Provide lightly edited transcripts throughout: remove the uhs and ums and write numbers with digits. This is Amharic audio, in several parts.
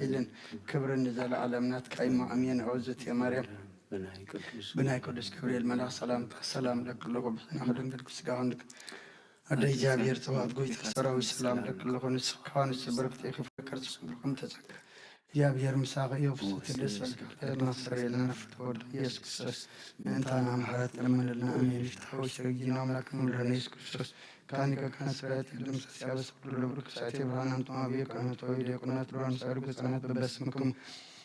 إذن كبر النزال على منات كايما أمين عوزت يا مريم بناي قدس كبريل ملا سلام لك الله بحنا هدن لك سكانك أدي جابير تواد قوي تسراوي سلام لك الله نسكان السبركتي خفكر سبركم تزك جابير مساقي يوفس تدسل نصر لنا فتود يسكسس من تانا محرات لما لنا أمين يفتحوا شرقينا ملك مولنا يسكسس كانك كان سرات لم سيابس لبرك ساتي برانا انتم أبيك أنا تويل يكون تران سارق سنة ببسمكم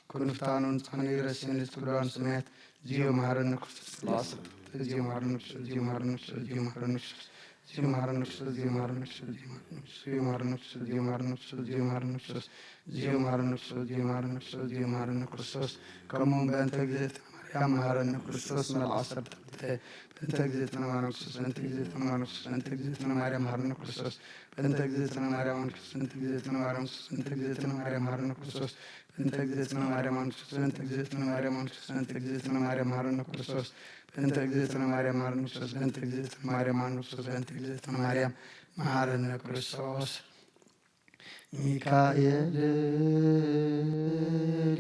كن فتانون تاني رسين تران سمعت زيو مهرنا كرس لاصق زيو مهرنا زيو مهرنا زيو مهرنا زيو مهرنا زيو مهرنا زيو مهرنا زيو مهرنا زيو مهرنا زيو مهرنا زيو مهرنا زيو مهرنا كرسوس كمون بأنت جزت يا مهرنا كرسوس من العصر أنت جزتنا ما نقصص أنت جزتنا ما نقصص أنت جزتنا ما ريم هرنا كرسوس أنت جزتنا ما ريم نقصص أنت جزتنا ما ريم نقصص أنت جزتنا ما ريم هرنا كرسوس أنت جزتنا ما ريم نقصص أنت جزتنا ما ريم نقصص أنت جزتنا ما ريم هرنا كرسوس أنت جزتنا ما ريم هرنا كرسوس أنت جزتنا ما ريم نقصص أنت جزتنا ما ريم هرنا كرسوس ميكائيل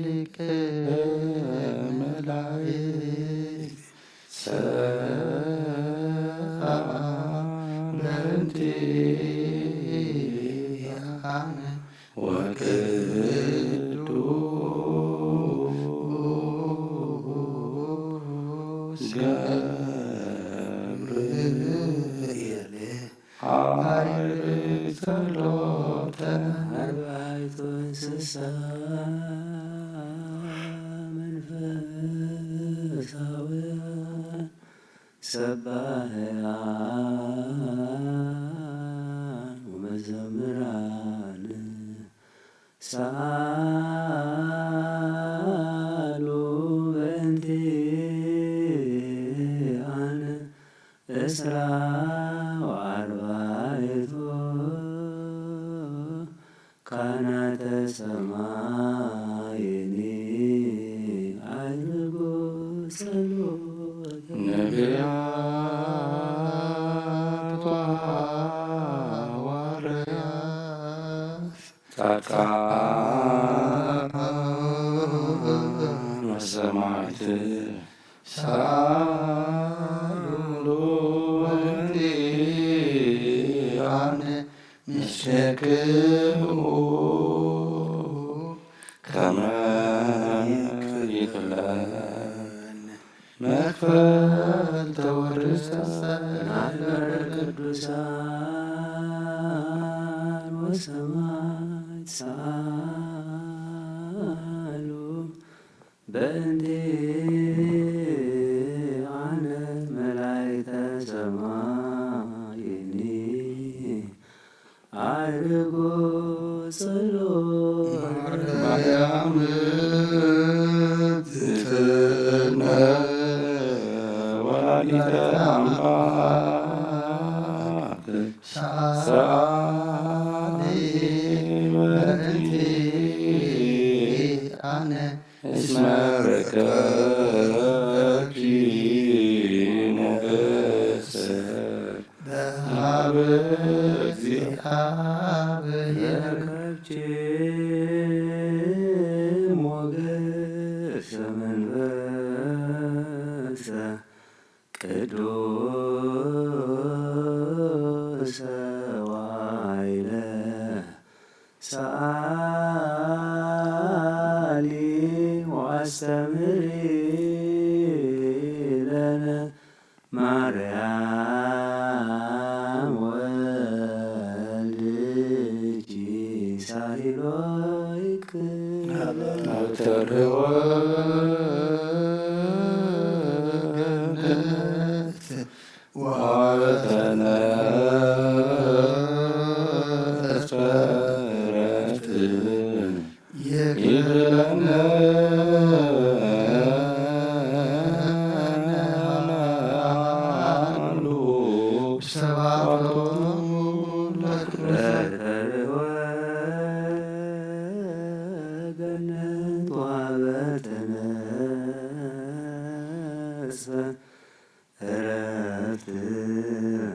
لك ملاك سألتي أنا وكدوس جبريل عرفت صلوتا أربعة انسسا منفساويا سباحيان ومزمران سالو بنتي أنا إسراء وأربعة كانت سمايني أرجو صلوات نبيات وحواريات تكان وسمعت سالو أنتي أنا مشكمو كما يكلان مكفل تورسان على القدسان وسمعت سالو بندي عن ملايكة سمايني أرجو صلوات مريم تفنى والدة أمك سالمتي أنا اسم ركبتي مكسر ذهب ذهب يركبتي موجس منفس قدوس وعيله سألي واستمري لنا مريم والدتي سايلويك جنت وعدنا أسفرت يكلنا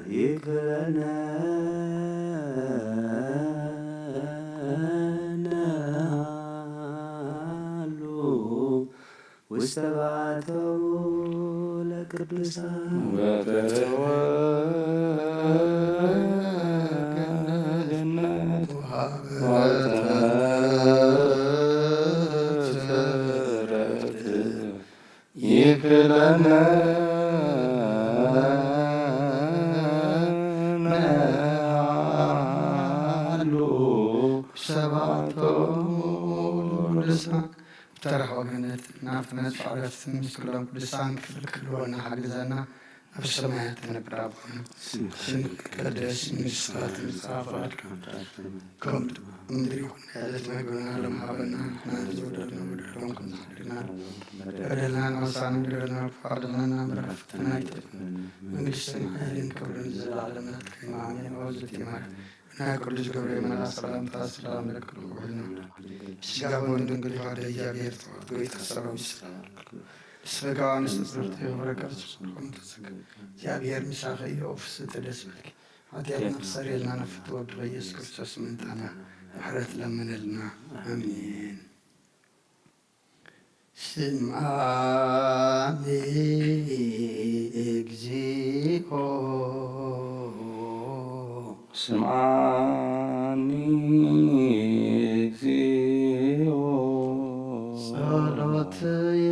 يكلنا ውስተ ባሕቶሙ ለቅዱሳን በተወ ገነት ወተፈረት ይክለነ ተረኸ ገነት ናፍነት ፋዕረት ምስክሎም ቅዱሳን ክልክልወና ሓግዘና ኣብ ሰማያት ትነብር ኣቦና ስምክ ይትቀደስ መንግሥትከ ትምጻእ ከምኡ ምድሪ ይኹን ዕለት ምግብና ሎም ሃበና ንሕና ዝወደድና በደሎም ክንሓድግና በደልናን ኣሳንን በደልና ፍቃድና ምሕረትና ይጠቅም መንግሥትን ኃይልን ክብርን ዘለዓለም ናትከ አሜን። ወዘት ይማር ብናይ ቅዱስ ገብርኤል መልአክ ሰላምታ ሰላም ለክሉ ውሕልና ስጋ ወንድንግል ይዋደ እግዚአብሔር ተዋሕዶ የተሰራው ስጋዋን ስትርት የበረከት ጽቆም ተዘጋ እግዚአብሔር ሚሳኸ የኦፍስ ተደስበልክ ኃጢአትና ተሰሪልና ነፍት ወድ በኢየሱስ ክርስቶስ ምንታና ምሕረት ለምንልና አሜን። ስምዓኒ እግዚኦ ስምዓኒ እግዚኦ ጸሎትየ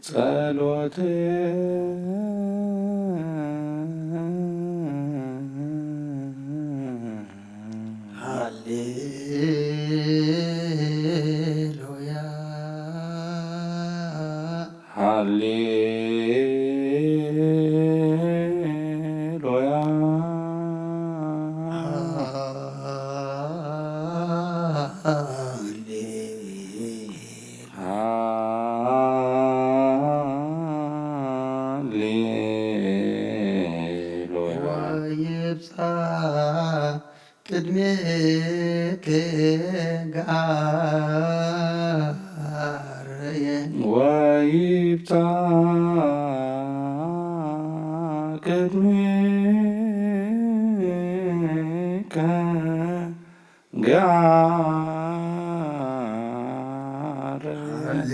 ጸሎትየ ሃሌሉያ ሃሌሉያ ወይብፃሕ ቅድሜከ ጋርየ ወይብፃሕ ቅድሜከ ጋርየ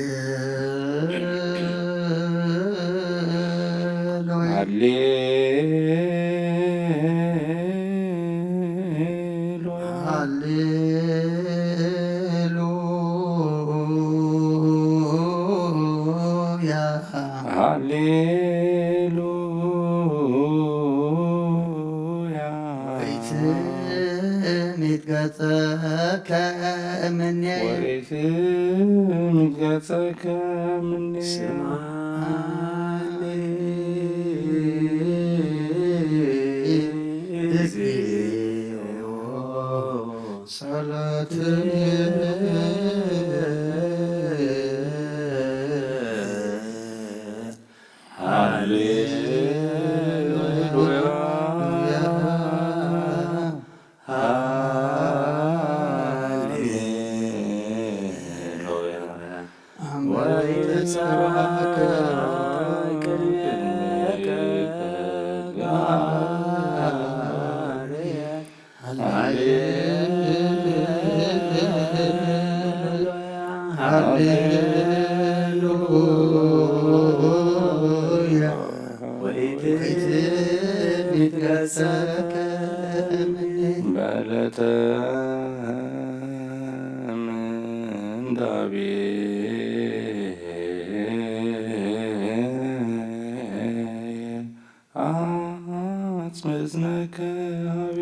ሃሌሉያ ሃሌሉያ ወይትሚት ገጸከ እምኔ ወይትሚት ገጸከ እምኔ ስምዓኒ እግዚኦ ሃሌሉያ ወይትሚት ገጸከ እምኔ በዕለተ ምንዳቤ አጽምዝነከ ሀቤ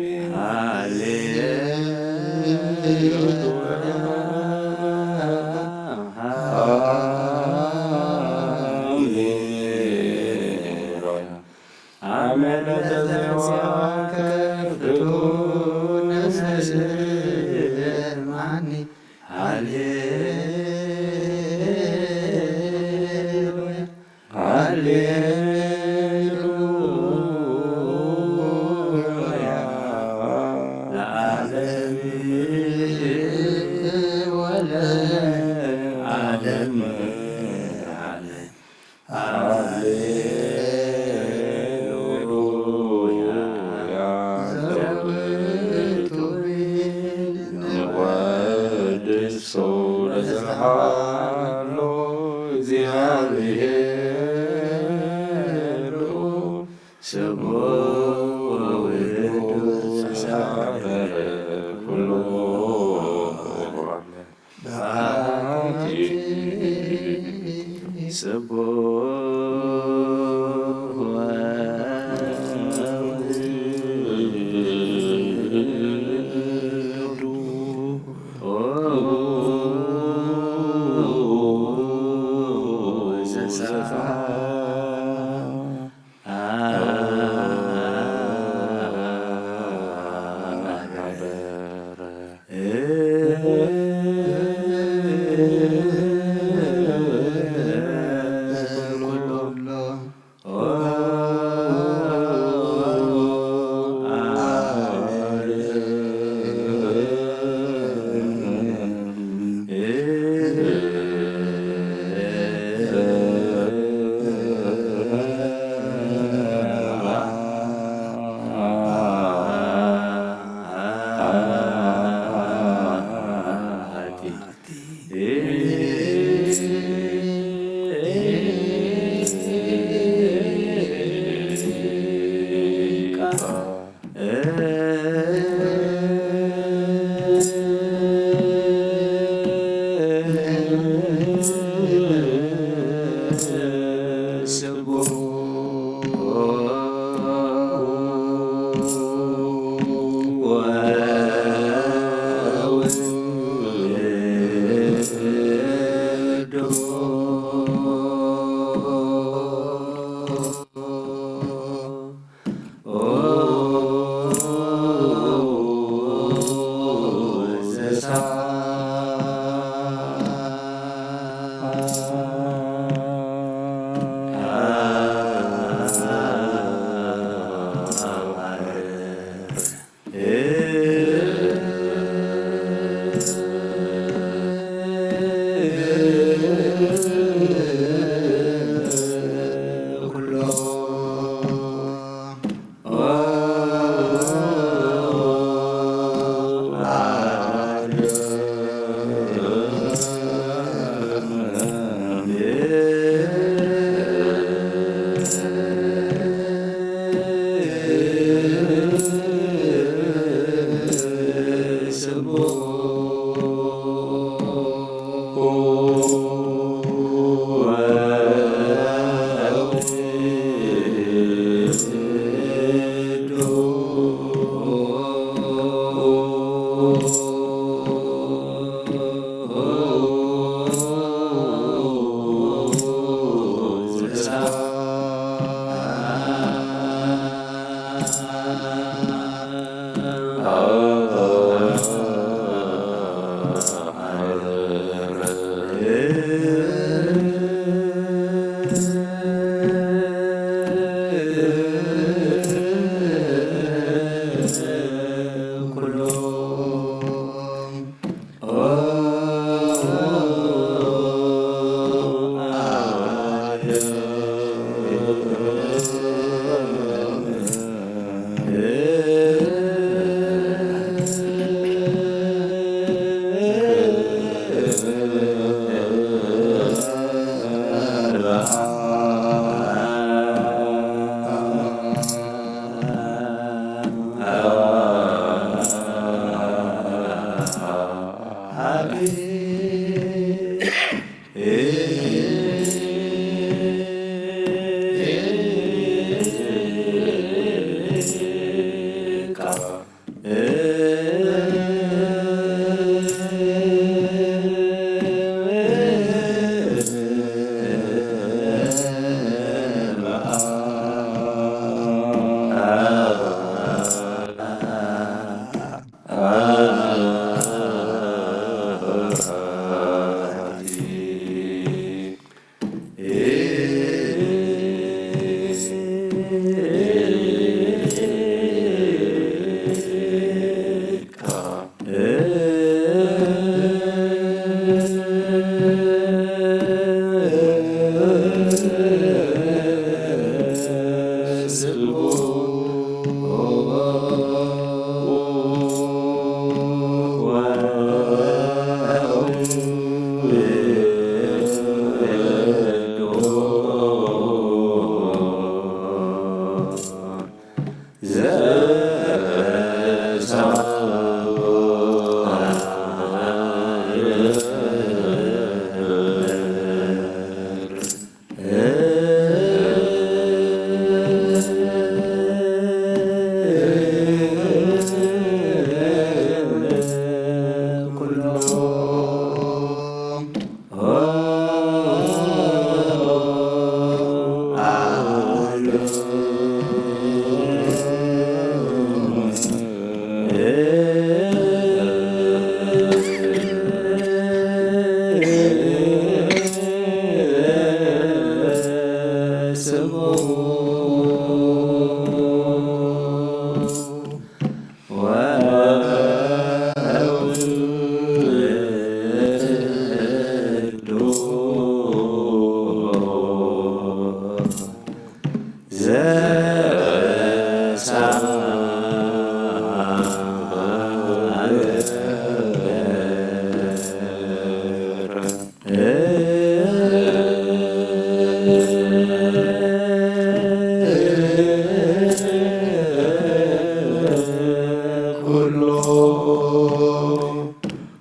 ኩሎ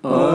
ኦ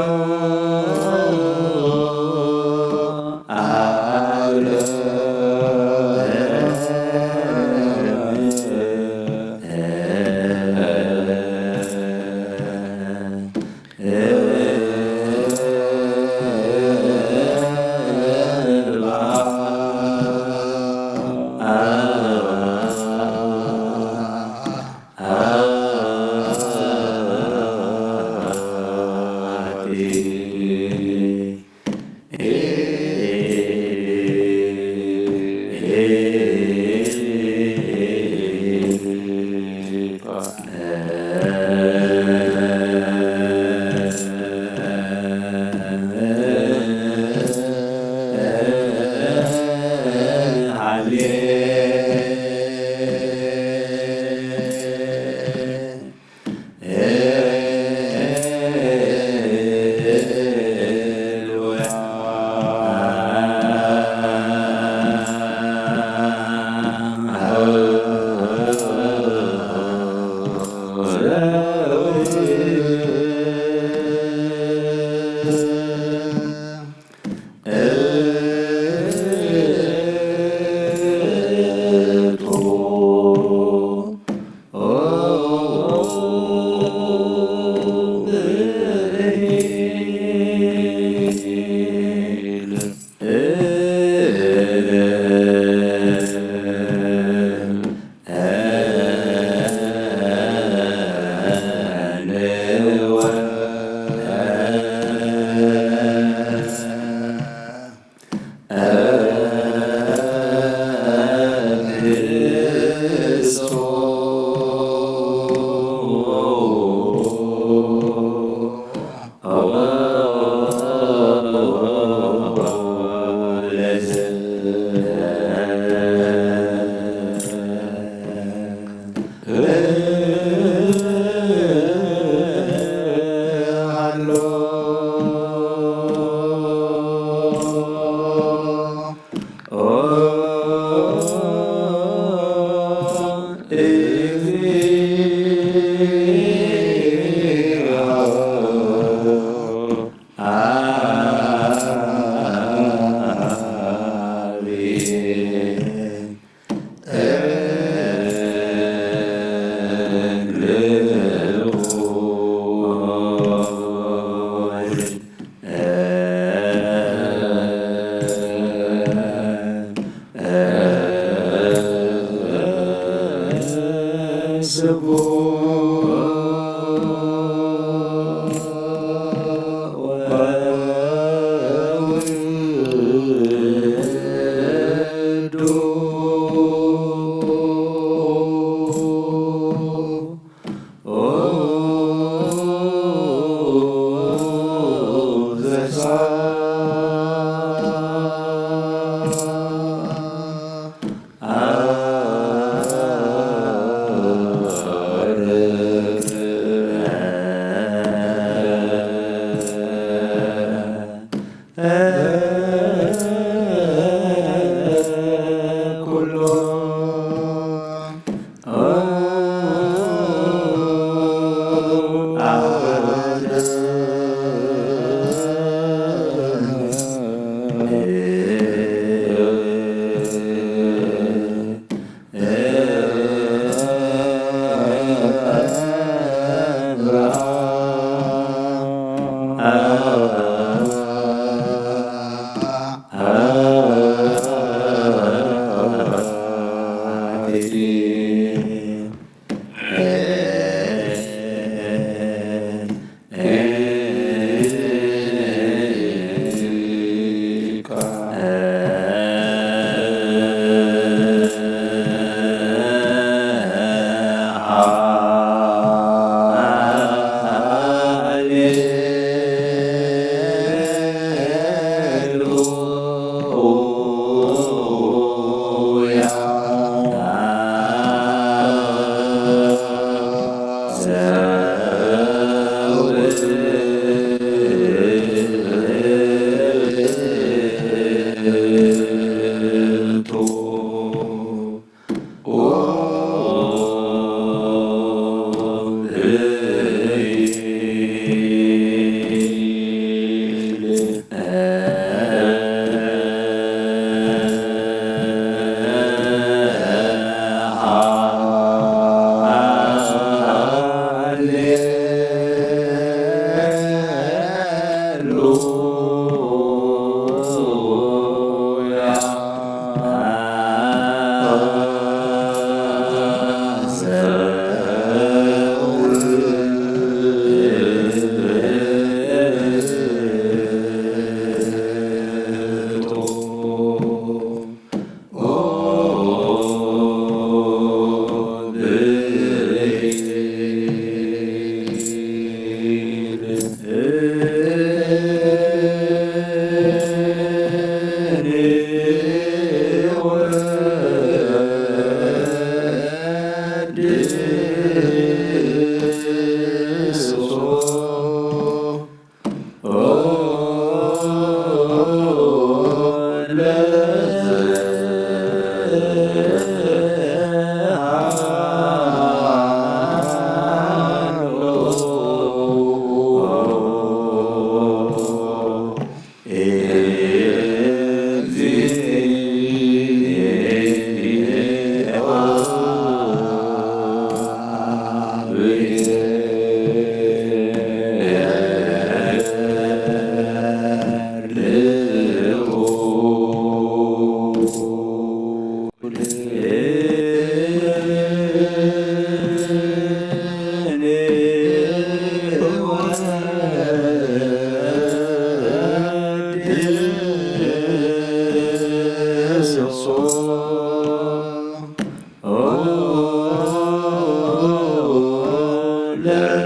Hare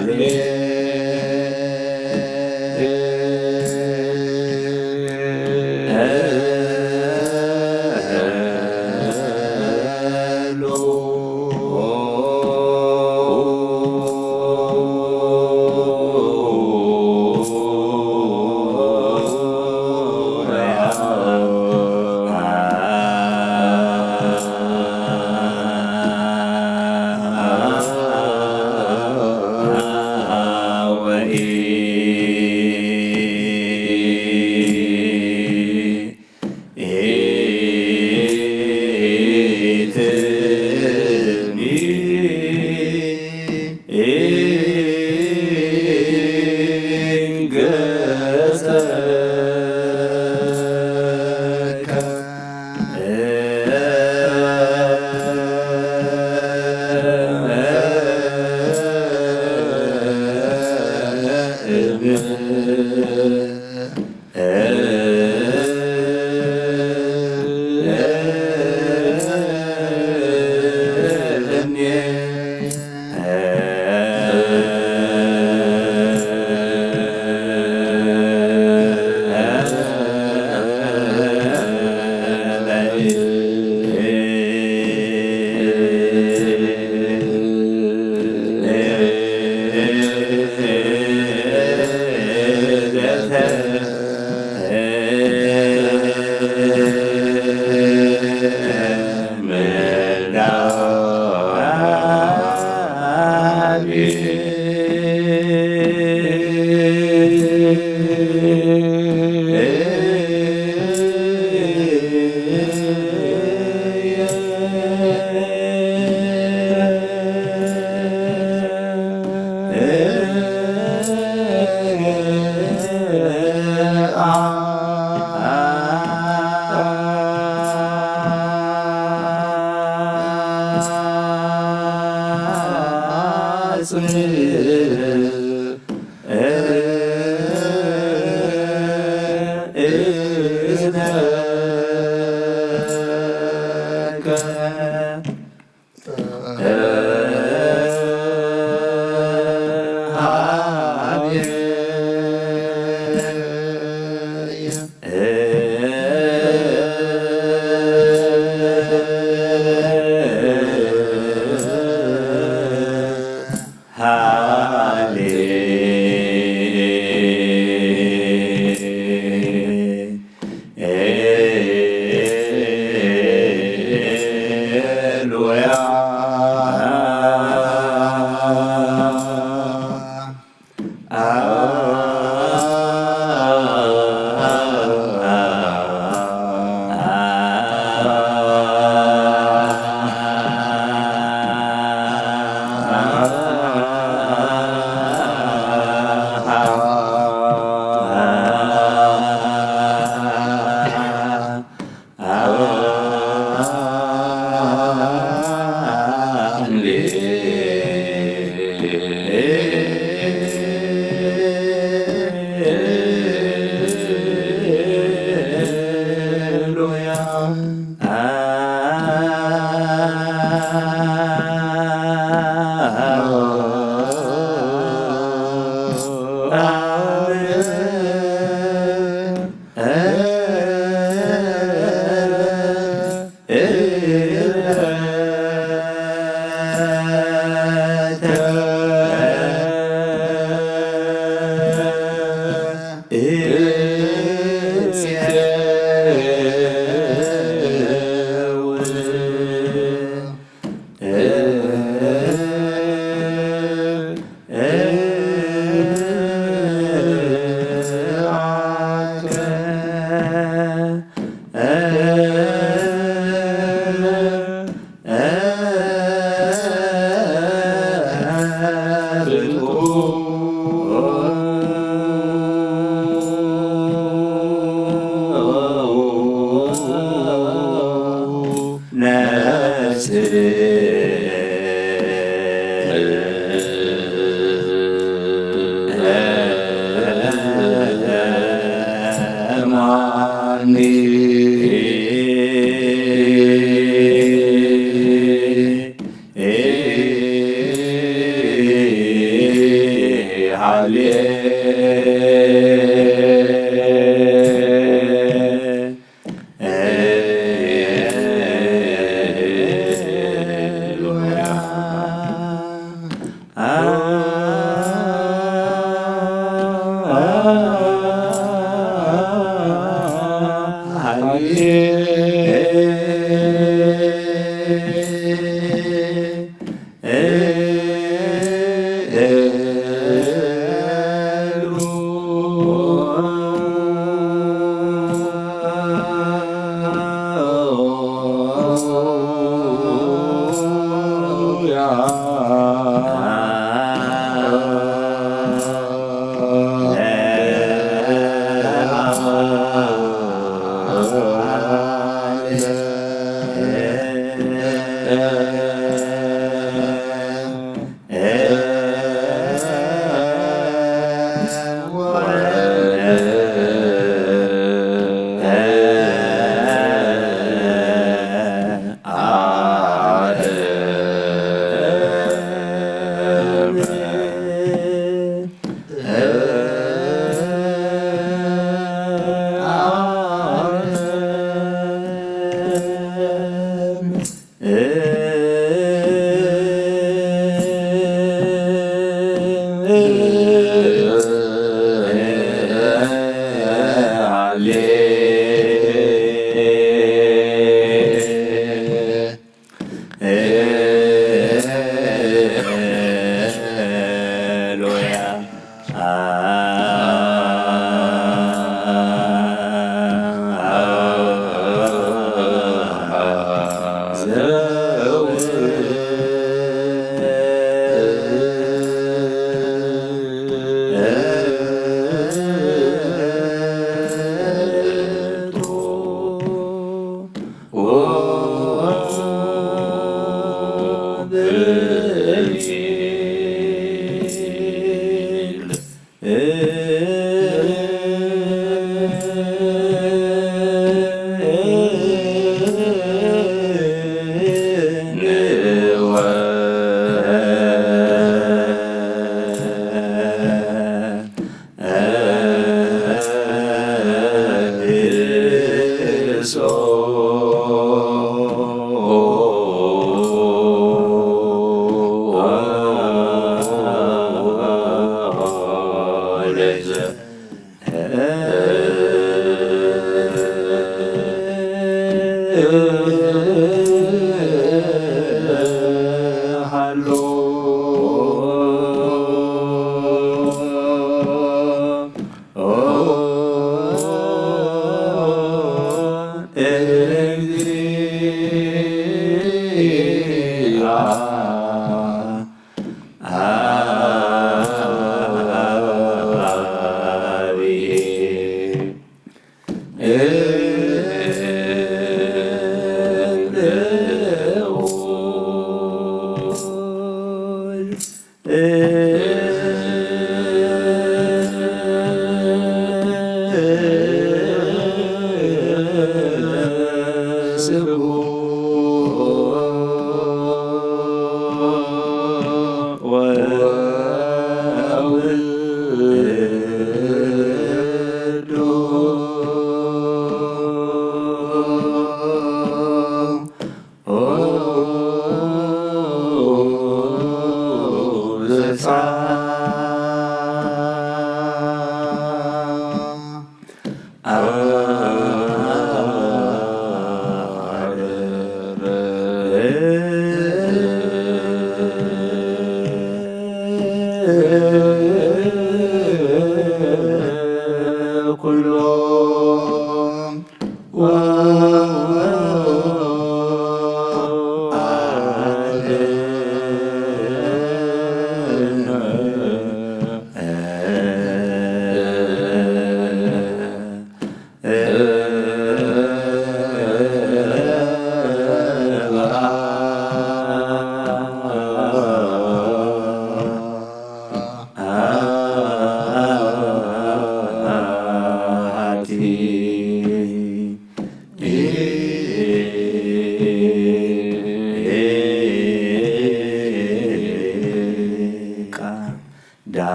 ሃሌሉያ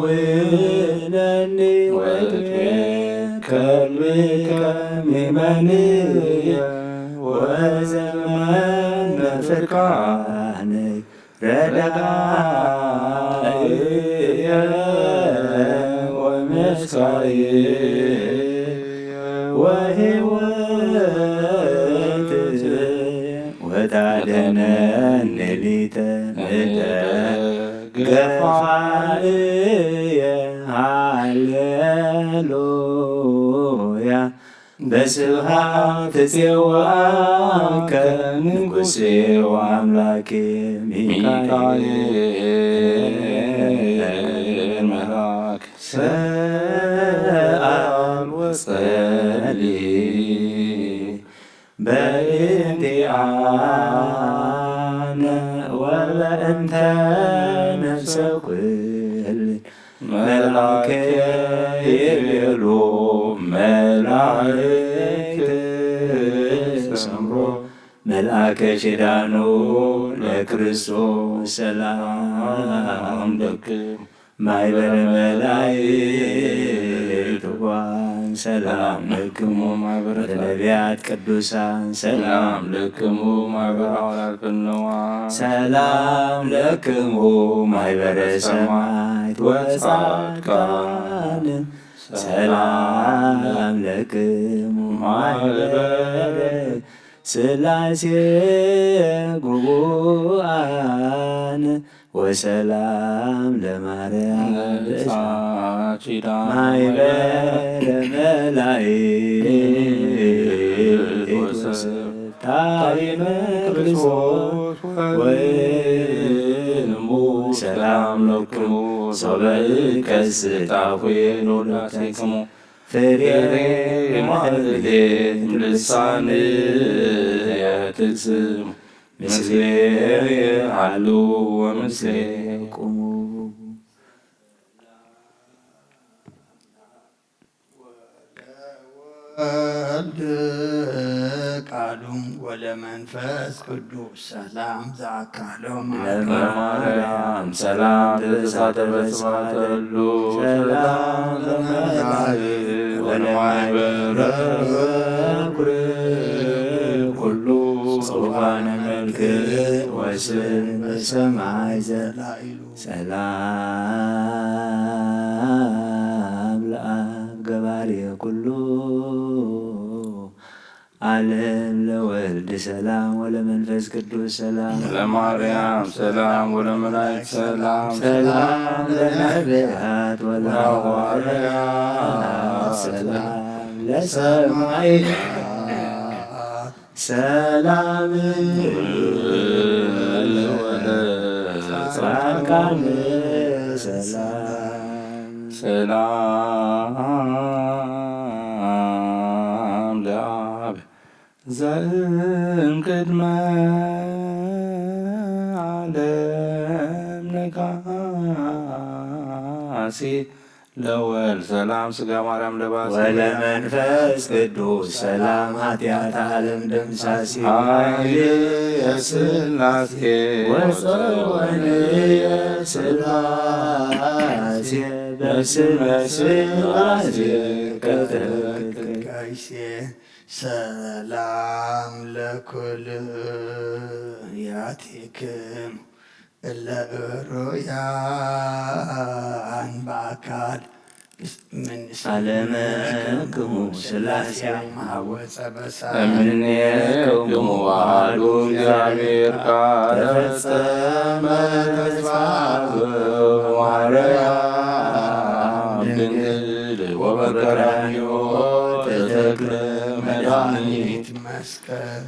ትከውነኒ ወትቤከ ቀልብከ ሚመንየ ወዘመነ ፍርቃነ ረዳእየ ወመስካየ ወሕይወት ወታደነኒ ሊተ ገፋእየ ሃሌሉያ በስብሐት ትፄዋከ ንጉሴ ወአምላኬ ሚካኤል መልአክ ሰአል ወጸልይ በእንቲአነ ወበእንተ ነፍሰ ኩል መልአከ ይቤሎ መላእክት ሰምሮ መልአከ ኪዳኑ ለክርስቶስ ሰላም ለክሙ ማኅበረ መላእክት ትጓን ሰላም ለክሙ ማኅበረ ነቢያት ቅዱሳን ሰላም ለክሙ ማኅበረ ሐዋርያት ፍኖዋን ሰላም ለክሙ ማኅበረ ሰማዕት ወጻድቃን ሰላም ለክሙ ማኅበረ ሥላሴ ጉቡአን ወሰላም ለማርያም ማኅበረ መላእክት ወስብሐት ክርስቶስ ወእሙ ሰላም ለክሙ ሰበእከስታዌን ወዳሴክሙ ፍሬ ማህሌት ልሳንየ ትስሙ ምስሌየ ሀሉ ወምስሌየ ቁሙ ወልድ ቃሉ ወለመንፈስ ቅዱስ ሰላም ዘአካሎም ለማርያም ሰላም ተሳተፈ ስብሐት ሁሉ ሰላም ለመላእክት ወለማኅበረ ኩሉ ጽሑፋነ መልክዕ ወስም በሰማይ ዘላኢሉ ሰላም ለአብ ገባርየ ኩሉ ዓለም ለወልድ ሰላም ወለመንፈስ ቅዱስ ሰላም ለማርያም ሰላም ወለመላእክት ሰላም ሰላም ለነቢያት ወለሐዋርያት ሰላም ለሰማዕታት ሰላም ለጻድቃን ሰላም ሰላም ለአብ ዘእምቅድመ ዓለም ነጋሲ ለወልድ ሰላም ሥጋ ማርያም ለባሴ ወለመንፈስ ቅዱስ ሰላም ኃጢአት ዓለም ደምሳሴ ኃይልየ ሥላሴ ወፀወንየ ሥላሴ በስመ ሥላሴ ቀይሴ ሰላም ለኩልያቲክም እለ እሩያን በአካል አለመክሙ ሥላሴ ማወፀ በሳ እምኔክሙ አሐዱ እግዚአብሔር ቃል ተፈጸመ ተስፋው ማርያም ድንግል ወበቀራንዮ ተተክለ መድኃኒት መስቀል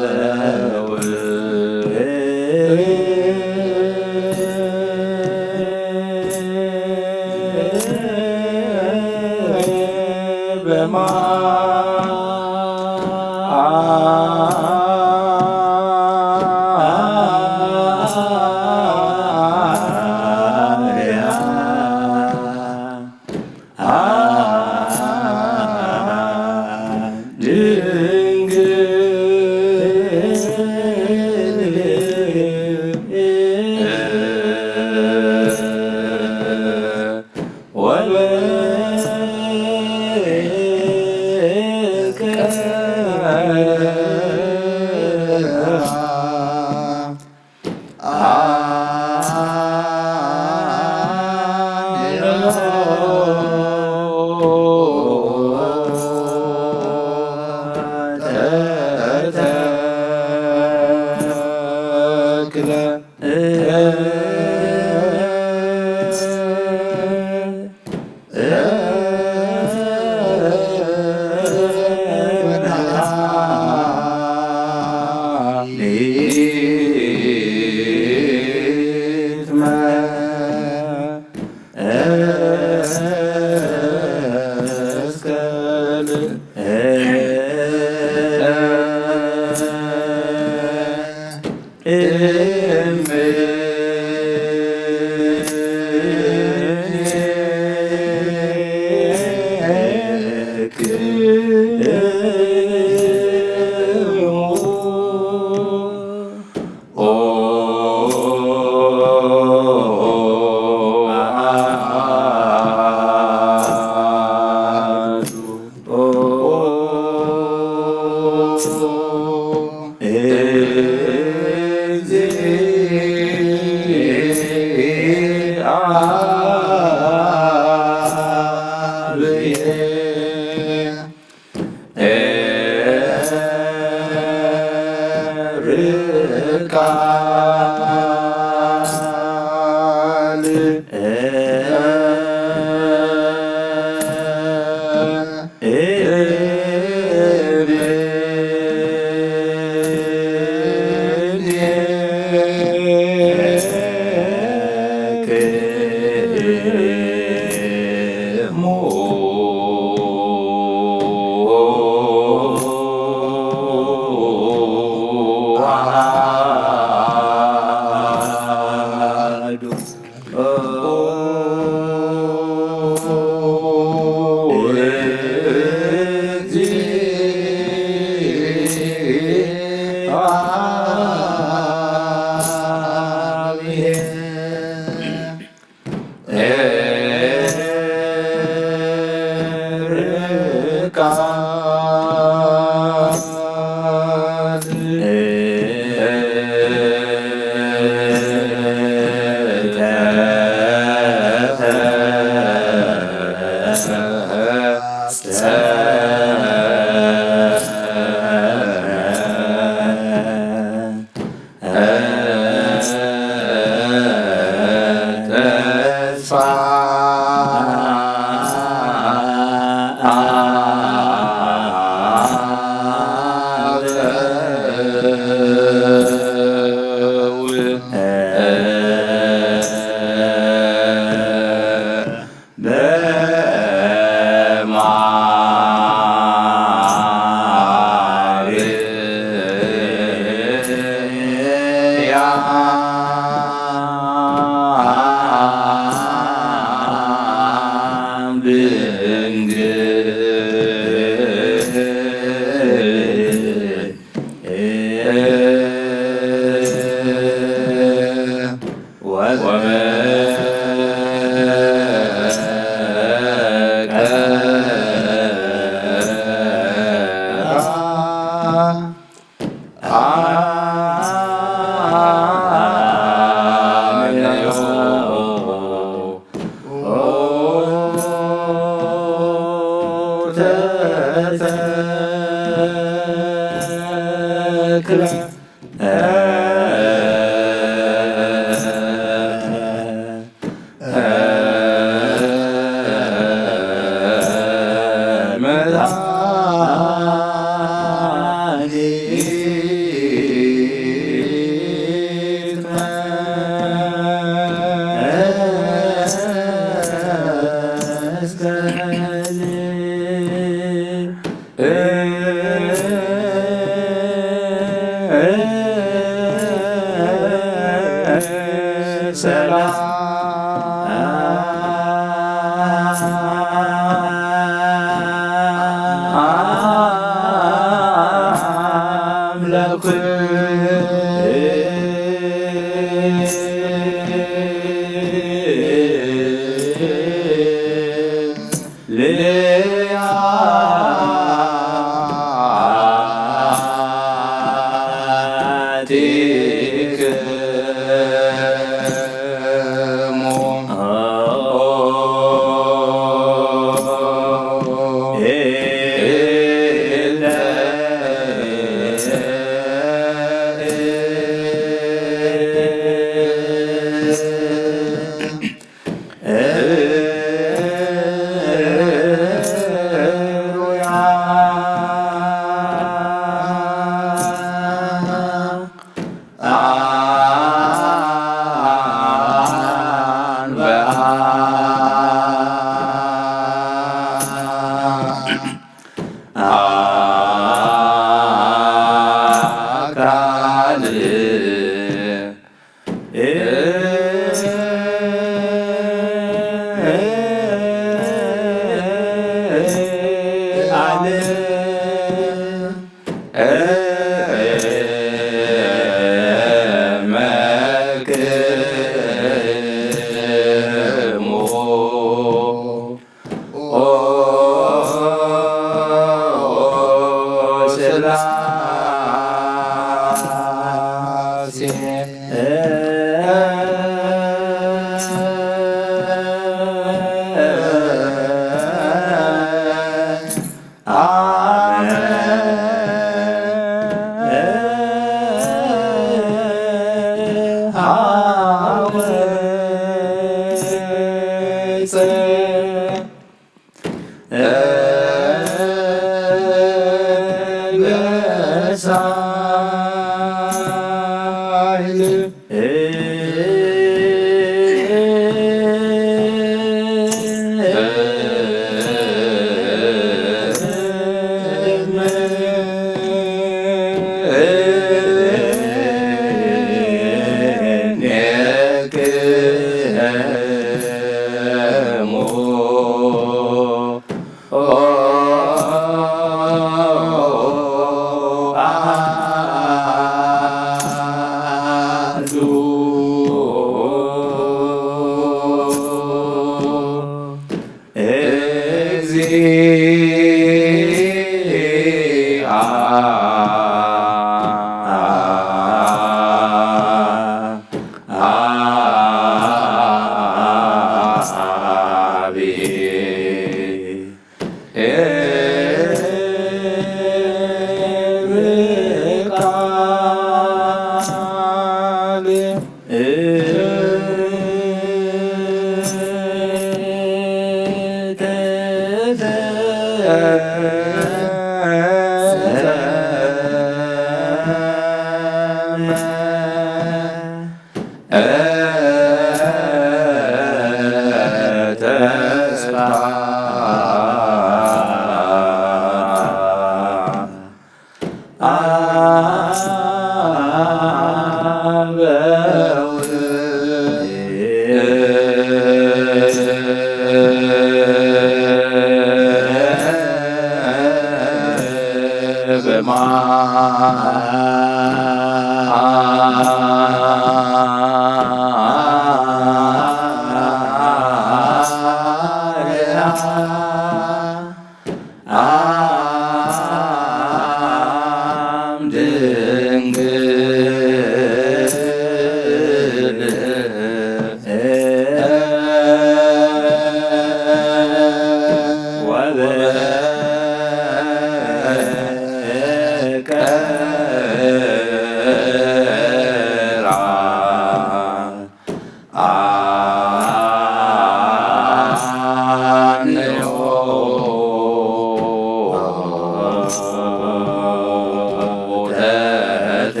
ተ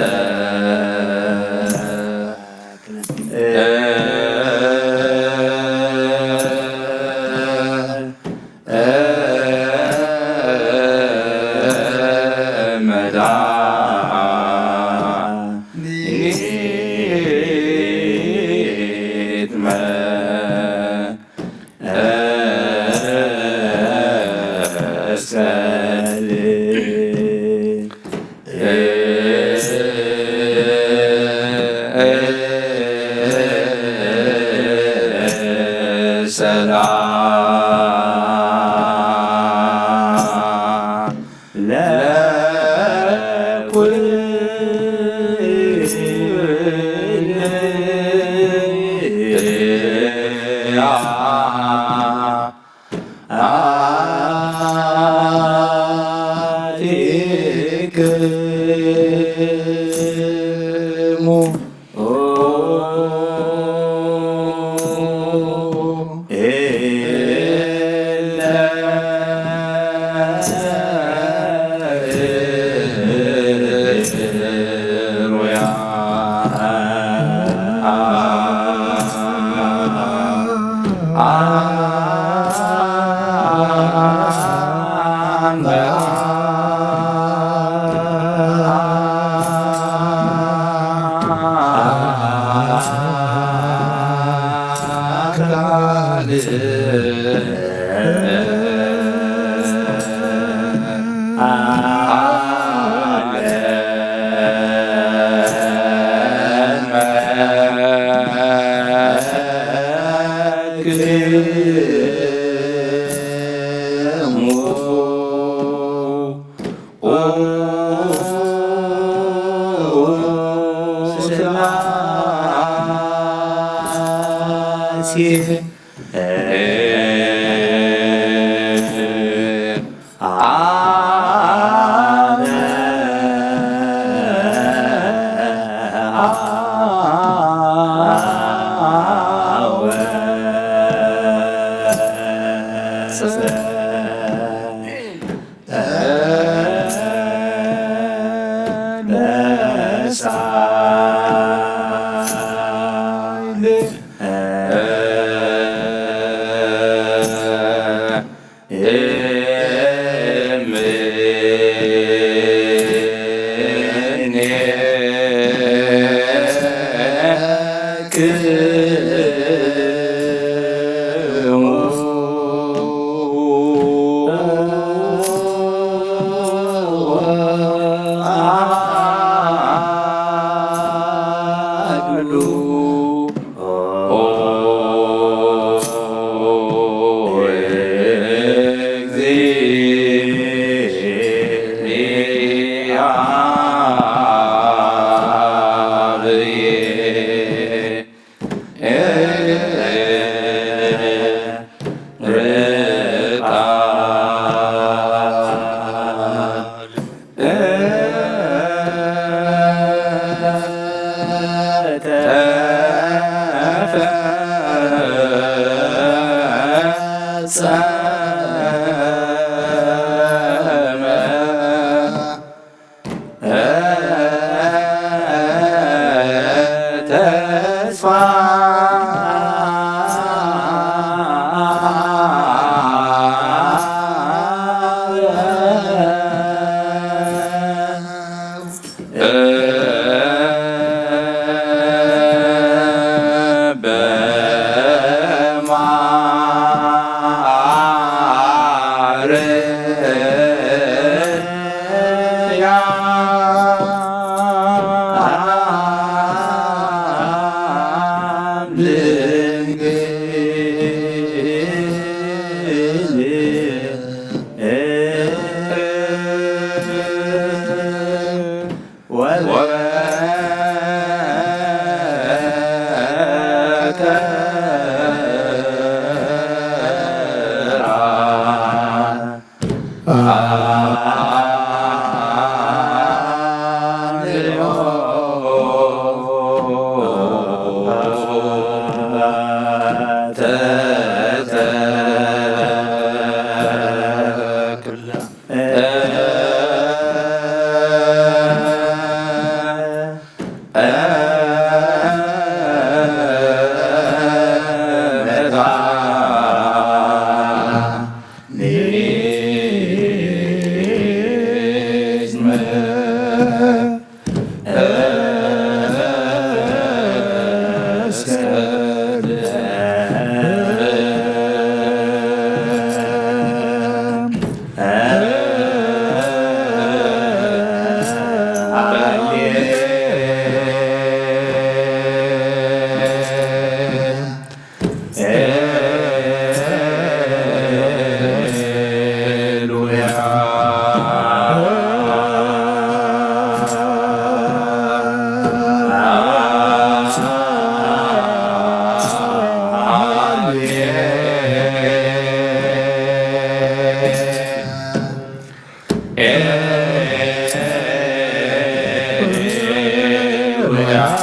ሰከ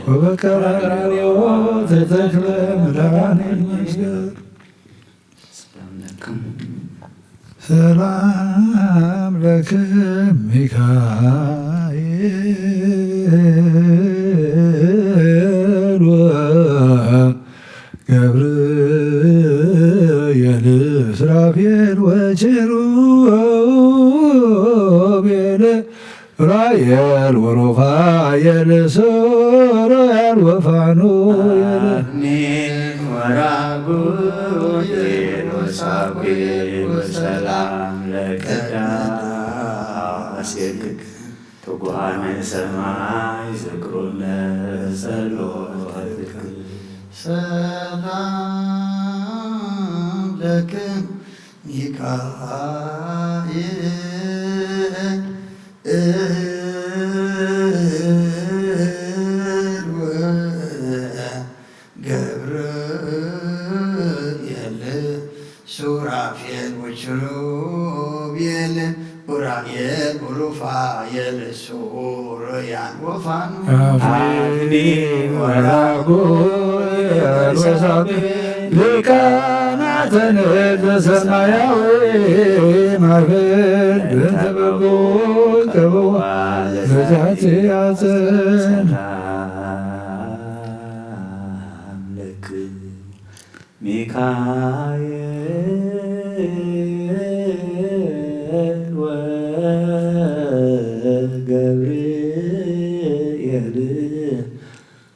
ወበቀራንዮ ተተክለ መድኃኒት መስገድ ሰላም ለክም ሚካኤል ወገብርኤል ሱራፌል ወኪሩቤል ራኤል ወሩፋኤል ሱራኤል ወፋኑኤል ወራጉኤል ወሳጉኤል ወሰላም ለቅዳሴክ ትጉሃነ ሰማይ ዝክሩነ ጸሎትክ ሰላም ለክም ሚካኤል ገብርኤል ሱራፌል ወኪሩቤል ኡራኤል ወሩፋኤል ሱራያን ወፋኑኤል ወራጉኤል ወሳጉኤል ሊቃናተ ነድ በሰማያዊ ማርፈድ በእንተ በጎ ቅቡዕ በዛቲ ያዘን ሚካኤል ወገብርኤል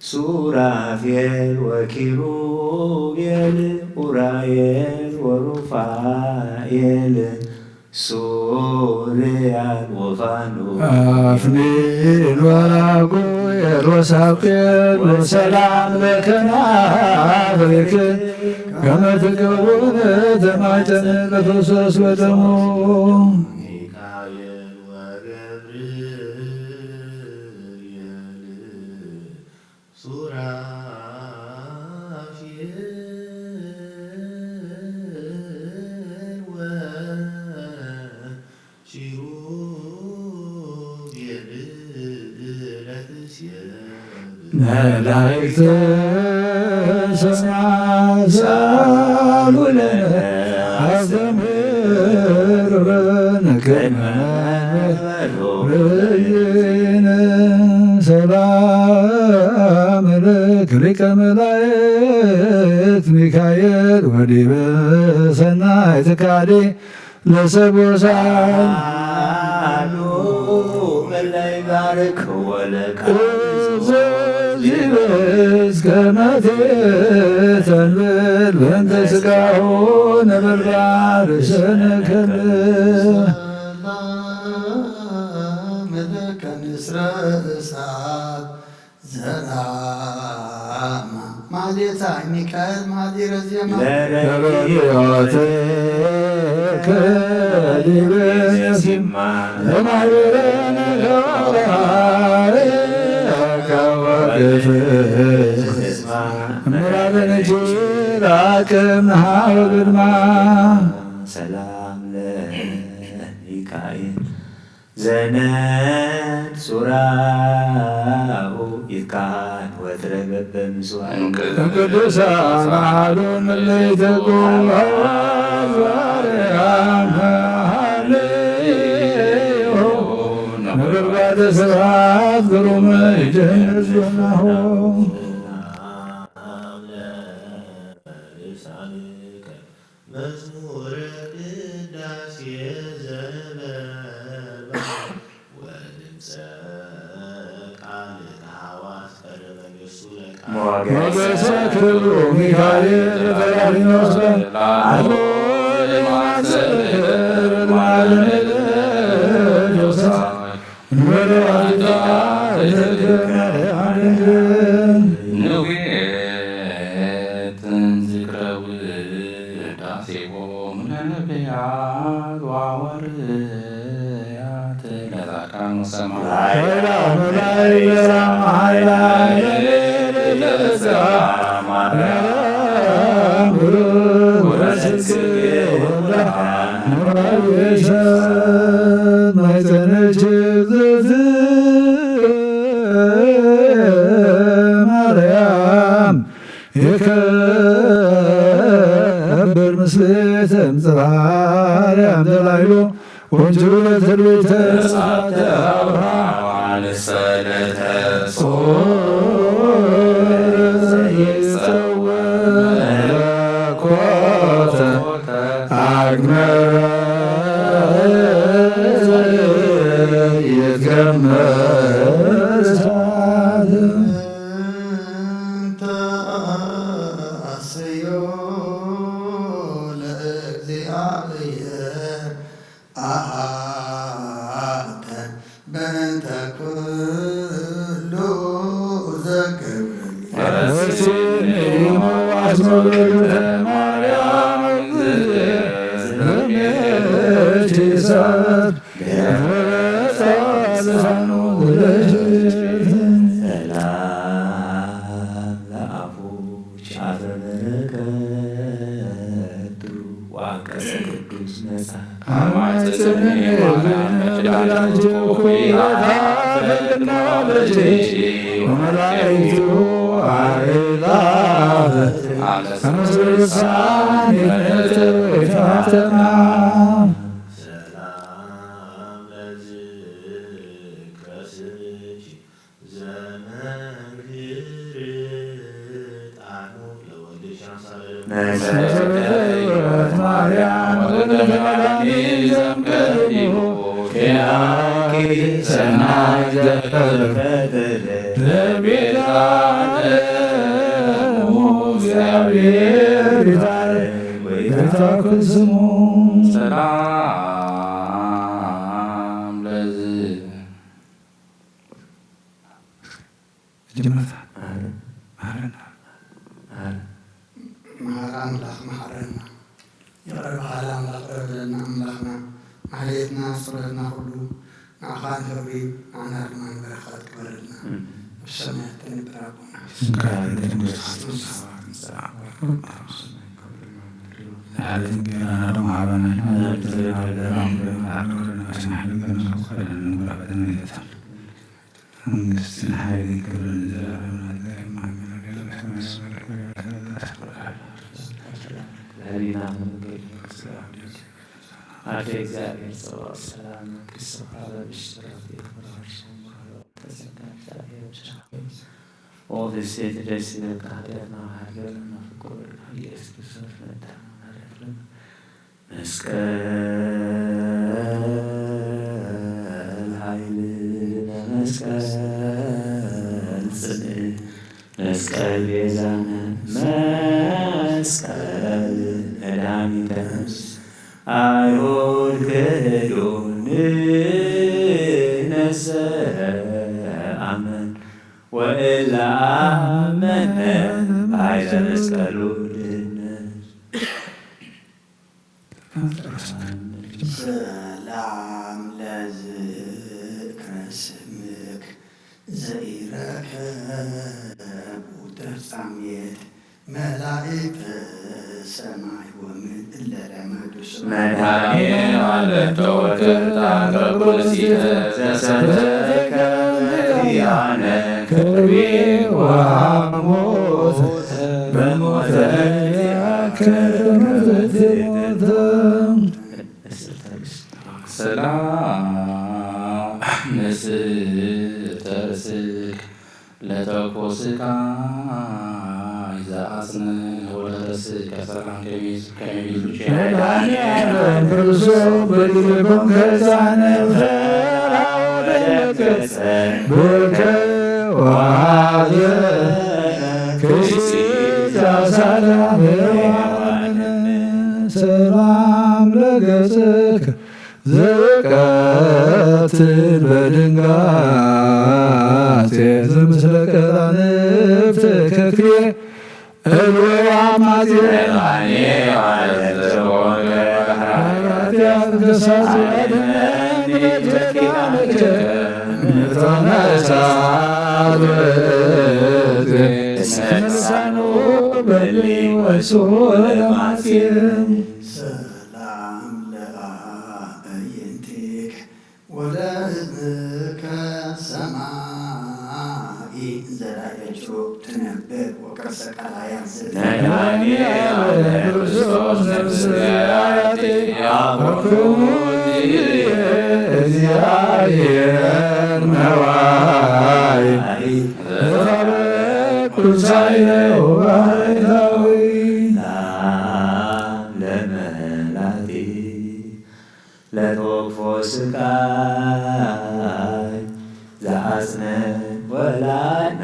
ሱራፌል ወኪሩቤል ኡራኤል ወሩፋኤል ሱራያን ወፋኑኤል አፍኒን ወራጉኤል ወሳጉኤል ወሰላም ለከናፍሪክ ከመ ትገብሩነ ተማኅፀነ ለክርስቶስ ወደሙ ሚካኤል ወገብርኤል ሱራፌል ወኪሩቤል መላእክተ ሰማይ ሳሉ ለነ አስተምህር ለነ ከመ ንሕነ ሰላም ለከ ሊቀ መላእክት ሚካኤል ወዲበ ሰናይ ትካዴ ለሰቦሳን አሉ መላይ ባርክ እስከመቴ ተንብል በእንተ ሥጋሁ ነበልባል ሰነከለ ሰላም ለከ ንስረ እሳት ዘራማ ማሌታ ሚካኤል ማዲረ ዜማ ለረድኤትከ ዲበ የሲማ ለማኅበረነ ገባርከ ወግፍዕ እምራበነች ላቅም ነሃበ ግድማ ሰላም ለሚካኤል ዘነድ ሱራሁ ይትካን ወትረገበ ምስዋዕ ቅዱሳን አሐዱን እለይተ ቁምዋርያም ሃሌዮ ነበልባለ ስብሐት ግሩም ይደንስ ዞናሁ መዝሙረ ቅዳሴ ዘነበልባል ወድምፀ ቃል ሐዋስ ቀረበ ንሱ ሞገሰ ክብሩ ሚካኤል ፈራሪኖስ አሎ የማሰር ማለነለጆሳ እንበለዋልታ የተገመ አደንግን ማርያም የከበር ምስሌተ እምጽርሐ ደላይሎ ወንጅሩ ለትርቤተ ሳተ አብርሃም ሰለተ ኮተ አግመረ ይትገመር እሳት ተአስዮ ለእግዚአብሔር አሐተ በእንተ ኩሉ ሰላም ለዚህ አምላክ መሐረና የረባህል አምላክ ረብለና አምላክና ማህሌትና ስረትና ሁሉ ንዓኻን ክብሪ ንዓናርማን በረኻት ክበረልና ብሰማያት ተንበራቡና All the city resident ኃጢአትና ሀገርና ፍቁር ኢየሱስ ክርስቶስ መስቀል ኃይልነ መስቀል ጽንዕ መስቀል ቤዛነ መስቀል መድኃኒተ ነፍስ አይሁድ ክህዶን ነሰ አመን ወእለ አመነ በኃይለ መስቀሉ ሰላም ለዝክረ ስምክ ዘኢረከቡ ተፍጻሜት መላእክተ ሰማይ ወምድር ለለመዱ መድኃኔዓለም ተወክልታን በኩልሲተ ዘሰተከ ያነ ከርቤ ወሐሞት በሞተ ያከመት ሞተ ሰላም ንስተርስክ ለተኮስካ ይዛአጽነ ወለርስከ ሰላም ከሚዙ መድኃኔዓለም ክርስቶስ በዲበኮም ከዛነ ፈራወደቀጸ ብርከ ወሐዘነ ክሲታ ሰላም ሰላም ለገጽከ ዘቀትል በድንጋጼ ዘምስለ ቀራንብት ከክሌ እልወ እስመልሳኑ በሊ ወሶ ለማጽን ሰላም ለአዕይንቲከ ወለእዝንከ ሰማይ ዘላየቹ ትነብር ወቅርሰ ቀላያት ነዳንኤል ክርስቶስ ነፍስያቴ ያኮኩኒ እግዚአብሔር ነዋይ ኩሳየ ወባሕታዊ ለመላቲ ለተወክፎ ስቃይ ዘአጽነን ወላድና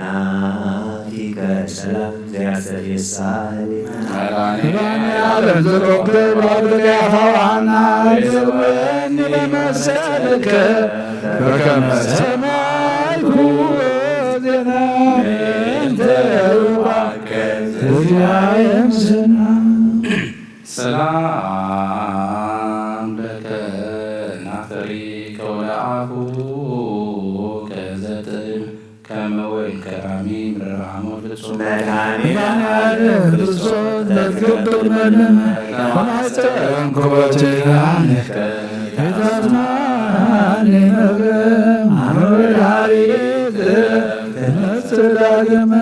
ፊከ ሰላም ዘያስተፌሳል ዓለም ዘሮክብ ባድርያ ሐዋና ይዘወኒ መሰልከ በከመ ሰማይኩ ዜና እንተ እግዚአብሔር ስና ሰላም ለከ ናፍሪ ከወለአፉ ከዘጥን ከመወይን ከራሚ ምረራሞ ፍጹም መድኃኒዓለም ክርስቶስ ለትክብር መድኃኒነ ከማኅፀን ኩበትያንከ የታዝማኒ መግረም አመዳሪት ትነጽር ዳግመ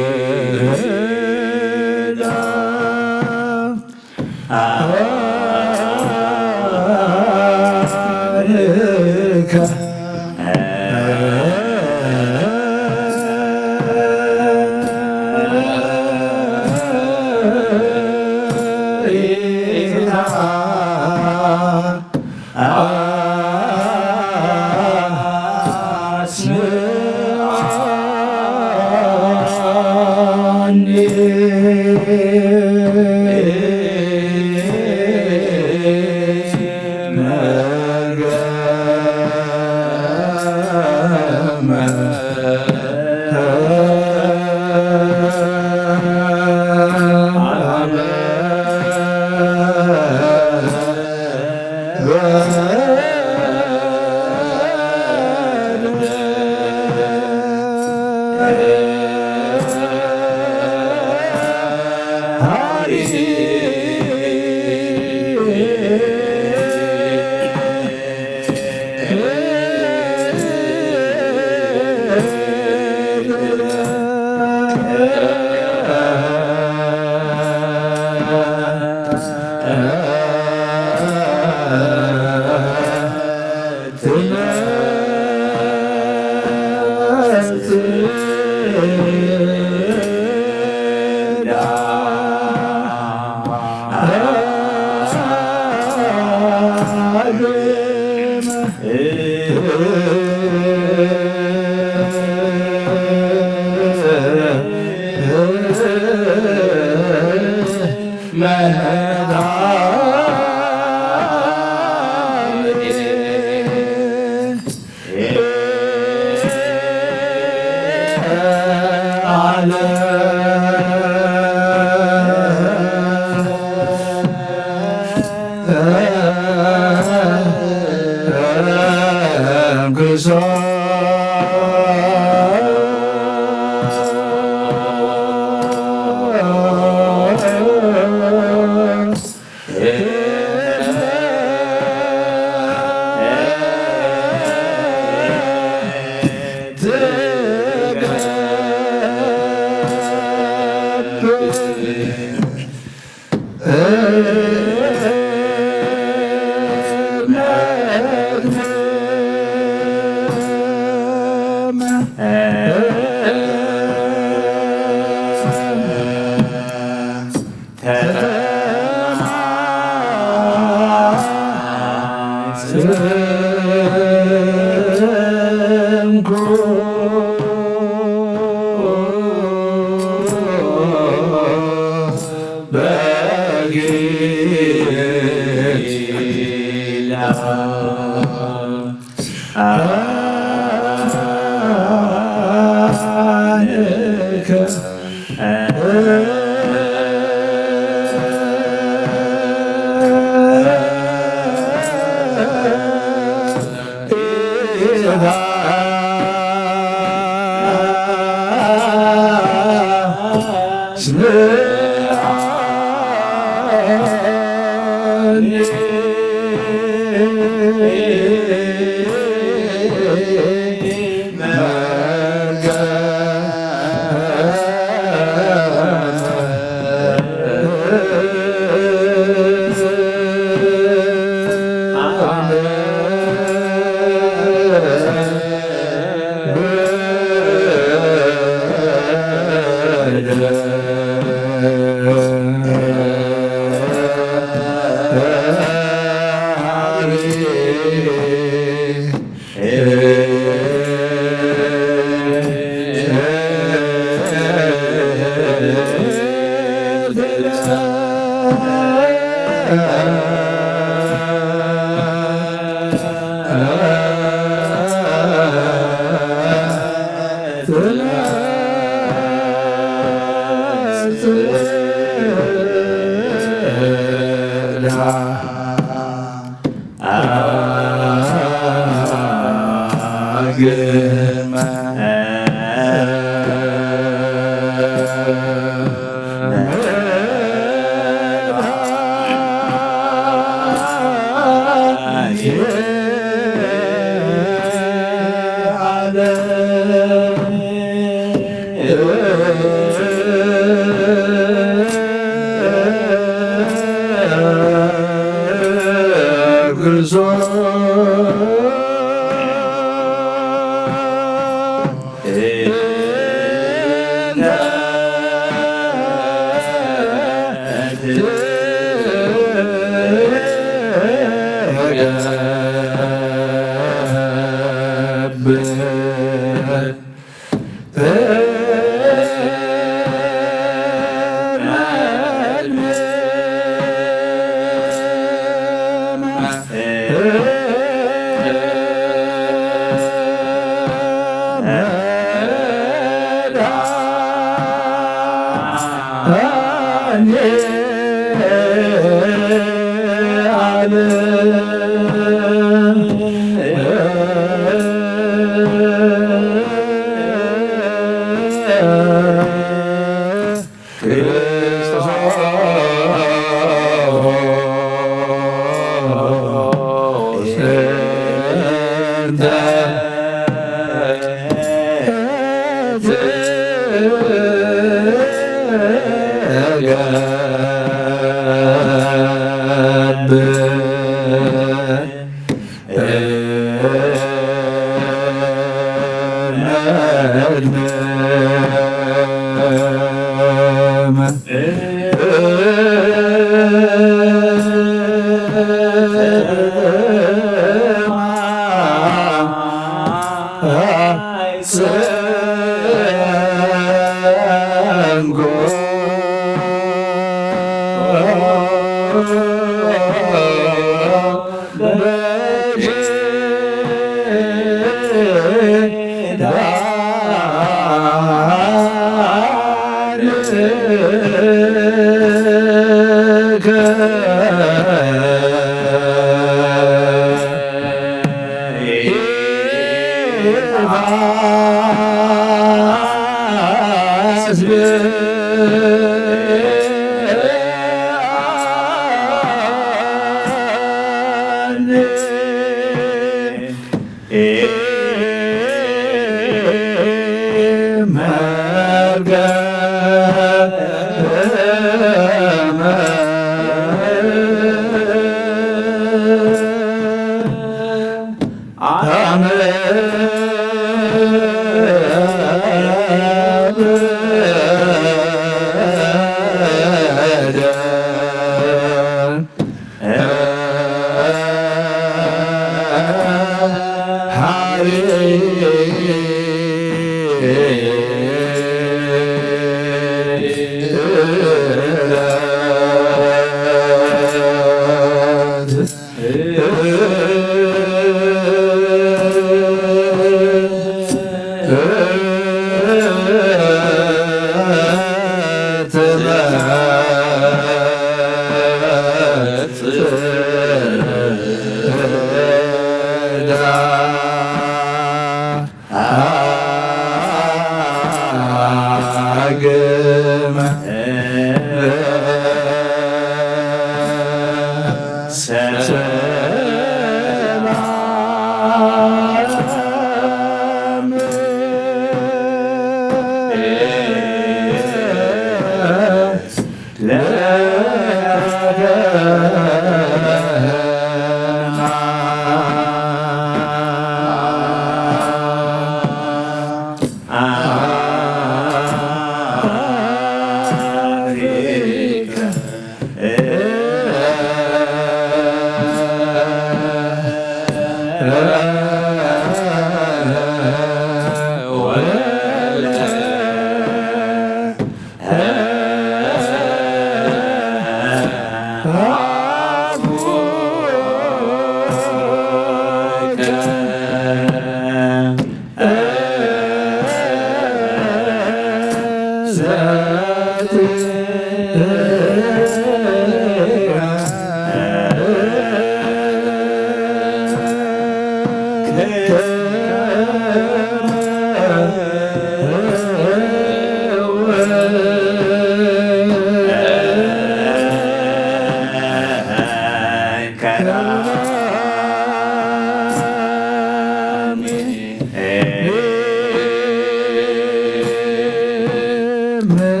Amen.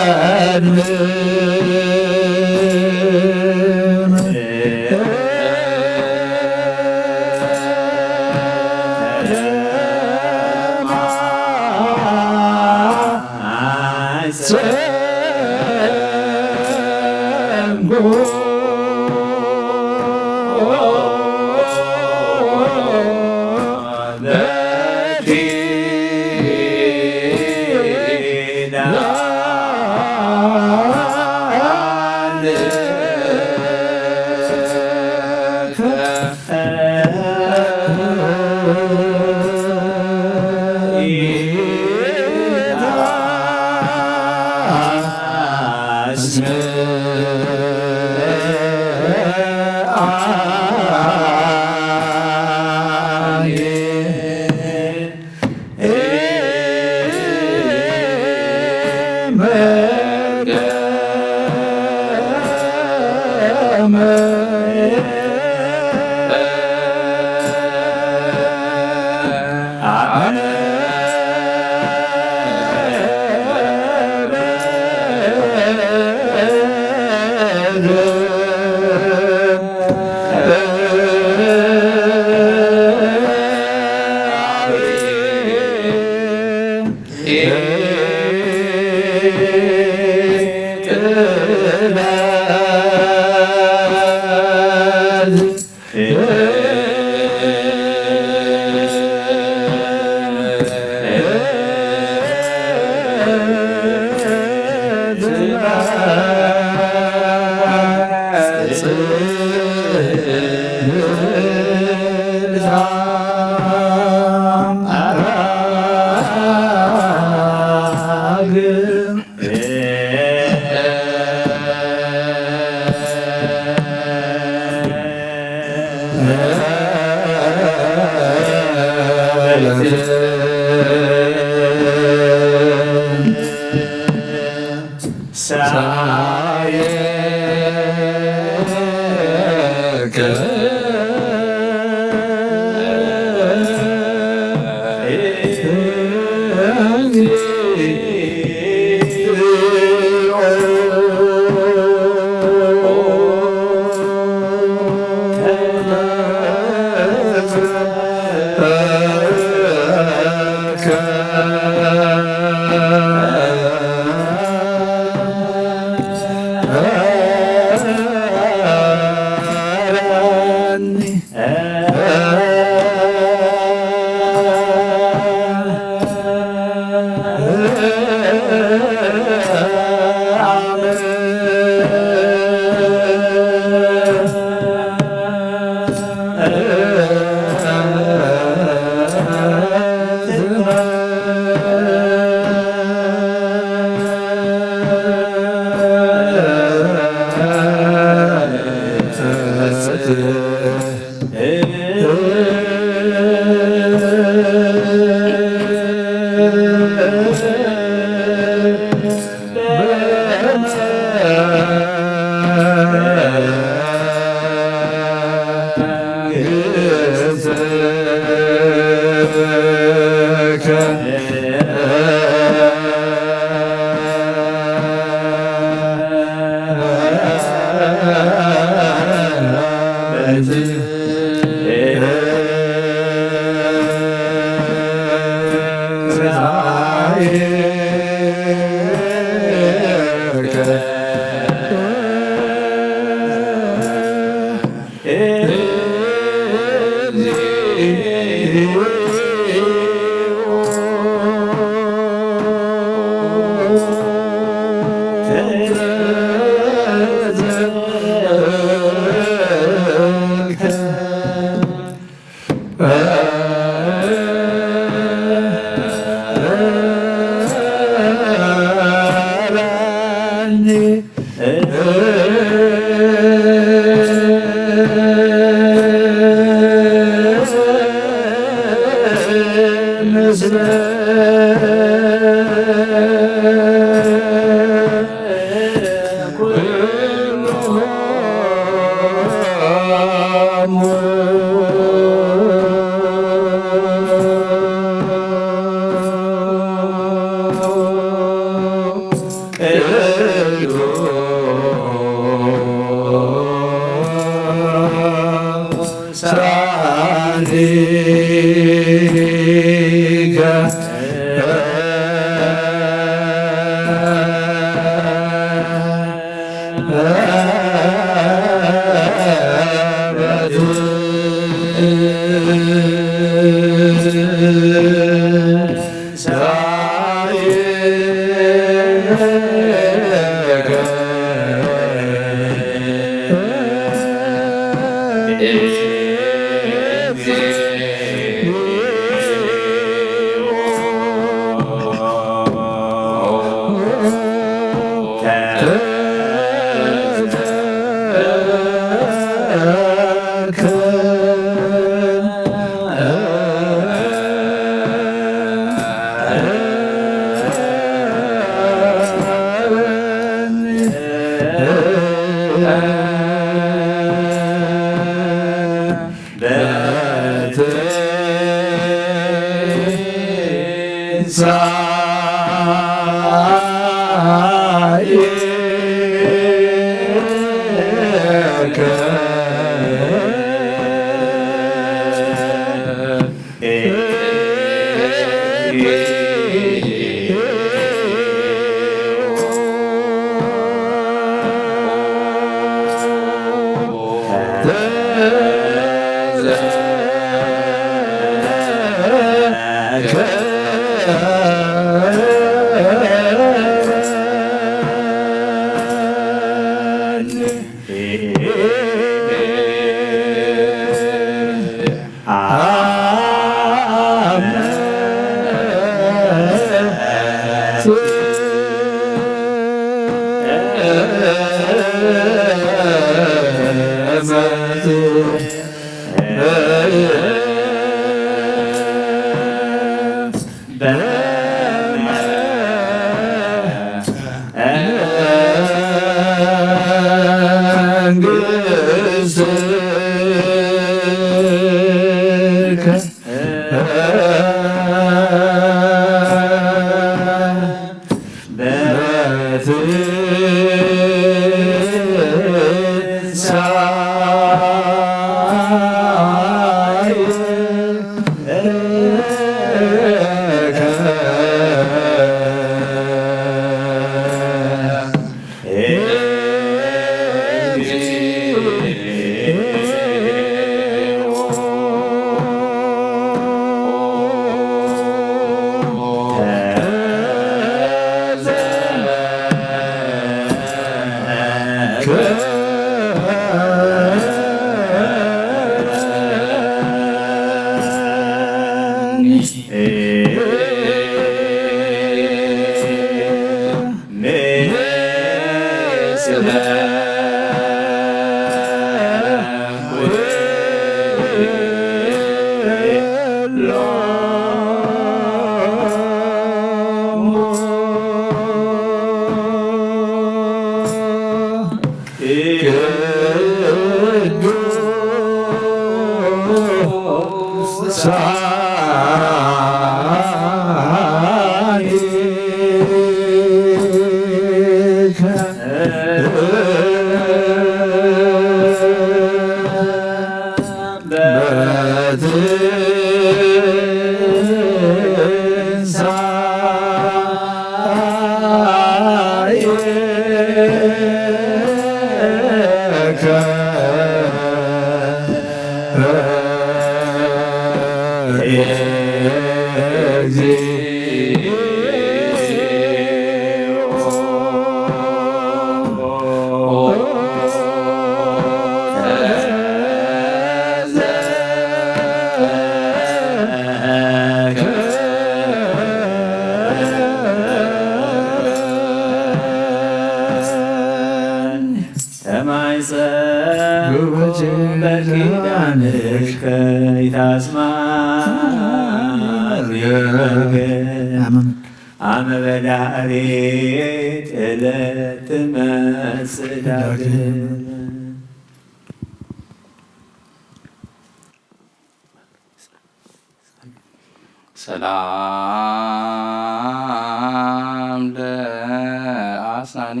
ሰላም ለአሳኒ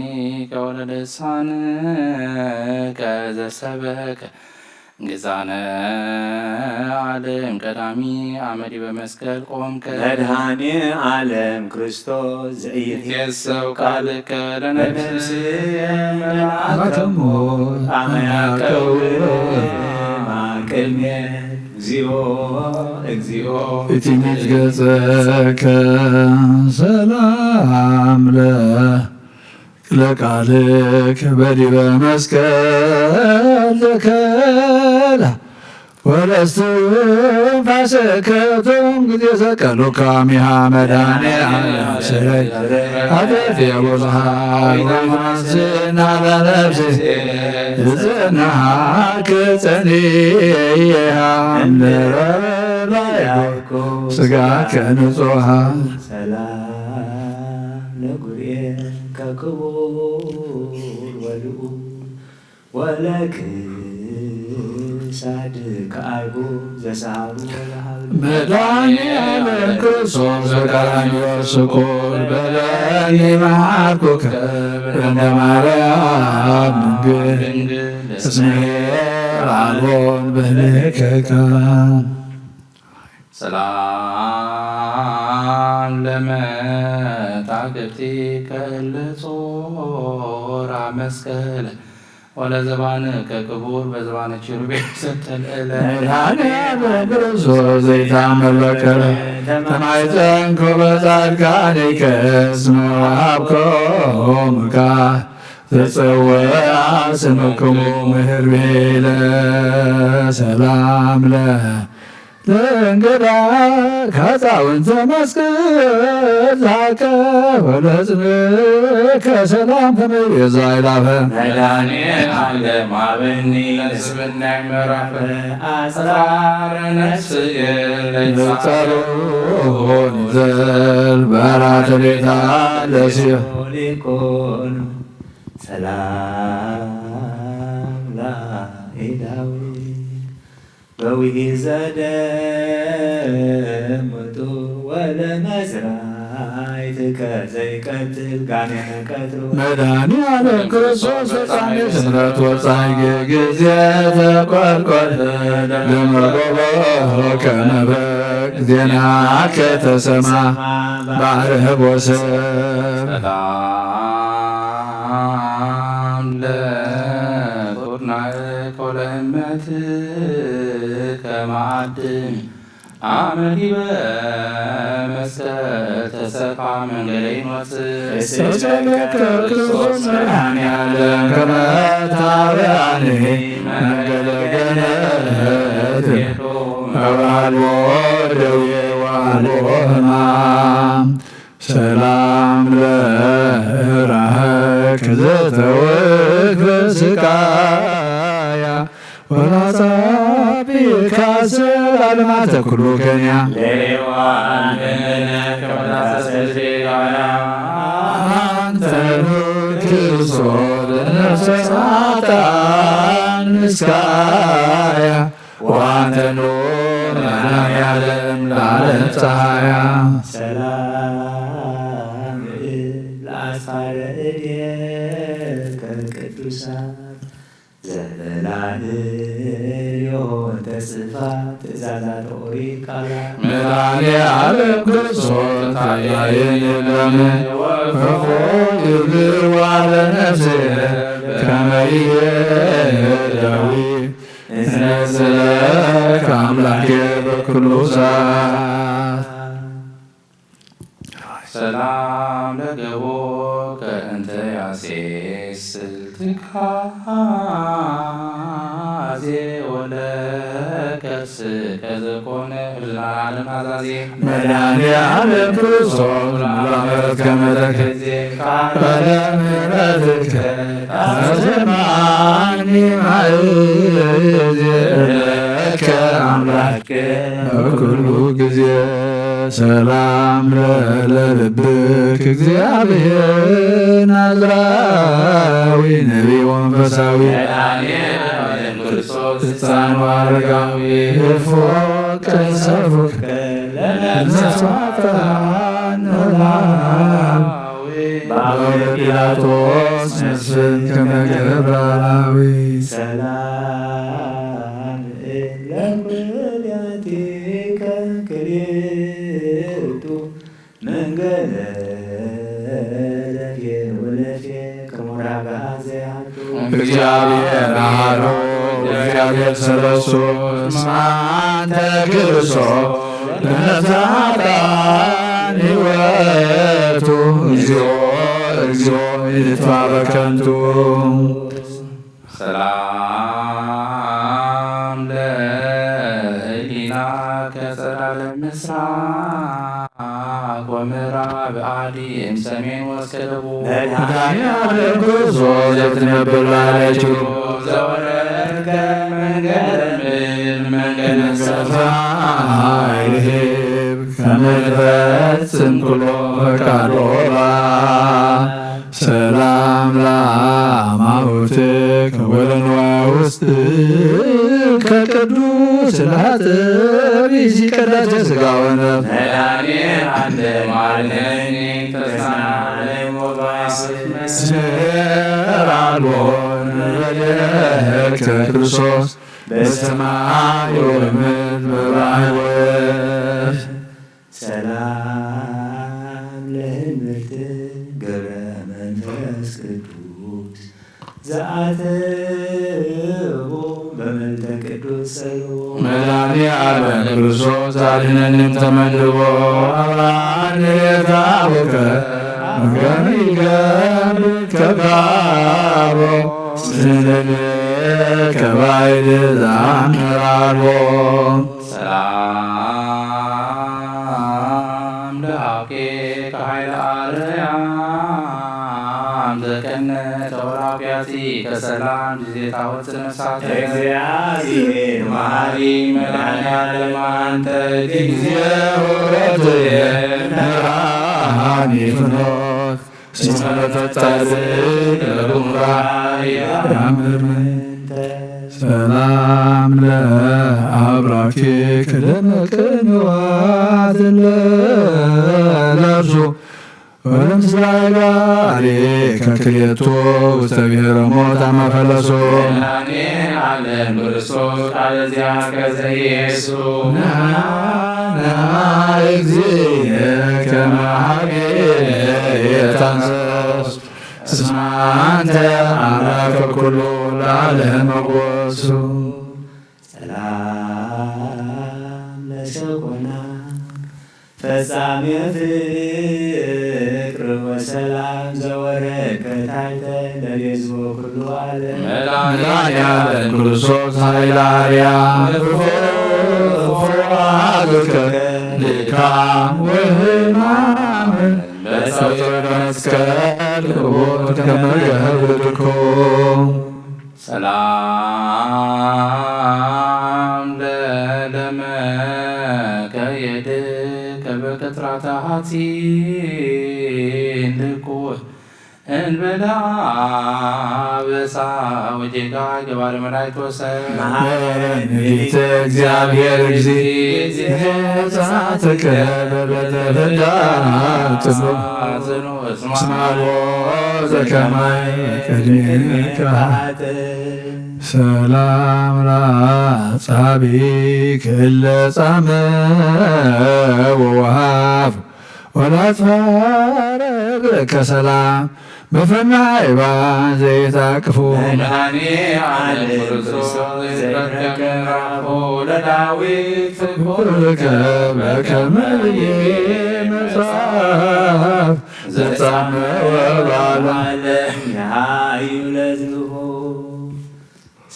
ከወለደሳን ከዘሰበከ ግዛነ ዓለም ቀዳሚ አመዲ በመስቀል ቆምከ መድኃኔ ዓለም ክርስቶስ ዘይትየሰው ቃልከ ለነፍስየ መልአከሞ አመያቀው ማቅልሜ ኢቲሚት ገጸከ ሰላም ለቃልክ በዲበ መስቀል ለከላ ወለስትንፋሰከቶም ጊዜ ሰቀሉ ካሚሃ መድኃኒዓለም ስረይ ኃጢአት የቦዝሃ ወይማስና ለነፍሴ እጽናሃ ክጸኒሃም ለረላይኮ ሥጋ ከንጹሃ ሰላም ለጉርኤ ከክቡር ወልኡ ወለክሳድ ከአይሁ ዘሳሉ መድኃኒዓለም ክርስቶስ ዘቀራንዮ ስቁል በለኒ መሃርኩከ እንደ ማርያም ድንግል እስመ አልቦን በልከከ ሰላም ለመታክፍቲከ ለጾራ መስቀል ወለዘባንከ ክቡር በዘባነ ኪሩቤል ሰተልዕለ መድኃኒዓለም ክርስቶስ ዘይታመር በቀለ ተማይፀንኮ በጻድቃኒከ እስመ ወሀብኮሙ ቃል ዘጽውዓ ስምክሙ ምህር ቤለ ሰላም ለእንግዳ ካፃውንተ መስቀል ላከ ወለጽንከ ሰላም ከመቤዛ ይላፈ መድኃኒዓለም አብኒ ለስብና ምዕራፈ አጽራረ ነፍስ ለጸሎን ዘል በአራተ ቤታ ሊኮን ሰላም ላኢዳዊ በውሒዘ ደምቱ ወለመዝራዕትከ ዘይቀትል ጋኔነ ቀትሩ መድኃኒዓለም ክርስቶስ ፍጻሜ ስምረት ወጻጌ ጊዜ ተቆልቆለ ለመርጎቦ ከመብረቅ ዜናከ ተሰማ ባርህቦ ሰብ ሰላም ለኩርናዕከ ወለእመትከ ማዕድን አመዲበ መስቀል ተሰፋ መንገደኝ ወፅእ ተሰለከ ክርስቶስ መድኃኒዓለም ከመ ታብያኒ መንገደ ገነት ወአልቦ ደዌ ወአልቦ ሕማም ሰላም ለራህክ ዘተወክፈ ስቃያ ወላጻብከ ሰላማተ ኩሉ ከንያ አንተኑ ክርስቶስ ለነፍሰ ኃጥአን ምስካያ ወአንተኑ መድኃኒዓለም ለዓለም ፀሐያ ሰላም ለአስፋረ እዴከ ቅዱሳን ዘበላልዮ ተጽፋ ትእዛዛተ ኦሪት ቃላት መድኃኒዓለም ክርስቶስ ታያየን ለምን ወፎ ይብልዋ ለነፍሴ ከመ ይቤለዊ እነዝለከ አምላኬ በኩሉ ሰዓት ሰላም ለገቦ ከእንተ ያሴስል ትካዜ ወለከርስ ከዘኮነ ለዓለም አዛዜ መድኃኒዓለም ክርስቶስ ምሕረት ከመተከዜ ቃለ ምሕረትከ አሰማኒ ማእዜከ አምላኬ በኩሉ ጊዜ ሰላም ለልብክ እግዚአብሔር ናዝራዊ ነቢይ ወመንፈሳዊ ሕፃን ወአረጋዊ እፎ ቀሰፉከ ለነፍሳት በአቡነ ጲላጦስ መስፍን ከመ ገብራዊ ሰላም ለኩልያቲከ ክልኤቱ መንገለ ለፍየ ወለፍየ ከሞራጋ ዘያቱ እግዚአብሔር አሐሮ እግዚአብሔር ሰለስቱ እስመ አንተ ክርስቶስ ለነፍሳት ሕይወቱ እግዚኦ እግዚኦ ይጥፋ በከንቱ ሰላም ለሕሊናከ ጸዳለ ምስራቅ ወምዕራብ አዲም ሰሜን ወእስከ ደቡብ መድኃኒዓለም ክርስቶስ የትነብር ላለችው ዘወረድከ መንገደ ምድር መንገደ ሰማይ ከመ ንፈጽም ኩሎ ፈቃዶላ ሰላም ለአማውትከ ወለንዋየ ውስጥከ ቅዱስ ላጥብ ሲቀዳሴ ሥጋ ወነፍስ መድኃኒዓለም አድነኒ ተስናለኝ ወባስመ ስራሎን በደከ ክርስቶስ በሰማይ ወምድር በባሕር ወየብስ ሰላም ለህምርት ገብረ መንፈስ ቅዱስ ዘአትቦ በመልተ ቅዱስ ሰሎሞን መድኃኒዓለም ክርስቶስ አድኅነንም ተመልቦ አብርሃም የታወከ ገሚገብ ከባቦ ስንል ከባይድ ዛምራርቦ ሰላም ለአኬ ከኃይለ አርያም ዘቀነ ተወራቢያቲ ከሰላም ጊዜ ታወፅ ነፍሳት እግዚአብሔር መሐሪ መድኃኒዓለም አንተ ጊዜ ጊዜውረትየ ነራኒ ፍኖት እስመ ለተጻድቅ ለጉምራህ ያምርምንተ ሰላም ለአብራኪከ ደመቅንዋት ለነፍሱ ወለምስራጋሪ ከክልኤቱ ውስተ ብሔረ ሞት አመፈለሶ መድኃኒዓለም ክርስቶስ ቃለ ዚአከ ዘኢየሱስ እግዚእ ከመ ኀቤታንሰስ እስመ አንተ አምላከ ኩሉ ለዓለመ ጐሱ ሰላም ለሰኮና ፈጻሜ ፍቅር ወሰላም ዘወረድከ ታሕተ ለቤዝቦ ኩሉ ዓለም መድኃኒዓለም ክርስቶስ ኃይለ አርያም ፍቁራትከ ድካም ወሕማም በጸሎተ መስቀል ክቡር ከመ ገብርትኮ ሰላም ለደመከ የድከ በቅጥራተ ሐጺን ልቁሕ እንበላ በሳ ወጄጋ ገባረ መላእክት ወሰብ መድኃኒተ እግዚአብሔር እግዚእ ዘጻትከ በበተፈዳትሎ እስመ አልቦ ዘከማይ ቅድሜከ ሰላም ለአጻብዕከ እለ ጻመ ወወሃብ ወለአጽፋረ እግርከ ሰላም በፈናይ ባን ዘይታቅፉ መድኃኒዓለም ክርስቶስ ዘረከበ ምዕራፎ ለዳዊት ፍቁርከ በከመ ብዬ መጽሐፍ ዘጻመ ወባላ ዓለም ያዩ ለዝሆ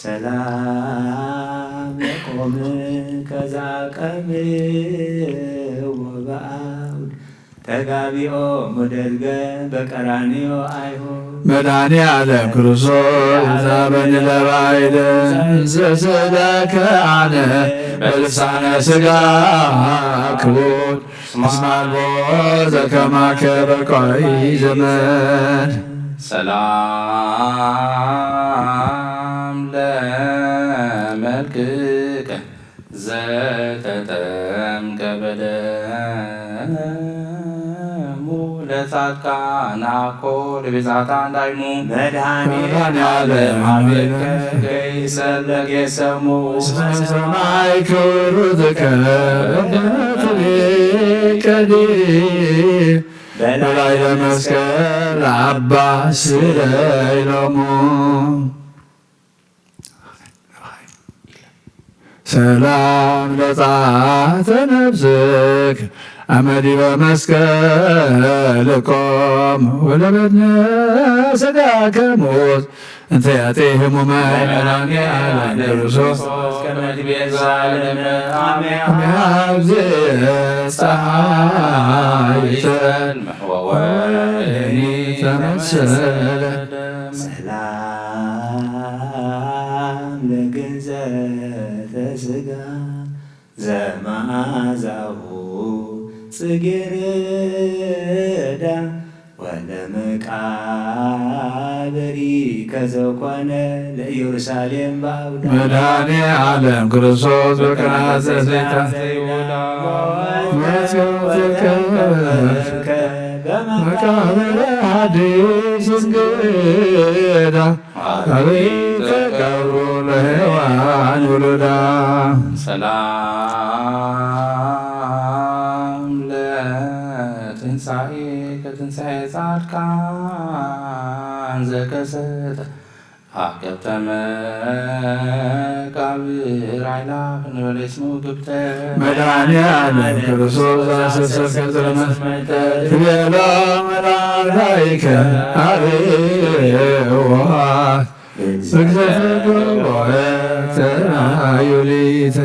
ሰላም ለቆም ከዛቀም ወበአውድ ተጋቢኦ ሙደርገ በቀራንዮ አይሁድ መድኃኒዓለም ክርስቶስ ዛበን ለባይደ ዘስእለከ አነ በልሳነ ሥጋ ክቡር እስመ አልቦ ዘከማከ በቋይ ዘመን ሰላም ለመልክከ ዘተጠምቀ በደሙ ለጻድቃን አኮ ለቤዛታ እንዳይሙ መድኃኒዓለም አቤከ ከይሰለቅ የሰሙ እስመ ሰማይ ክብርትከ በትቤቀዲ በላይ ለመስቀል አባ ስረይሎሙ ሰላም ለጻተ ነፍስክ አመዲ በመስቀል ቆም ወለበድነ ሥጋከ ሞት እንተ ያጤ ህሙመ ክርስቶስ አሜ ፀሐይ ተመሰለ ሰላም ለግንዘተ ሥጋ ዘመዓዛሁ ጽጌረዳ ወለመቃብሪ ከዘኮነ ለኢየሩሳሌም ባውዳ መድኃኔ ዓለም ክርስቶስ በቀናተ መቃብረ ሐዲስ እንግዳ አቤተ ቀብሩ ለሔዋን ውሉዳ ሰላም ለትንሣኤ ከትንሣኤ ጻድቃን ዘከሰተ አገብተ መቃብር አእላፍ እንበለ ስሙ ግብተ መድኃኔ ዓለም ክርስቶስ አሰሰከ ጽልመት ትቤሎ መላእክተ አርኅዋ እግዘተ ጎባኤተ አዩሊተ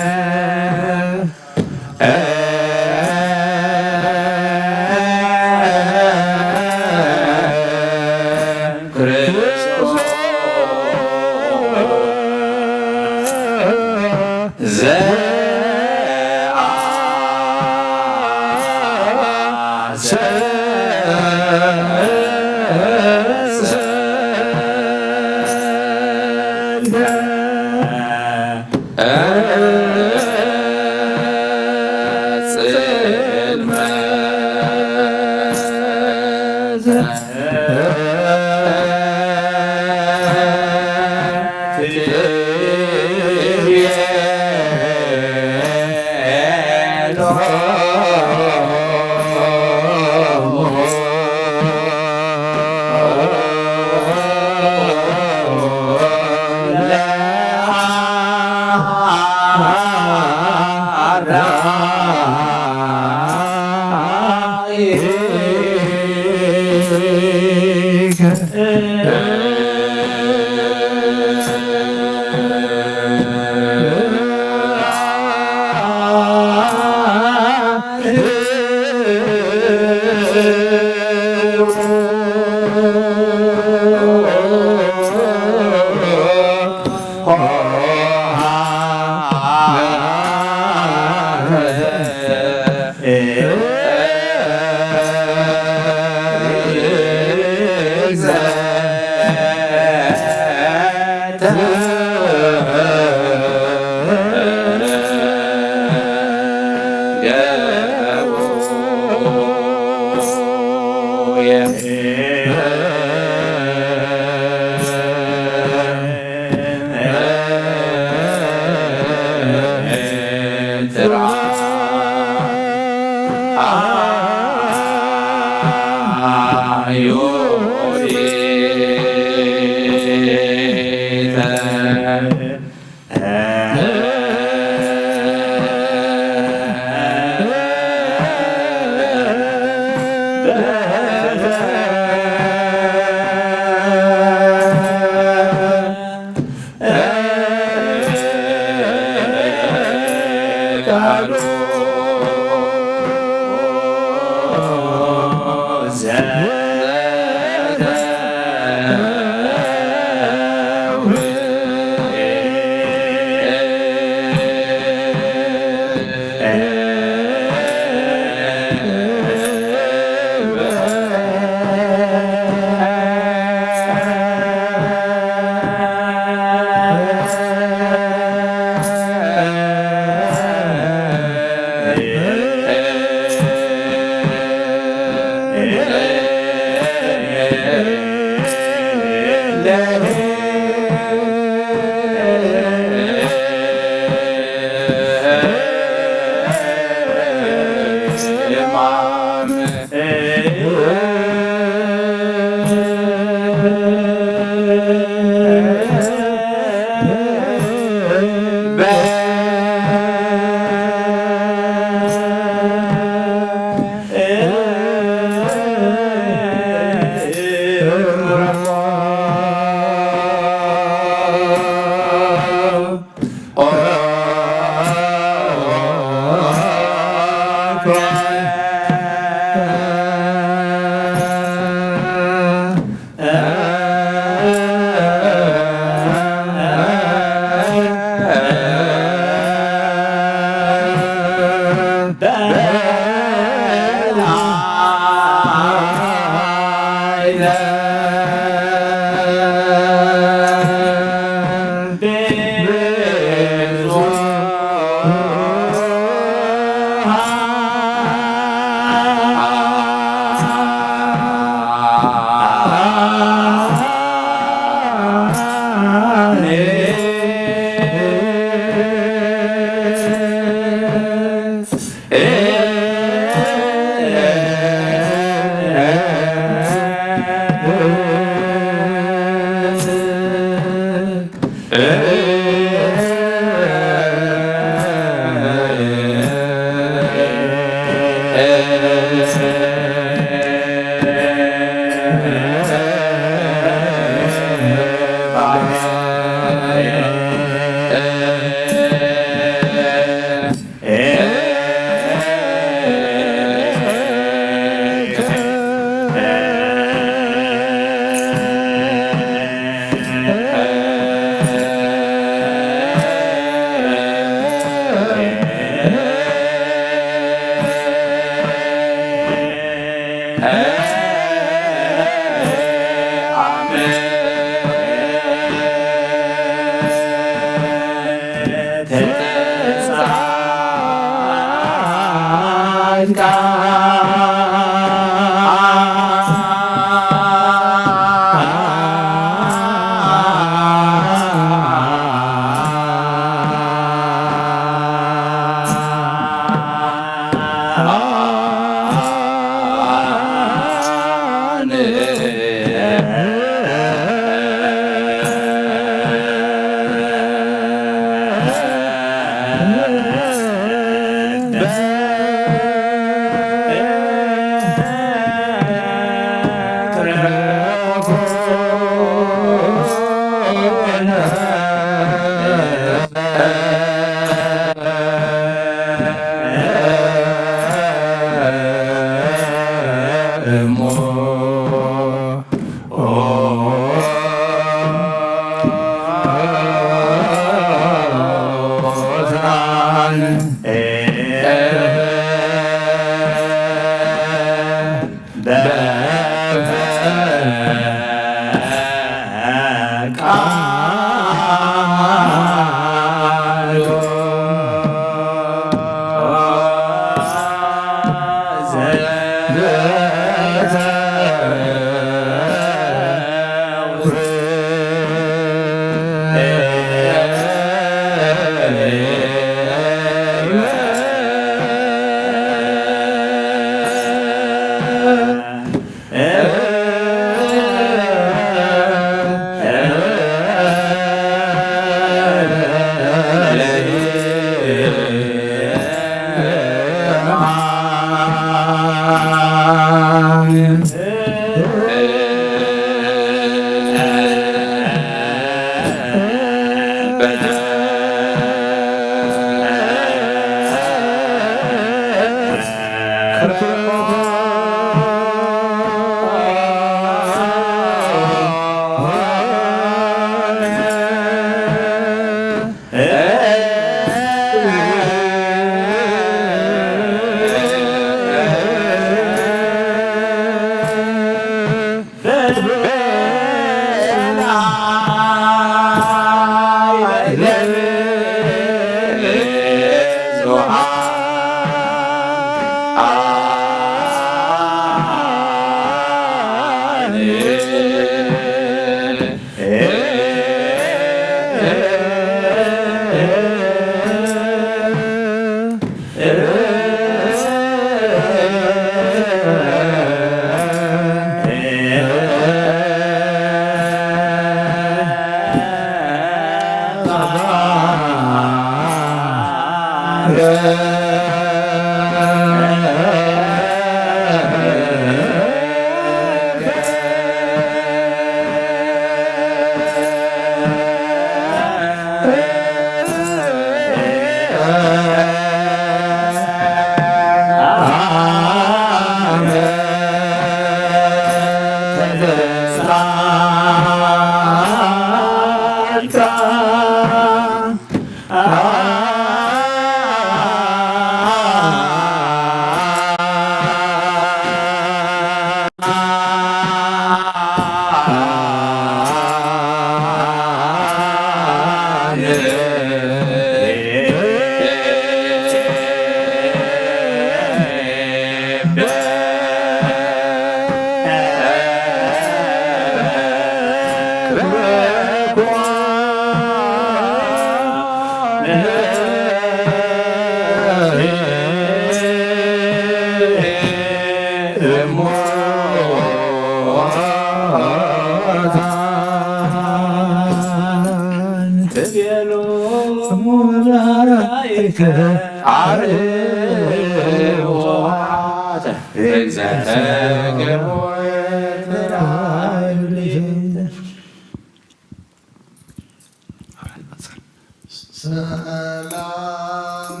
ሰላም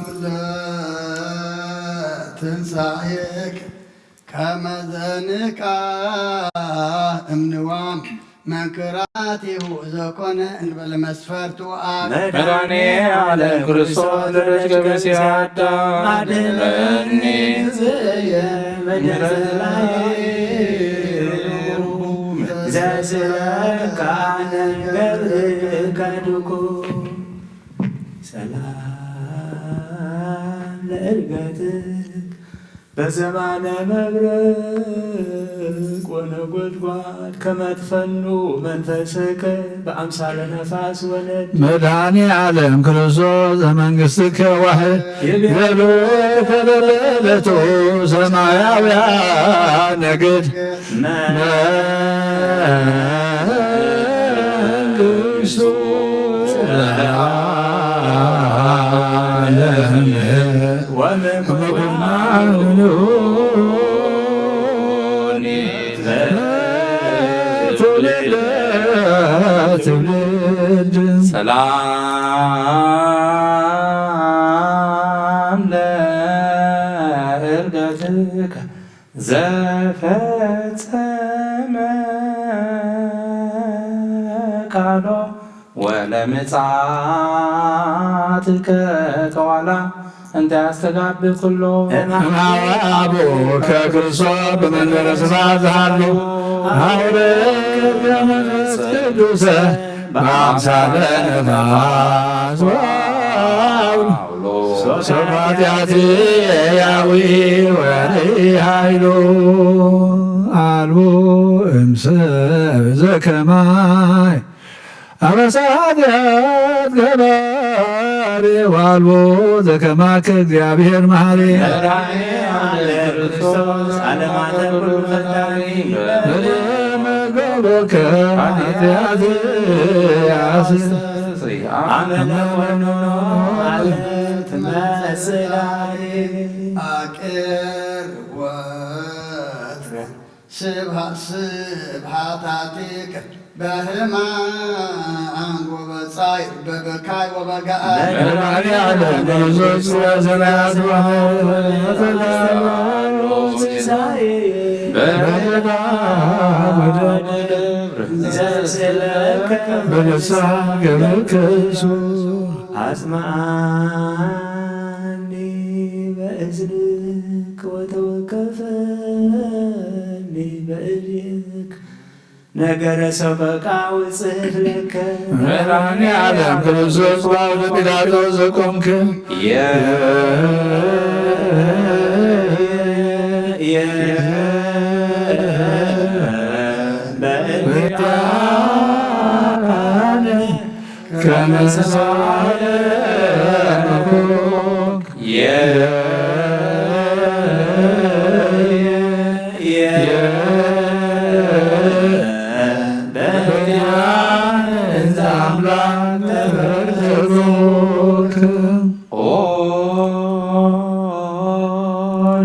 ለትንሣኤከ ከመ ዘንቃ እምንዋም መንክራቲሁ ዘኮነ እንበለ መስፈርቱ መድኃኔዓለም ክርስቶስ ለደጅ ገበሲያ አዳም አድኅነኒ ዘስለካነ ገብርከ ሰላም ለዕርገትክ በዘማነ መብረቅ ወነጎድጓድ ከመ ትፈኑ መንፈስከ በአምሳለ ነፋስ ወነድ መድኃኔዓለም ክርስቶስ ዘመንግሥትከ ዋህድ ይቤሉ ከበለቱ ሰማያውያን ነገድ መንግሥቱ ለዓለም ትውልድ ሰላም ለዕርገትከ ዘፈጸመ ቃሎ ወለምጽአትከ ከኋላ እንተ ያስተጋብእ ኩሎ አቡ ከክርስቶስ በመንበረ ስብሐት ዛሉ አውደ መንፈስ ቅዱስ በአምሳለ ነፋስ ሰፋትያት ያዊ ወኃይሉ አልቦ እምሰብ ዘከማይ አበሳትያት ገባሬ ዋልቦ ዘከማከ እግዚአብሔር መሐሪ ክርስቶስ ዓለማተ ኩሉ ፈጣሪ መገቦከ ኃጢአት ስብሐታቲከ በሕማም ወበጻዕር በበካይ ወበጋዕ በንስሐ ገብርከሱ አጽምዓኒ በእዝንከ ወተወከፈኒ በእዴከ ነገረ ሰበቃ ውጽሕት ለከ መድኃኔ ዓለም ክርስቶስ በአውደ ጲላጦስ ዘቆምክ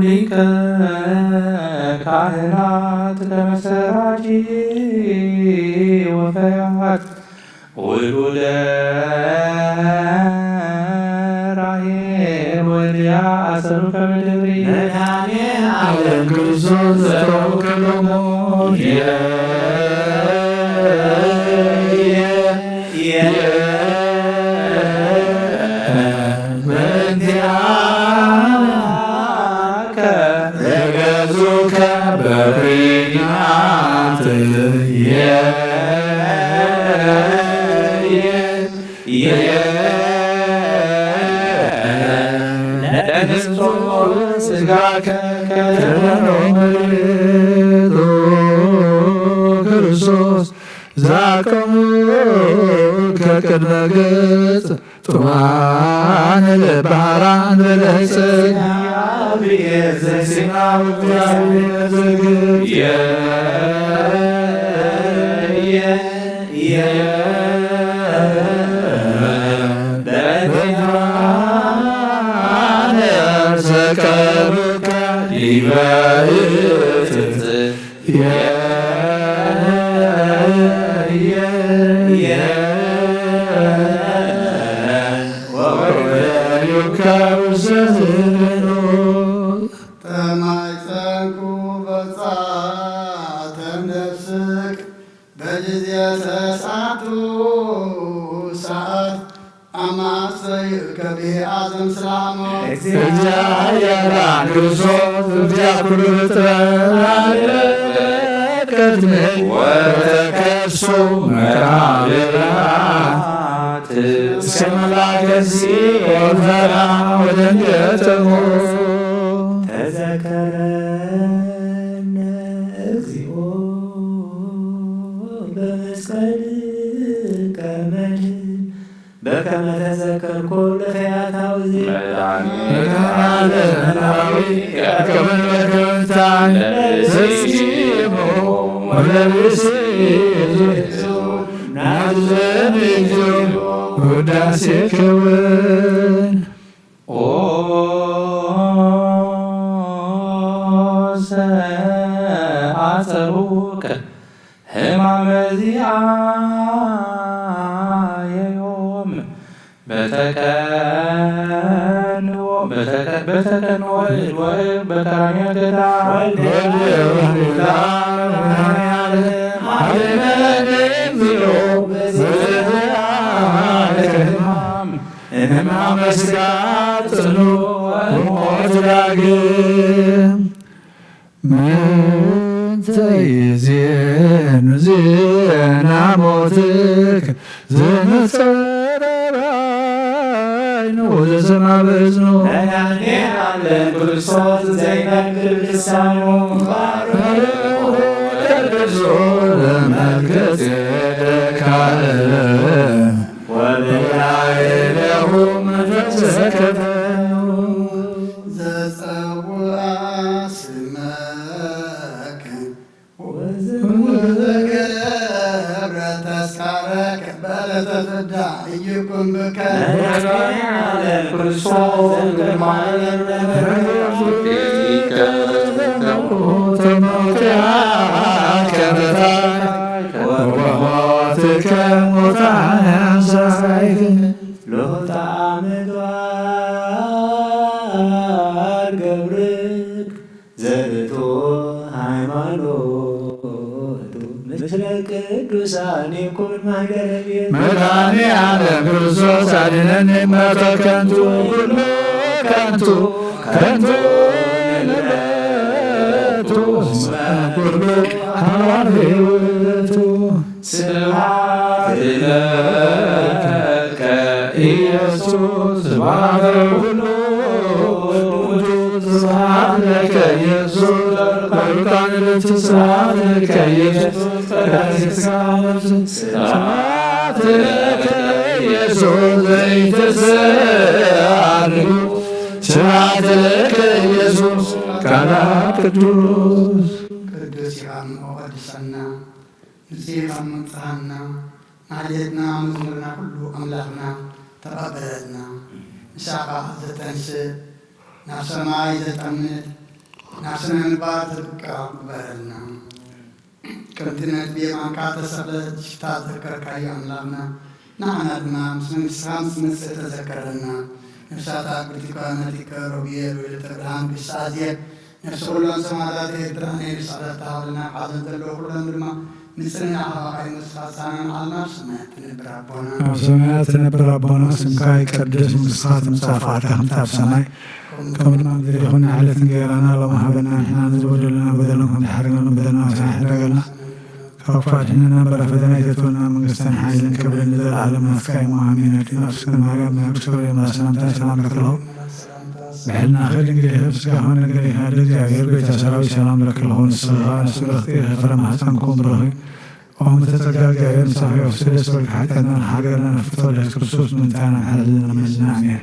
ሊቀ ካህናት ለመሰራጂ ወፈያት ውሉደ ራሔል ወልድያ አሰሩ ከመደብሪ መድኃኔ ዓለም ክርስቶስ ዘተወከሎሙ ለገዙከ በፍሬናት ለንጹሕ ሥጋከ ክርስቶስ ዛቀሙ ከቅድመ ገጽ ጡማን ለባህራን በለጽግ እግዚአብሔር ዘሲናው እግዚአብሔር ዘግብ ዘከርከ ሊበእት ተማይፀንኩ በጻተ ነፍስክ በጊዜ ተስዓቱ ሰዓት አማሰይከ ብአዘም ስላሞ እግዚአብሔር ክርስቶስ እግዚአብሔር ኩሉ ፍጥረት ከትምህ ወተከሱ መቃብራት እስከ መላከ ሲኦል ፈራ ወደንገተሞ ተዘከረነ እግዚኦ በመስቀልከ መድኅን በከመ ተዘከርኮ ለፈያታዊ መድኃኔዓለማዊ ከመለከታን ዘሲሞ ወለብሲ ናዘን እግዚኦ ውዳሴ ክውን አሰሩከ ሕማመ ዚአየዮም በተቀንዎ በቀራንዮ ገዳም ሕማመ ሥጋ ጽኑ ወሞት ዳግም ምንተ ይዜኑ ዜና ሞትከ ዘነጸረራይኑ ወዘሰማ በእዝኑ ያለን ክርስቶስ ዘይነግር ልሳኑ ተርሶ ለመልከጼዴቅ ካህን ወበላዕሌሁ መንፈሰ ከፈኑ ዘጸውዐ ስመከ ወዘገብረ ተስካረከ በዕለተ ፍዳ ኢይኩን ብከ ያለን ክርስቶስ ወሞትከ ሙታነ አንሣእከ ሎታ ምግባር ገብርክ ዘርቶ ሃይማኖቱ ምስለ ቅዱሳን ይኩን ማኅደረ ቤት መድኃኔዓለም ክርስቶስ አድኅነኒ እምእቶተ ከንቱ ኩሉ ከንቱ ከንቱ ንብረቱ እስመ ኩሉ ሀዋር ሕይወቱ ስብሐት ለከ ኢየሱስ ስብሐት ኩሉ ስብሐት ለከ ኢየሱስ በሩቃነ ልብስ ስብሐት ለከ ኢየሱስ ስብሐት ለከ ኢየሱስ ዘይትስአልሁ ስብሐት ለከ ኢየሱስ ቃለ ቅዱስ ቅዱስ ይሃም ወቀድሰና ንጽሕናም መንጽሐና ማሕሌትና መዝሙርና ኩሉ አምላኽና ተቀበለልና ንሳኻ ዘተንስእ ናብ ሰማይ ዘጠምት ናብ ስነ ምግባር ትብቃ ግበረልና ከምቲ ነድቤ ማንካ ተሰቕለት ሽታ ዘከርካዮ ኣምላኽና ንዓና ድማ ምስ መንግሥትኻ ምስ መጽእ ተዘከረና ነፍሳታ ቅዱቲካ ነቲከ ሮብኤል ወለተ ብርሃን ግሳዝየ ነፍሲ ኩሎን ሰማዕታት ኤርትራ ንስዕለታ ሃበልና ሓዘን ዘለዎ ኩሎም ድማ ንጽንና ሃባኻይ መስፋፃናን ዓልና ኣብ ሰማያት ትነብር ኣቦና ኣብ ሰማያት ትነብር ኣቦና ስምካ ይቀደስ መንግሥትካ ትምጻእ ፈቃድካ ከምቲ ኣብ ሰማይ ከምኡ ድማ ምድሪ ይኹን ዕለት እንጀራና ሎሚ ሃበና ንሕና ንዝበደሉና በደልና ከም ዝሓረገና በደልና ሳይሕረገልና ካብ ክፉእ ኣድሕነና በላ ፈተና ይተትወና መንግሥትን ሓይልን ክብርን ንዘለዓለም ናትካ እዩ ኣሜን። ኣዲና ፍስክን ማርያም ናይ ቅዱስ ገብርኤል ሰላምታ ሰላም ለክለሁ ብሕልና ኽእል እንግዲህ ምስጋ ሆነ ነገር ይካደ እግዚአብሔር ጎይታ ሰራዊት ሰላም ለክለሁ ንስኻ ንስረኽቲ ፍረ ማሕፀንኩም ብረኺ ኦም ተጸጋ እግዚአብሔር ንሳኺ ወስደ ስበልክ ሓጢአትና ሃገርና ነፍቶ ለኢየሱስ ክርስቶስ ምንታና ሓለልና መዝና አሜን።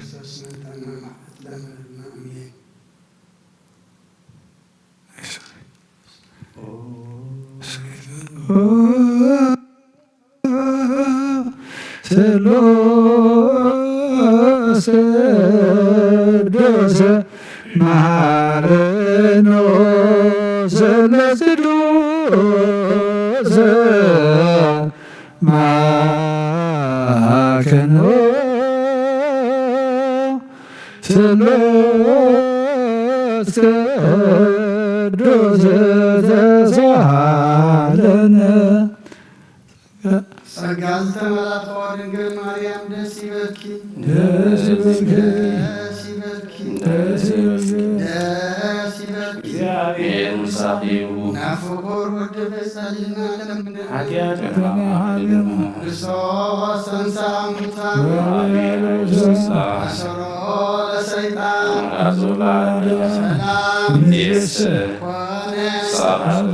ስሉስ ቅዱስ መሐረኖ ስሉስ ቅዱስ ማከኖ ስሉስ ቅዱስ ዘሳለነ ጸጋ ዝተመላኸዋ ድንግል ማርያም ደስ ይበልኪ ደስ ይበልኪ ደስ ይበልኪ ደስ ይበልኪ ደስ ይበልኪ እግዚአብሔር ምሳሌው ናብ ፍቁር ወዲ ፈጻሊና ለምንድን ኃጢአትና ክርስቶስ ተንሥአ እሙታን አሰሮ ለሰይጣን ሰላም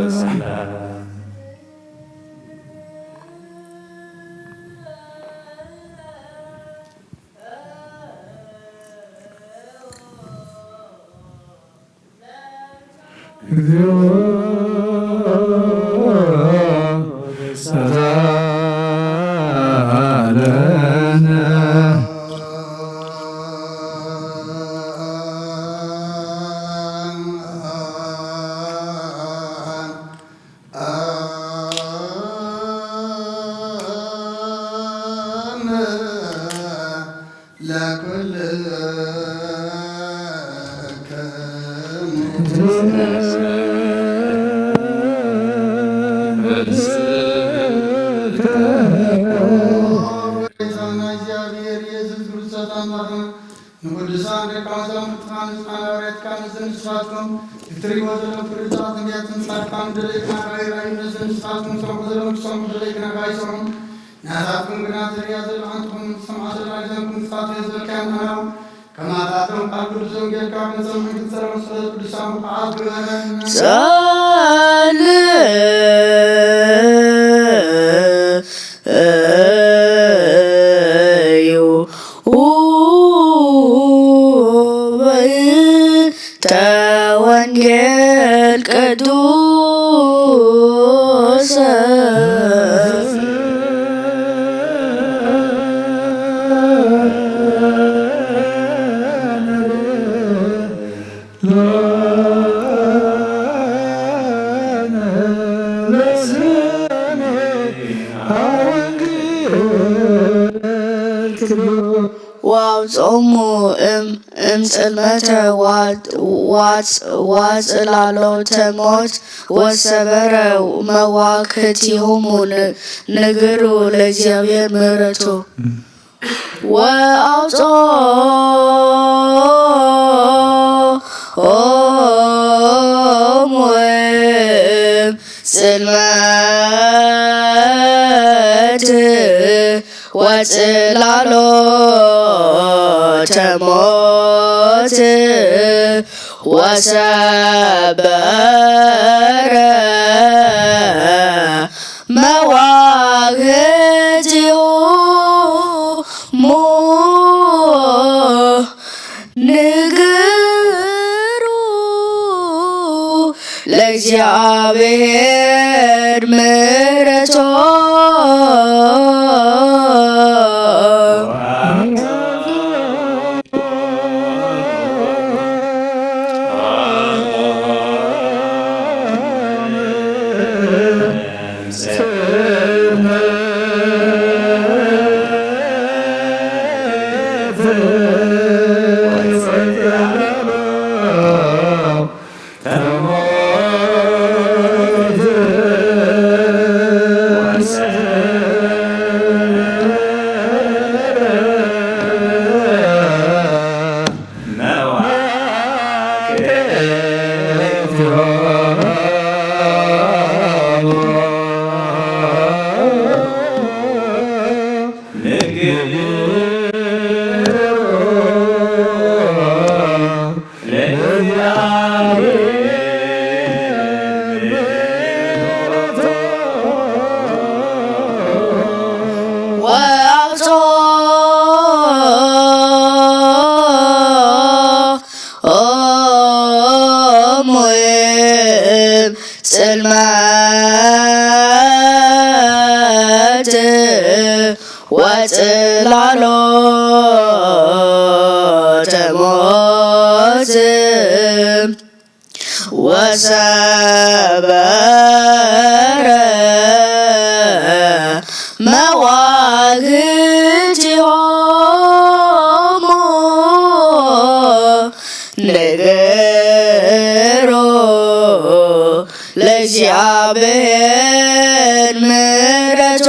ኮነ تخانس حنارات كان زنساتكم يتريوا ذلك فرزات نبياتن ساركان دليكنا غير أين زنساتكم سوف ذلك سوف دليكنا غايسهم نهاتكم بنات رياض العنتكم سمعات العجلكم ساتي ذلك أنهم كما تاتم قلب الزوجة كامل سمعك تسرى مصرد قدسام قعاد Tawangel Kadus وَعَوْزُمُ እምጽልመተ ዋጽላሎ ተሞት ወሰበረ መዋክቲሆሙ ንግሩ ለእግዚአብሔር ምሕረቱ ወአውጾሙ ጽልመት ወጽላሎ ተሞት ወሰበረ መዋግዕቲሆሙ ንግሩ ለእግዚአብሔር ምሕረቱ ጽልመት ወጽላሎ ተሞት ወሰበረ መዋግዕቲሆሙ ንግሩ ለእግዚአብሔር ምሕረቱ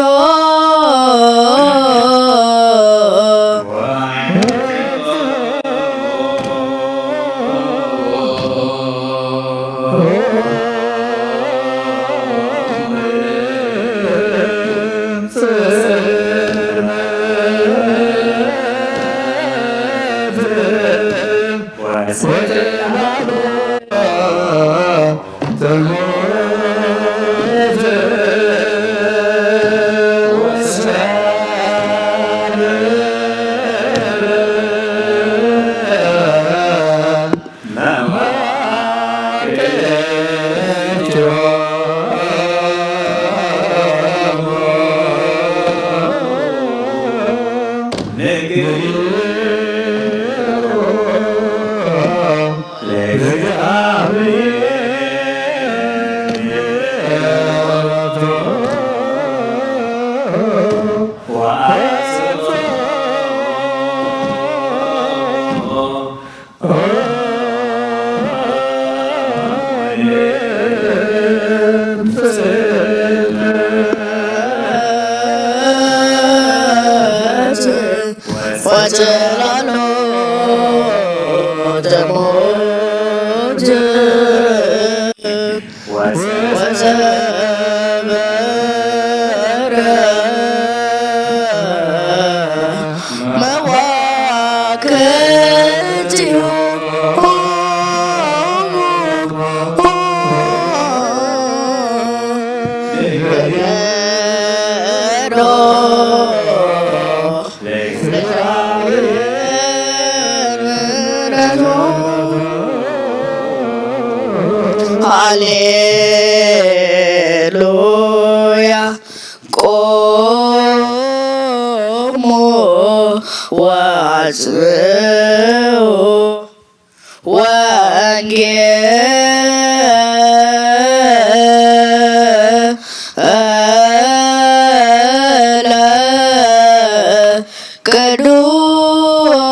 ወጽላሎ ሃሌሉያ ቆሞ ወአጽብዑ ወንጌለ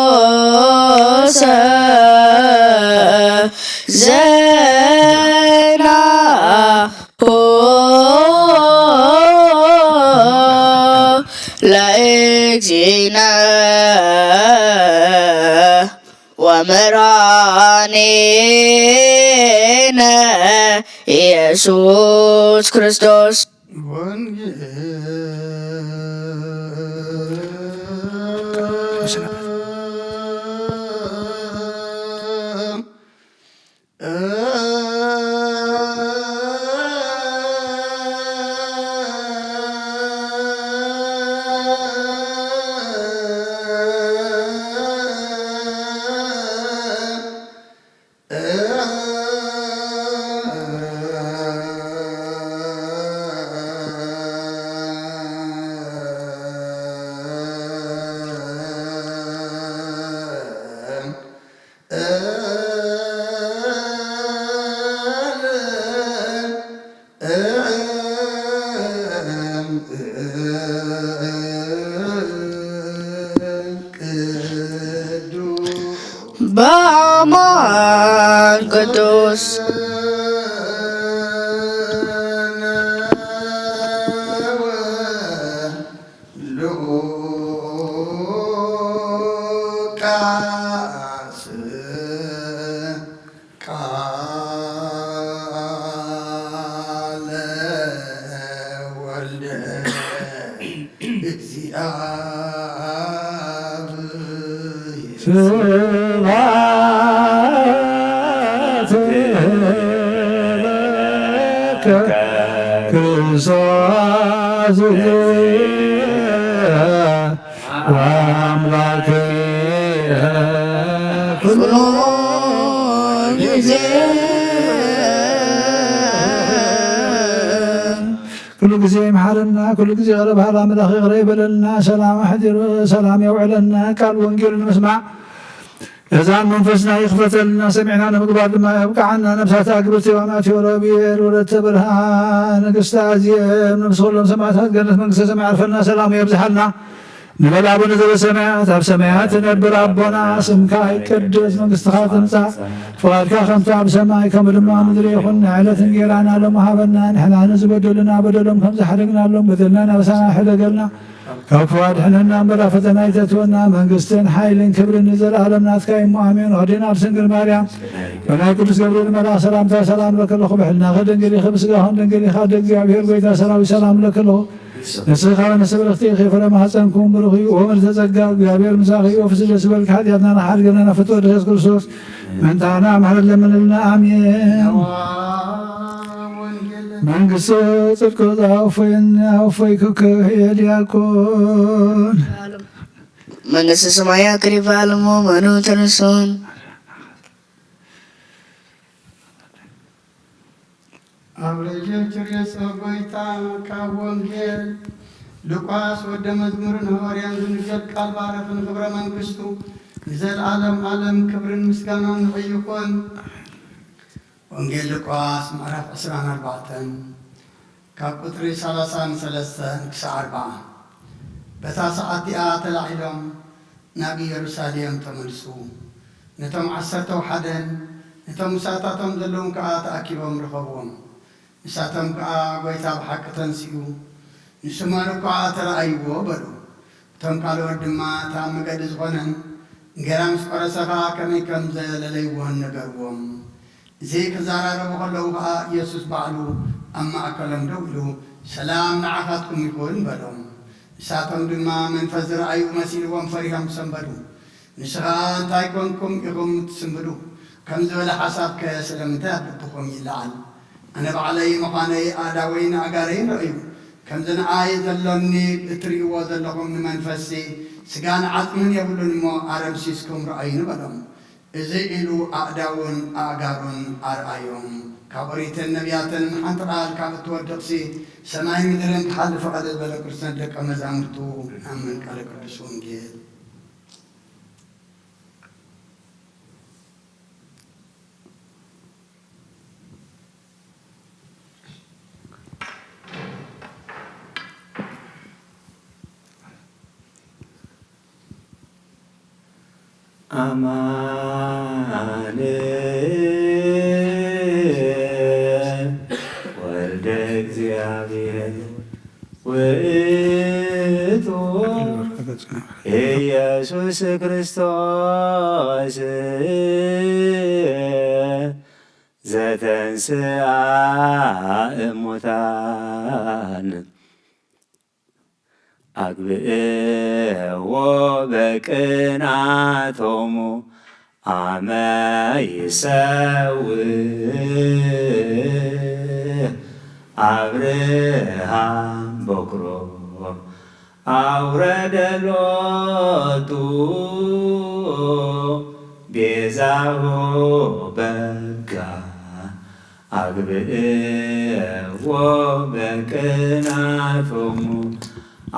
ቅዱሰ ለእግዚእነ ወመድኃኒነ ኢየሱስ ክርስቶስ በአማን ቅዱስ ስብሐት ለከ ክርስቶስ ወአምላክየ ኩሉ ጊዜ ኩሉ ጊዜ ይምሓረና ኩሉ ጊዜ ቕረ ባህላ መላኺ ቕረ ይበለልና ሰላም ኣሕዲሩ ሰላም የውዕለና ቃል ወንጌል ንምስማዕ እዛን መንፈስና ይኽፈተልና ሰሚዕና ንምግባር ድማ የብቃዓና ነብሳት ኣግብርት የዋማት የሮቢኤል ወለተ ብርሃን ንግሥተ ኣዝየም ነብሲ ኩሎም ሰማዕታት ገነት መንግሥተ ሰማይ ዓርፈልና ሰላሙ የብዝሓልና ንበል አቡነ ዘበሰማያት ኣብ ሰማያት ትነብር ኣቦና ስምካ ይቅደስ መንግሥትኻ ትምጻእ ፍቓድካ ከምቲ ኣብ ሰማይ ከምኡ ድማ ምድሪ ይኹን ንዕለት እንጀራና ሎሚ ሃበና ንሕና ንዝበደሉና በደሎም ከም ዝሓደግናሎም በደልና ናብሳና ሕደገልና ካብ ክፉ ኣድሕነና እምበር ኣብ ፈተና ኣይተእትወና መንግሥትን ሓይልን ክብርን ንዘለኣለም ናትካ እሞ ኣሜን። ወዲና ኣብ ድንግል ማርያም በናይ ቅዱስ ገብርኤል መልኣክ ሰላምታ ሰላም ለከለኹ ብሕልና ከደንገሊ ብስጋኹን ደንገሊ ኻ እግዚአብሔር ጎይታ ሰራዊት ሰላም ለከለኹ ንስኻ ወነሰብረኽቲ ኸይፈረ ማኅፀንኩም ብሩኽ እዩ ወመልዕተ ጸጋ እግዚአብሔር ምሳኺ ወፍስስ ደስ ይበልካ ኃጢአትና ናሓድገና ፍትወ ኢየሱስ ክርስቶስ መንታና ማሕረት ለምንልና አሜን። መንግሥተ ጽድቅ አውፈይኩከ የዲያቆን መንግሥተ ሰማያት ቅሪበ አለሙ መኑ ተነሱን አብረጀች ርዕሰ ጎይታ ካብ ወንጌል ሉቃስ ወደ መዝሙርን ሐዋርያን ዝንገር ቃል ባረፍን ክብረ መንግሥቱ ንዘለዓለም ዓለም ክብርን ምስጋናን ንኸይኾን። ወንጌል ሉቃስ ምዕራፍ 24 ካብ ቁጥሪ 33 ክሳብ 40 በታ ሰዓት እዚኣ ተላዒሎም ናብ ኢየሩሳሌም ተመልሱ። ነቶም 11 ነቶም ምሳታቶም ዘለዎም ከዓ ተኣኪቦም ረኸብዎም። ንሳቶም ከዓ ጎይታ ብሓቂ ተንስኡ ንስማኑ ከዓ ተረኣይዎ በሉ። እቶም ካልኦት ድማ እታ መገዲ ዝኾነን እንጌራም ስቆረሰኻ ከመይ ከም ዘለለይዎን ነገርዎም እዚ ክዘራረቡ ከለዉ ከዓ ኢየሱስ ባዕሉ ኣብ ማእከሎም ደው ኢሉ ሰላም ንዓኻትኩም ይኹን በሎም። ንሳቶም ድማ መንፈስ ዝረኣዩ መሲልዎም ፈሪሆም ሰንበዱ። ንስኻ እንታይ ኮንኩም ኢኹም ትስንብዱ? ከም ዝበለ ሓሳብ ከ ስለምንታይ ኣብ ልብኹም ይለዓል? ኣነ ባዕለይ ምዃነይ ኣዳወይ ንኣጋረይ ንረአዩ ከምዚ ንኣይ ዘሎኒ እትርእይዎ ዘለኹም ንመንፈሲ ስጋን ዓፅምን የብሉን እሞ ኣረምሲስኩም ረአዩኒ በሎም። እዚ ኢሉ ኣእዳውን ኣእጋሩን ኣርኣዮም። ካብ ኦሪትን ነቢያትን ሓንቲ ቃል ካብ እትወድቕሲ ሰማይ ምድርን ክሓልፍ ቐለ ዝበለ ክርስቶስ ደቀ መዛሙርቱ ኣብ መንቃለ ቅዱስ ወንጌል አማን ወልደ እግዚአብሔር ውእቱ ኢየሱስ ክርስቶስ ዘተንሥአ እሙታን አግብእዎ በቅንዓቶሙ አመ ይሰውእ አብርሃም በኵሮ አውረደ ሎቱ ቤዛሁ በጋ አግብእዎ በቅንዓቶሙ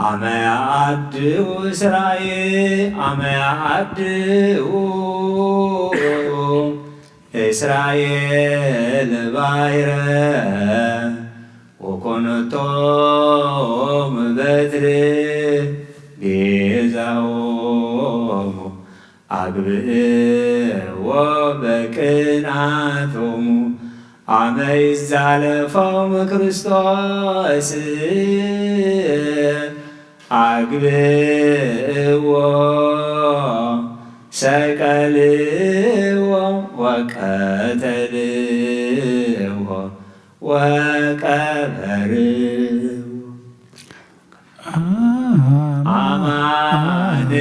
አመ ያዕድኡ እስራኤል አመ ያዕድኡ እስራኤል ባሕረ ወኮነቶሙ በትር ቤዛሆሙ አግብእዎ በቅንዓቶሙ አመ ይዛለፎሙ ክርስቶስ አግብእዎ ሰቀልዎ ወቀተልዎ ወቀበርዎ አማን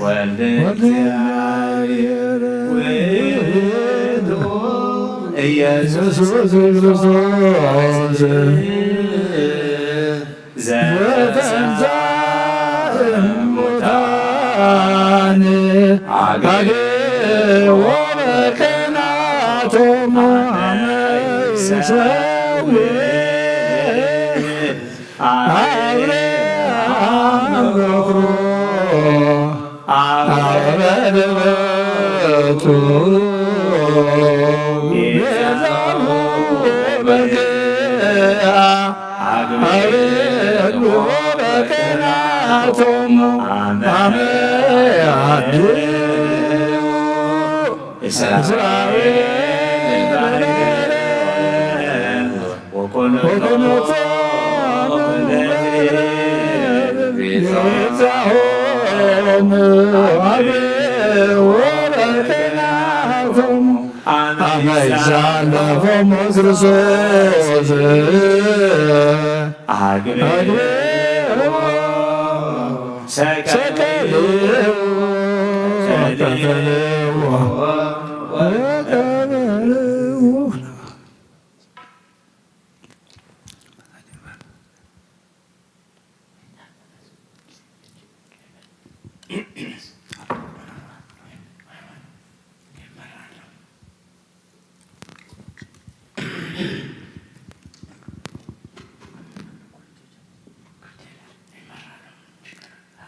ወልደ እግዚአብሔር ውእቱ ኢየሱስ ክርስቶስ ዘተንሥአ እሙታን አግብእዎ በቅንዓቶሙ አመ ይሰውእ አብርሃም በኵሮ አውረደ ሎቱ ቤዛሁ በጋ አግብእዎ በቅንዓቶሙ አመ ያዕድኡ እስራኤል ባሕረ ወኮነቶሙ ቤዛሆሙ አግብእዎ በቅንዓቶሙ አመ ይዛለፎሙ ክርስቶስ አግብእዎ ሰቀልዎ ወቀተልዎ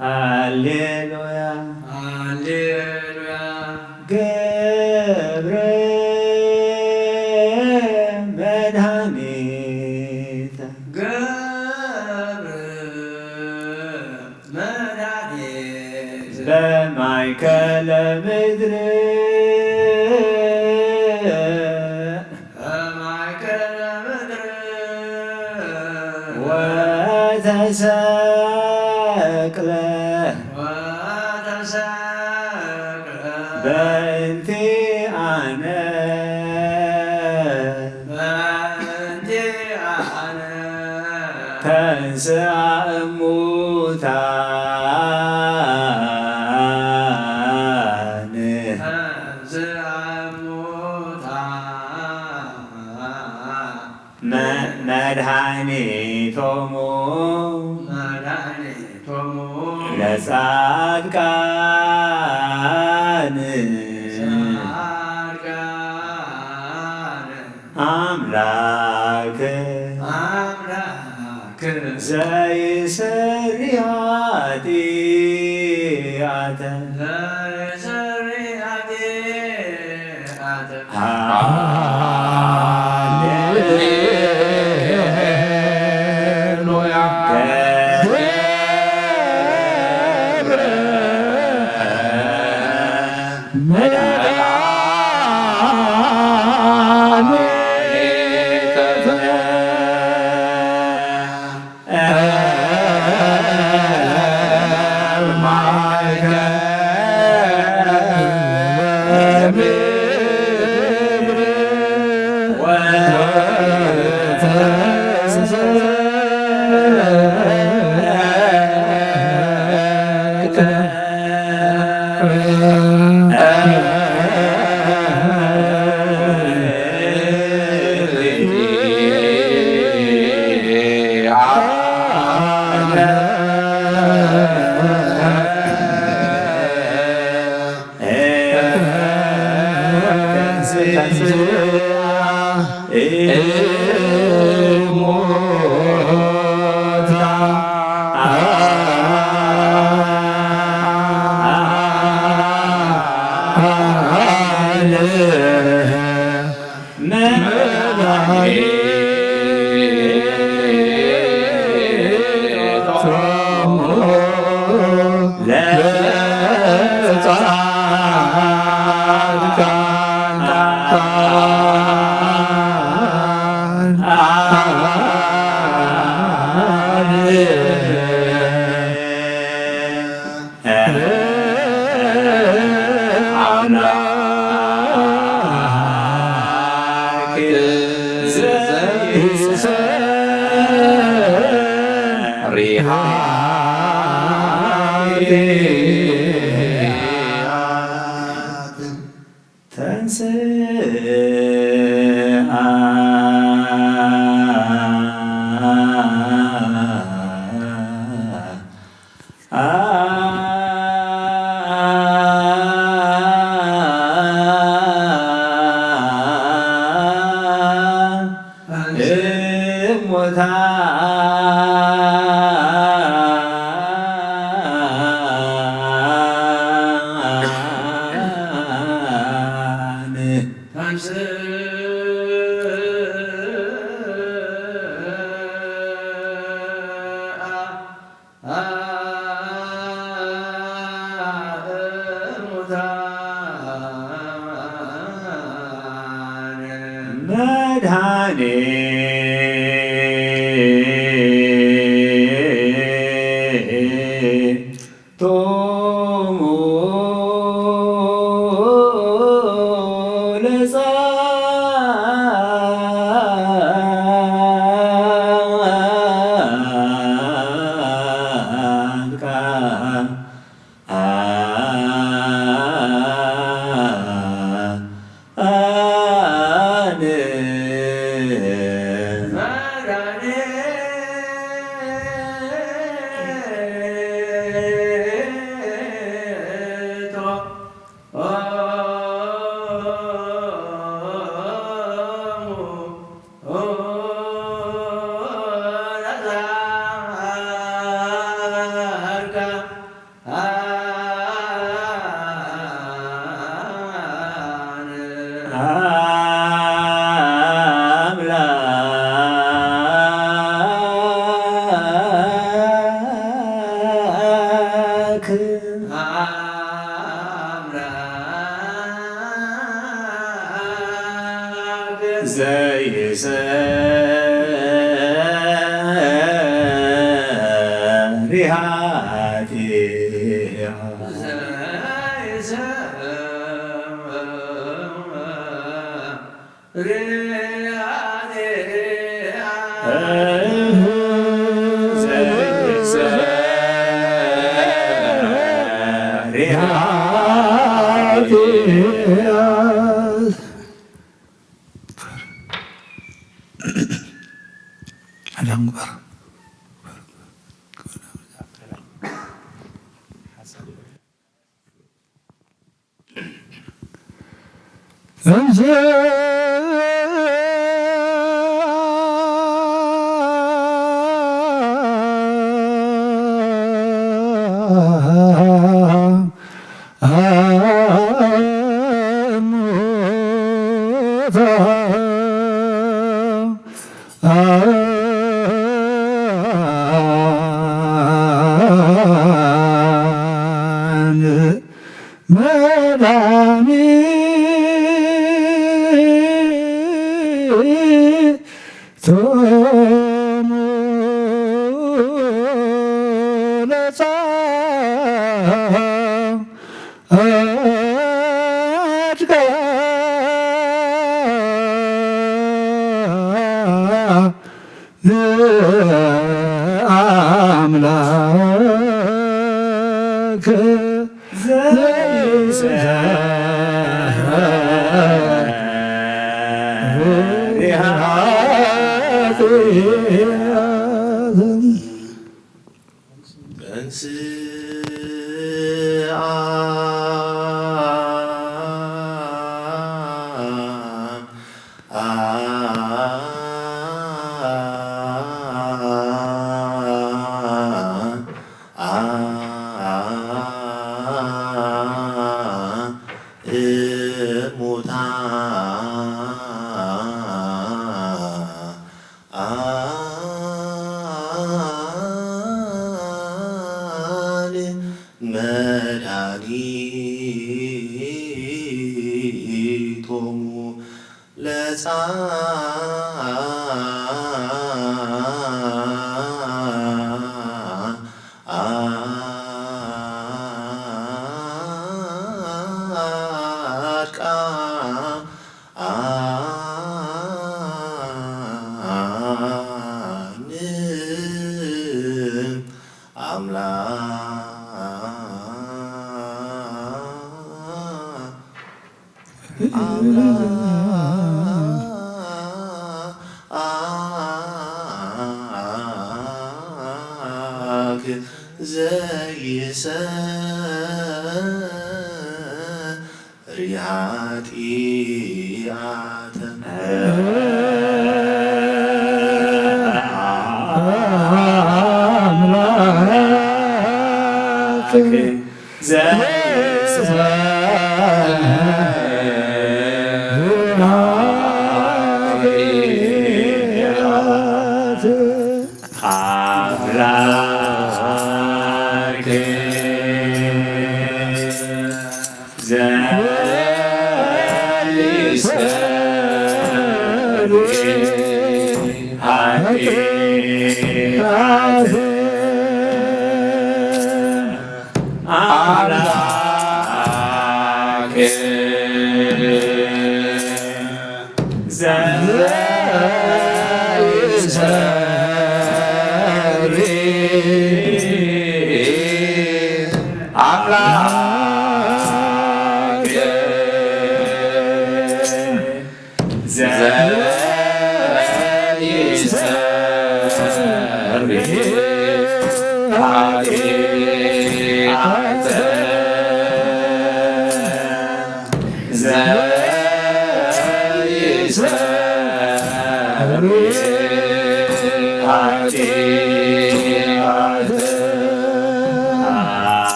ሃሌሉያ ሃሌሉያ ገብረ መድኃኒተ ገብረ መድኃኒተ በማእከለ ምድር በማእከለ ምድር ወተሰቅለ በእንቲአነ ተንሥአ እሙታን መድኃኒቶሙ ለጻድቃን አምላክ ዘይሰሪ ኃጢአተ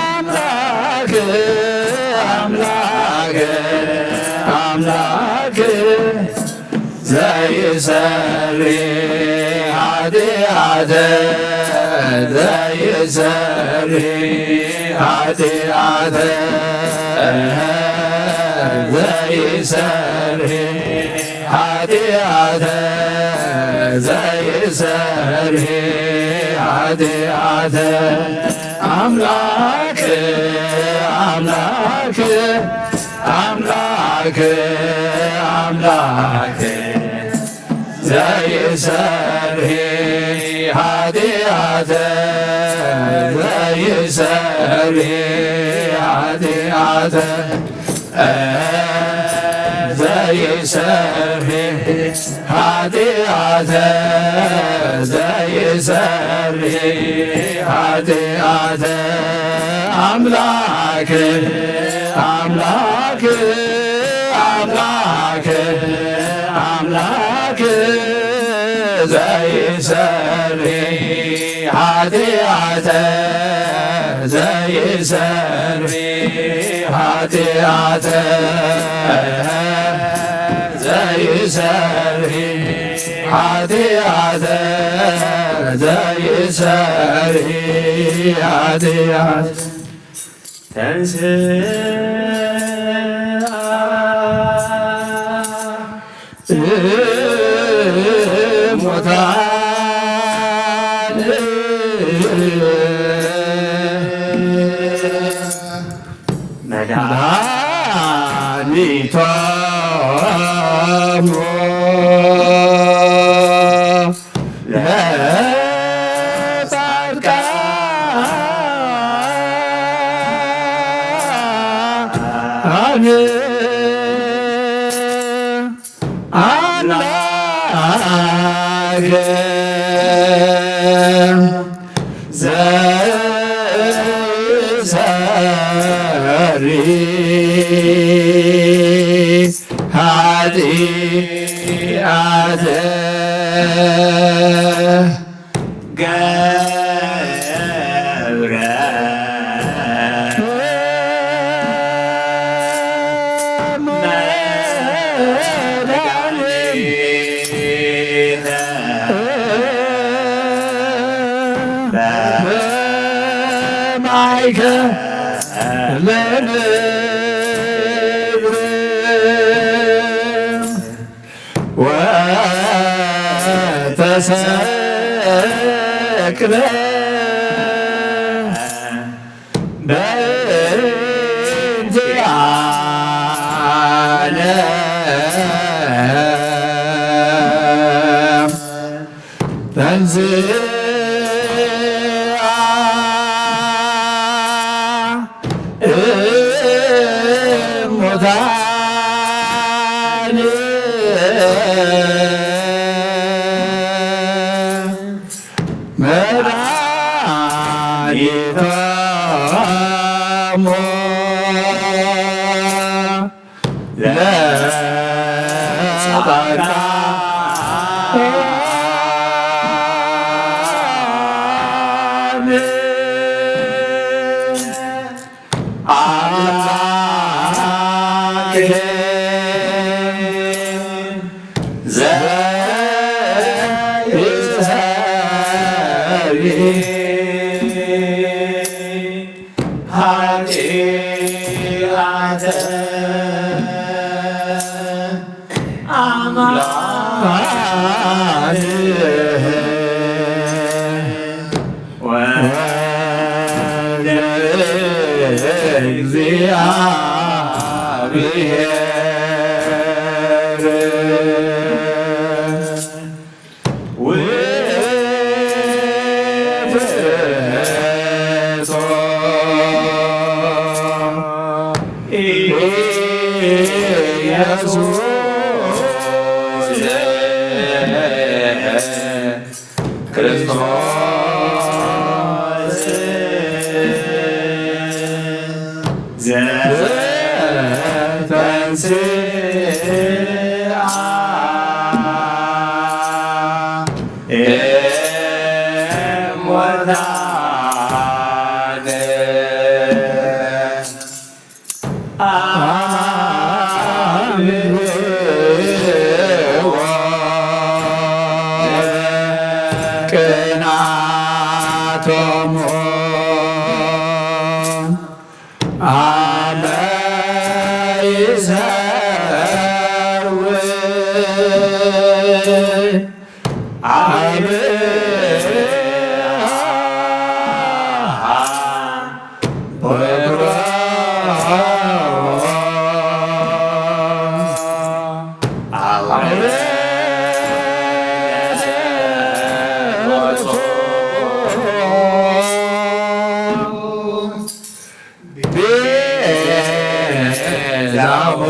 አምላኬ አምላክ ዘይሰሪ ኃጢአተ ዘይሰሪ ኃጢአተ ዘይሰሪ ኃጢአተ ዘይሰሪ ኃጢአተ አምላክ አምላክ አምላክ አምላክ ዘይሰሪ ኃጢአተ ዘይሰሪ ኃጢአተ ዘይሰሪ ኃጢአተ ዘይሰሪ ኃጢአተ አምላክ አምላክ አምላክ አምላክ ዘይሰሪ ኃጢአተ ዘይሰሪ ኃጢአተ ዘይሰሪ ኃጢአተ ዘይሰሪ ኃጢአተ ተንሥአ እሙታን መድኃኒቶሙ ለጻድቃን አምላክ ዘይሰሪ ኃጢአተ ገብረ ወተሰቅለ በእንቲአነ ተንሥአ እሙታን መድኃኒቶሙ ለጻድቃን አምላክ ዘይሰሪ ኃጢአተ አምላክ ወልደ እግዚአብሔር ውእቱ ኢየሱስ ክርስቶስ ዘተንሥአ እሙታን አሜን። ሰላም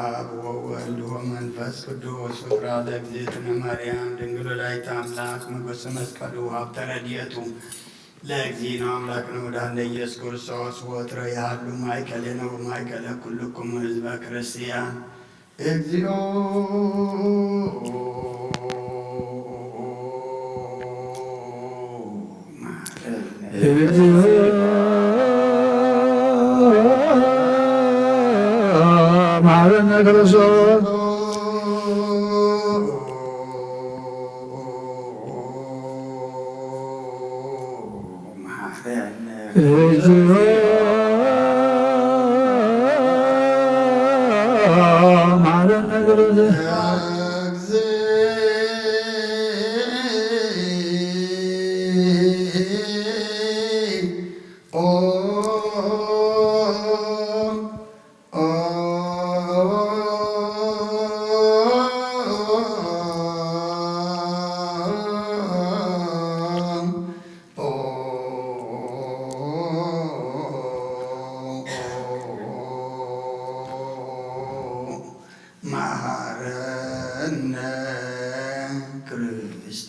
አብ ወወልድ ቅዱስ ፍቅራ ለእግዝእትነ ማርያም ድንግል ወላዲተ አምላክ ሞገሰ መስቀሉ ሀብተ ረድኤቱ ለእግዚእነ አምላክነ ወለወላዲተ ኢየሱስ ክርስቶስ ወትረ ያሉ ማእከሌነ ወማእከለ ኩልክሙ ሕዝበ ክርስቲያን እግዚኦ ማረነ ክርስቶስ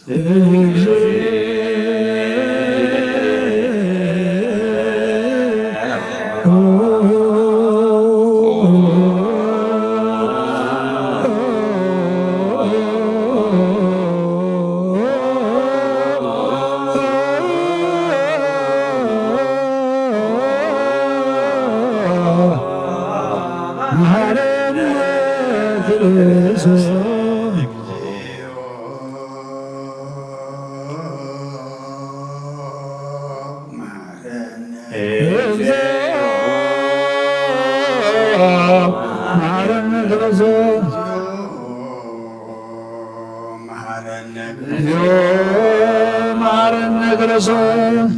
እግዚኦ ማረነ ክርስቶስ መሐረነ ክርስቶስ ማረነ ክርስቶስ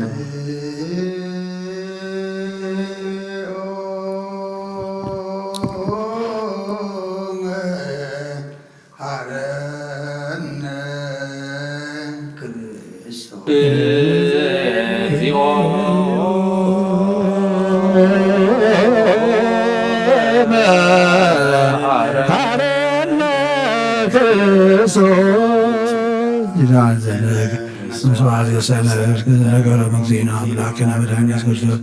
ይዛን ዘነግ ስምስዋዕት የሰነድ ነገረ መግዚእነ አምላክነ መድኃኒነ ኢየሱስ ክርስቶስ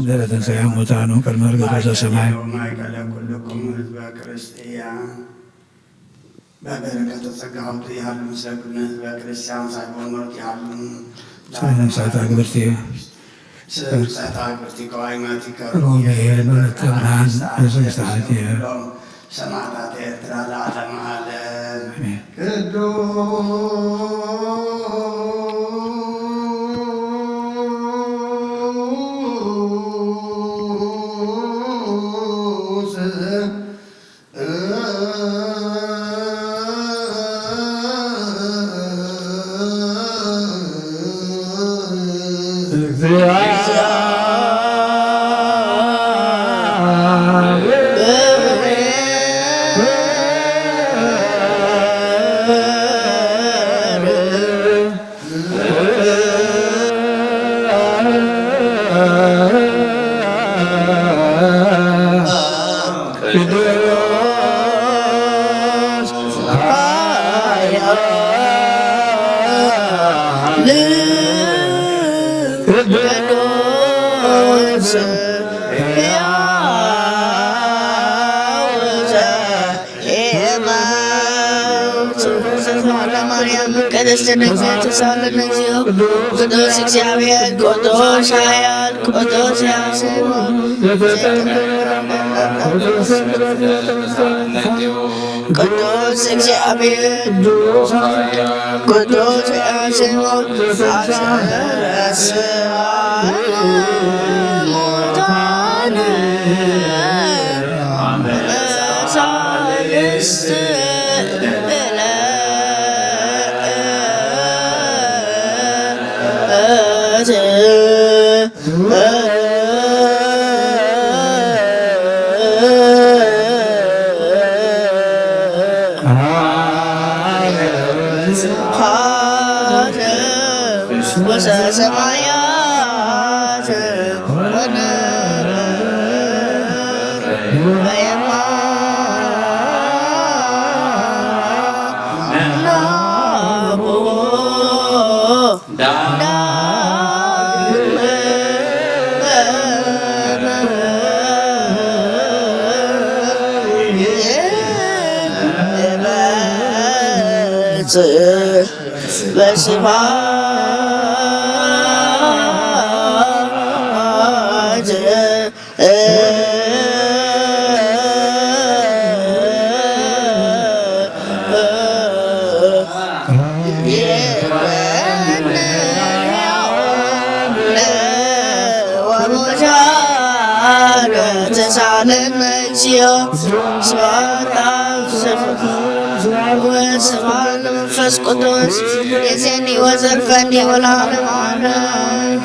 ዘበትንሣኤ እሙታን ቅድመ ዕርገተ ሰማይ ማእከለ ኩልክሙ ሕዝበ ክርስቲያን በበረከተ ጸጋ ሀብቱ ያሉ ምስለ ኩልነ ሕዝበ ክርስቲያን ሳይሆን ወርቅ ያሉ ነፍሳት አግብርቴ ስብሰት አግብርቲ ከዋይማቲ ሮሜል በለተ ብርሃን በስብሰት ሰማዕታት ኤርትራ ለዓለመ ዓለም ቅዱስ እግዚአብሔር ቅዱስ ኃያል ቅዱስ ያስባል ቅዱስ እግዚአብሔር ቅዱስ ያስባል ሙታን ሳልስት ሰማያት ሆነ በስብሐት ወስብሐት ለመንፈስ ቅዱስ የዜኒ ወዘልፈኒ ወለዓለመ ዓለም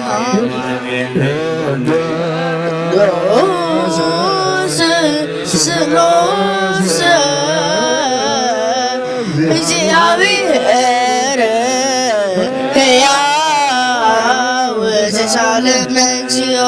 ስሉስ እግዚአብሔር ሕያው ዘሳለነ እግዚኦ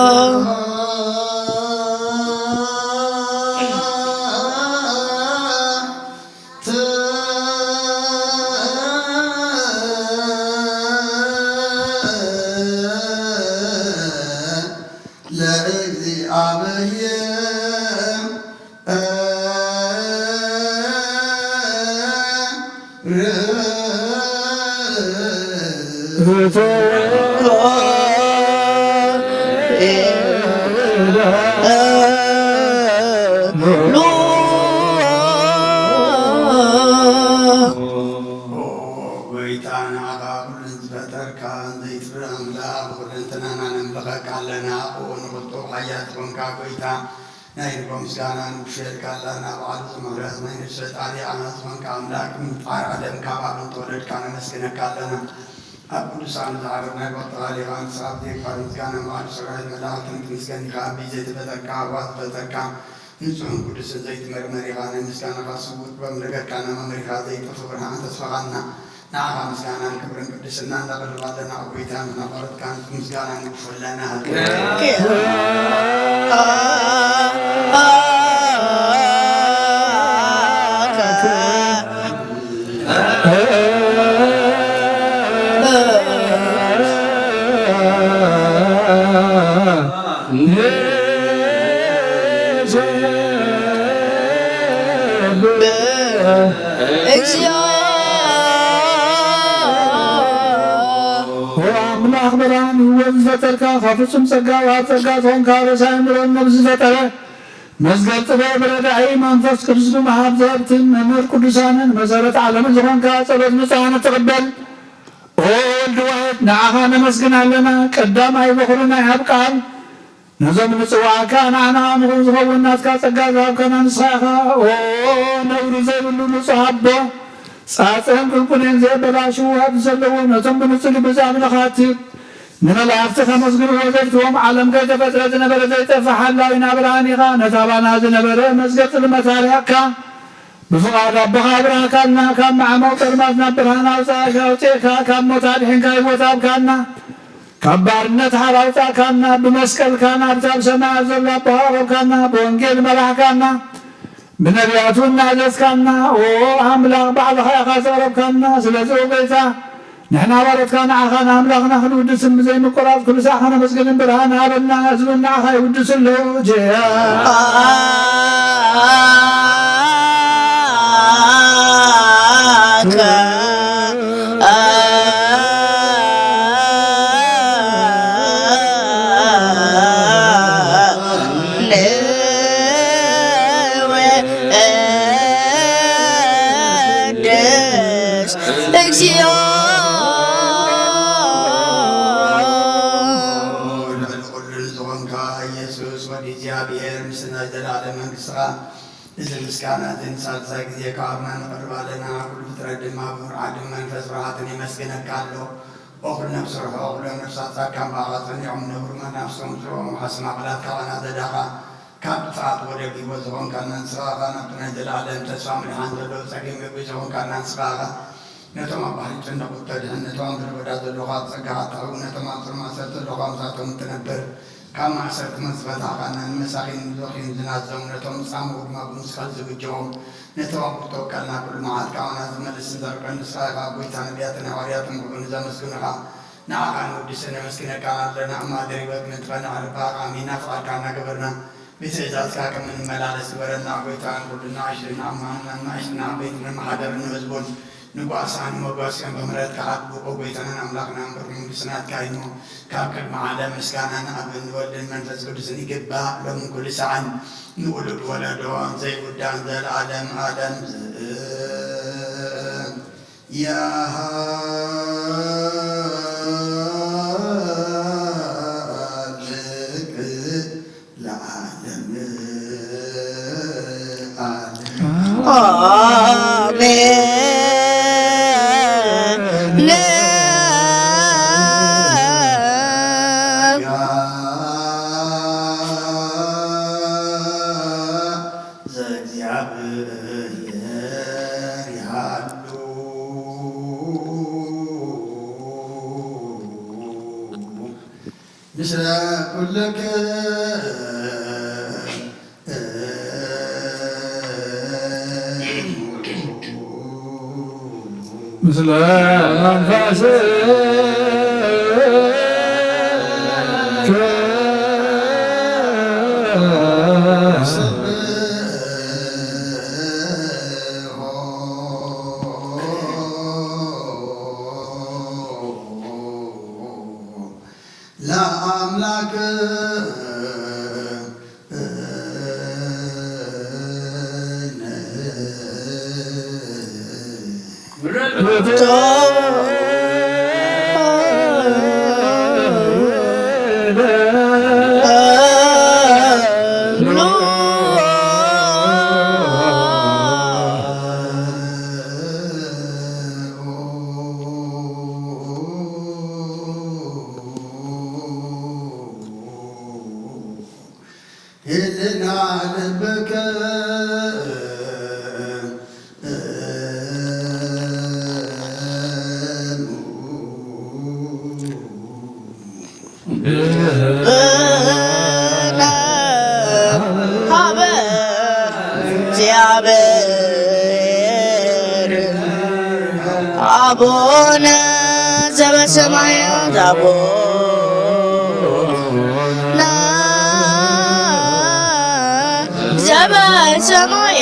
ምስጋና ንጉሼል ካላና በዓሉ ዘመብራት መንግስት ፈጣሪ አናት መንካ አምላክ ምጣር አለም ካባሉን ተወለድ ካነ መስገነካለና ኣብ ቅዱሳን ዝዓረብ ናይ ወጣል ኢኻን ሰዓብ ዘይካል ምስጋና በዓሉ ሰራዊት መላእክትን ትምስገኒኻ ብዘይትፈጠርካ ዋት ፈጠርካ ንጹሕን ቅዱስን ዘይትመርመር ኢኻ ናይ ምስጋናኻ ስውት በምረገድካና መምሪኻ ዘይጠፍ ብርሃን ተስፋኻና ንዓኻ ምስጋናን ክብርን ቅድስና እንዳቀርብ ኣለና ኣጎይታን ናቐረትካን ምስጋና ንግፈለና አምላክ ብርሃን ወዝ ፈጠርካ ከፍጹም ጸጋ ዋጸጋ ሆንካ ረሳይ ምሮን ነብዝ ፈጠረ መዝገብ ጥበብ ረዳኢ መንፈስ ቅዱስ መሃብ ዘብትን መምህር ቅዱሳንን መሰረት ዓለምን ዝኾንካ ጸሎት ምጽዋነ ተቀበል ወልድ ዋሕድ ንዓኻ ነመስግናለና ቀዳማይ በኩርና ይሃብቃል ነዞም ንጽዋዕካ ንዓና ንኹን ዝኸውን ናትካ ጸጋ ዝሃብከና ንስኻ ነብሩ ዘይብሉ ንጹሕ ኣቦ ጻጽን ቁልቁልን ዘበላሽው ሃብ ዘለዎ ነቶም ብንጹል ብዛብ ንኻትብ ንመላእክቲ ከመስግንዎ ዘፍትዎም ዓለም ከይተፈጥረ ዝነበረ ዘይጠፍእ ሓላዊና ብርሃን ኢኻ ነታ ባና ዝነበረ መዝገብ ጽልመት ኣርያካ ብፍቓድ ኣቦኻ ብርሃካልና ካብ መዓማው ጠርማት ናብ ብርሃን ኣውፅእካ ካብ ሞት ኣድሒንካ ሕይወት ኣብካና ካብ ባርነት ሓር ኣውፃእካና ብመስቀልካ ናብታ ኣብ ሰማያት ዘሎ ኣቦኻ ቀረብካና ብወንጌል መራሕካና ብነቢያቱ እናዘዝካና ኣምላኽ ባዕልኻ ኢኻ ዘቕረብካና ስለዚ ጌታ ንሕና ባሮትካ ንዓኻ ንኣምላኽና ክንውድስን ብዘይምቁራፅ ኩሉ ሰዓኻ ነመስግንን ብርሃን ሃበና ህዝቢ ንዓኻ ይውድስ ኣለዉ ጀያ ምስጋና ዘንሳልሳ ጊዜ ከአብና ንቀርባለና ኩሉ ፍጥረት ድማ ብብርዓድን መንፈስ ብርሃትን ይመስግነካሎ ወኩሉ ነፍስ ርሖ ኩሉ ነፍሳት ጻድቃን ባኻ ጸኒዖም ነብሩ መናፍሶም ዝሮም ሓስማ ቅላት ካባና ዘዳኻ ካብ ጥፍኣት ወደግ ሕይወት ዝኾንካና ንስኻኻ ናብቲ ናይ ዘለዓለም ተስፋ ምድሓን ዘሎ ጸገም ምግቢ ዝኾንካና ንስኻኻ ነቶም ኣብ ባህሪ ጭንቁ ተድሕን ነቶም ምድረ በዳ ዘለኻ ጸጋኻ ትሕቡ ነቶም ኣብ ጽልማት ሰር ዘለኻ ምሳቶም እትነብር ካብ ማእሰርቲ መዝፈታኻና ንመሳኺን ዞኺን ዝናዘሙ ነቶም ጻምኡ ድማ ብምስኻል ዝግጀዎም ነቶም ኣብ ተወከልና ኩሉ መዓልት ካባና ዝመልስን ዘርቀን ንስኻኻ ጎይታ ነቢያትን ሐዋርያትን ኩሉ ዘመስግኑኻ ንዓኻ ንወድሰ ነመስግነካ ኣለና እማደር ሕይወት ምንትፈንዕ ልባኻ ኣሚና ፍቓድካ እናገበርና ብትእዛዝካ ከም እንመላለስ ዝበረና ጎይታ ኩሉና ዓሽርና ኣማና ናእሽትና ዓበይትን መሓደርን ህዝቡን ንጓሳን ሞገስን በምሕረት ከዓጥብቆ ጎይታናን አምላክናን ብሩን ብስናት ካይኑ ካብ ቅድመ ዓለም ምስጋናን ኣብ ንወልድን መንፈስ ቅዱስን ይግባእ ሎሚ ኩሉ ሰዓን ንውሉድ ወለዶ ዘይጉዳን ዘለዓለም ዓለም ምስለ ኩልከ ምስለ መንፈስከ ለአምላክ ህልና ልብከ ሀበ እግዚአብሔር አቡነ ዘበሰማያት አቡነ ዘበሰማያት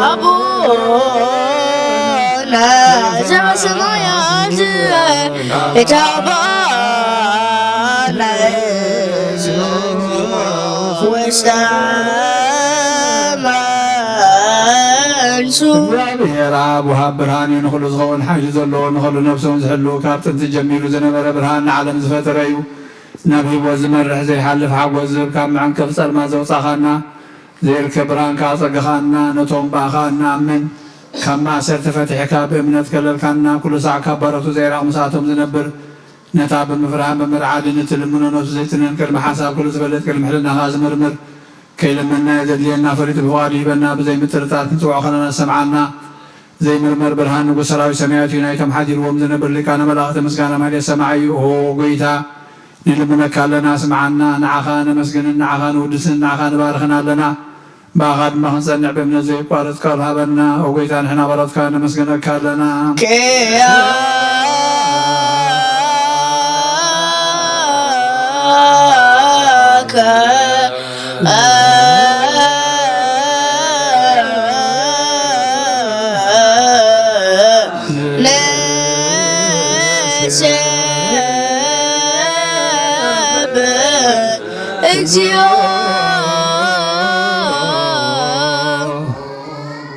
አቡነ ዘበሰማያት የተባለ ውስተ መልሱ እግዚአብሔር አብ ወሃብ ብርሃን እዩ ንኩሉ ዝኸውን ሓይሊ ዘለዎ ንኩሉ ነብሶም ዝሕልው ካብ ጥንቲ ጀሚሩ ዝነበረ ብርሃን ንዓለም ዝፈጠረ እዩ ናብ ሂወት ዝመርሕ ዘይሓልፍ ሓጎስ ዝህብ ካብ መዐንቀፍ ፀልማት ዘውፃእኻና ዘይርከብ ብርሃን ከዓ ፀግኻና ነቶም ባእኻ እናኣምን ካብ ማእሰር ተፈቲሕካ ብእምነት ከለልካና ኩሉ ሳዕ ካብ ባረቱ ዘይራቕ ምሳቶም ዝነብር ነታ ብምፍርሃን ብምርዓድ ንትልምኖ ነቱ ዘይትነን ቅድሚ ሓሳብ ኩሉ ዝበለጥ ቅድሚ ሕልናኻ ዝምርምር ከይለመና የዘድልየና ፈሪጡ ብዋዲ ሂበና ብዘይ ምጥርጣር ክንፅውዖ ከለና ሰምዓና ዘይምርመር ብርሃን ንጉሥ ሰራዊት ሰማያት እዩ ናይቶም ሓዲርዎም ዝነብር ሊቃነ መላእኽቲ ምስጋና ማለት ሰማዕ እዩ ኦ ጎይታ ንልምነካ ኣለና ስምዓና ንዓኻ ነመስግንን ንዓኻ ንውድስን ንዓኻ ንባርኽን ኣለና ባኻ ድማ ክንፀንዕ ብእምነት ዘይቋረፅ ቃል ሃበና ኦ ጎይታ ንሕና ባሮትካ ነመስግነካ ኣለና እግዚኦ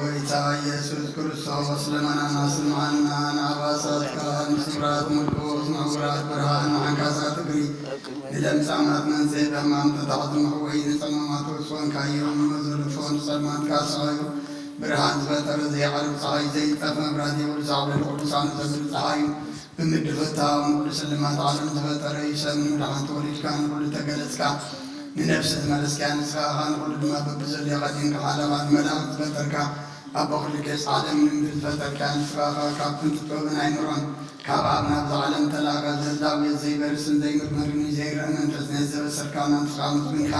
ጌታ ኢየሱስ ክርስቶስ ለመናና ስምዓና ንኣባሳትካ ንስምራት ምልኮት መውራት ብርሃን ንዓንካሳት እግሪ ንለምፃማት መንዘይ በማም ተታዕቲ መሕወይ ንፀመማት ወፅወንካዮም ንመዘርፎ ንፀልማት ካስኣዩ ብርሃን ዝፈጠረ ዘይዓርብ ፀሓይ ዘይጠፍ መብራት የብሉ ዛዕበሉ ቅዱሳን ዘብል ፀሓዩ ብምድር ፍታው ንኩሉ ስልማት ዓለም ዝፈጠረ እዩ ሰብ ንምድሓን ተወሊድካ ንኩሉ ተገለፅካ ንነፍሲ ዝመለስካ ንስኻኻ ንኩሉ ድማ በብዘልዮ ቀዲምካ ሓለኻ ንመላእክት ዝፈጠርካ ኣብ በኩሉ ገፅ ዓለም ንምድር ዝፈጠርካ ንስኻኻ ካብ ጥንቲ ጥበብን ኣይምሮን ካብ ኣብ ናብ ዝዓለም ተላኸ ዘዛውየት ዘይበርስን ዘይምርመርን ዘይርአ መንፈስነት ዘበሰርካና ንስኻ ምስግንካ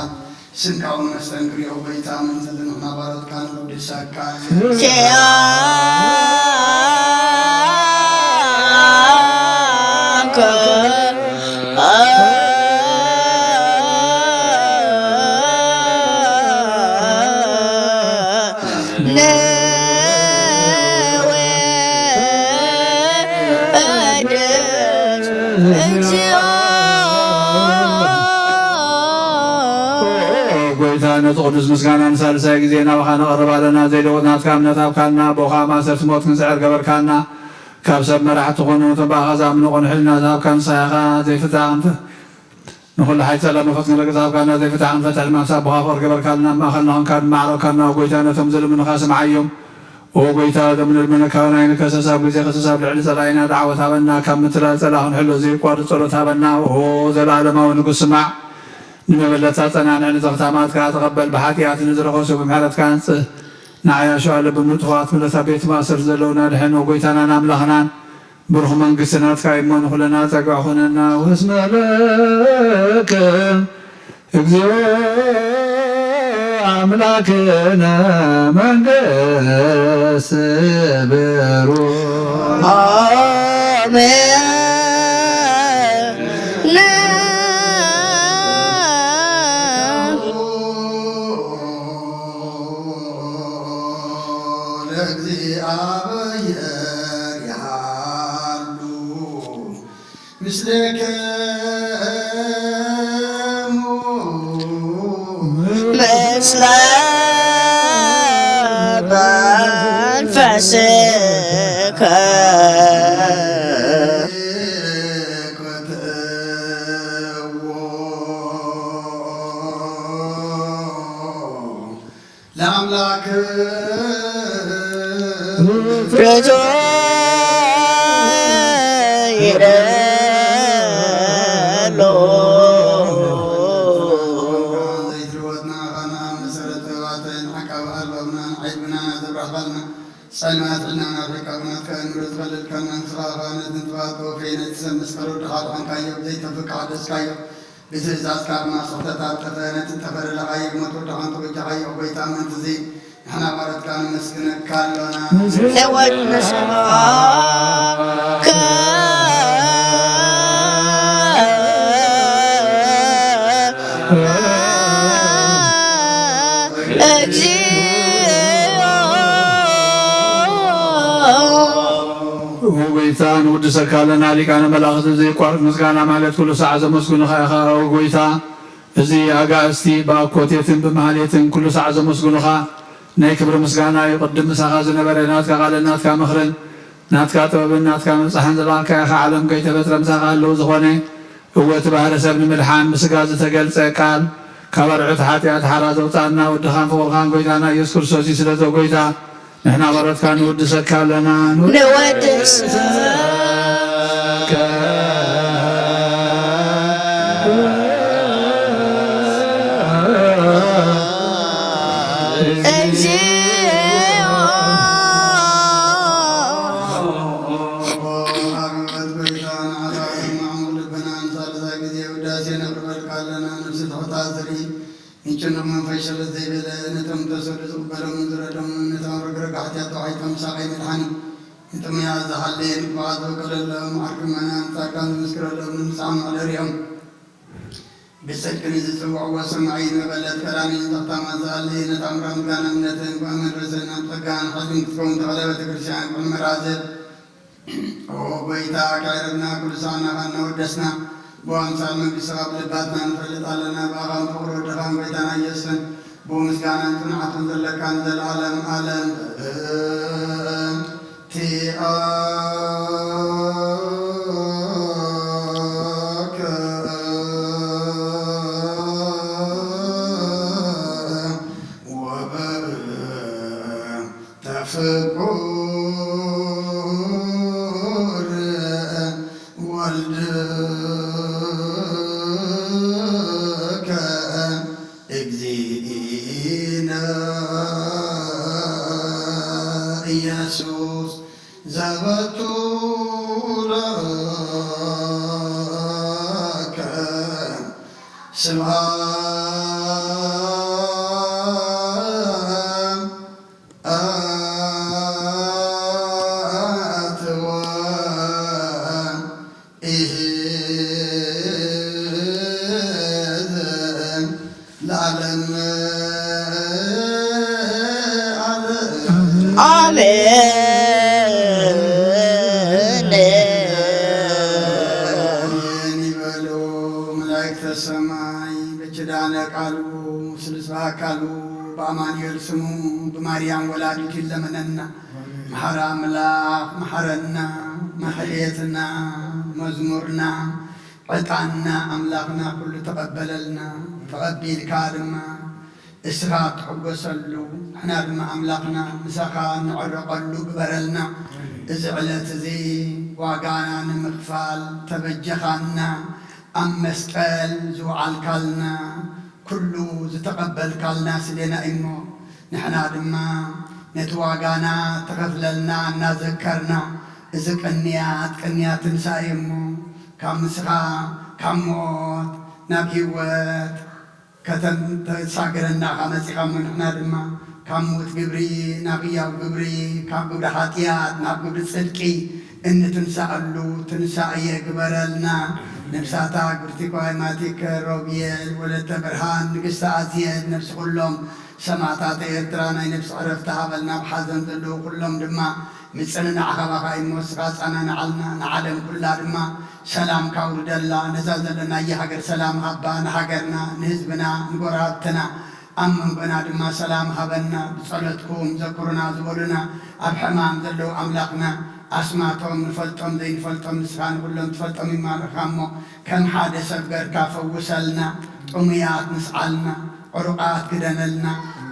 ስንካ እውን መስተንክሪኦ ጎይታ መንዘዝንኽና ባሮትካ ንቅዱሳካ ነ ጎይታ ነትቅዱስ ምስጋናን ሳልሳይ ጊዜ ናብኻ ነቐርባለና ዘይለወጥናትካ እምነት ኣብካልና ቦኻ ማእሰርቲ ሞት ክንስዕር ገበርካና ካብ ሰብ መራሕቲ ዝኾኑ ተባኻ ዝኣምኑ ቆንሕልና ዝሃብካ ንሳኻ ዘይፍታሕ ንኩሉ ሓይሊ ፀላም መፈት ክንረግፅ ኣብካና ዘይፍታሕ ክንፈትሕ ድማ ምሳብ ቦኻ ፍቅር ገበርካልና ማእኸልና ኮንካ ድማዕረካልና ጎይታ ነቶም ዝልምኑኻ ስምዓዮም ጎይታ ዘምንልምነካ ናይ ንከሰስ ኣብ ግዜ ከሰስ ኣብ ልዕሊ ፀላኢና ዳዕወት ሃበና ካብ ምትላል ፀላእ ክንሕሎ ዘይቋርፅ ጸሎት ሃበና ዘለኣለማዊ ንጉስ ስማዕ ንመበለታ ፀናንዕ ንተኽታማትካ ተቐበል ብሓጢኣት ንዝረኸሱ ብምሕረትካ ንፅህ ንዓያሸዋ ልብምጥፍኣት ምለታ ቤት ማእሰር ዘለውና ድሕን ጎይታናን ኣምላኽናን ብሩኽ መንግስቲ ናትካ እሞ ንኩለና ፀግዕ ኩነና ወስመለከ እግዚኦ አምላክነ መንግሥት ብሩህ አሜን ለእግዚአብሔር ያሉ ምስሌከ ምስለ መንፈስከ ለአምላክ ረጆ ይደሎ سلمات لنا ركبنا كان رزقل كان انصرافنا نتفات وفين تسمسكر دخل عن كايو زي تفك عدس كايو بسرزاس كارنا صحتات تفانت تفر لغايب مطور دخان توجهايو بيتا من تزي احنا مرد كان مسكن كالونا لود نشراك ጎይታ ንውድሰካ ለና ሊቃነ መላእክት ዘይቋርጥ ምስጋና ማለት ኩሉ ሰዓት ዘመስግኑኻ ኢኻ ጎይታ እዚ ኣጋእዝቲ ብኣኮቴትን ብማህሌትን ኩሉ ሰዓት ዘመስግኑኻ ናይ ክብሪ ምስጋና ይቕድም ምሳኻ ዝነበረ ናትካ ቃልን ናትካ ምኽርን ናትካ ጥበብን ናትካ ምብፃሕን ዘለዓልካ ኢኻ ዓለም ከይተፈጥረ ምሳኻ ኣለዉ ዝኾነ እወት ባህረ ሰብ ንምድሓን ብስጋ ዝተገልፀ ቃል ካብ ኣርዑት ሓጢኣት ሓራ ዘውፃእና ወድኻን ፍቑርኻን ጎይታና ኢየሱስ ክርስቶስ እዩ ስለዞ ጎይታ نحن مرتك نودسك لنا نودسك إنشنا من فيشل الذبل نتم تسرز قبل من زردم نتم رجرك حتى تعيتم ساقي ملحن نتم يا زحلين بعد وكل الله معكم أنا تكان مسكر الله نسام على اليوم بسكن زسوع وسمعين بلد كلامي تقام زالين نتم رمضان نتم ومن رزنا تكان حزم تكون تغلبة كرشان كل مرازل أو بيتا كيرنا كل سنة ودسنا بوامسال من بسبب لباتنا نفرجت علينا باغام فقر ودخان بيتنا يسن بومسكانا تنعت ذلك عن ذا العالم عالم تي آك وبر تفكر ኢየሱስ ዘበቱለከ ስብሐት ወኢሕዘን ለዓለም آمين يبلو ملائكة السماء بجدان قالوا ስልሳ አካሉ በአማኑኤል ስሙ በማርያም ወላዲት ይለመነና መሐራ አምላክ መሐረና ማህሌትና መዝሙርና ዕጣንና አምላክና ኩሉ ተቀበለልና ተቀቢልካ ድማ እስኻ ትሕጐሰሉ ንሕና ድማ ኣምላኽና ምሳኻ ንዕረቐሉ ግበረልና እዚ ዕለት እዚ ዋጋና ንምክፋል ተበጀኻና ኣብ መስቀል ዝወዓልካልና ኩሉ ዝተቐበልካልና ስለና እሞ ንሕና ድማ ነቲ ዋጋና ተኸፍለልና እናዘከርና እዚ ቅንያት ትንሳኤ እሞ ካብ ምስኻ ካብ ሞት ናብ ህይወት ከተሳገረና መፂኻ እሞ ንሕና ድማ ካብ ሞት ግብሪ ናብ ሕያው ግብሪ ካብ ግብሪ ሓጢኣት ናብ ግብሪ ጽድቂ እንትንሳኣሉ ትንሳኤ ግበረልና ነፍሳታ ግብርቲኳይ ማቲከ ሮብየል ወለተ ብርሃን ንግስቲ ኣዝየድ ነፍሲ ኩሎም ሰማዕታት ኤርትራ ናይ ነፍሲ ዕረፍቲ ሃበልና ብሓዘን ዘለዉ ኩሎም ድማ ምፅንናዕኻ ባኻ ይሞስኻ ፃናንዓልና ንዓለም ኩላ ድማ ሰላም ካውርደላ ነዛ ዘለና የሃገር ሰላም ሃባ ንሃገርና ንህዝብና ንጎራብትና ኣብ መንጎና ድማ ሰላም ሃበና ብጸሎትኩም ዘክሩና ዝበሉና ኣብ ሕማም ዘለዉ ኣምላኽና ኣስማቶም ንፈልጦም ዘይንፈልጦም ንስኻ ንኩሎም ትፈልጦም ይማርኻ እሞ ከም ሓደ ሰብ ገርካ ፈውሰልና ጥሙያት ንስዓልና ዕሩቃት ክደነልና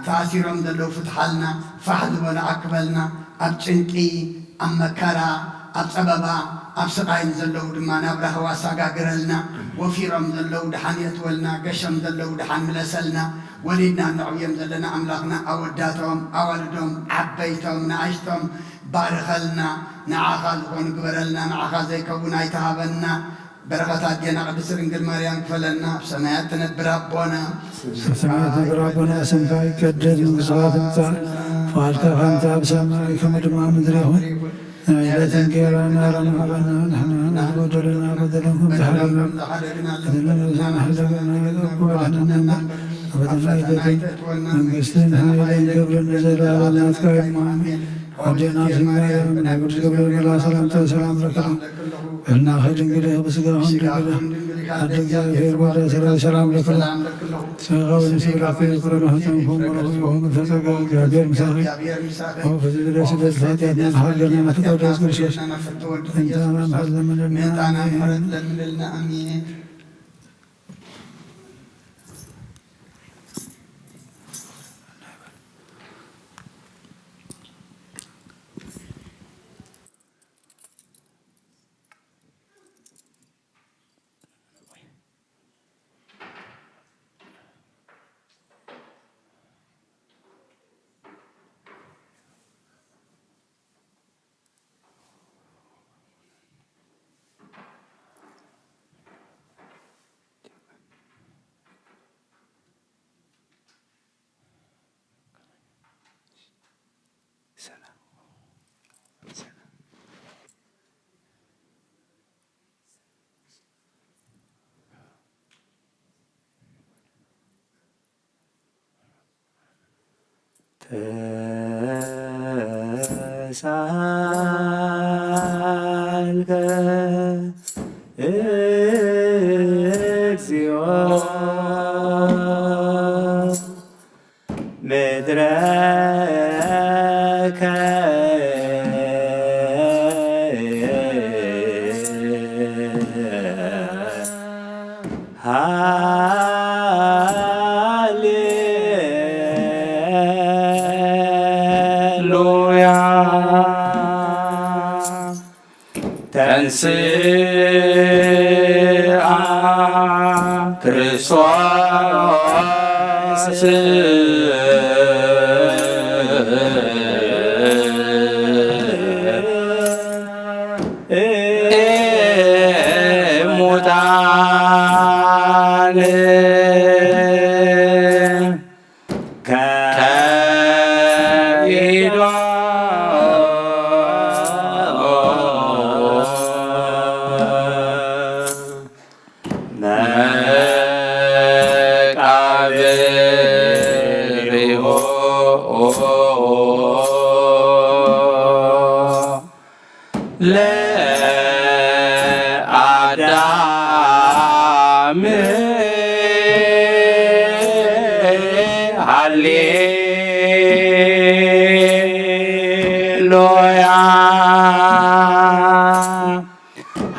ተኣሲሮም ዘለዉ ፍትሓልና ፋሕ ዝበሉ ኣክበልና ኣብ ጭንቂ ኣብ መከራ ኣብ ፀበባ ኣብ ስቃይን ዘለዉ ድማ ናብ ራህዋ ኣሳጋግረልና ወፊሮም ዘለዉ ድሓን የትወልና ገሾም ዘለዉ ድሓን ምለሰልና ወሊድና ንዕብዮም ዘለና ኣምላኽና ኣወዳቶም ኣዋልዶም ዓበይቶም ንኣሽቶም ባርኸልና ንዓኻ ዝኾኑ ግበረልና ንዓኻ ዘይከውን ኣይተሃበና በረኸታት ዲና ቅድስት ድንግል ማርያም ክፈለና ብሰማያት ትነብር ኣቦና ሰማያት ትነብር ኣቦና ስምካ ይቀደስ መንግሥትካ ትምጻእ ፈቃድካ ከምቲ ኣብ ሰማይ ከምኡ ድማ ምድሪ ይኹን ዕለትን ጌራና ራና ሃበና ንሕና ንዝበደለና በደለንኩም ዝሓለልና እዝና ሕዘገና ዋድሕነና ፈተና ይተትን መንግሥትን ሃይለን ክብርን ዘለዓለም ናትካ ይማሜን ወዴና ስንጋየም ናይ ቅዱስ ገብርኤል መልአክ ሰላምታ ሰላም ለክልም እልና ከድንግልህ ብስጋኹም ድንግልህ ኣደ እግዚአብሔር ወልደ ሰላም ሰላም ለክልም ስጋውን ስብራክ የቁረበ ህፀምኩም ወረኹም ተጸጋ እግዚአብሔር ምሳኺ ወፍዚ ድረስ ደስ ኃጢአትና ንሓገርና ነፍቀደስ ክርስቶስ እንታና ምሕረት ለምንልና አሜን። ተሳልከ እግዚኦ ምድረከ ተንሥአ ክርስቶስ እሙታን ከኢዶ ለአዳም ሃሌሉያ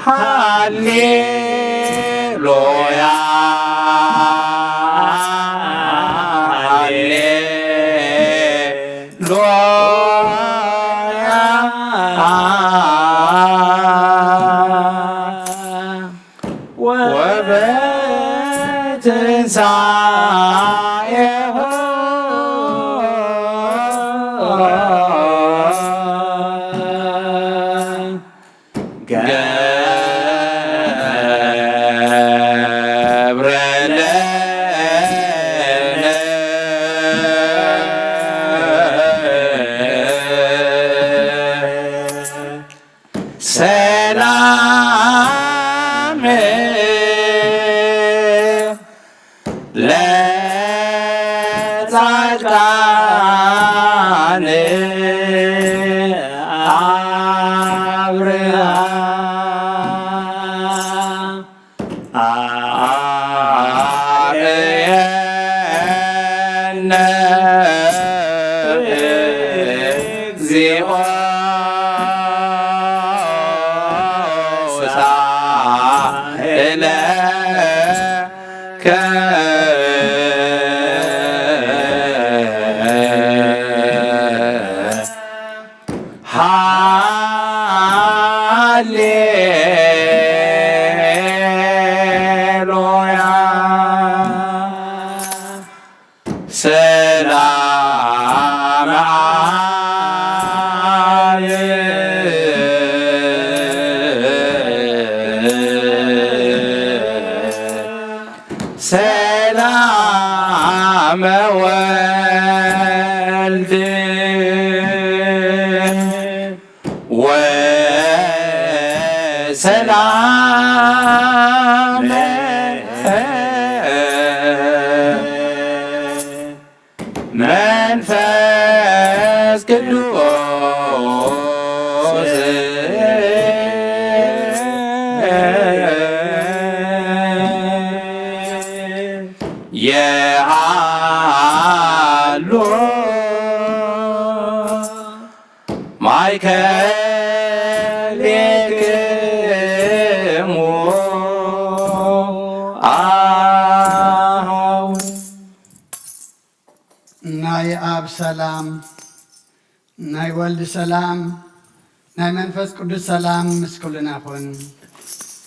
ሃሌሉያ ወበትንሣኤሁ ገብረ ለነ ሰላም ለጻድቃን አብርሃም አርየነ እግዚኦ ሳህለከ ሃሌሉያ ሰላም ሰላም ወልድ ወሰላም መንፈስ ቅዱስ የሃሎ ማእከሌክሙ አኀው ናይ አብ ሰላም ናይ ወልድ ሰላም ናይ መንፈስ ቅዱስ ሰላም ምስ ኩልና ይኹን።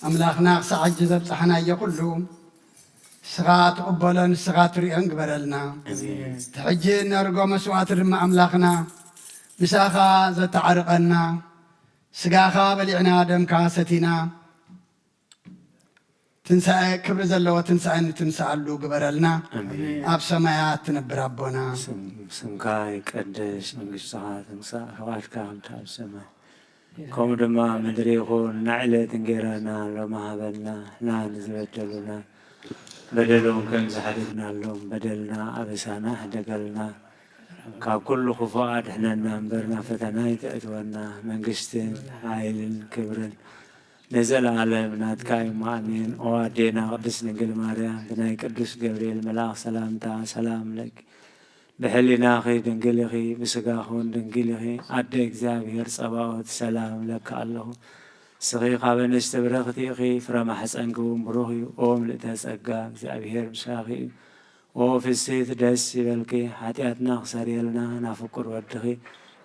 ኣምላኽና ክሳብ ሕጂ ዘብፅሓናዮ ኩሉ ንስኻ ትቕበሎ ንስኻ ትሪኦን ግበረልና። እቲ ሕጂ ነርጎ መስዋዕቲ ድማ ኣምላኽና ምሳኻ ዘተዓርቐና ስጋኻ በሊዕና ደምካ ሰቲና ትንሣኤ ክብሪ ዘለዎ ትንሣኤ ንትንሣኣሉ ግበረልና። ኣብ ሰማያት ትነብር ኣቦና ስምካ ይቀደስ መንግሥትኻ ትምጻእ ፈቃድካ ከምቲ ኣብ ሰማይ ከምኡ ድማ ምድሪ ይኹን ናዕለት እንጌራና ሎሚ ሃበና ንሕና ንዝበደሉና በደሎም ከም ዝሓደግናሎም በደልና ኣበሳና ሕደገልና ካብ ኩሉ ክፉእ ኣድሕነና እምበር ናብ ፈተና ይተእትወና መንግስትን ሓይልን ክብርን ንዘለዓለም ናትካ እዩ ኣሜን። ኦ ኣዴና ቅድስት ድንግል ማርያም ብናይ ቅዱስ ገብርኤል መልኣኽ ሰላምታ ሰላም ለኪ ብሕሊናኺ ድንግል ኢኺ ብስጋኹን ድንግል ኢኺ ኣደ እግዚኣብሔር ጸባኦት ሰላም ለካ ኣለኹ ስኺ ካብ እንስቲ ብረኽቲ ኢኺ ፍረ ማሕፀንኪ እውን ብሩኽ እዩ። ኦ ምልእተ ጸጋ እግዚኣብሔር ምስኻኺ እዩ። ኦ ፍስሕት ደስ ይበልኪ ሓጢኣትና ክሰርየልና ናብ ፍቁር ወድኺ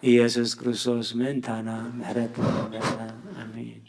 ኢየሱስ ክርስቶስ ምእንታና ምሕረት ለና ኣሜን።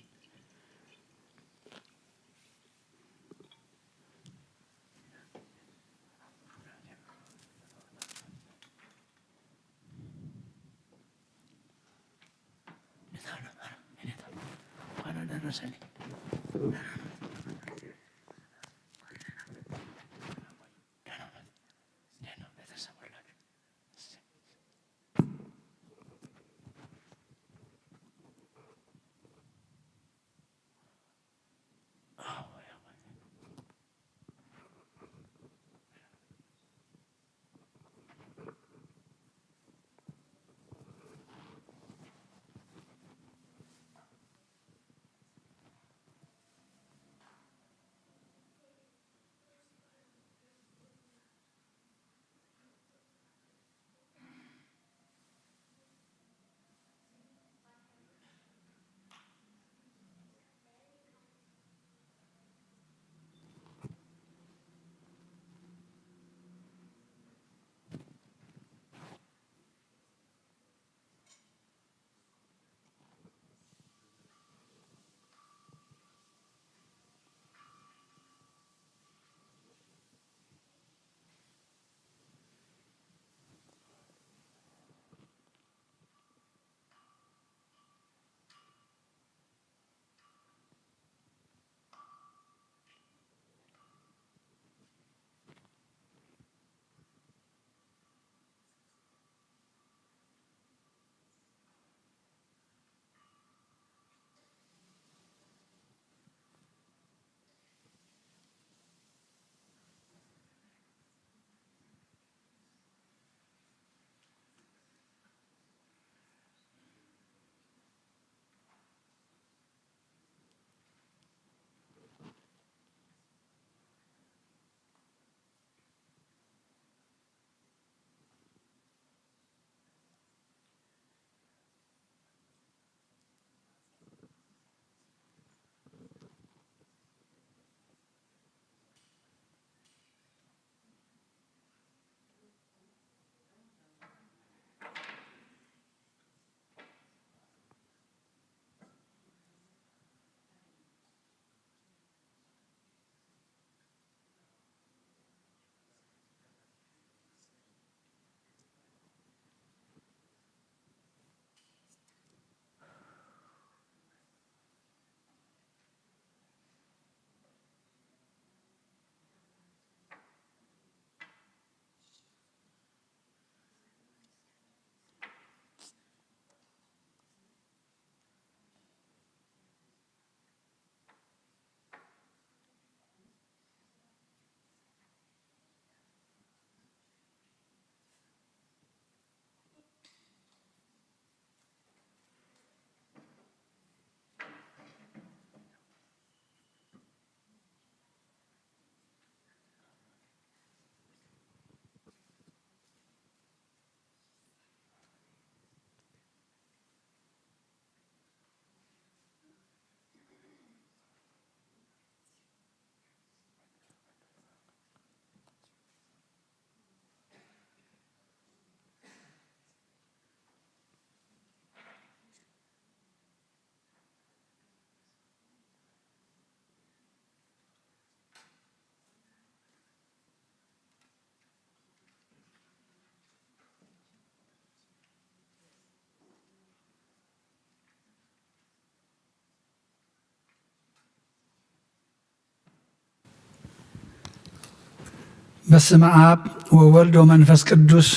በስመ አብ ወወልድ ወመንፈስ ቅዱስ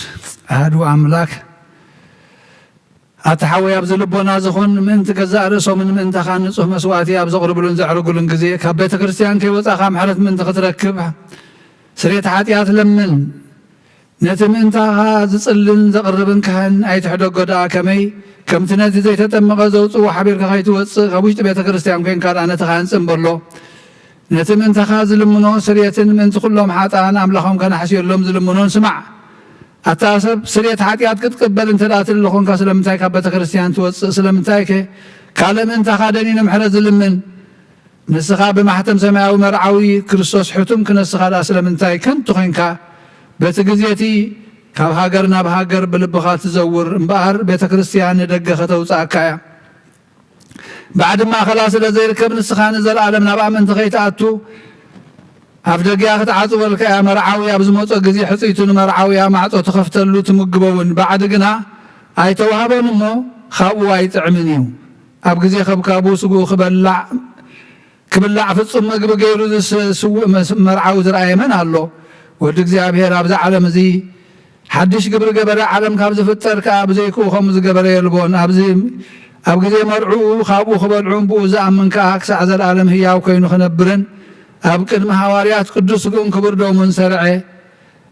አሐዱ አምላክ አተሐወይ ኣብ ዝልቦና ዝኾን ምእንቲ ገዛእ ርእሶምን ምእንተኻ ንጹህ መስዋዕቲ ኣብ ዘቕርብሉን ዘዕርጉሉን ግዜ ካብ ቤተ ክርስቲያን ከይወፃኻ ምሕረት ምእንቲ ክትረክብ ስርየት ሓጢኣት ለምን ነቲ ምእንታኻ ዝጽልን ዘቕርብን ካህን ኣይትሕደጎ ደኣ ከመይ ከምቲ ነቲ ዘይተጠመቐ ዘውፅዎ ሓቢርካ ከይትወፅእ ካብ ውሽጢ ቤተ ክርስቲያን ኮንካ ደኣ ነቲ ካህንፅን በሎ ነቲ ምእንታኻ ዝልምኖ ስርየትን ምእንቲ ኩሎም ሓጣን ኣምላኾም ከናሕስየሎም ዝልምኖን ስማዕ ኣታ ሰብ ስርየት ሓጢኣት ክትቅበል እንተ ደኣ ትልሊ ኮንካ ስለምንታይ ካብ ቤተ ክርስቲያን ትወፅእ ስለምንታይ ካልእ ምእንታኻ ደኒነ ምሕረት ዝልምን ንስኻ ብማሕተም ሰማያዊ መርዓዊ ክርስቶስ ሕቱም ክነስኻ ደኣ ስለምንታይ ከንቱ ኮንካ በቲ ግዜቲ ካብ ሃገር ናብ ሃገር ብልብኻ ትዘውር እምበኣር ቤተ ክርስቲያን ንደገ ከተውፅኣካ እያ بعد ما خلاص لزيركب نسخان العالم نبأ من تغيتاتو أفدقيا ختعطوا والكيا مرعاوي أبز موت أجزي حسيتون مرعاوي ما عطوا تخفتلو تمقبون بعد جنا أي توهبون إنه خابوا أي تعمنيو أبجزي خب كابوس جو خبلع كبلع في الصم مقب جيرو سو مرعاوي زرعي من الله ودقزي أبير أبز عالم زي حدش قبل قبل عالم كابز في الترك أبزي كو خمس قبل يلبون أبزي أب جزي مرعو خابو خبلعون بوزا من كأكس عزل العالم هي أو كينو خنبرن أب كلمة حواريات قدوس كون كبر دومن سرعي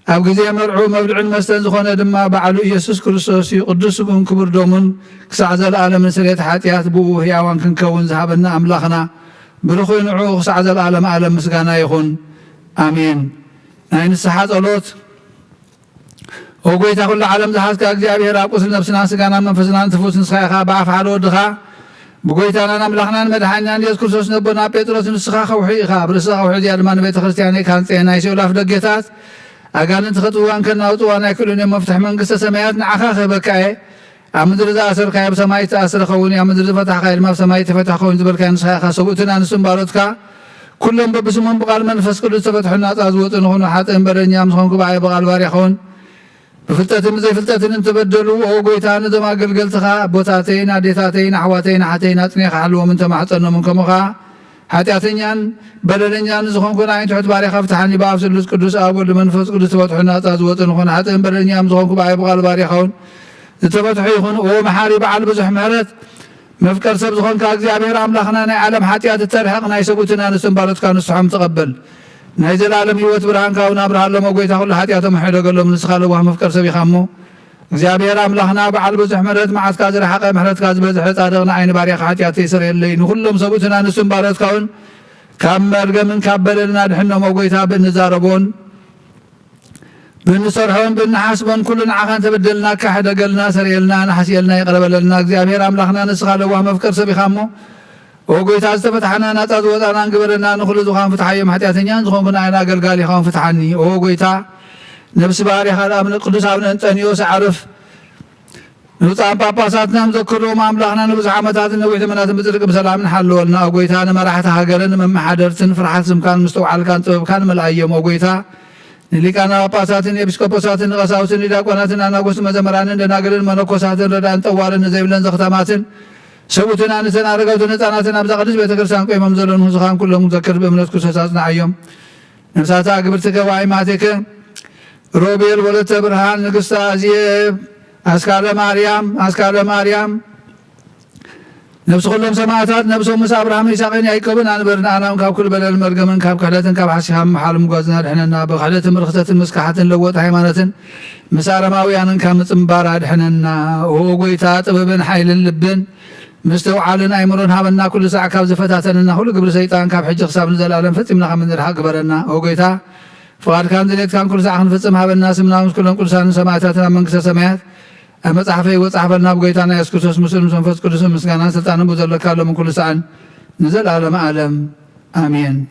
أب جزي مرعو مبلع المستن زخونة دما بعلو يسوس كريستوس قدوس كون كبر دومن كس عزل العالم سريت حاتيات بو هي وان كن كون ذهبنا أملاخنا برخو ينعو كس عزل العالم عالم مسقانا يخون آمين ناين الصحات أولوت وقويت أقول العالم زحاز كأجزاء رابوس النفسنا سكانا منفسنا نتفوس نسخاخا بعفعل ودخا بقويت أنا نملخنا المدحانيان يذكر سوس نبونا بيتروس نسخاخا وحيخا برسخا وحيدي أدمان بيت خريستياني كانت إينا يسيو لاف دقيتات أقال انت خطوان كنا وطوانا يكلون يوم مفتح من قصة سمايات نعخاخا بكاي أمدر ذا أسر كاي بسمايت أسر خوني أمدر ذا فتح خير ما بسمايت فتح خوني زبر كاي نسخاخا سبوتنا نسن بارتكا كلهم ببسمون بقال منفس كل تفتحنا تازوتن هون حاتم برن يام سخون كبعي بقال باريخون بفلتاتهم زي فلتاتهم تبدلوا أو قويتان دم قلقلتها بوتاتين عديتاتين حواتين حتين أتنيخ حلوة من تمحطنا منكم خا حتياتين بلدنيان زخون كنا عين تحت باري خفتحاني بافس اللوز قدوس أول منفس قدوس تفتحنا تازوتن هون حتى بلدنيان زخون كبعي بقال باري خون تفتحي خون أو محارب على بزح مهرت مفكر سب زخون كاكزي عبير أملاخنا نعلم حتيات الترحقنا يسبوتنا نسنبارت كانوا السحام تقبل نايز العالم يوت برهان كاونا برهان لما قويت أقول حتياتهم حيدا قال لهم نسخالوا وهم مفكر سبي خامو እግዚአብሔር አምላኽና በዓል ብዙሕ ምሕረት መዓትካ ዝረሓቐ ምሕረትካ ዝበዝሐ ጻድቕና ዓይኒ ባርያኻ ሓጢኣት ይስረየለይ ንኹሎም ሰብኡትና ንሱን ባረትካውን ካብ መርገምን ካብ በደልና ድሕኖም ጎይታ ብንዛረቦን ብንሰርሖን ብንሓስቦን ኩሉ ንዓኻ እንተበደልና ካሕደገልና ሰረየልና ንሓስየልና ይቕረበለልና እግዚአብሔር አምላኽና ንስኻ ለዋህ መፍቀር ሰብ ኢኻ እሞ ወጎይታ ዝተፈትሐና ናፃ ዝወፃና ንግበረና ንኹሉ ዝኾን ፍትሓዮም ሓጢኣተኛን ዝኾንኩና ዓይና ኣገልጋሊ ኢኻውን ፍትሓኒ ወጎይታ نفس باري هذا من القدس ابن أنطونيوس عرف نوصان باباساتنا مذكروا ما أملاخنا نبز عامتات النويت منات مزرق بسلام نحلو لنا وقويتها ما هاجرن من محادرتن فرحات سمكان مستوعل كان طيب كان ملايم وقويتها نلي كان باباساتن يبسكوبوساتن غساوسن يداقوناتن أنا قوس مزمرانن دناقرن منوكوساتن ردان طوالن زيبلن زختاماتن سوتنا نسنا رقوتنا تاناتنا بزاقدس بيتكرسان قوي ممزلن هزخان كلهم مذكر بأمنات كساساتنا عيوم نفساتا قبرتك وعيماتك روبيل ولت برهان نقص أزيب أسكال مريم نفس كلهم سماعات نفس موسى أبراهيم يساقين يعقوبن أنا برنا أنا كاب كل بلد المرجمن كاب كحلتن كاب حسيهم محل مجازنا إحنا بخلت مرختة مسكحة لوت حيمانة مسار ماوي أنا كام تمبارد إحنا هو قويتات وبن حيل اللبن مستوى علينا يمرون هابنا كل ساعة كاب زفتاتنا هو قبل سيطان كاب حج خساب نزل العالم فتمنا من الحق برنا هو قويتا فقال كان ذلك كان كل ساعة نفسهم هذا الناس منهم كلهم كل ساعة سماعتنا من كسر سماعات أما صحفي وصحفنا بقيتنا يسكتوس مسلم سنفس كل سم مسكنا ستانا بزل كلام من كل ساعة نزل على ما أعلم آمين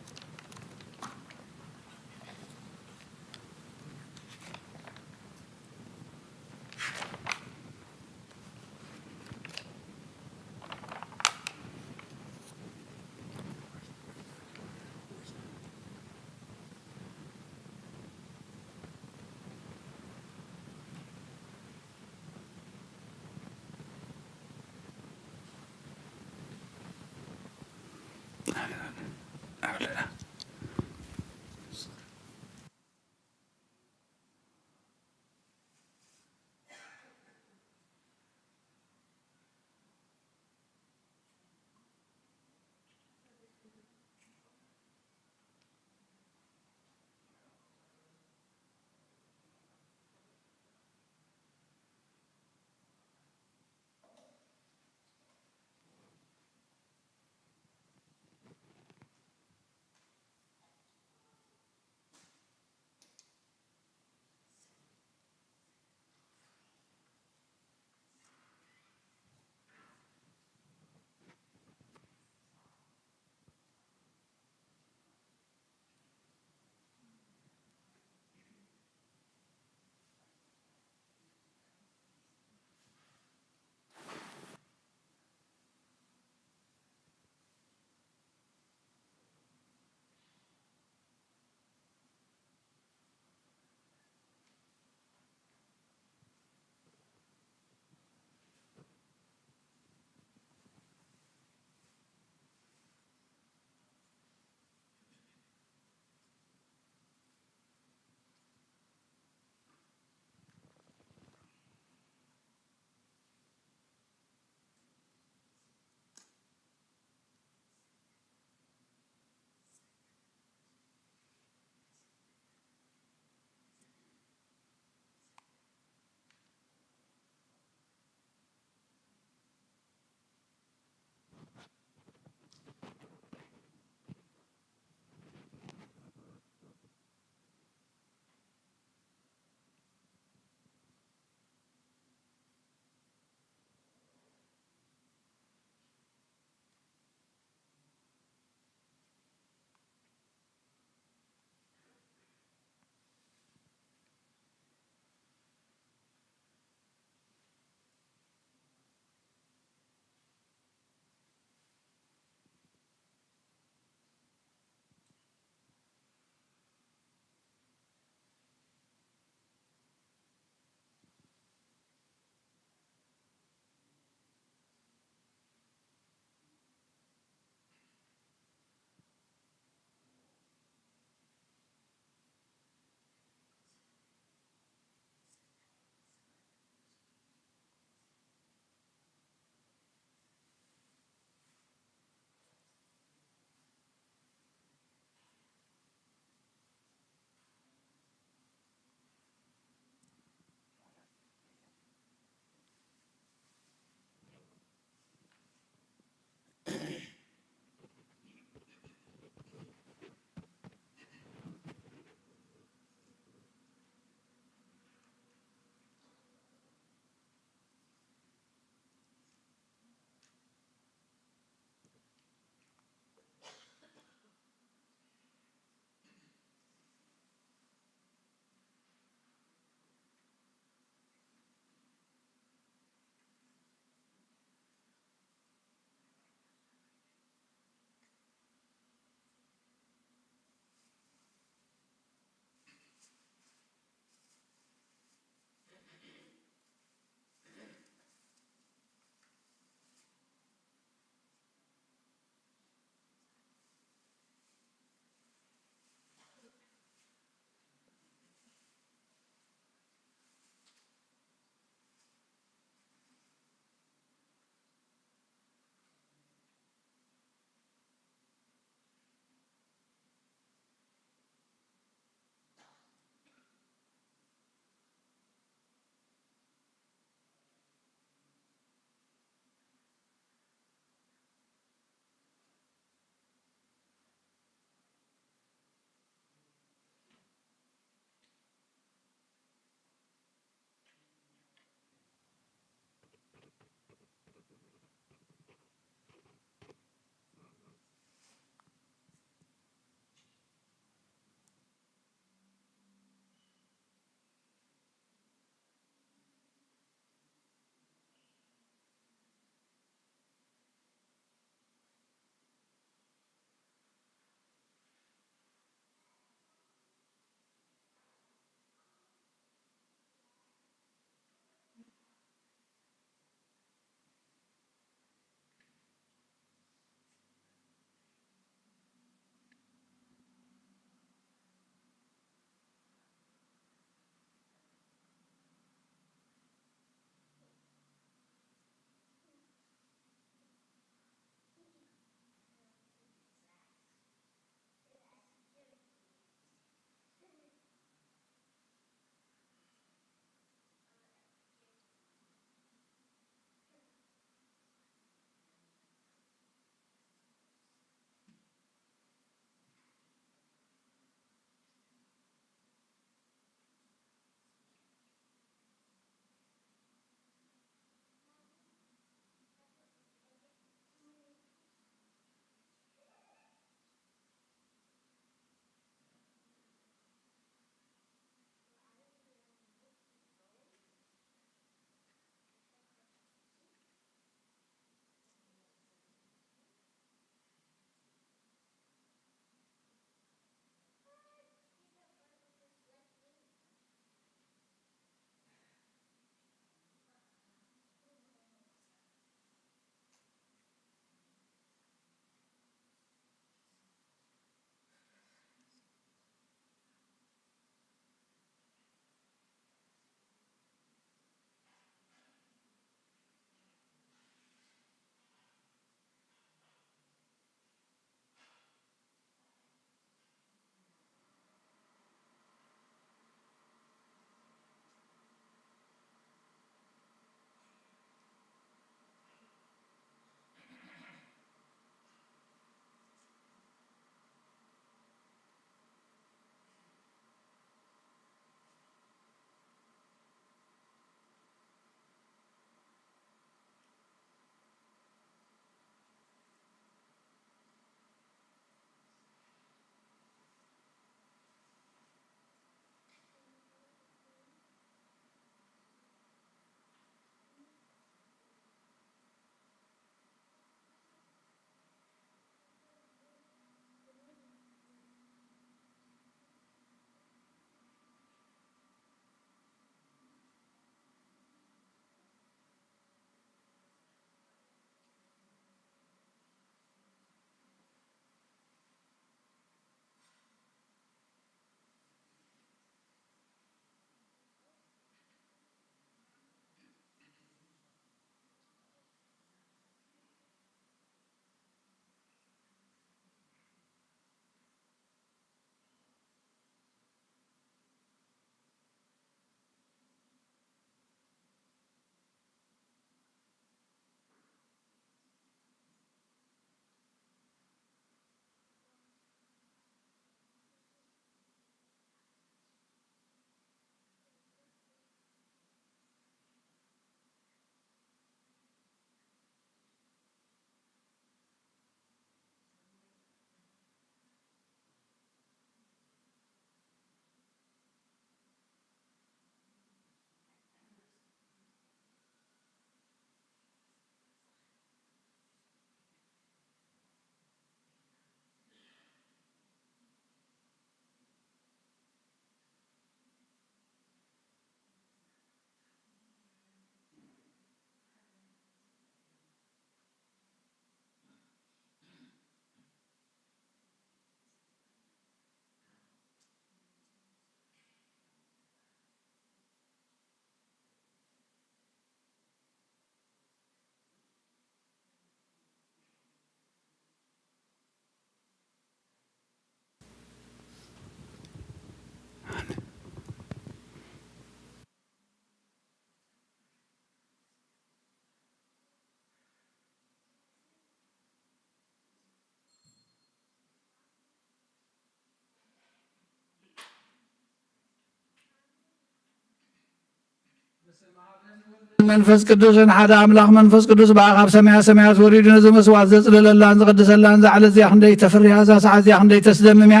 መንፈስ ቅዱስን ሓደ አምላኽ መንፈስ ቅዱስ በአኻብ ሰማያት ወሪዱ ነዚ መስዋዕት ዘጽልለላን ዝቅድሰላን ዝዓለት እዚያ ክንደይ ተፍርያ እዛ ሰዓት እዚያ ክንደይ ተስደምም እያ።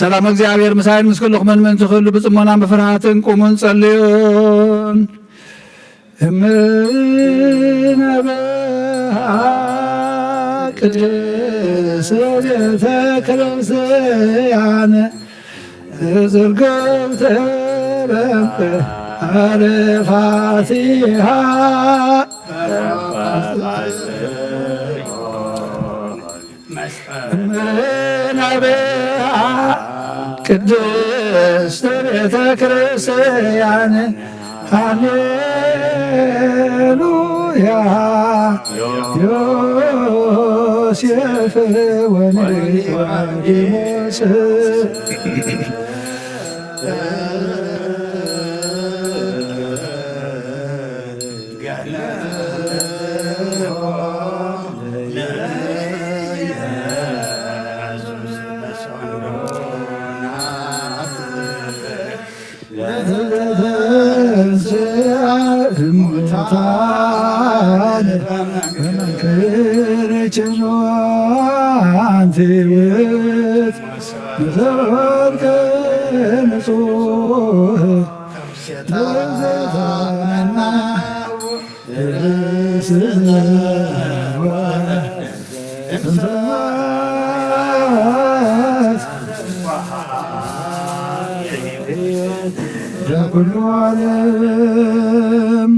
ሰላም እግዚአብሔር ምሳይን ምስ ኩልኹም ምን ትኽእሉ ብጽሞናን ብፍርሃትን ቁሙን ጸልዩን። እምነበሃ ቅድስት ቤተ ክርስቲያን ዝርግብተ በንተ አረፋቲሃ እምነበሃ ቅድስት ቤተ ክርስቲያን ሃሌሉያ ዮሴፍ ወኒቆዲሞስ ሙታን በመንክር ችሏንቲ ውት መዘወርቀ ንጹህ ዘታነና ለኩሉ ዓለም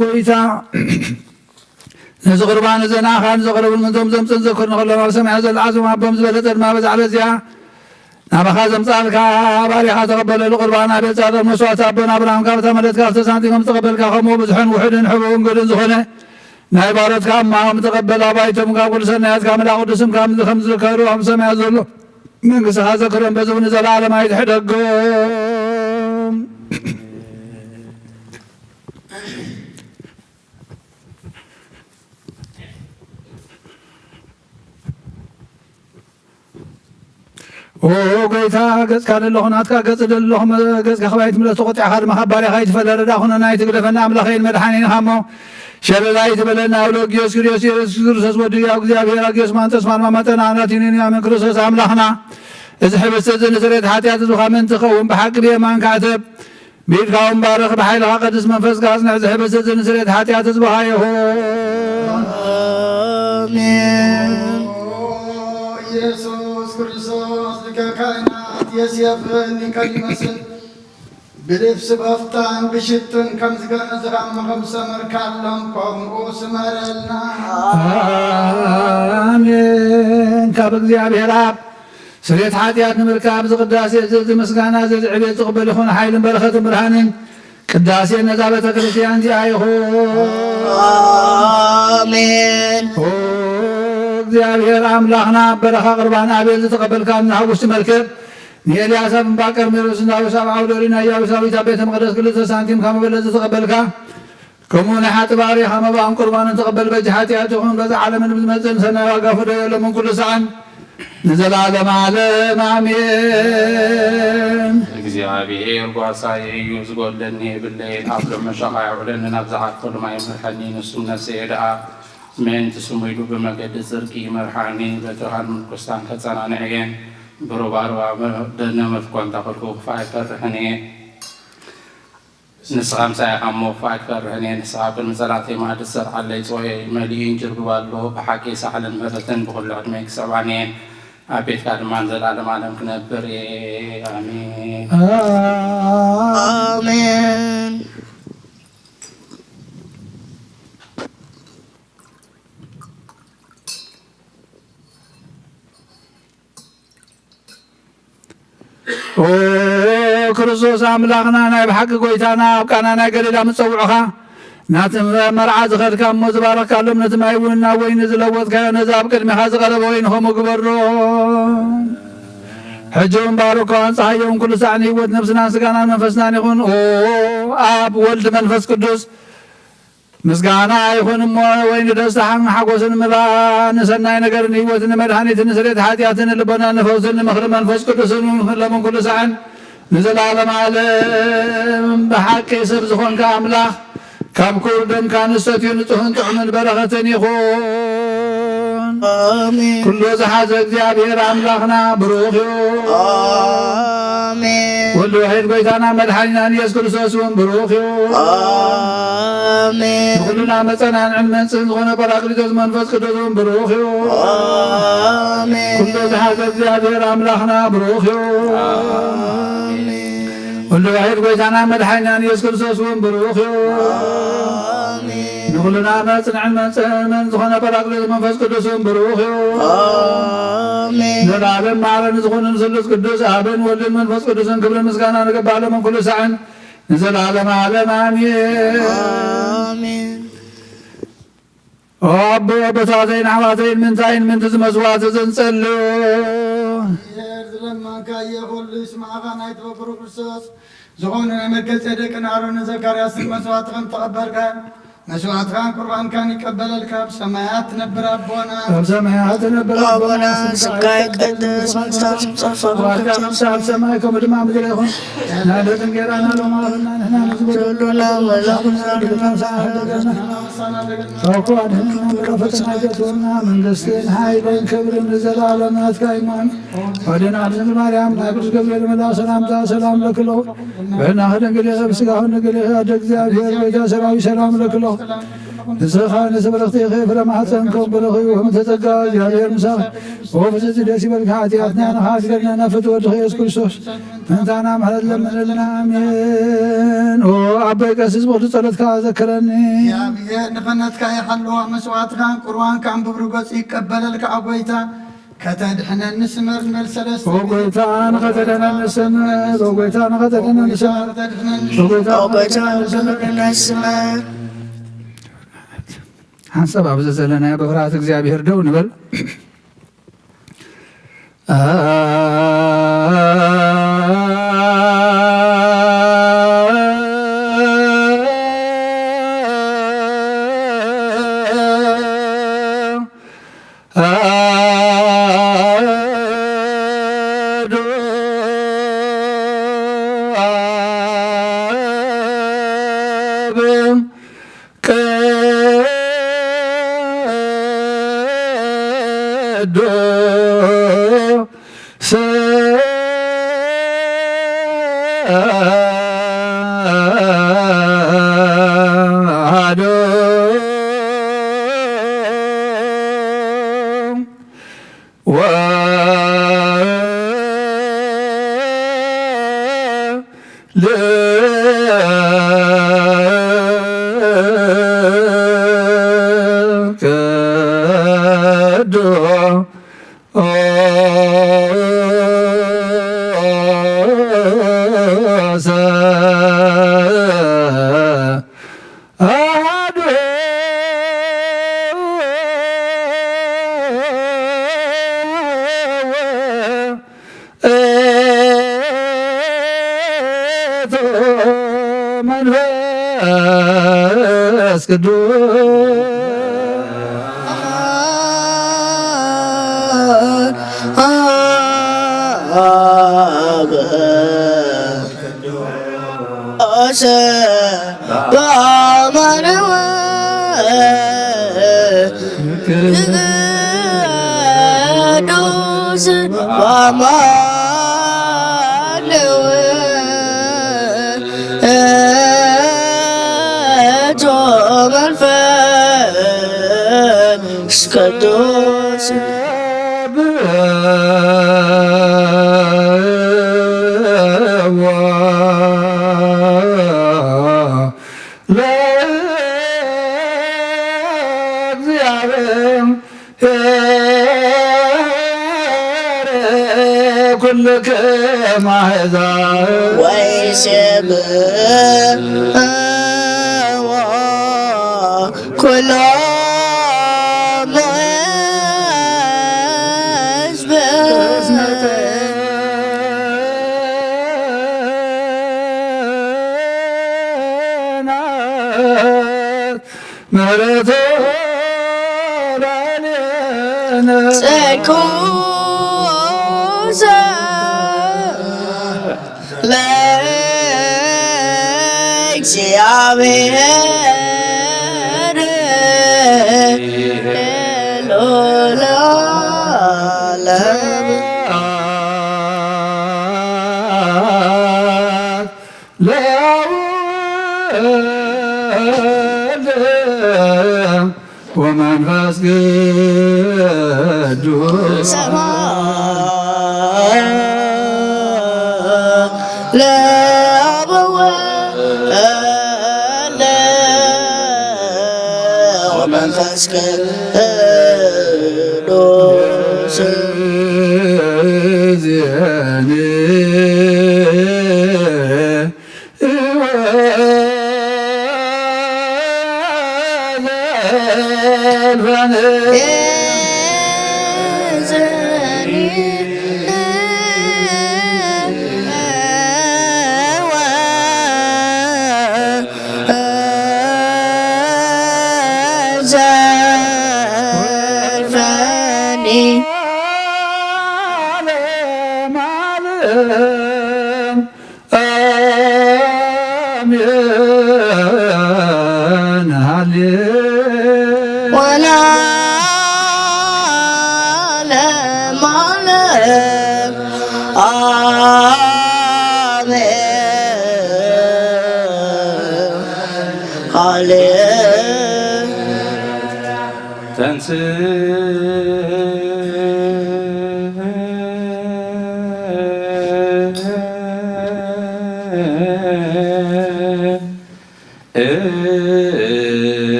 ጎይታ ነዚ ቁርባን ዘናኻን ዘቕረቡን ምንቶም ዘምፅን ዘክርን ከሎም ኣብ ሰማያ ዘለዓዞም ኣቦም ዝበለጠ ድማ በዛዕለ እዚያ ናባኻ ዘምፃልካ ባሪኻ ተቐበለሉ ቁርባና ቤት ጻድቕ መስዋዕቲ ኣቦን ኣብርሃም ካብ ተመለጥካ ተሳንቲሞም ተቐበልካ ከምኡ ብዙሕን ውሕድን ሕቡብን ገድን ዝኾነ ናይ ባሮትካ እማኦም ተቐበል ኣባይቶም ካብ ኩሉ ሰናያት ካብ መላእ ቅዱስም ከም ዝርከሩ ኣብ ሰማያ ዘሎ መንግሥትኻ ዘክሮም በዝብኒ ዘለዓለም ኣይትሕደጎም። ጎይታ ገጽካ ደለኹ ናትካ ገጽ ደለኹ ገጽካ ኸባይት ምለት ተቆጢዕኻ ድማ ባሪኻ ይትፈለረዳ ኹነና ይትግደፈና ኣምላኸይን መድሓኒንኻ እሞ ሸለላ ይትበለና ኣውሎጊዮስ ክርስቶስ ኢየሱስ ክርስቶስ ወድያ እግዚኣብሔር ኣጊዮስ ማንተስማን ማመጠና ኣናቲንን ያመን ክርስቶስ ኣምላኽና እዚ ሕብስተ እዚ ንስሬት ሓጢኣት እዙኻ ምን ትኸውን ብሓቂ ብየማን ካዕተብ ብኢድካውን ባርኽ ብሓይልኻ ቅዱስ መንፈስካ ኣጽንዕ እዚ ሕብስተ እዚ ንስሬት ሓጢኣት ህዝብኻ ይኹን አሜን። ኢየሱስ ክርስቶስ ሊቀ ካህናት ዮሴፍን ኒቆዲሞስን ብልብሲ በፍታን ብሽቱን ከም ዝገነዝኻሞኸም ሰመርካሎም ከምኡ ስመረልና አሜን። ካብ እግዚአብሔር አብ ስሬት ኃጢአት ንምርካብ ዝቅዳሴ ምስጋና ዕቤት ዝቕበል ይኹን ሓይልን በረኸትን ብርሃንን ቅዳሴ ነዛ ቤተ ክርስቲያን እዚኣ ይኹን አሜን። እግዚአብሔር አምላኽና በረኻ ቁርባን አቤል ዝተቐበልካ ንሓጉስቲ መርከብ ንኤልያስ ኣብ እምባ ቀርሜሎስ ናዊስ ኣብ ዓውደሪና ኢያቡሳዊት ኣብ ቤተ መቕደስ 2 ሳንቲም ካብ መበለት ዝተቐበልካ ከምኡ ናይ ሓጢ ባሪኻ መባእን ቁርባንን ተቐበል በጅ ሓጢአት ይኹን ገዛ ዓለምን ብዝመፅን ሰናይ ዋጋ ፍደየሎምን ኩሉ ሰዓን ንዘላለም ዓለም አሜን። እግዚአብሔር ጓሳዬ እዩ ዝጎለኒ የብለይን ኣብ ሎ መሸኻ ይውዕለኒ ናብ ዝሓፈሉ ማይ መርሐኒ ንሱም ነፍሰየ ድኣ ምእንቲ ስሙ ኢሉ ብመገዲ ጽድቂ መርሓኒ በትኻን ምንኩስታን ከጸናንዕ እየን ብሩባሩባ ደነ መፍኮንታ ክልኩ ክፋእ ይፈርሕን እየ ንስኻ ምሳይ ኢኻ እሞ ክፋእ ይፈርሕን እየ ንስኻ ቅድሚ ጸላተይ ማዕድ ዝሰርዓለይ ጽወየ መሊእን ጅርግባ ኣሎ ብሓቂ ሳዕልን ምህረትን ብኩሉ ዕድመይ ክሰብዓን እየን ኣብ ቤትካ ድማ ንዘላለም ዓለም ክነብር እየ ኣሜን አሜን። ክርስቶስ ኣምላኽና ናይ ብሓቂ ጎይታና ኣብ ቃና ናይ ገሊላ ምፀውዑኻ ናቲ መርዓ ዝኸድካ እሞ ዝባረካሎም ነቲ ማይ እውን ናብ ወይኒ ዝለወጥካዮ ነዚ ኣብ ቅድሚኻ ዝቐረበ ወይኒ ከምኡ ግበሮ ሕጂውን ባሮካን ፀሐየውን ኩሉ ሰዓን ህይወት ነፍስናን ስጋናን መንፈስናን ይኹን። አብ ወልድ መንፈስ ቅዱስ ምስጋና ይኹን እሞ ወይን ደስታን ሓጎስን ምባን ሰናይ ነገርን ህይወትን መድኃኒትን ስሬት ኃጢአትን ልቦናን ፈውስን ምኽሪ መንፈስ ቅዱስን ለምን ኩሉ ሰዓን ንዘላለም ዓለም ብሓቂ ሰብ ዝኾንካ ኣምላኽ ካብ ክቡር ደምካ ንሰትዩ ንጹሕን ጥዑምን በረኸትን ይኹን። ኩሉ ዝሓዘ እግዚአብሔር ኣምላኽና ብሩኽ እዩ። ወልድ ዋሕድ ጎይታና መድሓኒናን ኢየሱስ ክርስቶስ እውን ብሩኽ እዩ። ንኩሉና መፀናንዕን መንጽሕን ዝኾነ ጰራቅሊጦስ መንፈስ ቅዱስ እውን ብሩኽ እዩ። ኩሉ ዝሓዘ እግዚአብሔር ኣምላኽና ብሩኽ እዩ። ወልድ ዋሕድ ጎይታና መድሓኒናን ኢየሱስ ክርስቶስ እውን ብሩኽ እዩ። ንኩሉና መጽንዕን መንጽሕን ዝኾነ ጰራቅሊጦስ መንፈስ ቅዱስ እውን ብሩኽ እዩ። ዘላለም ማረን ዝኾንን ስሉስ ቅዱስ አብን ወልድን መንፈስ ቅዱስን ክብሪ ምስጋና ንገባእ ለመን ኩሉ ሰዓን ንዘላለም ዓለም አሜን። አቦ አቦታተይን ኣሕዋተይን ምንታይን ምንቲ ዝመስዋዕቲ ዘንጸልዩ ዝለማንካ የኹሉ ይስማዓኻ ናይ ተበክሩ ክርስቶስ ዝኾኑ ናይ መልከጼዴቅን ኣሮንን ዘካርያስን መስዋዕትኽን ተቐበልካ መስዋዕትኻን ቁርባንካን ይቀበለልካ ብሰማያት ትነብር ኣቦና ስምካ ይቀደስ ምጽአት ምሳብ ሰማይ ከምኡ ድማ ምድሪ ይኹን ናለት እንጌራና ሎማ ሃበና ንሕና ንዝበደሉና መላኹን ሳውኩ ኣድህንና ምረፈትና ገትወና መንግስትን ሓይልን ክብርን ንዘላለም ናትካ ይማን ወደና ድንግል ማርያም ናይ ቅዱስ ገብርኤል መልአክ ሰላምታ ሰላም ለክሎ በና ክደንግል ብስጋኹን ንግል ኣደ እግዚአብሔር ጎይታ ሰራዊት ሰላም ለክሎ ንስኻ ንስብረኽቲ ፍረ ማሕፀንከም በረኺ ወም ተጸጋ እግዚአብሔር ምሳኽ ወፍስቲ ደስ ይበልካ ኃጢአትና ንኻትገልና ነፍት ወድኸ ኢየሱስ ክርስቶስ ምንታና ምሕረት ለምንልና አሜን። ኣበይ ቀሲስ ብቕዱ ጸሎትካ ዘክረኒ እግዚአብሔር ንኽነትካ ይሓልዋ መስዋዕትኻን ቁርባንካን ብብርጎጽ ይቀበለልካ ጎይታ ከተድሕነኒ ስመር ንበል ሰለስተ ጎይታ ንኸተድሕነኒ ስመር ጎይታ ንኸተድሕነኒ ስመር ሓንሳብ ኣብ ዘለናዮ ብፍርሃት እግዚአብሔር ደው ንበል። መንፈስ ቅዱስ በአማረወ ቅዱስ በአማረወ መንፈስ ቅዱስ ኩልክም አሕዛብ ወይሴብሕዎ ኩሎሙ ሕዝብ ምህረቱ ላዕሌነ ጽኩሰ ለእግዚአብሔር ለዘለዓለሙ ወመንፈስ ቅዱስ ሰማይ ለአበወ ወመንፈስ ቅዱስ ዚአነ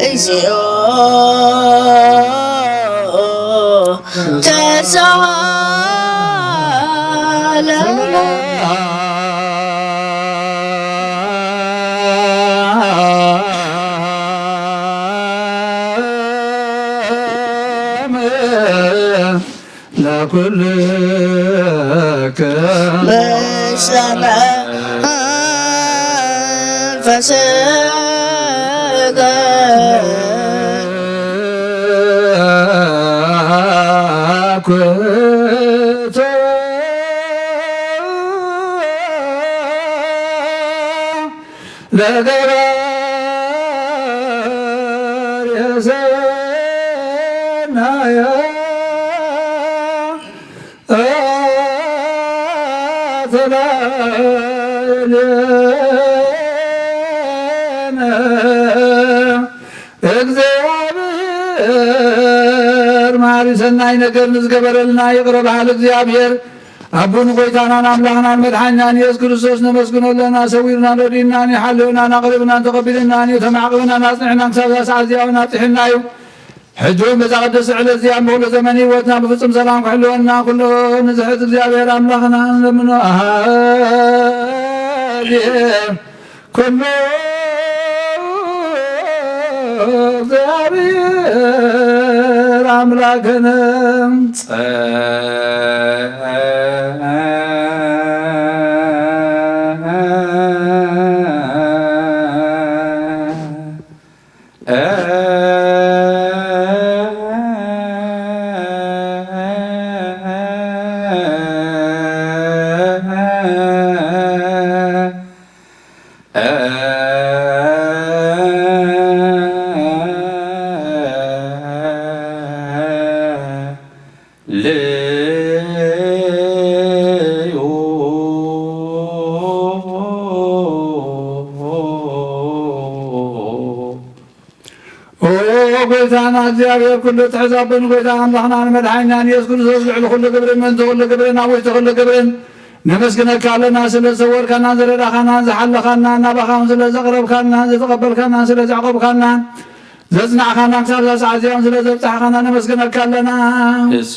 እግዚኦ ተሳሃለነ ለኩልከ በሰመንፈስከ ኩቶ ለገባርየ ሰናየ አትላዕሌነ እግዚአብሔር መሐሪ ሰናይ ነገር ንዝገበረልና ይቅረ በሃል እግዚአብሔር አቡን ጎይታናን አምላኽናን መድሓኛን ኢየሱስ ክርስቶስ ነመስግኖለና ሰዊርና ረዲናን ሓልውናን ኣቕሪብናን ተቐቢልናን እዩ ተማዕቕብናን ኣጽኒሕናን ክሳብ ሰዓት እዚኣውን ኣጥሒና እዩ ሕጂውን በዛ ቅዱስ ዕለት እዚኣ ምሁሉ ዘመን ህይወትና ብፍጹም ሰላም ክሕልወና ኩሉ ንዝሕት እግዚአብሔር ኣምላኽና ንለምኖ አሃልየ ኩሉ እግዚአብሔር አምላክነ ጎይታና እግዚአብሔር ኩሉ ትሕዛብን ጎይታ ኣምላኽናን መድሓኛን ኢየሱስ ክርስቶስ ልዕሊ ኩሉ ግብርን መንዚ ኩሉ ግብርን ኣብ ውሽጢ ኩሉ ግብርን ነመስግነካ ኣለና ስለ ዘወርካናን ዝረዳኻናን ዝሓለኻናን ናባኻን ስለ ዘቕረብካናን ዘተቐበልካናን ስለ ዘዕቆብካናን ዘጽናዕኻናን ክሳብ ሰዓት እዚኦም ስለ ዘብፅሓኻና ነመስግነካ ኣለና እሱ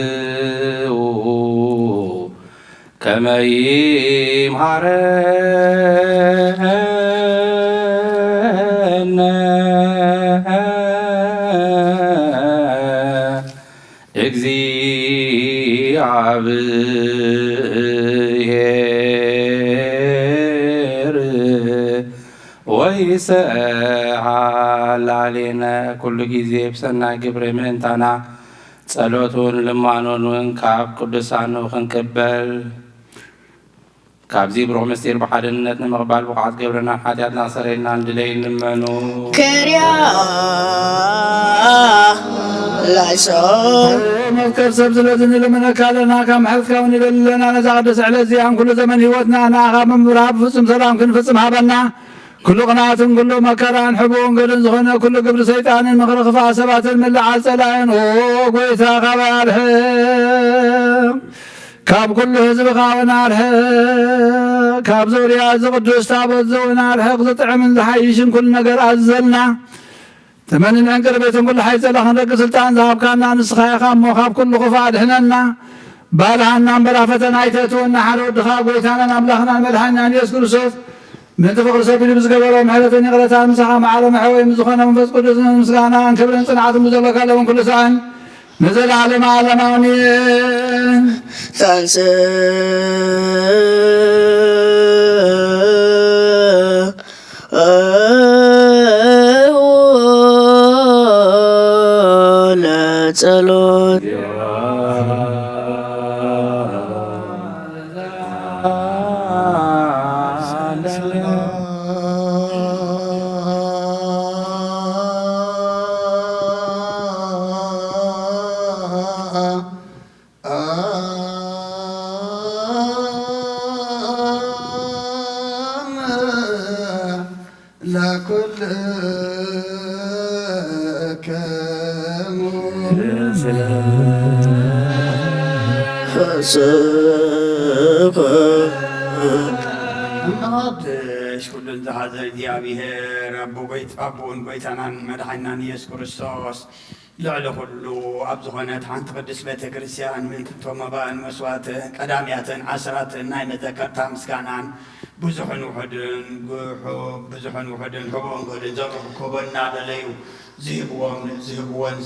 አስተብቅልው ከመ ይምሃረነ እግዚአብሔር ወይስዓል ላዕሌነ ኩሉ ጊዜ ብሰናይ ግብሪ ምእንታና ጸሎቱን ልማኖን ካብ ቅዱሳኑ ክንቅበል ካብዚ ብሩህ ምስጢር ብሓድነት ንምቕባል ብቕዓት ገብርና ሓጢኣትና ሰረይና እንድለይ ንመኑ ክርያ ላይሶን መዝከር ሰብ ስለዝን ልመነካ ኣለና ካብ ምሕረትካ እውን ይደልለና ነዛ ቅዱስ ዕለት እዚኣን ኩሉ ዘመን ሂወትና ንኣኻ ምምራብ ፍጹም ሰላም ክንፍጽም ሃበና ኩሉ ቅንዓትን ኩሉ መከራን ሕቡእን ገድን ዝኾነ ኩሉ ግብሪ ሰይጣንን ምኽሪ ክፋእ ሰባትን ምልዓል ጸላእን ጎይታ ካብ ኣርሕቕ ካብ ኩሉ ህዝብኻ እውን ኣርሕቕ ካብ ዙርያ ዝቅዱስ ታቦት እውን ኣርሕቕ ዝጥዕምን ዝሓይሽን ኩሉ ነገር ኣዘልና ተመንን ዕንቅርቤትን ኩሉ ሓይፀላ ክንረቂ ስልጣን ዝሃብካና ንስኻ ኢኻ እሞ ካብ ኩሉ ክፋእ ድሕነና ባልሃና እምበራ ፈተና ኣይተእትወና ሓደ ወድኻ ጎይታናን ኣምላኽናን መድሓኒናን ኢየሱስ ክርስቶስ ምእንቲ ፍቅሪ ሰቢሉ ብዝገበሮ ምሕረትን ይቕረታን ምሳኻ መዓረ መሕወይ ዝኾነ መንፈስ ቅዱስ ምስጋናን ክብርን ጽንዓትን ብዘለካ ለውን ኩሉ ሰዓን ንዘለዓለመ ዓለም ኣሜን። ለጸሎት እንቀድስ ኩሉን ዝሓዘ እግዚአብሔር ኣቦን ጎይታናን መድሓኒናን ኢየሱስ ክርስቶስ ልዕሊ ኩሉ ኣብ ዝኾነት ሓንቲ ቅድስት ቤተ ክርስቲያን ምንትቶ መባእን መስዋዕትን ቀዳምያትን ዓስራትን ናይ መዘከርታ ምስጋናን ብዙሕን ውሕድን ሕቡእን ጎድን ዘረክቦና ደለዩ ዝህብዎን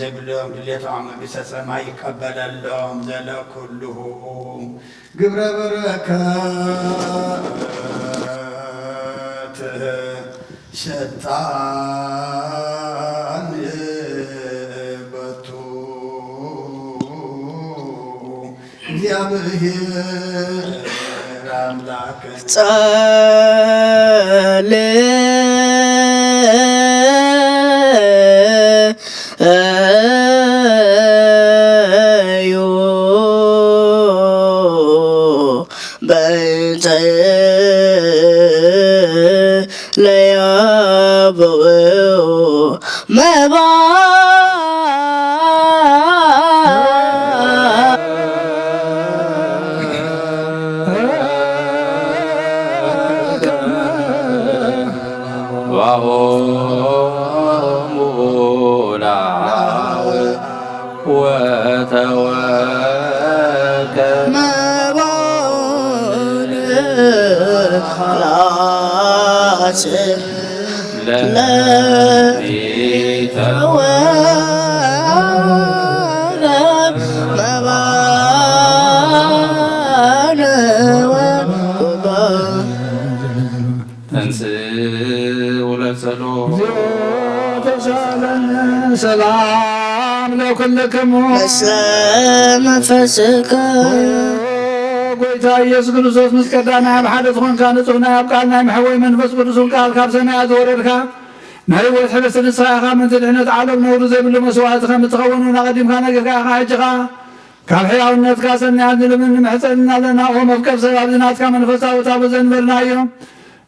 ዘይብሎም ድሌቶም መንግሥተ ሰማይ ይቀበለሎም ዘለ ኩልሁ ግብረ በረከት ሸጣን በቱ እግዚአብሔር አምላክ ሰላም ለኩልክሙ መንፈስከ ጎይታ ኢየሱስ ክርስቶስ ምስ ቀዳማይ ኣብ ሓደ ዝኾንካ ንጹህ ናይ ኣብ ቃል ናይ መሕወይ መንፈስ ቅዱስን ቃል ካብ ሰማያት ዝወረድካ ናይ ህይወት ሕብስቲ ንስኻ ኢኻ ምንቲ ድሕነት ዓለም ነውሪ ዘይብሉ መስዋዕቲ ከም እትኸውን ኣቐዲምካ ነገርካ ኢኻ ሕጂኻ ካብ ሕያውነትካ ሰናያት ንልምን ንምሕፀንና ኣለና ኦ መፍቀብ ሰብ ኣብዚ ናትካ መንፈሳዊ ታቦት ዘንበልና እዮም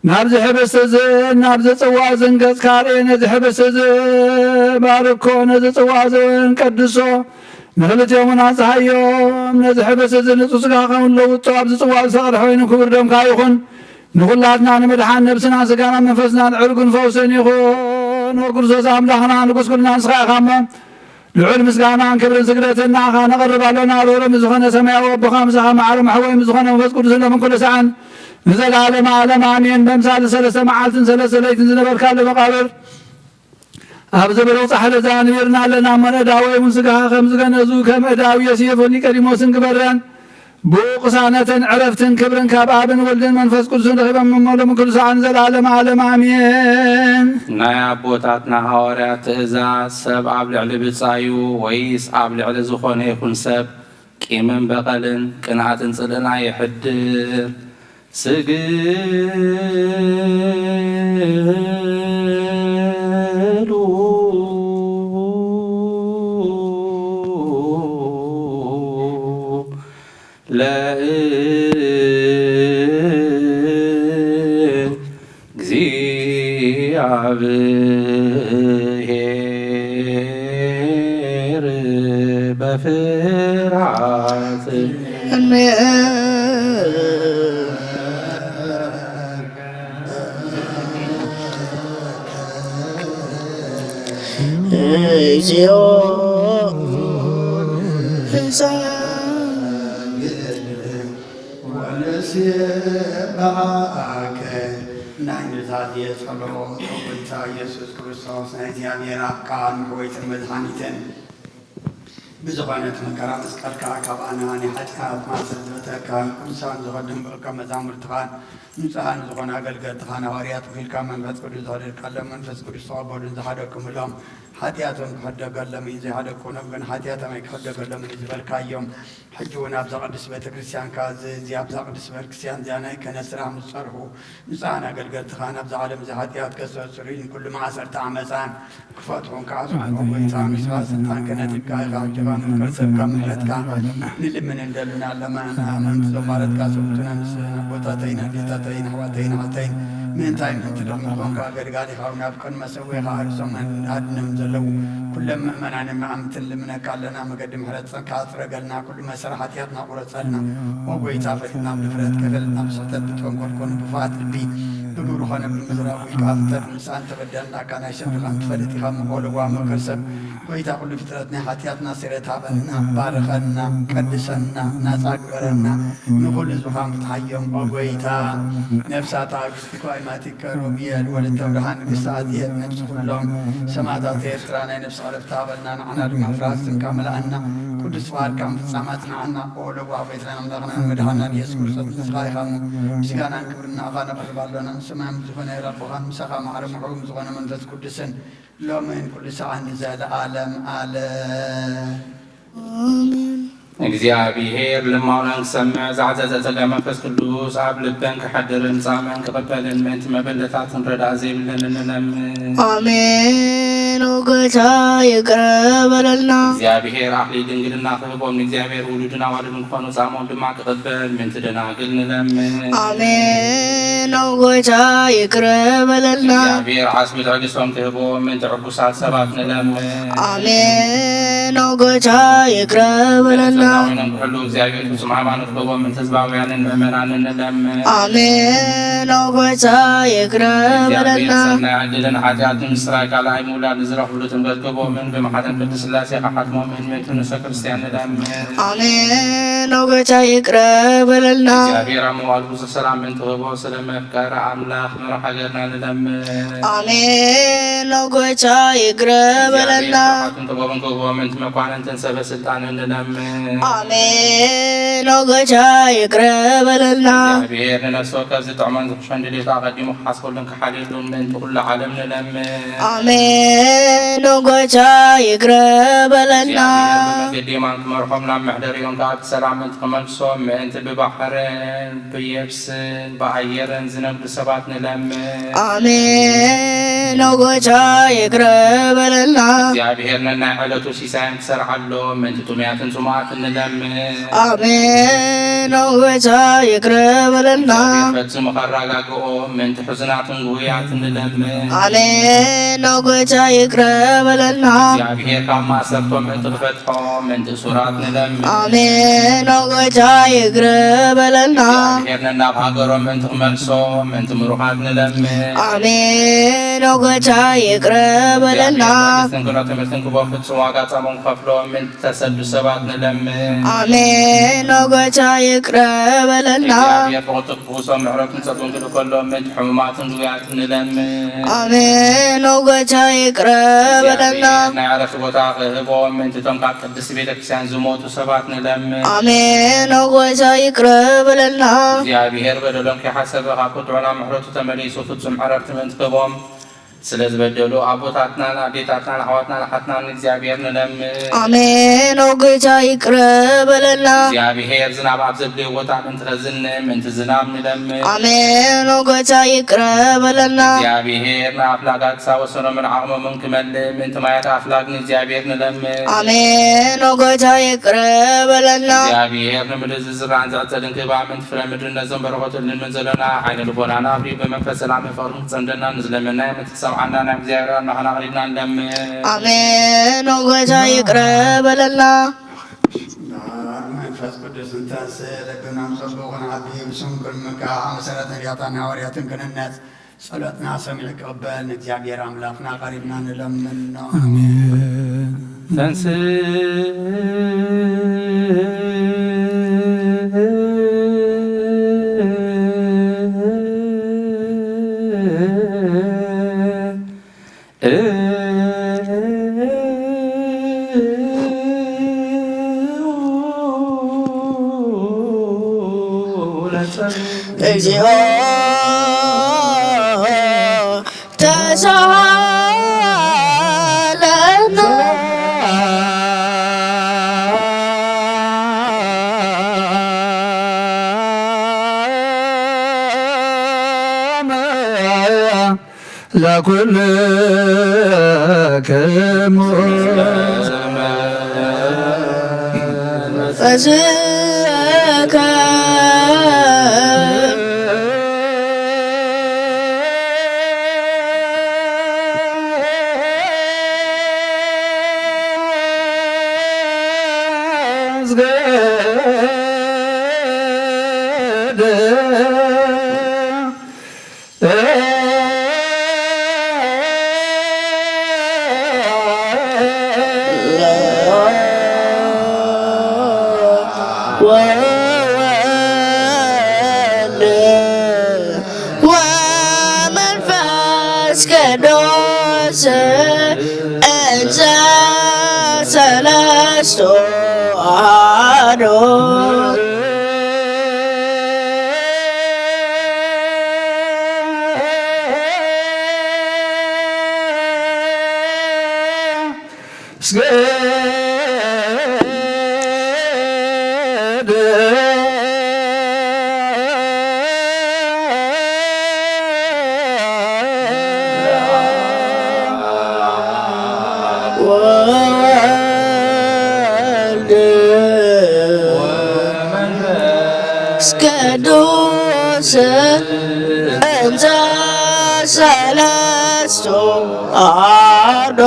ናብዚ ሕብስቲ እዚ ናብዚ ጽዋዕ ዝንገጽካ ርኤ ነዚ ሕብስቲ እዚ ባርኮ ነዚ ጽዋዕ እዚ እውን ቀድሶ ንኽልቲኦም እውን ኣንጽሓዮም ነዚ ሕብስቲ እዚ ንጹህ ሥጋኻ እውን ለውጦ ኣብዚ ጽዋዕ ዝተቐድሐ ኮይኑ ክቡር ደምካ ይኹን ንኹላትና ንምድሓን ነብስና ስጋና መንፈስናን ዕርጉን ፈውስን ይኹን ወክርስቶስ ኣምላኽና ንጉስ ኩልና ንስኻ ኢኻ እሞ ልዑል ምስጋናን ክብርን ስግደትን ንዓኻ ነቐርብ ኣለና ርህሩም ዝኾነ ሰማያዊ ኣቦኻ ምሳኻ መዓረ ማሕወይ ዝኾነ መንፈስ ቅዱስ ለምን ኩሉ ሰዓን ንዘለዓለመ ዓለም ኣሜን። በምሳሌ 3 መዓልትን 3 ለይትን ዝነበርካ መቃብር أبز بروص حدا زانيرنا لنا من أداوي من سقها خمس غنزو كم أداوي يسيفون يكرموا سنكبران بوقسانة عرفتن كبرن كابابن ولدن منفس قدسون رغبا من مولم كل سعان زلعالم عالم آمين نايا بوتاتنا هوريات إذا سب عبل علي بتصايو ويس عبل علي زخون يكون سب كيمن بقلن كنعاتن صدنا يحدر سجلو لا እግዚአብሔር በፍርሃት እግዚኦ ወንሴብሐከ ናይንታት የጸሎት ጌታ ኢየሱስ ክርስቶስ ናይ እግዚአብሔር አብ ቃል ሆይትን መድኃኒትን ብዝኾነት መከራ መስቀልካ ካብኣና ናይ ሓጢኣት ማሰር ዝበተካ ቅዱሳን ዝኸድም በልካ መዛሙርትኻን ንጹሃን ዝኾነ ኣገልገልትኻን ሃዋርያት ወኪልካ መንፈስ ቅዱስ ዝኸደልካሎም መንፈስ ቅዱስ ተቐበሉን ዝሓደክምሎም ሓጢኣቶም ክሕደገሎም እዩ ዘይሓደኩኖም ግን ሓጢኣቶም ኣይክሕደገሎም እዩ ዝበልካዮም ሕጂ እውን ኣብዛ ቅዱስ ቤተ ክርስቲያንካ እዚ ኣብዛ ቅዱስ ቤተ ክርስቲያን እዚኣ ናይ ክህነት ስራሕ ምስ ፀርሑ ንጹሃን ኣገልገልትኻን ኣብዛ ዓለም እዚ ሓጢኣት ከስተስሩ ንኩሉ ማእሰርቲ ዓመፃን ክፈትሑን ክዓፅሑ ጎይታ ምስባ ስልጣን ክህነት ኢልካ ኢኻ ሕጂኻ ንምቅርሰብካ ምሕረትካ ንልምን እንደሉና ኣለማና መንፈስ ዘቋረጥካ ሰብቱና ምስ ቦታተይን ኣዴታተይን ኣሕዋተይን ሓተይን ምንታይ ምትልም ምኾንካ ኣገልጋሊ ኢኻ ናብ ቅድመ ሰዊኻ ኣርሶም ኣድንም ዘለዉ ኩሎም ምእመናን መዓምትን ልምነካ ኣለና መገዲ ምሕረት ካፅረገልና ኩሉ መሰረ ሓጢኣትና ቁረፀልና ወጎይታ ፈሊጥና ብድፍረት ከፈልጥና ብስሕተት ብተንኰል ኮኑ ብፍኣት ልቢ ብግብሪ ኾነ ብምዝራብ ወይ ከዓ ፍተት ምሳን ተበደልናካ ናይ ሸብርኻ ምትፈልጥ ኢኻ ምቆልዋ መከርሰብ ጎይታ ኩሉ ፍጥረት ናይ ሓጢኣትና ስሬት ሃበና ባርኸና ቀድሰና ናፃ ግበረና ንኩሉ ዝኻ ምትሓዮም ጎይታ ነፍሳት ኣግስቲኮ ኣይማቲከ ሮብየል ወለተ ብርሃን ንግስቲ ኣዝየት ነፍሲ ኩሎም ሰማዕታት ኤርትራ ናይ ነፍሲ ዕረፍቲ ሃበልና ንዓና ድማ ፍራስንካ መላእና ቅዱስ ፍቓድካ ምፍፃማ ፅናዓና ቆልዋ ቤትና ኣምላኽና መድሓናን ኢየሱስ ክርስቶስ ንስኻ ኢኻ ምስጋናን ክብርና ኢኻ ነቕርብ ኣለና ንሰማይ ዝኾነ ይረብኻን ምሳኻ ማዕረ ምሕሩም ዝኾነ መንፈስ ቅዱስን ሎምን ኩሉ ሰዓት ንዘለዓለም ኣለ እግዚአብሔር ልማውናን ክሰምዕ ዛዕዘዘ ጸጋ መንፈስ ቅዱስ ኣብ ልበን ክሓድርን ጻመን ክቕበልን ምእንቲ መበለታትን ረዳእ ዘይብለን እንለምን አሜን። ጌታ ይቅር በለልና። እግዚአብሔር አክሊል ድንግልና ክህቦም ንእግዚአብሔር ውሉድና ዋልድን ክኾኑ ጻሞም ድማ ክቕበል ምእንቲ ደናግል ንለምን አሜን። ጌታ ይቅር በለልና። እግዚአብሔር ዓስቢ ትዕግስቶም ክህቦም ምእንቲ ዕጉሳት ሰባት ንለምን አሜን። ጌታ ይቅር በለልና። ሰናዊንን ክሕሉ እግዚአብሔር ፍጹም ሃይማኖት ክህቦም ምእንቲ ህዝባውያንን ምእመናንን ንለምን አሜን። ጌታ ይቅር በለልና። እግዚአብሔር ሰናይ ዕድልን ሓጢኣትን ምስራይ ካልኣይ ምውላድ ንዝረኽብሉ ትንበት ክህቦምን ብመሓተም ቅድስት ሥላሴ ካሓትሞምን ምእንቲ ንሰ ክርስቲያን ንለምን አሜን። ጌታ ይቅር በለልና። እግዚአብሔር ኣብ መዋዕል ብዙሕ ሰላም ምእንቲ ክህቦ ስለ መፍቀሪ ኣምላኽ ምራሕ ሃገርና ንለምን አሜን። ጌታ ይቅር በለልና። ጥበብን ክህቦ ምእንቲ መኳንንትን ሰበ ስልጣንን ንለምን አሜን። ጌታ ይቅር በለልና። እግዚአብሔር ንነፍሲ ወከፍ ዝጥዕሞን ዝሕሾን ድሌቱ ኣቐዲሙ ክሓስበሉን ክሓልየሉን ምእንቲ ኩሉ ዓለም ንለምን አሜን። ጌታ ይቅር በለልና። ብመንገዲ የማን ክመርሖም ናብ መሕደሪኦም ካብ ብሰላም ምእንቲ ክመልሶም ምእንቲ ብባሕርን ብየብስን ብኣየርን ዝነብሩ ሰባት ንለምን አሜን። ጌታ ይቅር በለልና። እግዚአብሔር ነናይ ዕለቱ ሲሳይን ክሰርሓሎም ምእንቲ ጡምያትን ጽሙዓትን ንለምን አሜን። ጌታ ይቅር በለልና። ፈጽሙ ከረጋግኦም ምእንቲ ሕዙናትን ጉህያትን ንለምን አሜን። ጌታ ይቅር በለልና። እግዚአብሔር ካብ ማእሰርቶም ምእንቲ ክፈትሖም ምእንቲ እሱራት ንለምን አሜን። ጌታ ይቅር በለልና። እግዚአብሔር ነናብ ሃገሮም ምእንቲ ክመልሶም ምእንቲ ምሩኻት ንለምን አሜን። ጌታ ይቅር በለልና። ትንክኖ ትምህርትን ክቦም ፍጹም ዋጋ ጸሞም ከፍሎም ምን ተሰሉ ሰባት ንለምን አሜን ወጎቻ ይቅረበልና እግዚአብሔር በቁጥቁሶም ምሕረቱን ሰጥቶን ከሎም ምን ሕሙማትን ድውያት ንለምን አሜን ወጎቻ ይቅረበልና ናይ ዕረፍቲ ቦታ ክህቦም ምን እቶም ካብ ቅድስት ቤተክርስቲያን ዝሞቱ ሰባት ንለምን አሜን ወጎቻ ይቅረበልና እግዚአብሔር በደሎም ከሐሰበ ካብ ቁጥዑና ምሕረቱ ተመሊሱ ፍጹም ዕረፍቲ ምን ትህቦም ስለዝበደሉ አቦታትናን አዴታትናን አሕዋትናን ሓትናን እግዚአብሔር ንለምን አሜን ወጎቻ ይቅረበልና እግዚአብሔር ዝናብ ኣብ ዘድልዮ ቦታ ምንቲ ከዝንም ምንቲ ዝናብ ንለምን አሜን ወጎቻ ይቅረበልና እግዚአብሔር ንኣፍላጋት ሳወሰኖምን ዓቕሞምን ክመልእ ምንቲ ማያት ኣፍላግ ንእግዚአብሔር ንለምን አሜን ወጎቻ ይቅረበልና እግዚአብሔር ንምድር ዝዝራእን ዝዕፀድን ክህባ ምንቲ ፍረ ምድሪ ነዞም በረኸቱልን ምን ዘለና ዓይነ ልቦናና ኣብሪ ብመንፈስ ሰላም ፍቕርን ክፀምደና ንዝለመና ምንቲ ሰምዓና ናይ እግዚአብሔር ኣምላኽና ቐሪብና ንለምን አሜን ወጎቻ ይቅረበልና መንፈስ ቅዱስ እንተንስለግናም ጽቡቕን ዓቢ ብስም ቅድምካ መሰረት ነቢያትን ሐዋርያትን ክንነት ጸሎትና ሰሚዕ ቅበል እግዚአብሔር አምላክና ቀሪብና ንለምን ነው። አሜን ተንስ እግዚኦ ተሳሃለነ ለኩልክሙ ፈስከ ወወልድ ወመንፈስ ቅዱስ እንዘ ሰለስቱ አሐዱ ወወልድ ወመንፈስ ቅዱስ እንዘ ሰለስቱ አሐዱ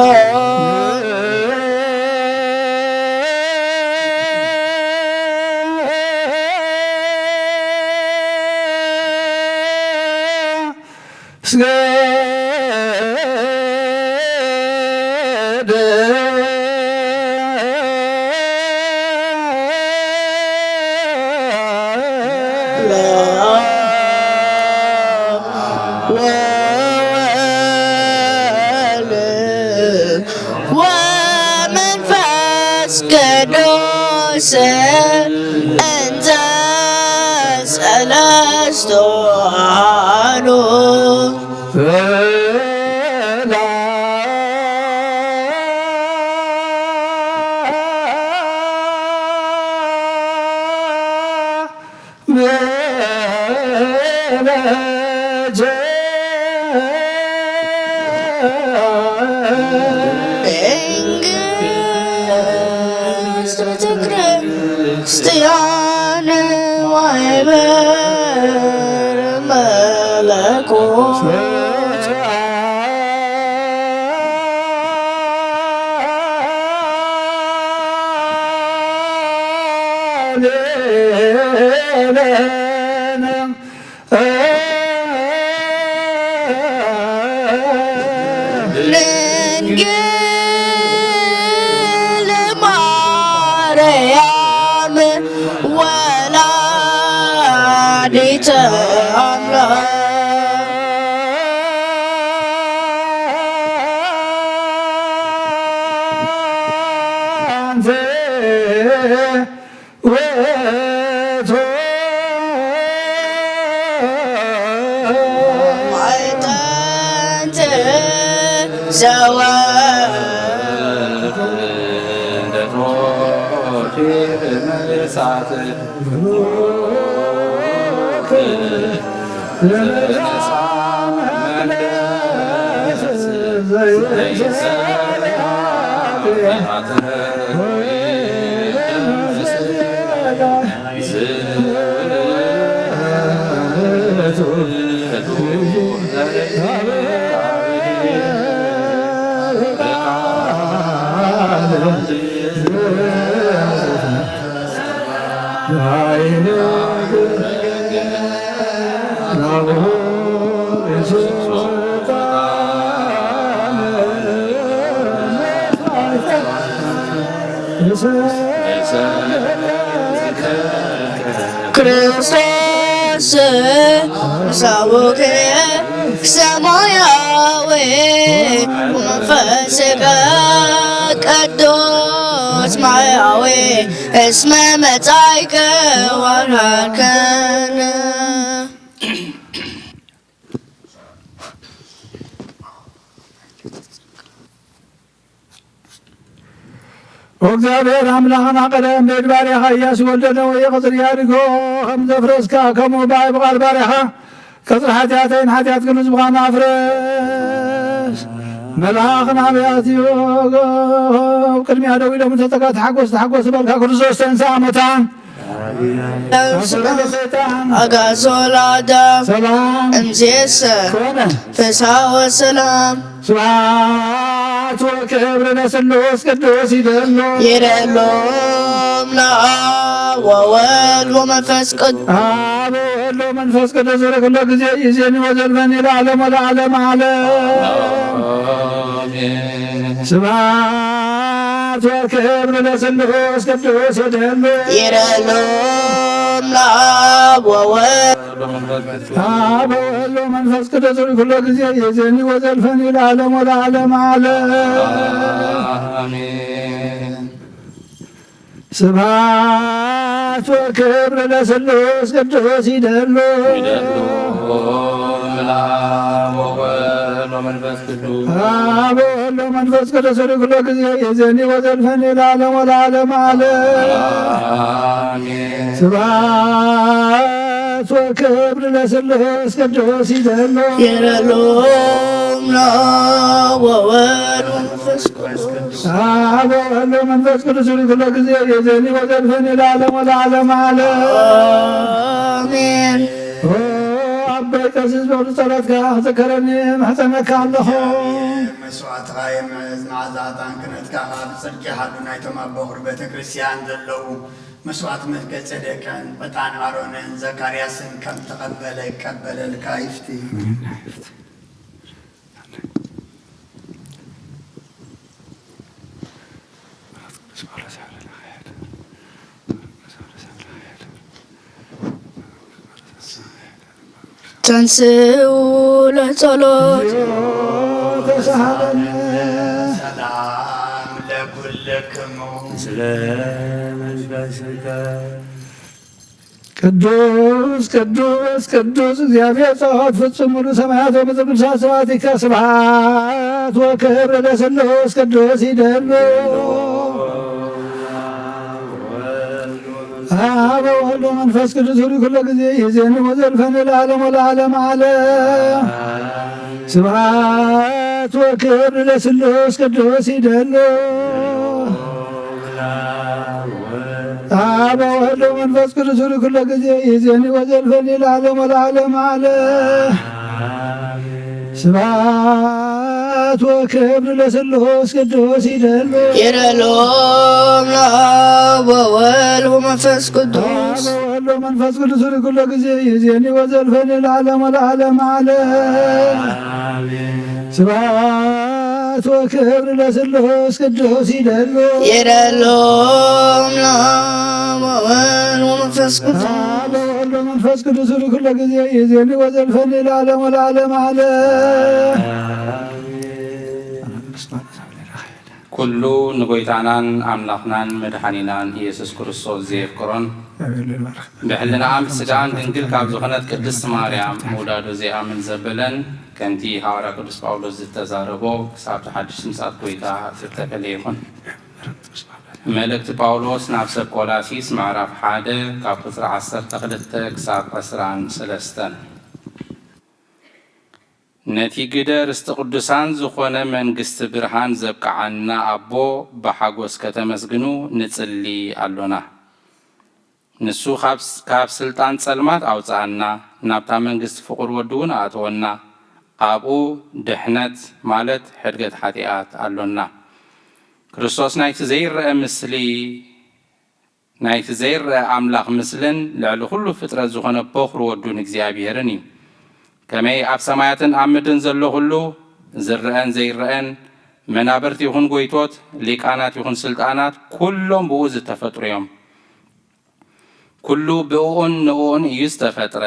ወመንፈስ ቅዱስ እንዘ ሰለስቱ አሐዱ መንግሥተ ክርስቲያን ወይበር መለኮት ድንግል አንተ ውእቱ ማዕጠንት ዘወርቅ እሳት ክርስቶስ ሰቡክ ሰማያዊ መንፈስከ ቅዱስ ማያዊ እስመ መጻእከ ወሃርከነ ወእግዚአብሔር አምላኽና ቀደም ቤት ባሪያኻ ኢያሱ ወልደነ ወየቅጽር ያድጎ ከም ዘፍረስካ ከምኡ ብቃል ባሪያኻ ቅጽሪ ሓጢኣተይን ሓጢኣት ግን ህዝብኻን ኣፍረስ መልኣኽ ናብያት እዩ ቅድሚያ ደው ኢሎም ተጠጋ ተሓጐስ በልካ ክርስቶስ ተንሥአ እሙታን አጋዞ ለአዳም ሰላም እምይእዜሰ ኮነ ፍስሐ ወሰላም ስብሐት ወክብር ለስሉስ ቅዱስ ይደሎ ይደሎም ለአብ ወወልድ ወመንፈስ ቅዱስ አብ ወወልድ ወመንፈስ ቅዱስ በኩሉ ጊዜ ይእዜኒ ወዘልፈኒ ለዓለመ ወለዓለመ ዓለም ስብሐት ወክብር ለስሉስ ቅዱስ ይደሎ ይደሎም ለአብ ወወልድ አብ ወወልድ ወመንፈስ ቅዱስ በኩሉ ጊዜ ይእዜኒ ወዘልፈኒ ለዓለመ ወለዓለመ ዓለም ስብሐት ወክብር ለስሉስ ቅዱስ ይደሎ አብ ወወልድ ወመንፈስ ቅዱስ አብ ወወልድ ወመንፈስ ቅዱስ በኩሉ ጊዜ ይእዜኒ ወዘልፈኒ ለዓለመ ወለዓለመ ዓለም ስብሐት ወክብር ለስሉስ ቅዱስ ይደሎ ይደሎም ለአብ ወወልድ ወመንፈስ ቅዱስ አብ ወወልድ ወመንፈስ ቅዱስ በኩሉ ጊዜ ይእዜኒ ወዘልፈኒ ለዓለመ ወለዓለመ አሜን። አበይ ቀሲስ በብሉ ጸሎትካ ዝከረኒ ማሕፀነካ ኣለኹ መስዋዕትኻ የምዕዝ መዓዛታን ክነትካ ካብ ፅድቂ ሓዱ ናይቶም ኣብ በኹሪ ቤተ ክርስቲያን ዘለዉ መስዋዕት መልከ ጸደቀን ዕጣን ኣሮንን ዘካርያስን ከም ተቐበለ ይቀበለልካ ይፍቲ ተንሥኡ ለጸሎት ተሳሃለኒ ሰላም ለኩልክሙ ስለ መንፈስከ ቅዱስ ቅዱስ ቅዱስ እግዚአብሔር ጸባኦት ፍጹም ሙሉ ሰማያት ወምድር ቅዱሳት ስብሐቲከ ስብሐት ወክብር ለስሉስ ቅዱስ ይደሎ አብ ወወልድ ወመንፈስ ቅዱስ በኩሉ ጊዜ ይእዜኒ ወዘልፈኒ ለዓለመ ወለዓለመ ዓለም ስብሐት ወክብር ለስሉስ ቅዱስ ይደሎ አብ ወወልድ ወመንፈስ ቅዱስ በኩሉ ጊዜ ይእዜኒ ወዘልፈኒ ለዓለመ ወለዓለመ ዓለም ስብሐት ወክብር ለስሉስ ቅዱስ ይደሎ ይደሎም ለአብ ወወልድ ወመንፈስ ቅዱስ አብ ወወልድ ወመንፈስ ቅዱስ በኩሉ ጊዜ ይእዜኒ ወዘልፈኒ ለዓለመ ወለዓለመ ዓለም ስብሐት ወክብር ለስሉስ ቅዱስ ይደሎ ይደሎም ለአብ ወወልድ ወመንፈስ ቅዱስ አብ ወወልድ ወመንፈስ ቅዱስ በኩሉ ጊዜ ይእዜኒ ወዘልፈኒ ለዓለመ ወለዓለመ ዓለም ኩሉ ንጎይታናን አምላኽናን መድኃኒናን ኢየሱስ ክርስቶስ ዘየፍቅሮን ብሕልናን ብስጋን ድንግል ካብ ዝኾነት ቅድስት ማርያም ውላዱ ዘይኣምን ዘበለን ከምቲ ሐዋርያ ቅዱስ ጳውሎስ ዝተዛረቦ ክሳብ ሓድሽ ምጽአት ጎይታ ዝተፈለየ ይኹን። መልእክቲ ጳውሎስ ናብ ሰብ ቆላሲስ ምዕራፍ 1 ካብ ቁፅሪ 12 ክሳብ 23 ነቲ ግደ ርስቲ ቅዱሳን ዝኾነ መንግስቲ ብርሃን ዘብቅዓና ኣቦ ብሓጎስ ከተመስግኑ ንጽሊ ኣሎና። ንሱ ካብ ስልጣን ጸልማት ኣውፅአና ናብታ መንግስቲ ፍቁር ወዱ እውን ኣእተወና። ኣብኡ ድሕነት ማለት ሕድገት ሓጢኣት ኣሎና። ክርስቶስ ናይቲ ዘይርአ ኣምላኽ ምስልን ልዕሊ ኩሉ ፍጥረት ዝኾነ በኹሪ ወዱን እግዚኣብሔርን እዩ። ከመይ ኣብ ሰማያትን ኣብ ምድርን ዘሎ ኩሉ ዝርአን ዘይርአን መናበርቲ ይኹን ጎይቶት ሊቃናት ይኹን ስልጣናት ኩሎም ብኡ ዝተፈጥሩ እዮም። ኩሉ ብኡን ንኡን እዩ ዝተፈጥረ።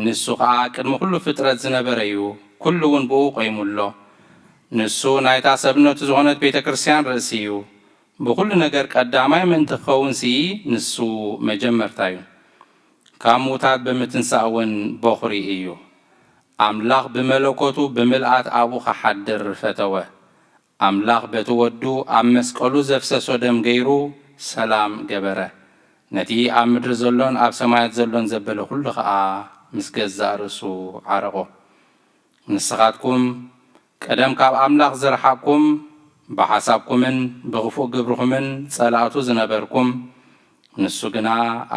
ንሱ ከዓ ቅድሚ ኩሉ ፍጥረት ዝነበረ እዩ። ኩሉ እውን ብኡ ቆይሙሎ። ንሱ ናይታ ሰብነቱ ዝኾነት ቤተ ክርስቲያን ርእሲ እዩ። ብኩሉ ነገር ቀዳማይ ምእንቲ ክኸውን ሲ ንሱ መጀመርታ እዩ። ካብ ሙታት ብምትንሳእ እውን በኹሪ እዩ። ኣምላኽ ብመለኮቱ ብምልኣት ኣብኡ ክሓድር ፈተወ። ኣምላኽ በቲ ወዱ ኣብ መስቀሉ ዘፍሰሶ ደም ገይሩ ሰላም ገበረ። ነቲ ኣብ ምድሪ ዘሎን ኣብ ሰማያት ዘሎን ዘበለ ኩሉ ከዓ ምስ ገዛእ ርእሱ ዓረቆ። ንስኻትኩም ቀደም ካብ ኣምላኽ ዝረሓቅኩም ብሓሳብኩምን ብኽፉእ ግብርኹምን ጸላእቱ ዝነበርኩም ንሱ ግና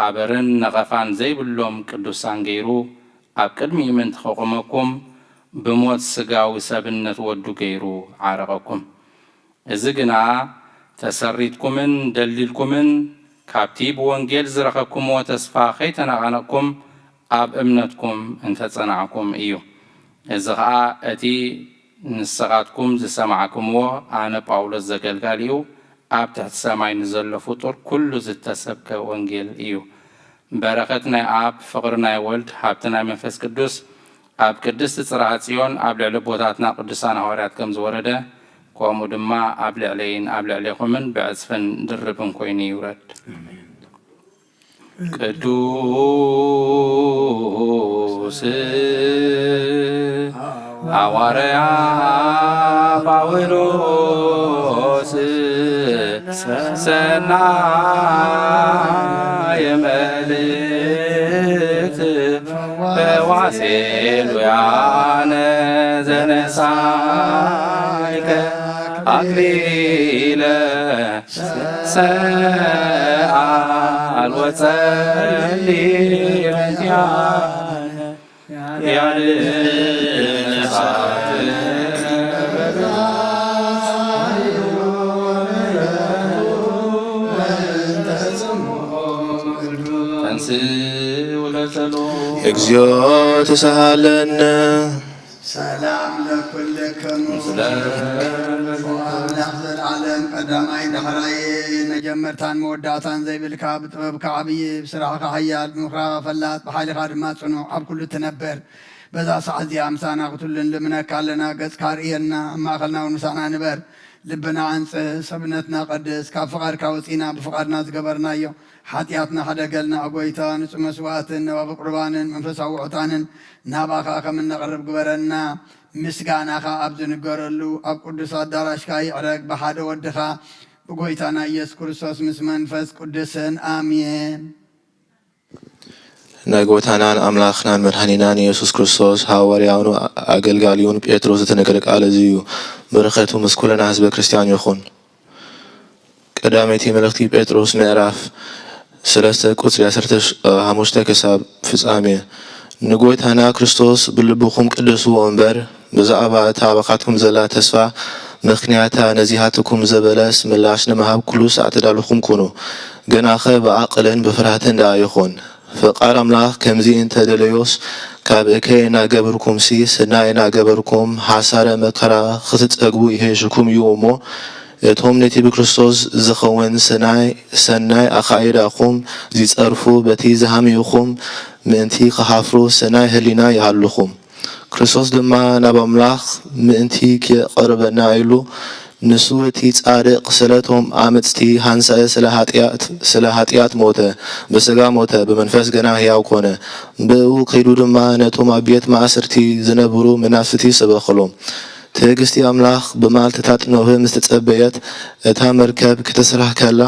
ኣበርን ነቐፋን ዘይብሎም ቅዱሳን ገይሩ ኣብ ቅድሚ ምእንቲ ከቆመኩም ብሞት ስጋዊ ሰብነት ወዱ ገይሩ ዓረቀኩም። እዚ ግና ተሰሪትኩምን ደሊልኩምን ካብቲ ብወንጌል ዝረኸብኩምዎ ተስፋ ከይተናቐነቅኩም ኣብ እምነትኩም እንተጸናዕኩም እዩ። እዚ ከዓ እቲ ንስኻትኩም ዝሰማዕኩምዎ ኣነ ጳውሎስ ዘገልጋል እዩ። ኣብ ትሕቲ ሰማይ ንዘሎ ፍጡር ኩሉ ዝተሰብከ ወንጌል እዩ። በረኸት ናይ ኣብ ፍቕሪ ናይ ወልድ ሃብቲ ናይ መንፈስ ቅዱስ ኣብ ቅድስቲ ጽርሐ ጽዮን ኣብ ልዕሊ ቦታትና ቅዱሳን ሐዋርያት ከም ዝወረደ ከምኡ ድማ ኣብ ልዕለይን ኣብ ልዕለይኹምን ብዕፅፍን ድርብን ኮይኑ ይውረድ። ቅዱስ ሐዋርያ ጳውሎስ ሰናየ መልእክት በዋሴሉያነ ዘነሳይከ አክሊለ ሰአል ወጸሊ በእንቲአነ ያድነሳት እግዚኦ ተሳሃለነ ሰላም ለኩልክሙ አምላኽ ዘለዓለም ቀዳማይ ዳሕራይ መጀመርታን መወዳእታን ዘይብልካ ብጥበብካ ዓብዪ ብስራሕካ ሓያል ብምኽራኻ ፈላጥ ብሓይልኻ ድማ ጽኑዕ ኣብ ኩሉ ትነበር። በዛ ሰዓት እዚኣ ምሳና ክትልን ልምነካ ኣለና። ገጽካ ርእየና ኣብ ማእኸልና እውን ምሳና ንበር። ልብና አንጽህ ሰብነትና ቀድስ ካብ ፍቓድካ ወፂና ብፍቓድና ዝገበርናዮ ሓጢኣትና ሓደገልና ጎይታ ንጹህ መስዋዕትን ነዋቢ ቁርባንን መንፈሳዊ ውዕታንን ናባኻ ከም እነቕርብ ግበረና። ምስጋናኻ ኣብ ዝንገረሉ ኣብ ቅዱስ ኣዳራሽካ ይዕረግ ብሓደ ወድኻ ብጎይታና ኢየሱስ ክርስቶስ ምስ መንፈስ ቅዱስን አሜን። ናይ ጎይታናን ኣምላኽናን መድኃኒናን ኢየሱስ ክርስቶስ ሐዋርያውን ኣገልጋሊውን ጴጥሮስ ዝተነገረ ቃል እዚ እዩ። በረኸቱ ምስ ኩልና ህዝበ ክርስቲያን ይኹን። ቀዳመይቲ መልእኽቲ ጴጥሮስ ምዕራፍ 3 ቁጽሪ 15 ክሳብ ፍጻሜ። ንጎይታና ክርስቶስ ብልብኹም ቅድስዎ እምበር ብዛዕባ እታ ባኻትኩም ዘላ ተስፋ ምኽንያታ ነዚሃትኩም ዘበለስ ምላሽ ንምሃብ ኩሉ ሰዓት ተዳልኹም ኩኑ። ገናኸ ብዓቕልን ብፍርሃትን ዳ ይኹን። ፍቃድ ኣምላኽ ከምዚ እንተደለዮስ ካብ እከይ እናገበርኩም ሲ ስናይ እናገበርኩም ሓሳረ መከራ ክትጸግቡ ይሄሽኩም እዩ እሞ እቶም ነቲ ብክርስቶስ ዝኸውን ሰናይ ኣኻይዳኹም ዝጸርፉ በቲ ዝሃምይኹም ምእንቲ ክሓፍሩ ሰናይ ህሊና ይሃልኹም። ክርስቶስ ድማ ናብ ኣምላኽ ምእንቲ ክቐርበና ኢሉ ንሱ እቲ ጻድቕ ስለቶም አመጽቲ ሃንሰአ ስለ ኃጢአት ሞተ፣ በሥጋ ሞተ፣ በመንፈስ ገና ሕያው ኮነ። ብኡ ከይዱ ድማ ነቶም ኣብ ቤት ማእሰርቲ ዝነብሩ መናፍስቲ ሰበኸሎም። ትዕግስቲ ኣምላኽ ብመዓልትታት ኖህ ምስ ተጸበየት እታ መርከብ ክትስራሕ ከላ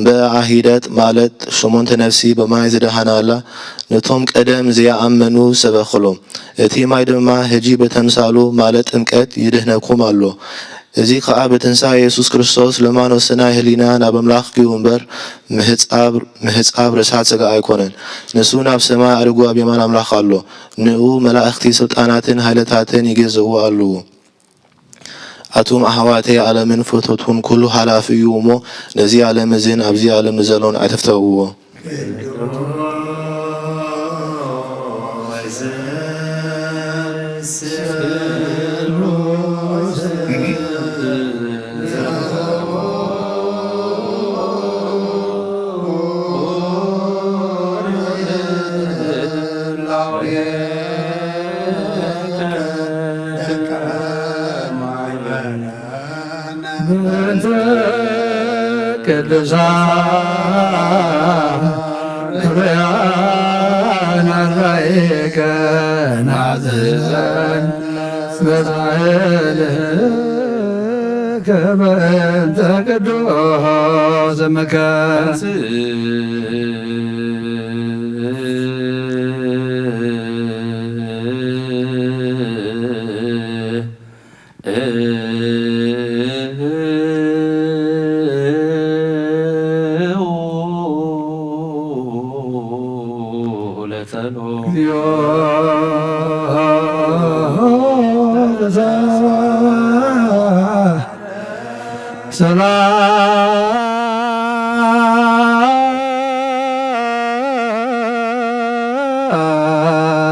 በኣ ሂደት ማለት 8 ነፍሲ ብማይ ዝደሃናላ ነቶም ቀደም ዘይኣመኑ ሰበኸሎም። እቲ ማይ ድማ ሕጂ በተምሳሉ ማለት ጥምቀት ይድህነኩም ኣሎ። እዚ ከዓ በትንሣኤ ኢየሱስ ክርስቶስ ለማን ወሰናይ ህሊና ናብ ኣምላኽ ግዩ እምበር ምሕጻብ ርሳት ሥጋ ኣይኮነን። ንሱ ናብ ሰማይ ኣድጉ ኣብ የማን ኣምላኽ ኣሎ። ንኡ መላእኽቲ ስልጣናትን ሃይለታትን ይገዝኡ ኣለዉ። ኣቱም ኣሕዋተይ ዓለምን ፍቶቱን ኩሉ ሓላፊ እዩ እሞ ነዚ ዓለም እዝን ኣብዚ ዓለም ንዘሎን ኣይተፍተውዎ። ቅዱሳን ርያን አራይከ ናዝዘን በሳህልከ በእንተ ቅዱስ ስምከ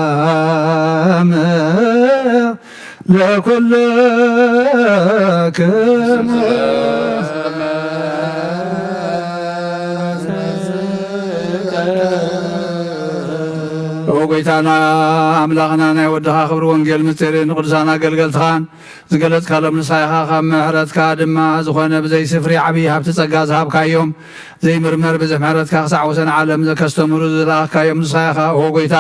ሰላም ለኩልክሙ ጎይታና ኣምላኽና ናይ ወድኻ ክብሪ ወንጌል ምስጢሪ ንቅዱሳን ኣገልገልትኻን ዝገለጽካሎም ንሳይኻ ካብ ምሕረትካ ድማ ዝኾነ ብዘይ ስፍሪ ዓብዪ ሃብቲ ጸጋ ዝሃብካዮም ዘይምርመር ብዝሕ ምሕረትካ ክሳዕ ወሰን ዓለም ዘከስተምሩ ዝለኣኽካዮም ንሳይኻ ኦ ጎይታ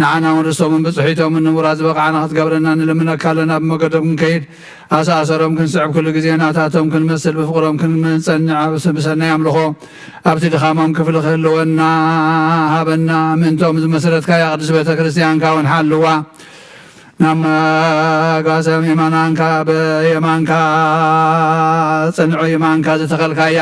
ንዓና ወንርስቶምን ብፅሒቶምን ንቡራት ዝበቕዓና ክትገብረና ንልምነካ ኣለና። ብመገዶም ክንከይድ ኣሰኣሰሮም ክንስዕብ ኩሉ ግዜ ናታቶም ክንመስል ብፍቕሮም ክንጸንዕ ብሰናይ ኣምልኾ ኣብቲ ድኻሞም ክፍሊ ክህልወና ሃበና። ምእንቶም ዝመሰረትካያ ቅዱስ ቤተ ክርስቲያንካ እውን ሓልዋ ናብ መጓሰም የማናንካ ብየማንካ ጽንዑ የማንካ ዝተኸልካያ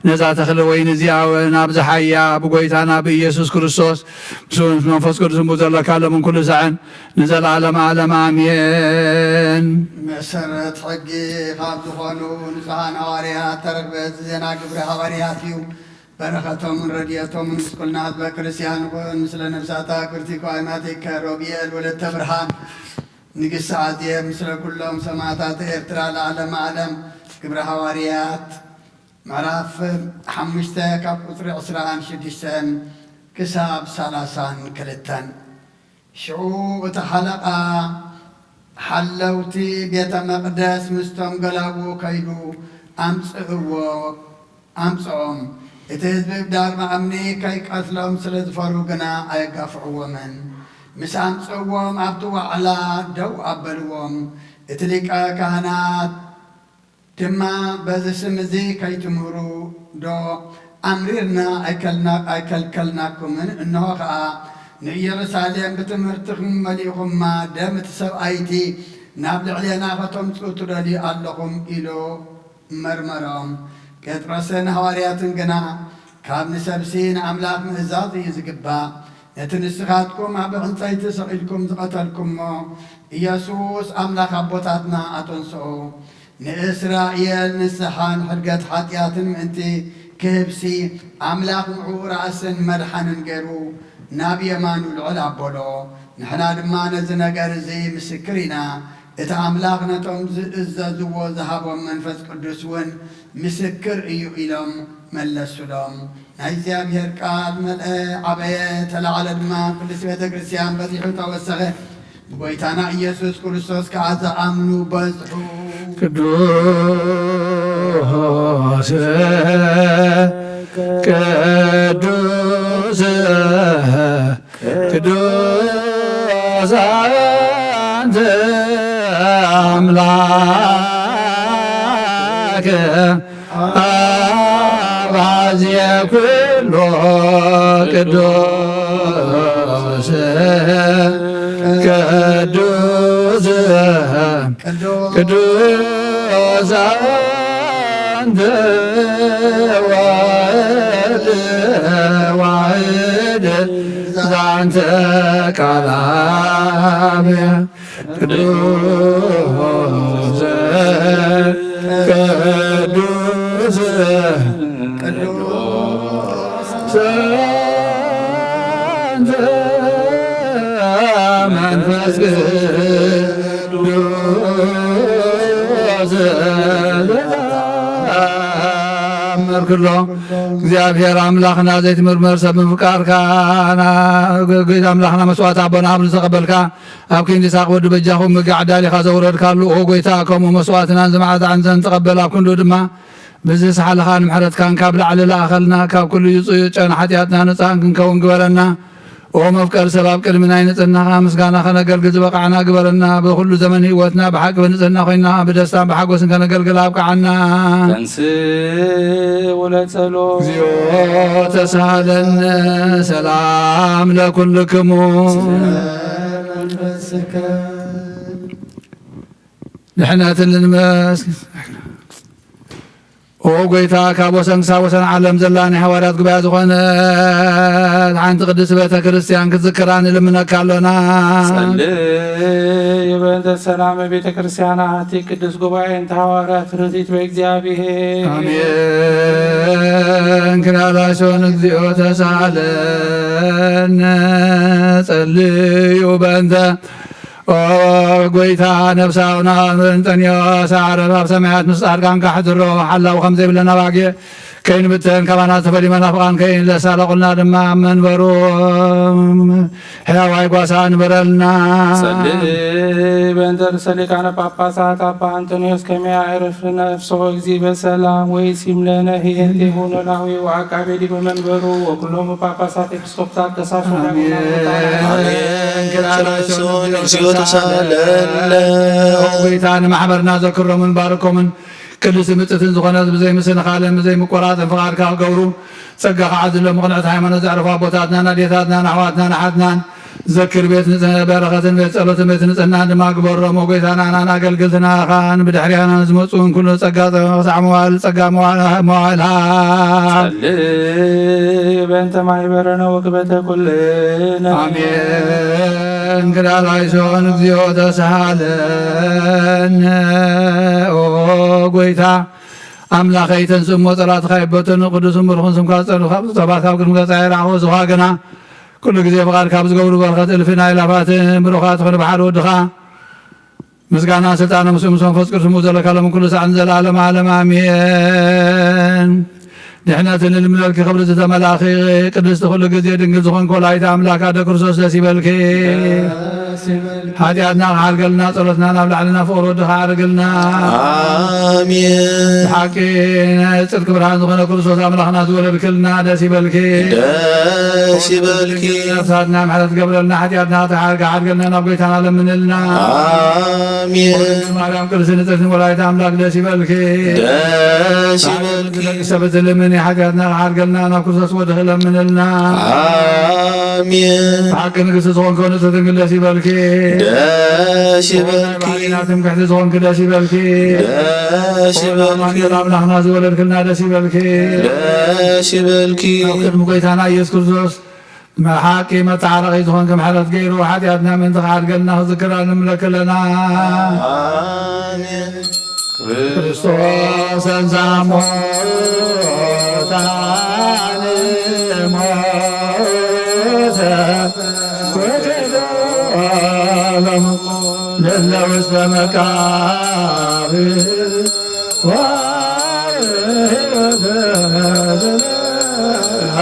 ነዛ ተኽሊ ወይኒ እዚኣ ናብ ዝሓያ ብጎይታና ብኢየሱስ ክርስቶስ ምስኡን መንፈስ ቅዱስ እምቡ ዘለካ ሎምን ኩሉ ሰዕን ንዘለዓለም ዓለም ኣሜን። መሰረት ሕጊ ካብ ዝኾኑ ንጹሓን ሐዋርያት ተረክበት ዜና ግብሪ ሐዋርያት እዩ። በረኸቶምን ረድኤቶምን ምስ ኩልና ህዝበ ክርስቲያን ይኹን። ምስለ ነፍሳታ ክብርቲ ኳይናት ሮብኤል ወለተ ብርሃን ንግሥቲ ኣዜብ ምስለ ኩሎም ሰማዕታት ኤርትራ ለዓለም ዓለም ግብሪ ሐዋርያት ምዕራፍ 5 ካብ ቁፅሪ 26 ክሳብ 32 ሽዑ እቲ ሓለቓ ሓለውቲ ቤተ መቕደስ ምስቶም ገላቡ ከይዱ ኣምፅኦም እቲ ህዝቢ ብዳርማ እምኒ ከይቀትሎም ስለ ዝፈሩ ግና ኣየጋፍዕዎምን። ምስ ኣምፅዎም ኣብቲ ዋዕላ ደው ኣበልዎም። እቲ ሊቀ ካህናት ድማ በዚ ስም እዚ ከይትምህሩ ዶ ኣምሪርና ኣይከልከልናኩምን። እንሆ ከዓ ንኢየሩሳሌም ብትምህርትኩም መሊእኹምማ ደም እቲ ሰብኣይቲ ናብ ልዕልና ከተምፅኡ ትደልዩ ኣለኹም ኢሉ መርመሮም። ጴጥሮስን ሐዋርያትን ግና ካብ ንሰብሲ ንኣምላኽ ምእዛዝ እዩ ዝግባእ። ነቲ ንስኻትኩም ኣብ ዕንፀይቲ ሰቒልኩም ዝቐተልኩምሞ ኢየሱስ ኣምላኽ ኣቦታትና ኣተንስኦ ንእስራኤል ንስሓን ሕድገት ኃጢአትን ምእንቲ ክህብሲ ኣምላኽ ንዑ ራእስን መድሓንን ገይሩ ናብ የማኑ ልዑል ኣበሎ። ንሕና ድማ ነዚ ነገር እዚ ምስክር ኢና። እቲ ኣምላኽ ነቶም ዝእዘዝዎ ዝሃቦም መንፈስ ቅዱስ እውን ምስክር እዩ ኢሎም መለሱሎም። ናይ እግዚኣብሔር ቃል መልአ ዓበየ ተላዓለ ድማ ቅዱስ ቤተ ክርስቲያን በዚሑ ተወሰኸ። ብጎይታና ኢየሱስ ክርስቶስ ከዓ ዝኣምኑ በዝሑ ቅዱስ ቅዱስ ቅዱስ አንተ አምላክ አባዝየ ኩሎ ቅዱስ ቅዱስ ቅዱስ አንተ ዋሕድ ዋሕድ ዛንተ ቃል አብ ቅዱስ ቅዱስ ቅዱስ አንተ መንፈስ ቅዱስ መርክሎ እግዚአብሔር አምላኽና ዘይትምርመር ሰብ ምፍቃርካ ጌታ አምላኽና መስዋዕት አቦና አብ ዝተቐበልካ ኣብ ክንዲ ይስሐቅ ወዲ በጃኹም ምግዕ ዳሊኻ ዘውረድካሉ ኦ ጎይታ ከምኡ መስዋዕትናን ዝመዓት ዓንተን ተቐበል ኣብ ክንዱ ድማ ብዚ ሰሓልኻ ንምሕረትካን ካብ ላዕሊ ላእኸልና ካብ ኩሉ ይፅዩ ጨና ሓጢኣትና ነፃን ክንከውን ግበረና ኦ መፍቀር ሰብ ኣብ ቅድሚ ናይ ንፅህናኻ ምስጋና ከነገልግል ዝበቃዕና ግበረና ብኩሉ ዘመን ህይወትና ብሓቂ ብንፅህና ኮይና ብደስታን ብሓጎስን ከነገልግል ኣብቃዓና ተንስ ወለጸሎ እግዚኦ ተሳሃለን ሰላም ለኩልክሙ ድሕነትን ልንመስግን ኦ ጎይታ ካብ ወሰን ክሳብ ወሰን ዓለም ዘላ ናይ ሃዋርያት ጉባኤ ዝኾነት ሓንቲ ቅድስት ቤተ ክርስቲያን ክትዝክራ ንልምነካ ኣሎና ጸልይ በእንተ ሰላም ቤተ ክርስቲያናት ቅዱስ ጉባኤ እንተ ሃዋርያት ርቲት በእግዚአብሔር አሜን ክናላሾን እግዚኦ ተሳለን ጸልዩ በእንተ ጎይታ ነብሳውና እንጠንዮ ሳዕረብ ኣብ ሰማያት ምስ ጻድቃን ካሕድሮ ሓላው ከም ዘይብለና ባግየ ከይንብተን ካባና ተፈሊመና ፍቓን ከይንለሳለቁልና ድማ መንበሩ ሕያዋይ ጓሳ ንበረልና ጸልይ በእንተ ርእሰ ሊቃነ ጳጳሳት አባ አንቶኒዮስ ከመይ ያዕርፍ ነፍሶ እግዚእ በሰላም ወይሲም ለነ ሂየንት ይሁን ላዊ ወዐቃቤ ዲበ መንበሩ ወኩሎሙ ጳጳሳት ኤጲስቆጶሳት ቀሳውስት ክላላሶን እግዚኦ ተሳሃለነ ጎይታ ንማሕበርና ዘክሮምን ባርኮምን ቅዱስ ምፅትን ዝኾነት ብዘይ ምስንኻለን ብዘይ ምቆራፅን ፍቓድካ ገብሩ ፀጋ ከዓ ዘሎ ምቕንዕቲ ሃይማኖት ዘዕርፉ ኣቦታትናን ኣዴታትናን ኣሕዋትናን ኣሓትናን ዘክር ቤት በረኸትን ቤት ጸሎትን ቤት ንፅህናን ድማ ግበሮም ጎይታናናን ኣገልግልትናኻን ብድሕሪያና ዝመፁን ኩሉ ፀጋ ክሳዕ መዋዕል ፀጋ መዋዕልሃ ጸልይ በእንተ ማሕበረነ ወክበተ ኩልነ አሜን ክዳላይሶን እግዚኦ ተሳሃለን ኦ ጎይታ ኣምላኸይ ተንስእሞ ፀላትኻ ይበትን ቅዱስን ብርኹን ስምካ ዝፀልኻ ሰባት ካብ ቅድሚ ገጻ ይረኣኹ ዝኻ ግና ኩሉ ግዜ ፍቓድ ካብ ዝገብሩ በረኸት እልፍን ኣእላፋትን ብሩኻት ኮነ ብሓደ ወድኻ ምስጋና ስልጣነ ምስኡ ምስ መንፈስ ቅዱስ ስምኡ ዘለካሎም ኩሉ ሰዓትን ዘለዓለም ዓለም ኣሜን ድሕነትን ልምለልኪ ክብሪ ዝተመላኺ ቅድስቲ ኩሉ ግዜ ድንግል ዝኾንክ ወላዲተ ኣምላክ ኣደ ክርስቶስ ደስ ይበልኪ ሓጢኣትና ክሓልገልና ጸሎትና ናብ ላዕልና ፍቕሪ ወድኻ ኣርግልና አሜን ብሓቂ ናይ ጽድቂ ብርሃን ዝኾነ ክርስቶስ ኣምላኽና ዝወለድክልና ደስ ይበልኪ ደስ ይበልኪ ነፍሳትና ምሕረት ገብረልና ሓጢኣትና ክሓልገልና ናብ ጎይታና ለምንልና አሜን ማርያም ቅድስት ንጽሕትን ወላዲተ ኣምላክ ደስ ይበልኪ ደስ ይበልኪ ደቂ ሰባት ልምኒ ሓጢኣትና ክሓልገልና ናብ ክርስቶስ ወድኺ ለምንልና አሜን ብሓቂ ንግስቲ ዝኾንክ ንጽሕት ድንግል ደስ ይበልኪ ደስ ይበልኪ ባዕልና ትምክሕቲ ዝኾንክ ደስ ይበልኪ ደስ ይበልኪ ኣምላኽና ዝወለድክልና ደስ ይበልኪ ደስ ይበልኪ ኣብ ቅድሚ ጎይታና ኢየሱስ ክርስቶስ ሓቂ መተዓረቒ ዝኾንክ ምሕረት ገይሩ ሓጢኣትና ምእንቲ ክሓድገልና ክዝክራ ንምለክለና አሜን ክርስቶስ እንዛሞታን ሞተ ወገዳለም ለለ ውስተ መቃብር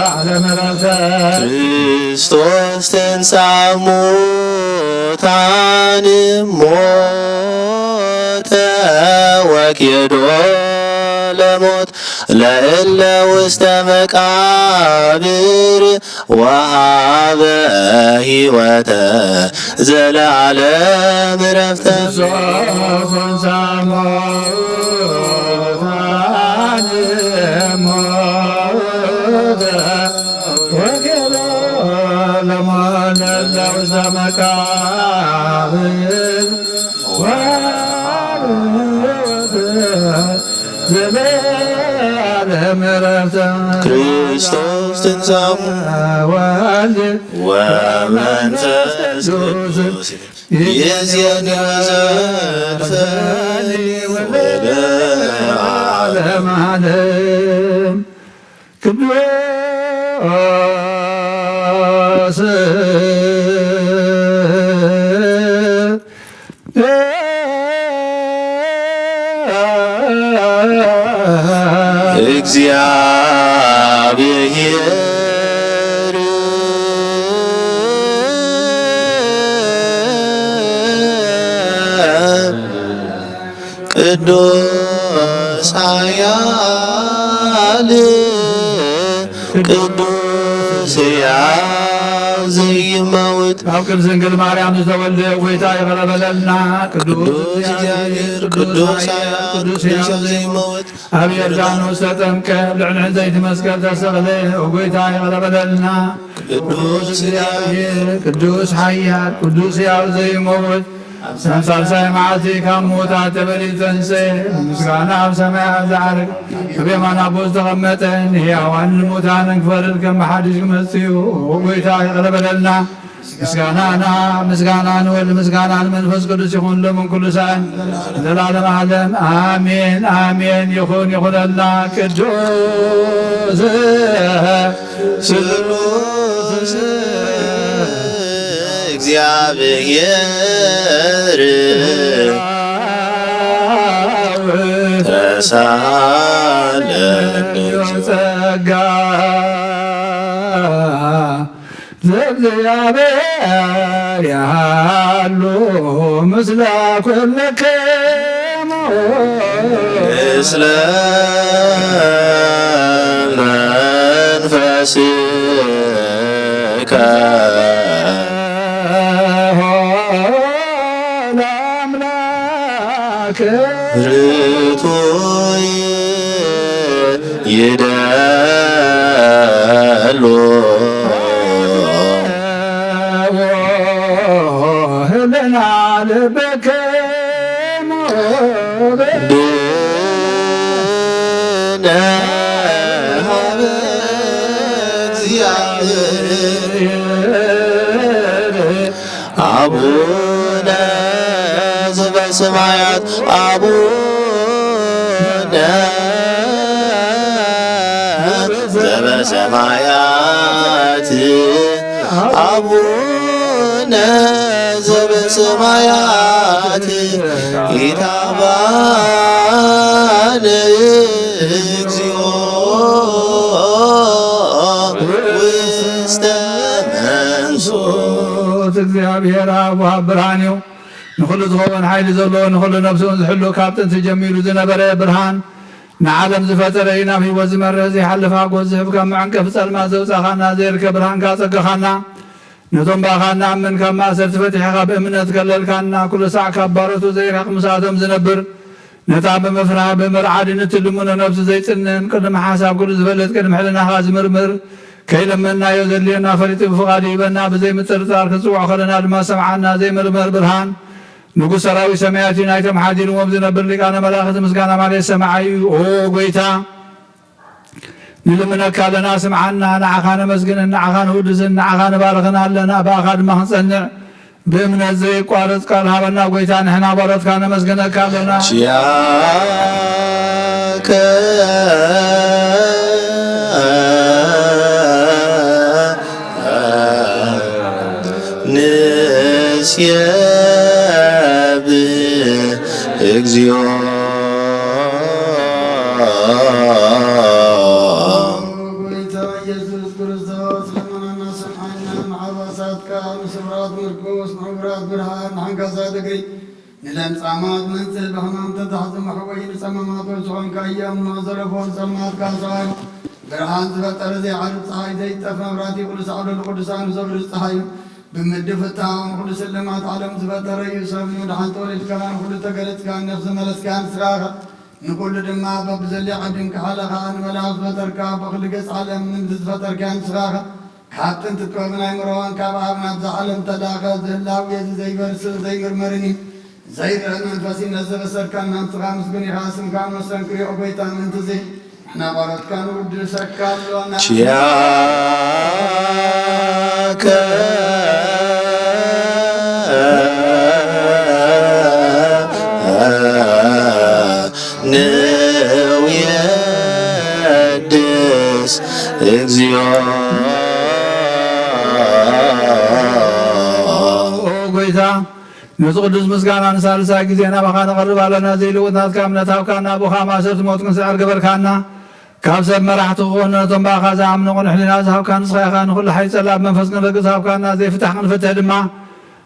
ዓለም ረብሰ ክርስቶስ ተንሥአ እሙታን ሞተ ወኬዶ لإلا وسط مقابر وهاب هيوته زلعلم رفته ክርስቶስ ትንሣኤው ወመንፈስ ቅዱስ የዚያን ዘርፈን ወደ ዓለም ዓለም ቅዱስ እግዚአብሔር ቅዱስ ኃያል ቅዱስ ሕያው ዘይመውት ኣብ ቅድስት ድንግል ማርያም ዝተወልደ ጐይታ ይቐረበለልና ቅዱስ እግዚአብሔር ቅዱስ ኃያል ቅዱስ ሕያው ዘይመውት ኣብ ዮርዳኖስ ተጠምቀ ልዕሊ ዕንፀይቲ መስቀል ተሰቕለ ጐይታ ይቐረበለልና ቅዱስ እግዚአብሔር ቅዱስ ኃያል ቅዱስ ሕያው ዘይመውት ሳልሳይ መዓልቲ ካብ ሙታን ተበሊቱ ተንሥአ ምስጋና ኣብ ሰማያት ዝዓርግ ኣብ የማን ኣቦ ዝተቐመጠ ንሕያዋን ንሙታንን ክፈርድ ከም ሓድሽ ክመጽእ እዩ ጐይታ ይቐረበለልና ምስጋና ንወልድ ምስጋና ንመንፈስ ቅዱስ ይኹን ሎምን ኩሉ ሰዓት ዘለዓለመ ዓለም ኣሜን ኣሜን ይኹነልና ቅዱስ ስሉስ እግዚአብሔር ተሳለን ጸጋ ዘእግዚአብሔር ያሉ ምስለ ኩልክሙ ምስለ መንፈስከ ርቱይ ይደሉ ህልና ልብክሙ ብነ ሀበ እግዚአብሔር አቡነ ዘበሰማያት አቡነ ዘበሰማያት አቡነ ዘበሰማያት ይትባረክ እግዚኦ ውስተ መንሱት እግዚአብሔር አብ ብርሃኔው ንኹሉ ዝኸውን ሓይሊ ዘለዎ ንኹሉ ነብስን ዝሕሉ ካብ ጥንቲ ጀሚሩ ዝነበረ ብርሃን ንዓለም ዝፈጠረ እዩ ናብ ህይወት ዝመርህ ዘይሓልፍ ሓጎስ ዝህብ ካብ መዕንቀፍ ጸልማት ዘውፃእኻና ዘይርከብ ብርሃንካ ጸገኻና ነቶም ባኻና እምን ካብ ማእሰርቲ ፈቲሕኻ ብእምነት ከለልካና ኩሉ ሳዕ ካብ ባሮቱ ዘይርሕቕ ምሳቶም ዝነብር ነታ ብምፍራህ ብምርዓድ ንትልሙነ ነብሲ ዘይጽንን ቅድሚ ሓሳብ ኩሉ ዝበለጥ ቅድሚ ሕልናኻ ዝምርምር ከይለመናዮ ዘድልየና ፈሊጡ ብፍቓዱ ይበና ብዘይ ምፅርጣር ክጽውዖ ከለና ድማ ሰምዓና ዘይምርመር ብርሃን ንጉሥ ሰራዊት ሰማያት እዩ ናይቶም ሓዲርዎም ዝነብር ሊቃነ መላእኽቲ ምስጋና ማለት ሰማዓዩ ኦ ጐይታ ንልምነካ ኣለና ስምዓና ንዓኻ ነመስግንን ንዓኻ ንውድስን ንዓኻ ንባርኽና ኣለና ብኣኻ ድማ ክንጸንዕ بأمنا زي قارت قال هبنا قويتان احنا بارت كان مسجنا كابلنا شياك نسياب اكزيو نلم صامات منزل بهمان تتحزم حوين صمامات وزعون كأيام نظرفون صمات كاسعين برهان زبطر زي عرب صحي زي تفنراتي قدس عبد القدسان زبر الصحي بمدف التعاون قدس اللمات عالم زبطر يسمى مدحان طولت كان قدس تقلت كان نفس ملس كان سراغة نقول دماء ببزلي عدم كحلقان ولا زبطر كاب أخلقس عالم من زبطر كان سراغة كابتن تتكوبنا يمروان كاب عبنا بزعالم تداخل زلاوية زي برسل زي مرمرني زي منفسي نزل السركان من تغامس بني حاسم كان وسنكري عبيتا من تزي احنا بارد كانوا ودل سكال لنا شياك نو يدس اكزيو قويتا نتقدس مسكانا نسالسا كزينا بخانا قربا لنا زي لوتنات كامنا تاوكانا بوخا ما سرت موتكن سعر قبر كانا كابسب مرحتو خونا تنبا خازا عمنا قنحلنا زهوكان صخيخان كل حي سلاب منفسنا بقى زهوكانا زي فتحنا نفتح دماء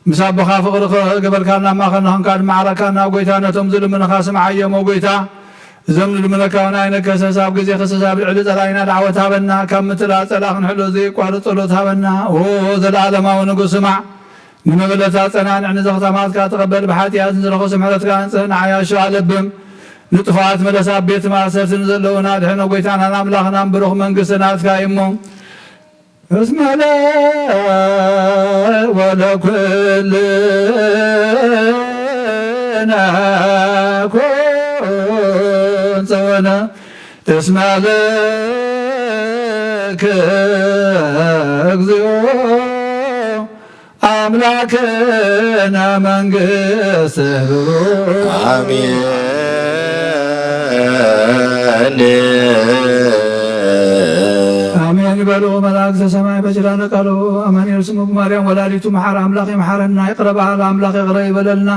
مساب بخا فقر قبر كانا ما خلنا هنكاد معركانا وقويتانا تمزل من خاسم عيام وقويتا زمن الملكاونا عينك سساب قزي خسساب العدد علينا دعوتها بنا كم مثلا سلاخ نحلو زي قوالة طلوتها بنا ذا العالم ونقو سمع من بلتا صنان عن زختمات كتقبل بحاتيات نزرخو سمحت كان صنع يا شو علبم نطفات ملساب بيت ما سرت نزلونا دحنا قويتانا ناملاخنا بروخ منقسنا تكايمو اسم لا ولا كلنا كون سوانا اسم لك اكزيو أملاكنا منقس آمين آمين بلو ملاك السماء بجلال قالوا أمان يرسموا بمريم ولاليتو محار أملاك محارنا يقرب على أملاك غريب لنا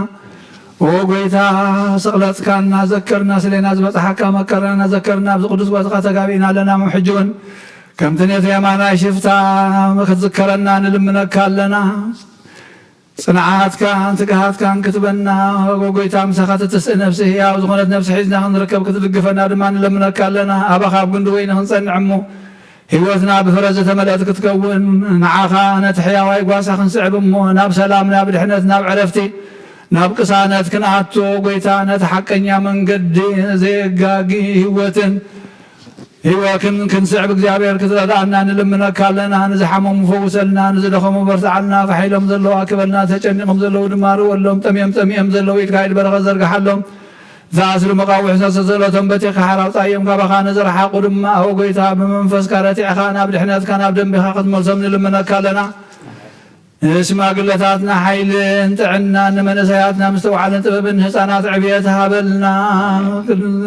وقويتا سقلت كاننا ذكرنا سلينا زبط حكا مكرنا ذكرنا بقدس واتقا تقابينا لنا محجون كم تنيت يمانا شفتا مكتذكرنا نلمنك لنا صنعات كان تقهات كان كتبنا وقويتا مسخات تسئ نفسه يا وزغنت نفسه حيزنا نركب كتدقفنا دمان نلمنك لنا أبا خاب قندوين هنصنعمو هيوتنا بفرزة ملأت كتكون نعاخا نتحيا وايقواسا خنسعب امو ناب سلام ناب دحنت ناب عرفتي ناب قصانات كنعاتو قويتا نتحقنيا من قد زي قاقي هيوتن هيوكن كنسعب እግዚአብሔር كتردعنا نلمنك لنا نزحمهم فوسلنا نزلخهم برتعلنا فحيلهم زلوا أكبلنا تجنقهم زلوا دمارو ولهم تميم زلوا يتكايد برغة زرقحلهم ذاسر مقاوح سلسلتهم بتيخ حراو طايم كابخان زرحا قدما هو قويتا بمنفس كارتي عخانا بدحنات كان بدن بخا قد ملسم نلمنك لنا اسمع قلتاتنا حيل انتعنا نمن سياتنا مستوعلا طببن حصانات عبيتها بلنا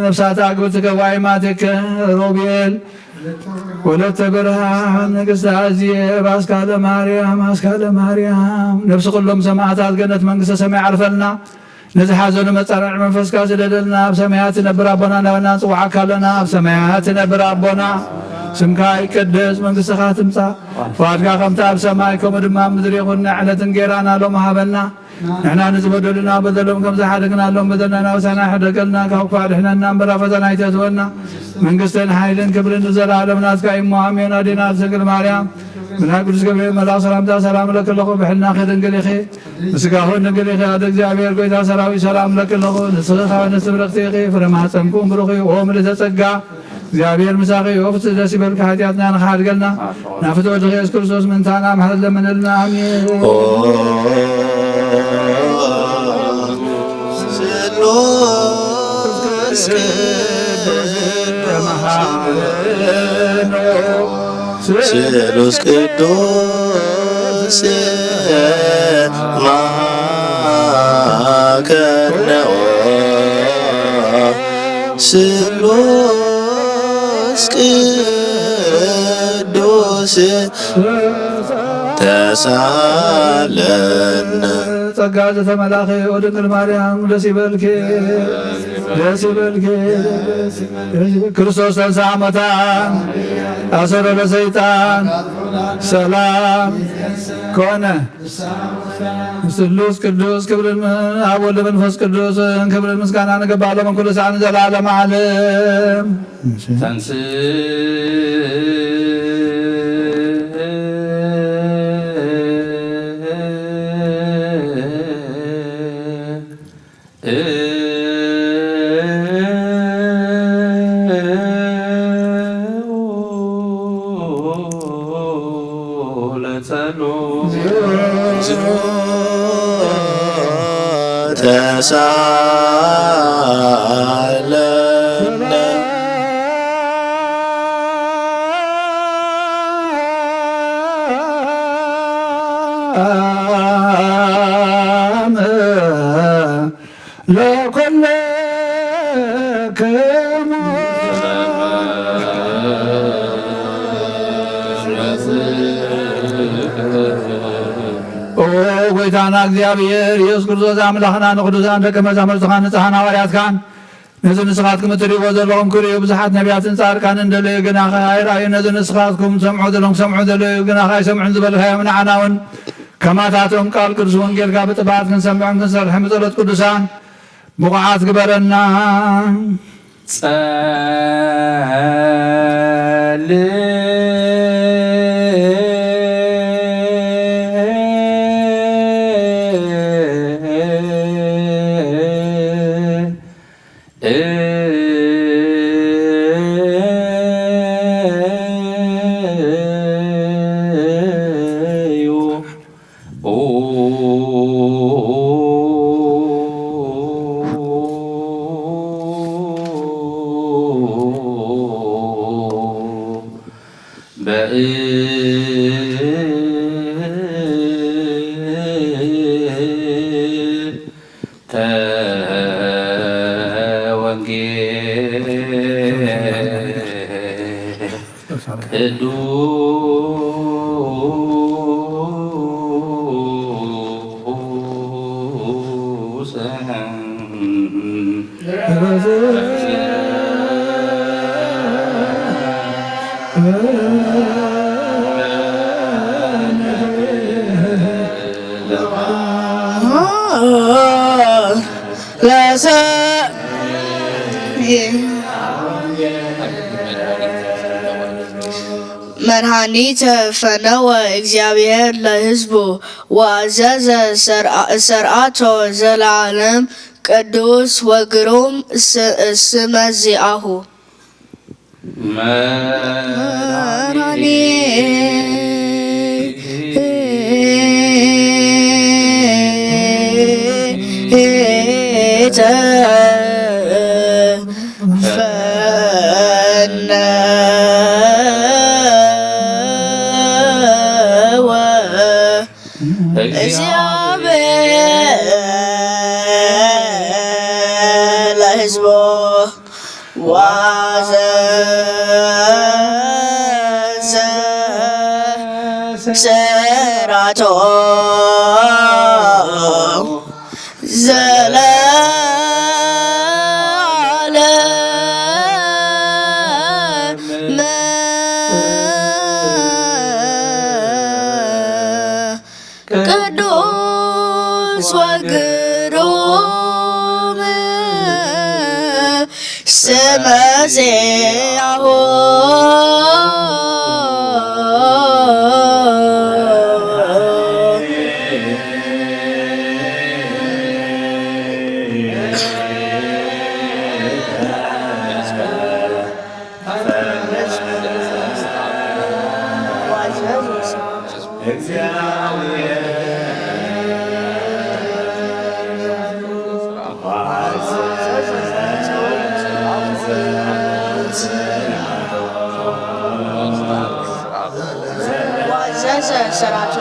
نفسات عقبتك وايماتك روبيل ولت برهان نقص عزيه باسكال مريم نفس كلهم سماعتات قنت منقص سمع عرفلنا نزحازون مصارع منفس كاسدلنا بسمايات نبر ربنا لنا صوعك لنا بسمايات نبر ربنا سمكاي قدس منقص خاتمصا فادكا خمتا بسمايكم دما مدري يكون على تنجيرانا لو مهبلنا احنا نزبدلنا بدلهم كم زحدقنا لهم بدلنا وسنا حدقلنا كوكفاد احنا نمبر فتنا يتتونا منقصن حيلن كبرن زلالمنا تكاي مؤمن ادينا سكر مريم من قدس ገብርኤል መልአክ ሰላምታ ሰላም ለክለኹ ብሕልና ኸደንገሊኺ ምስጋኹን ንገሊኺ ኣደ እግዚአብሔር ጎይታ ሰራዊት ሰላም ለክለኹ ንስኻኻ ንስብረኽቲኺ ፍረማፀንኩም ብሩኺ ኦ ምልዕተ ጸጋ እግዚአብሔር ምሳኺ ወፍት ደስ ይበልካ ኃጢአትና ንኻድገልና ናፍቶ ወድኺ ኢየሱስ ክርስቶስ ምንታና ማሕረት ለምንልና አሜን ስሉስ ቅዱስ ማከነኦ ስሉስ ቅዱስ ተሳለነ ጸጋ ዘተመላኸ ወድንግል ማርያም ደስ ይበልኬ ደስ ይበልኬ ክርስቶስ ተንሥአ እሙታን አሰሮ ለሰይጣን ሰላም ኮነ። ስሉስ ቅዱስ ክብርን አብ ወልድ መንፈስ ቅዱስ ክብርን ምስጋና እንገባለን ኩሉ ሰዓት ዘላለም ዓለም ተሳለነ ለኩልክሙ ጎይታና እግዚአብሔር ኢየሱስ ክርስቶስ አምላኽና ንቅዱሳን ደቀ መዛሙርትኻ ንጹሓን ሐዋርያትካን ነዚ ንስኻትኩም እትሪእዎ ዘለኹም ክርእዩ ብዙሓት ነቢያትን ጻድቃንን እንደለዩ ግናኸ ኣይረኣዩ ነዚ ንስኻትኩም ሰምዑ ዘለኹም ሰምዑ ዘለዩ ግናኸ ኣይሰምዑን ዝበልካዮም ንዓና እውን ከማታቶም ቃል ቅዱስ ወንጌልካ ብጥባት ክንሰምዕን ክንሰርሕን ብጸሎት ቅዱሳን ብቑዓት ግበረና መድኃኒተ ፈነወ እግዚአብሔር ለሕዝቡ ወአዘዘ ሰርዓቶ ዘለዓለም ቅዱስ ወግሩም እስመ ዚአሁ ለሕዝቡ ወአዘዘ ሰርዓቶ ዘለዓለም ቅዱስ ወግሩም እስመ ዚአሁ ወአዘዘ ሰርዓቶ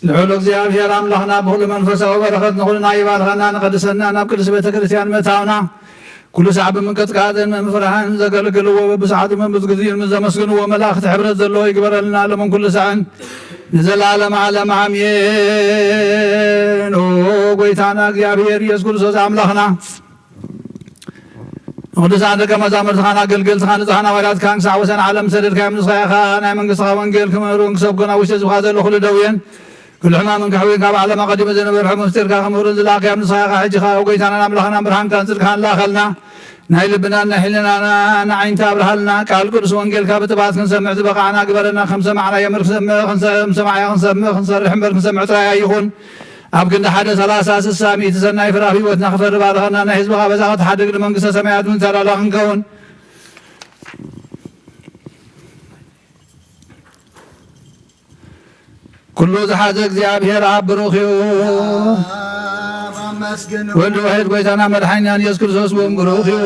ልዑል እግዚአብሔር አምላኽና ብኩሉ መንፈሳዊ በረኸት ንኹልና ይባርኸና ንቀድሰና ናብ ቅዱስ ቤተ ክርስቲያን ምእታውና ኩሉ ሰዓብ ብምንቅጥቃጥን ምፍራሕን ዘገልግልዎ በብሰዓቱ በብግዚኡን ዘመስግንዎ መላእኽቲ ሕብረት ዘለዎ ይግበረልና ለመን ኩሉ ሰዓን ንዘላለም ዓለም አሜን። ኦ ጎይታና እግዚአብሔር ኢየሱስ ክርስቶስ አምላኽና ቅዱሳን ደቀ መዛሙርትኻን ኣገልገልትኻ ንፅሓና ዋልያትካ ክሳዕ ወሰን ዓለም ሰደድካ ምስኻ ኢኻ ናይ መንግስትኻ ወንጌል ክምህሩን ክሰብኩን ኣብ ውሽጢ ህዝብኻ ዘሎ ኩሉ ደውየን ኩሉ ሕማምን ካሕዊን ካብ ዓለም ኣቐዲሙ ዝነበርሑ ምስጢርካ ክምህሩን ዝለኣኽያ ምስኻ ኢኻ ሕጂኻ ጎይታናን ኣምላኽና ብርሃንካን ጽድቅኻን ላኸልና ናይ ልብናን ናይ ሕሊናና ንዓይንታ ኣብርሃልና ቃል ቅዱስ ወንጌልካ ብጥባት ክንሰምዕ ዝበቓዕና ግበረና ከም ሰማዕና የምር ክንሰማዕያ ክንሰምዕ ክንሰርሕ እምበር ክንሰምዕ ጥራይ ኣይኹን ኣብ ክንዲ 1:30-60 ሰናይ ፍራፍ ሂወትና ክፈሪ ባርኸና ናይ ህዝብኻ በዛ ክትሓድግ ንመንግስተ ሰማያት ምንተላላ ክንከውን ኩሉ ዝሓዘ እግዚአብሔር ኣብ ብሩኽ እዩ ወልድ ዋሕድ ጎይታና መድሓኒናን ኢየሱስ ክርስቶስ እውን ብሩኽ እዩ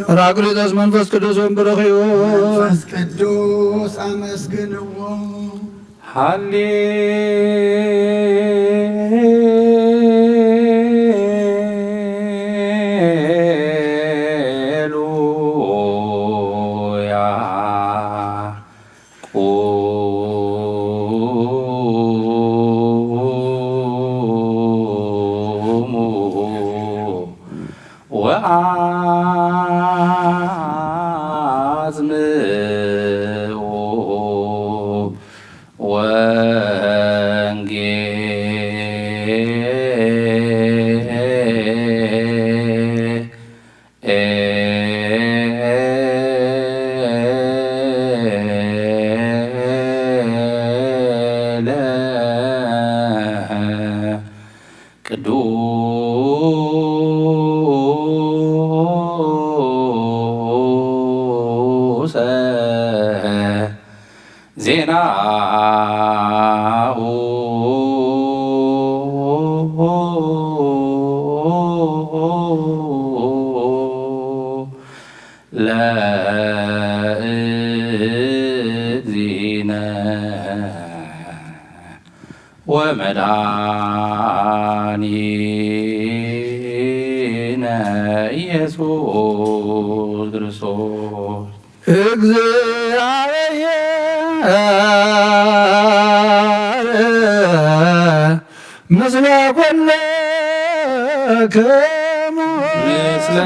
ጰራቅሊጦስ መንፈስ ቅዱስ እውን ብሩኽ እዩ መንፈስ ቅዱስ ኣመስግንዎ ሃሌሉያ ቁሙ ወአጽምዑ ቅዱሰ ዜናሁ ወመድኃኒነ ኢየሱስ ክርስቶስ እግዚአብሔር ምስለ ኩልክሙ ምስለ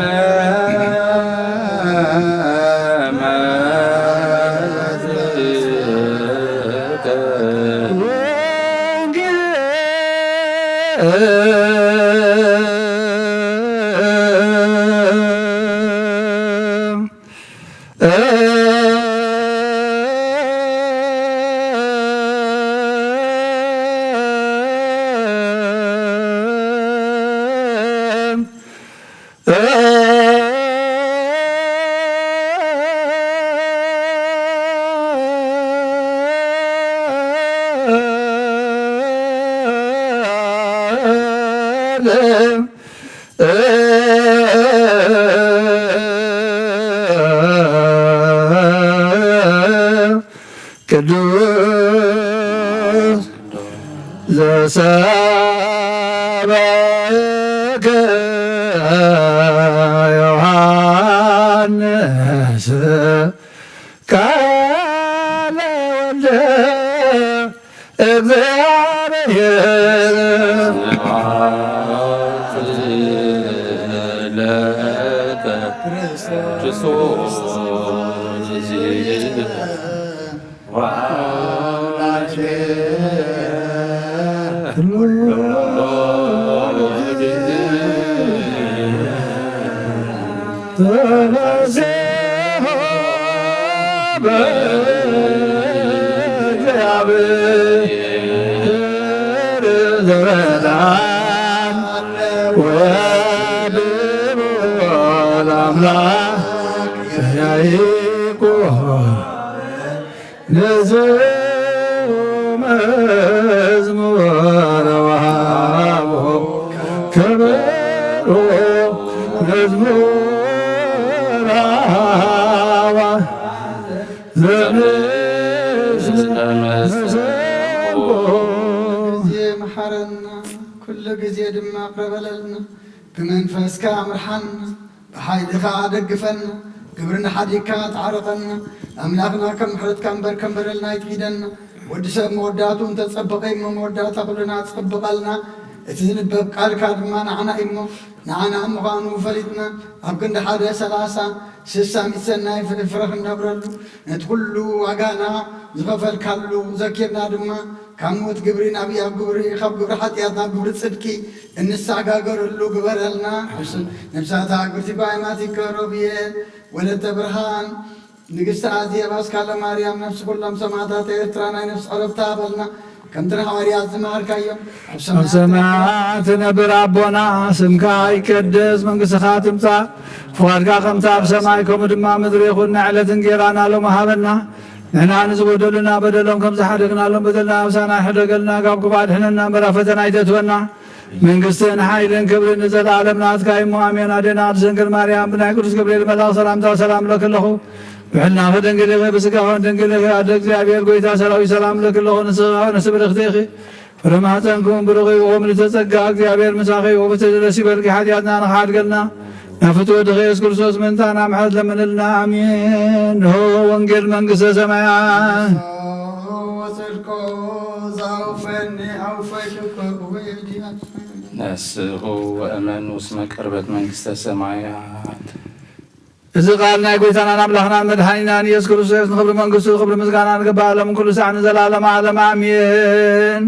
ቅዱስ ዘሰበከ ዮሐንስ ቃለ ወልደ እግዚአብሔር ለከ ክርስቶስ መዝሙር ወሃቦ ከበሮ መዝሙር አዋ ዘመሰንቆ ጊዜ መሐረና ኩሉ ጊዜ ድማ ቅረበለልና ብመንፈስካ ምርሓና ብሓይልኻ ደግፈና ግብርና ሓዲግካ ተዓረቐና ኣምላኽና ከም ምሕረትካ እምበር ከም በደልና ይትሂደና ወዲ ሰብ መወዳቱ እንተፀበቐ እሞ መወዳታ ኩልና ትፅብቐልና እቲ ዝንበብ ቃልካ ድማ ንዓና እሞ ንዓና ምዃኑ ፈሊጥና ኣብ ክንዲ 130 ሰናይ ፍረ ክነብረሉ ነቲ ኩሉ ዋጋና ዝኸፈልካሉ ዘኪርና ድማ ካብ ሞት ግብሪ ናብ ኣብ ግብሪ ካብ ግብሪ ሓጢኣት ናብ ግብሪ ፅድቂ እንሰጋገረሉ ግበረልና ነብሳታ ግብርቲ ባይማት ይከረብየ ወለተ ብርሃን ንግሥቲ ኣዝየ ባስካለ ማርያም ነፍሲ ኩሎም ሰማዕታት ኤርትራ ናይ ነፍሲ ዕረፍታ በልና ከምቲ ሐዋርያት ዝማሃርካዮም ኣብ ሰማያት ነብር ኣቦና ስምካ ይቀደስ መንግሥትኻ ትምጻእ ፍቓድካ ከምቲ ኣብ ሰማይ ከምኡ ድማ ምድሪ ይኹን ንዕለት እንጀራና ሎሚ ሃበና ንሕና ንዝበደሉና በደሎም ከም ዝሓደግናሎም በደልና ኣብሳና ይሕደገልና ካብ ክፉእ ኣድሕነና እምበራ ፈተና ኣይተትወና መንግሥትን ሓይልን ክብርን ንዘለዓለም ናትካ እሞ ኣሜን። ኣዴናት ድንግል ማርያም ብናይ ቅዱስ ገብርኤል መልኣክ ሰላምታ ሰላም ለክለኹ ብሕልናኸ ድንግል ኢኺ ብስጋኸ ድንግል ኢኺ ኣደ እግዚአብሔር ጎይታ ሰራዊት ሰላም ለክለኹ ንስኻኸ ንስብርኽቲ ኢኺ ፍረ ማኅፀንኩም ብሩኽ እዩ ምልዕተ ጸጋ እግዚአብሔር ምሳኺ ወብተደረሲ በልኪ ሓጢኣትና ንኸሓድገልና ናብ ፍትወት ኢየሱስ ክርስቶስ ምንታና ምሕረት ለምንልና ኣሜን። ንሆ ወንጌል መንግሥተ ሰማያት ወጽድቆ ዘአውፈኒ አውፈይኩ ወይዲያት ነስሑ ወእመኑ እስመ ቀርበት መንግሥተ ሰማያት። እዚ ቃል ናይ ጎይታናን ኣምላኽናን መድኃኒናን ኢየሱስ ክርስቶስ ንክብሪ መንግሥቱ ክብሪ ምስጋና ንግባእ ሎሚ ኩሉ ሰዓት ንዘላለማ ዓለም ኣሜን።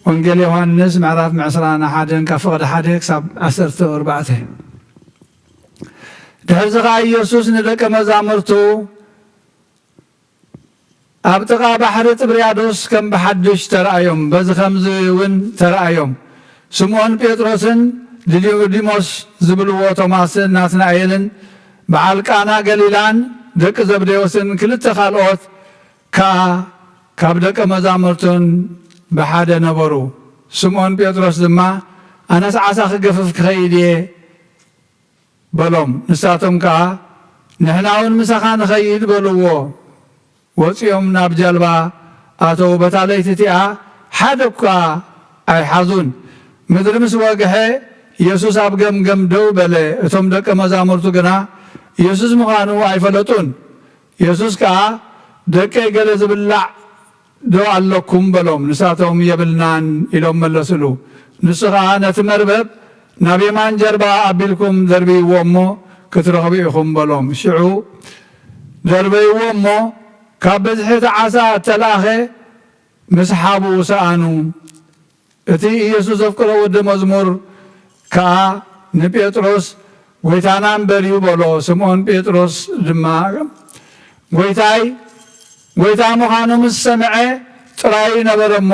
ወንጌል ዮሐንስ ምዕራፍ 21 ካብ ፍቕዲ 1 ክሳብ 14 ድሕዚ ኸዓ ኢየሱስ ንደቀ መዛሙርቱ ኣብ ጥቓ ባሕሪ ጥብርያዶስ ከም ብሓድሽ ተረኣዮም። በዚ ከምዚ እውን ተረኣዮም ስምዖን ጴጥሮስን ዲዲሞስ ዝብልዎ ቶማስን ናትናኤልን በዓል ቃና ገሊላን ደቂ ዘብዴዎስን ክልተ ካልኦት ከዓ ካብ ደቀ መዛሙርቱን ብሓደ ነበሩ። ስምዖን ጴጥሮስ ድማ ኣነስ ዓሳ ክገፍፍ ክኸይድ እየ በሎም። ንሳቶም ከዓ ንሕና እውን ምሳኻ ንኸይድ በልዎ። ወፂኦም ናብ ጀልባ ኣተው። በታ ለይቲ እቲኣ ሓደኳ ኣይሓዙን ምድሪ ምስ ወግሐ ኢየሱስ ኣብ ገምገም ደው በለ እቶም ደቀ መዛሙርቱ ግና ኢየሱስ ምዃኑ ኣይፈለጡን ኢየሱስ ከዓ ደቀይ ገለ ዝብላዕ ደው ኣለኩም በሎም ንሳቶም የብልናን ኢሎም መለስሉ ንሱ ከዓ ነቲ መርበብ ናብ የማን ጀርባ ኣቢልኩም ደርብይዎ እሞ ክትረኽቡ ኢኹም በሎም ሽዑ ደርበይዎ እሞ ካብ በዝሒ ዓሳ ተላኸ ምስ ሓቡ ሰኣኑ እቲ ኢየሱስ ዘፍቅሮ ወዲ መዝሙር ከዓ ንጴጥሮስ ጎይታና እምበልዩ በሎ ስምዖን ጴጥሮስ ድማ ጎይታ ምዃኑ ምስ ሰምዐ ጥራይ ነበረ እሞ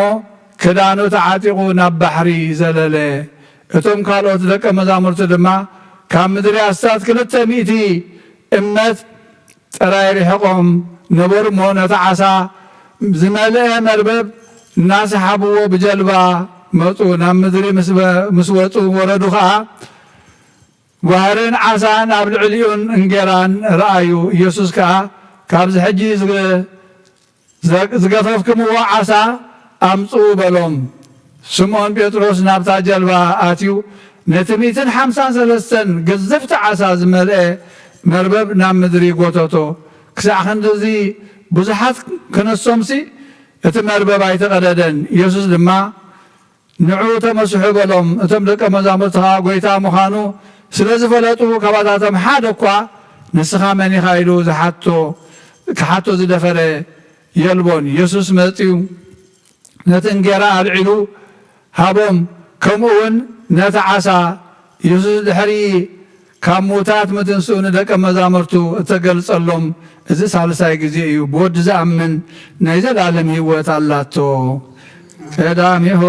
ክዳኑ ተዓጢቑ ናብ ባሕሪ ዘለለ እቶም ካልኦት ደቀ መዛሙርቲ ድማ ካብ ምድሪ ኣስታት 200 እምነት ጥራይ ርሕቖም ነበሩ እሞ ነቲ ዓሳ ዝመልአ መርበብ እናሰሓብዎ ብጀልባ መፁ ናብ ምድሪ ምስ ወፁ ወረዱ ከዓ ጓህርን ዓሳን ኣብ ልዕሊኡን እንጌራን ረኣዩ ኢየሱስ ከዓ ካብዚ ሕጂ ዝገፈፍክምዎ ዓሳ ኣምፁ በሎም ስምዖን ጴጥሮስ ናብታ ጀልባ ኣትዩ ነቲ 153 ገዘፍቲ ዓሳ ዝመልአ መርበብ ናብ ምድሪ ጎተቶ ክሳዕ ክንዲዚ ብዙሓት ክነሶምሲ እቲ መርበብ ኣይተቐደደን ኢየሱስ ድማ ንዑ ተመስሑ በሎም እቶም ደቀ መዛሙርቲ ከዓ ጎይታ ምዃኑ ስለ ዝፈለጡ ካብኣታቶም ሓደ እኳ ንስኻ መን ኢኻ ኢሉ ክሓቶ ዝደፈረ የልቦን ኢየሱስ መፂኡ ነቲ እንጌራ ኣልዒሉ ሃቦም ከምኡ እውን ነቲ ዓሳ ኢየሱስ ድሕሪ ካብ ሙታት ምትንስኡ ንደቀ መዛሙርቱ እተገልጸሎም እዚ ሳልሳይ ግዜ እዩ ብወዲ ዝኣምን ናይ ዘላለም ህይወት ኣላቶ ቀዳሚሁ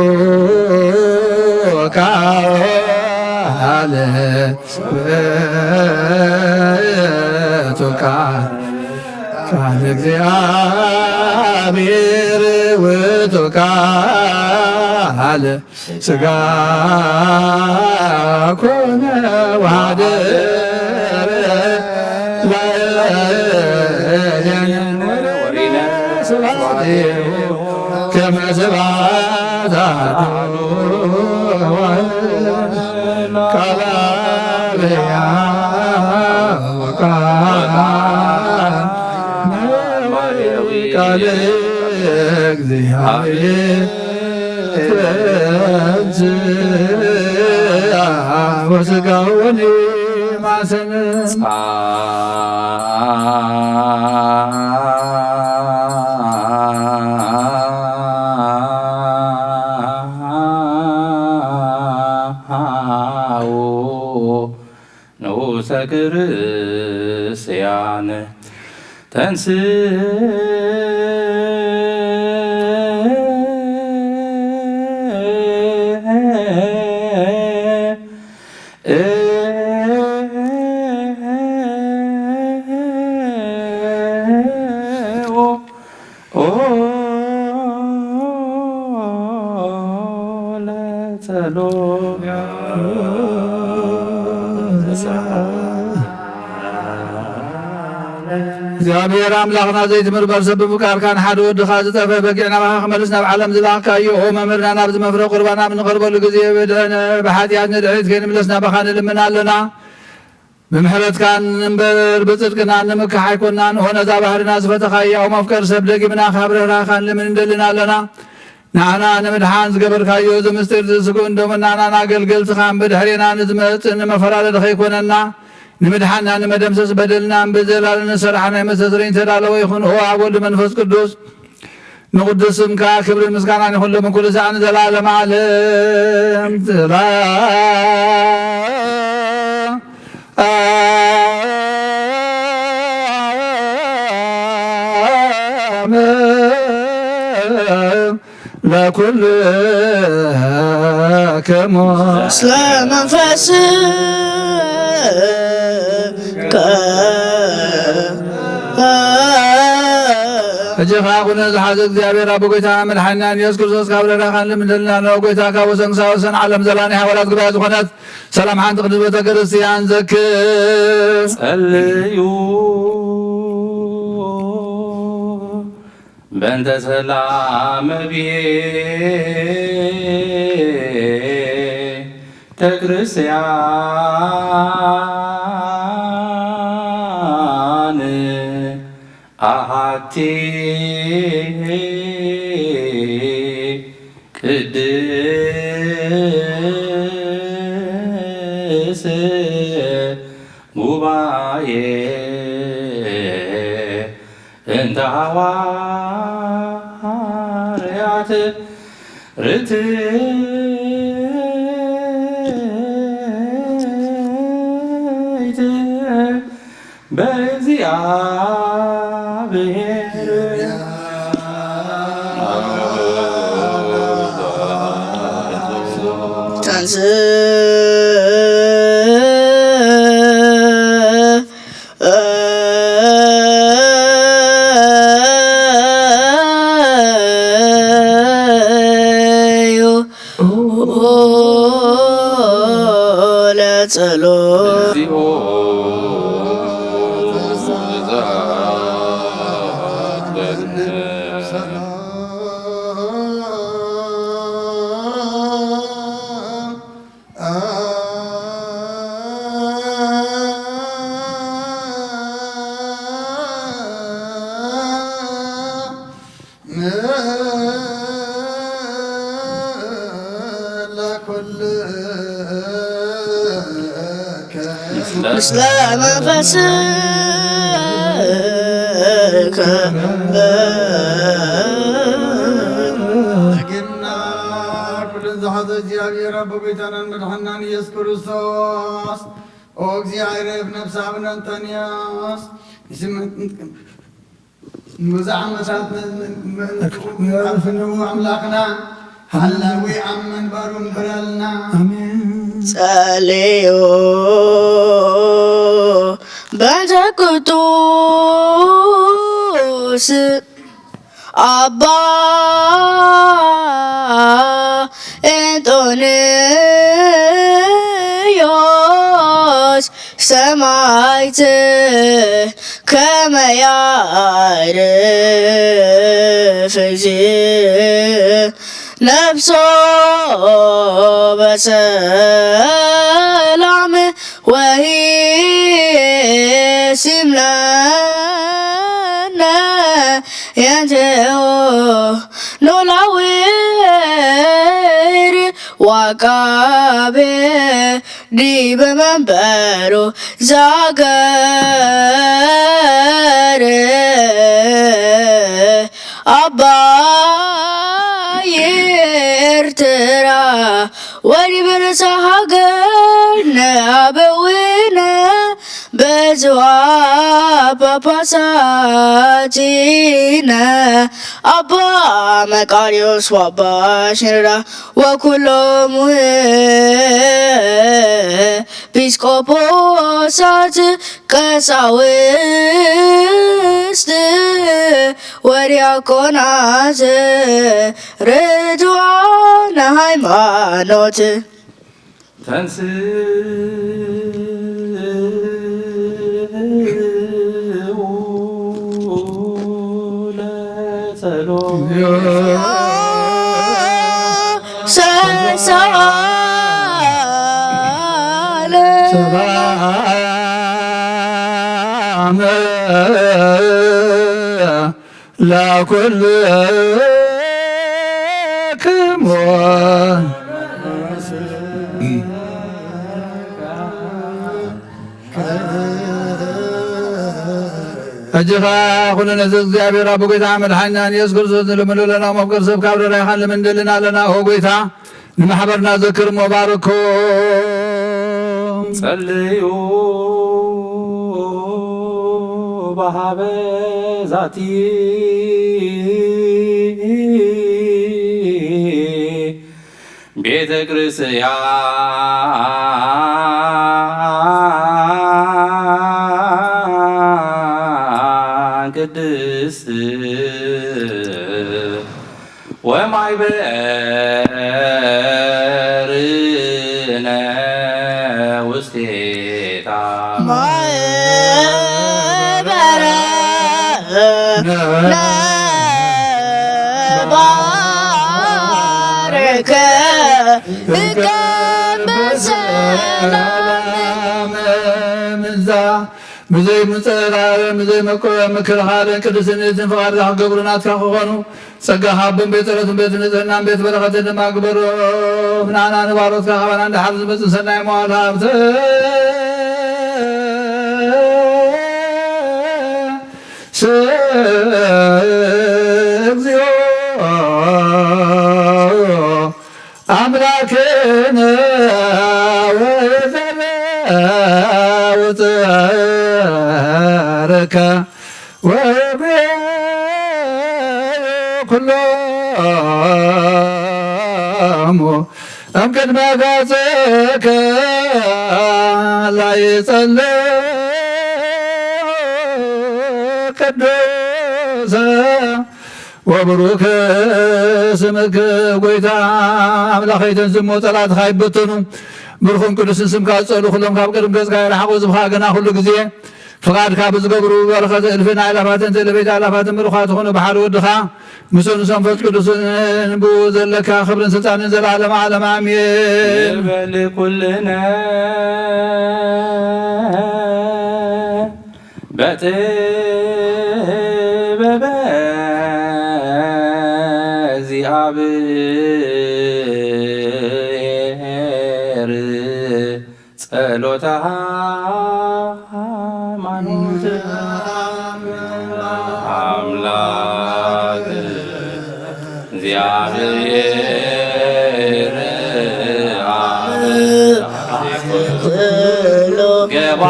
ቃል ቃል እግዚአብሔር ውእቱ ቃል ሥጋ ኮነ ወኀደረ ከመ ስብሐት አሐዱ ቃለ ቃለ እግዚአብሔር ወሥጋውን ማሰነ ንዑሰ ክርስቲያን ተንስ እግዚአብሔር አምላክና ዘይትምርበር ሰብ ብፍቃርካን ሓደ ወድኻ ዝጠፈ በጊዕና ባኻ ክመልስ ናብ ዓለም ዝላኽካዮ ኦ መምህርና ናብዚ መፍረ ቁርባና ብንቐርበሉ ግዜ ብሓጢኣት ንድሕሪት ከይንምለስና ባኻ ንልምን ኣለና ብምሕረትካን እምበር ብፅድቅና ንምክሕ ኣይኮንናን ኦ ነዛ ባህርና ዝፈተኻዮ ኣብ መፍቀር ሰብ ደጊምና ካብ ርህራኻን ልምን እንደልና ኣለና ንዓና ንምድሓን ዝገበርካዮ እዚ ምስጢር ዝስጉእ እንደመናና ናገልገልትኻን ብድሕሪና ንዝመፅእ ንመፈላለ ከይኮነና ንምድሓና ንመደምሰስ በደልና ብዘላለ ንሰርሓ ናይ መስተስረኝ ተዳለወ ይኹን ኦ ኣብ ወልዲ መንፈስ ቅዱስ ንቅዱስ ስምካ ክብርን ምስጋናን ይኹን ሎምን ኩሉ ሰዓት ንዘላለም ዓለም ለኩል ከሞ ስለ መንፈስ እጅኻ ኩነ ዝሓዘ እግዚአብሔር አብ ጎይታ መድሓኒና ኢየሱስ ክርስቶስ ካብ ረዳኻን ልምንደልና ነው ጎይታ ካብ ወሰንሳ ወሰን ዓለም ዘላኒ ሓዋላት ጉባኤ ዝኾነት ሰላም ሓንቲ ቅድስ ቤተ ክርስቲያን ዘክር ጸልዩ በእንተ ሰላም ቤተ ክርስቲያን አሐቲ ቅድስ ጉባኤ እንተ ሐዋርያት ርትዕት በእግዚአብሔር ምስለ መንፈስከ ግና ኩልን ዝሓዘ እግዚአብሔር አብ ጌታናን መድኃኒናን ኢየሱስ ክርስቶስ ኦ እግዚአብሔር ነፍስ አብነንተንያስ ብዙ ዓመታት አምላክና ሃላዊ አመን ባሩን ብለልና ጸልዩ በእንተ ቅዱስ አባ እንጦንዮስ ሰማዕት ከመ ያዕርፍ ነፍሶ በሰላም ወሂሲም ለነ የንትኦ ኖላዊር ዋቃቤ ዲበ መንበሩ ዛገር አባ ኤርትራ ወዲበረሳ ሀገር ነአበዊነ በዝዋ ጳጳሳቲነ አባ መቃርዮስ ወአባ ሽንራ ወኩሎሙ ኤጲስቆጶሳት ቀሳውስት ወዲያቆናት ርቱዓነ ሃይማኖት ተንሥኡ ለጸሎት ሰሳለ ሰላም ለኩልክሙ እጅኻ ኩለን እዚ እግዚአብሔር አብ ጌታ መድኃኒናን ኢየሱስ ክርስቶስ ንልምሉለና መፍቀር ሰብ ካብ ረዳይኻን ልምንድልና ኣለና ኦ ጌታ ንማሕበርና ዘክር ሞባርኮ ጸልዩ በሃበ ዛቲ ቤተ ክርስቲያን ቅድስት ወማይበርነ ውስቴታ ማእበረ ሰማይከ በሰላም ምዛ ብዘይ ምፅራርን ብዘይ ምክልኻልን ቅድስነትን ፍቓድካ ክገብሩ ናትካ ክኾኑ ጸጋኻ ኣብን ቤት ፀሎትን ቤት ንጽህናን ቤት በረኸትን ድማ ግበሮም ንዓና ንባሮትካ ካባና እንዳሓር ዝመፅእ ሰናይ መዋዕል ሃብተ እግዚኦ አምላክነ ወዘረውፅረከ ወኩሎሙ እምቅድመ ገጽከ ላይጸልይ ቅዱስ ወብሩክ ስምክ ጎይታ ኣምላኸይተን ዝሞ ፀላእትኻ ይበተኑ ብርኹም ቅዱስን ስምካ ዝፀሉ ኩሎም ካብ ቅድም ገጽካ ይረሓቑ ዝብኻ ግና ኩሉ ግዜ ፍቓድካ ብዝገብሩ በረኸተ እልፍን ኣእላፋትን ዘለቤት ኣእላፋትን ምልኳት ዝኾኑ ብሓደ ወድኻ ምስኡ ንሰንፈት ቅዱስን ብኡ ዘለካ ክብርን ስልጣንን ዘለዓለመ ዓለመ ኣሜን በል ኩልነ በጥበበ እግዚአብሔር ጸሎተ ሃይማኖት አምላክ እግዚአብሔር ገባ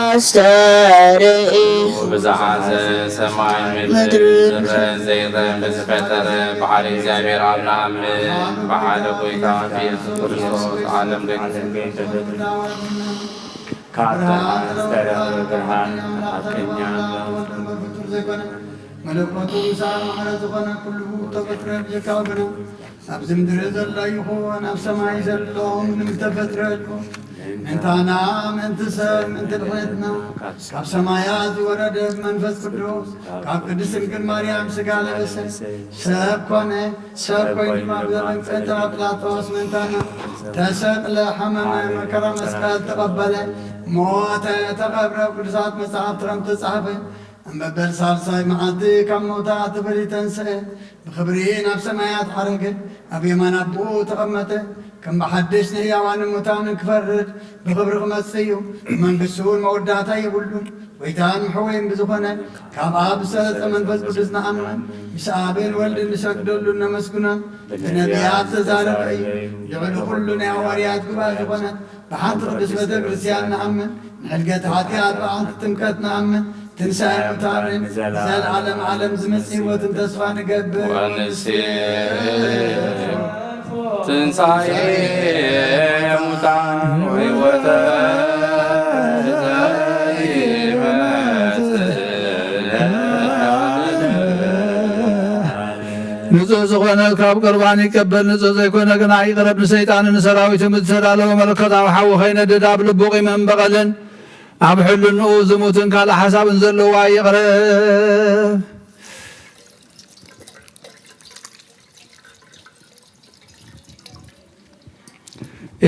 ወዘያስተርኢ ብዝሓዘ ሰማይ ምድሪ ዝረአ ዘይረአ ብዝፈጠረ በዓል እግዚአብሔር ኣብ ንኣምን በዓለ ጎይታ ኢየሱስ ክርስቶስ ዓለም መለኮቱ ሳር ማለት ዝኾነ ኩሉ ተፈጥረ ብዘካብሩ ኣብዚ ምድሪ ዘሎ ይኹን ኣብ ሰማይ ዘሎ ምንም ተፈጥረሉ ምንታና ምንቲ ሰብ ምንቲ ድሕነትና ካብ ሰማያት ዝወረደ መንፈስ ቅዱስ ካብ ቅድስት ድንግል ማርያም ስጋ ለበሰ ሰብ ኮነ ሰብ ኮይኑ ድማ ብዘመንፀተ ጲላጦስ ምንታና ተሰቅለ ሓመመ መከራ መስቀል ተቐበለ ሞተ ተቐብረ ቅዱሳት መጽሓፍቲ ከም ተጻሕፈ እምበበል ሳልሳይ መዓልቲ ካብ ሞታት ተፈሊዩ ተንስአ ብክብሪ ናብ ሰማያት ዓረገ ኣብ የማን ኣቦኡ ተቐመጠ ከም ብሓድሽ ንህያዋን ሙታንን ክፈርድ ብክብሪ ክመጽእ እዩ መንግሥቱን መወዳእታ የብሉን ጎይታን ምሕወይን ብዝኾነ ካብ ኣብ ዝሰረጸ መንፈስ ቅዱስ ንኣምን ምስ ኣብን ወልድን ንሰግደሉን ነመስግኖን ብነቢያት ተዛረበ እዩ ልዕሊ ኩሉ ናይ ሃዋርያት ጉባኤ ዝኾነ ብሓንቲ ቅዱስ ቤተ ክርስቲያን ንኣምን ንሕልገት ሓጢኣት ብኣንቲ ጥምቀት ንኣምን ትንሣኤ ሙታንን ዘለዓለም ዓለም ዝመጽእ ሕይወትን ተስፋ ንገብር ትንሣኤ ሙታን ወሕይወተ ንጹህ ዝኾነ ካብ ቁርባን ይቀበል ንጹህ ዘይኮነ ግና ይቕረብ ንሰይጣንን ንሰራዊትን ብዝተዳለወ መለኮታዊ ሓዊ ኸይነድድ ኣብ ልቡ ቂምን በቐልን ኣብ ሕልንኡ ዝሙትን ካልእ ሓሳብን ዘለዋ ይቕረብ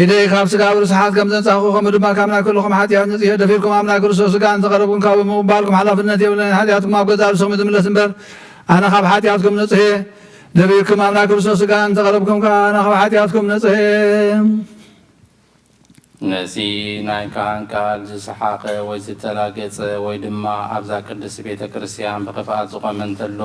ኢደይ ካብ ስጋ ብርስሓት ከም ዘንጻኹ ከምኡ ድማ ካብ ናይ ኩልኩም ሓጢኣት ንጽሄ ደፊርኩም ኣብ ናይ ክርስቶስ ስጋ እንተቐረብኩም ካብ ምቕባልኩም ሓላፍነት የብለን ሓጢኣትኩም ኣብ ገዛ ርእሶም ዝምለስ እምበር ኣነ ካብ ሓጢኣትኩም ንጽሄ ደፊርኩም ኣብ ናይ ክርስቶስ ስጋ እንተቐረብኩም ኣነ ካብ ሓጢኣትኩም ንጽሄ ነዚ ናይ ካህን ቃል ዝሰሓቐ ወይ ዝተላገጸ ወይ ድማ ኣብዛ ቅድስቲ ቤተ ክርስቲያን ብኽፍኣት ዝቖመ እንተሎ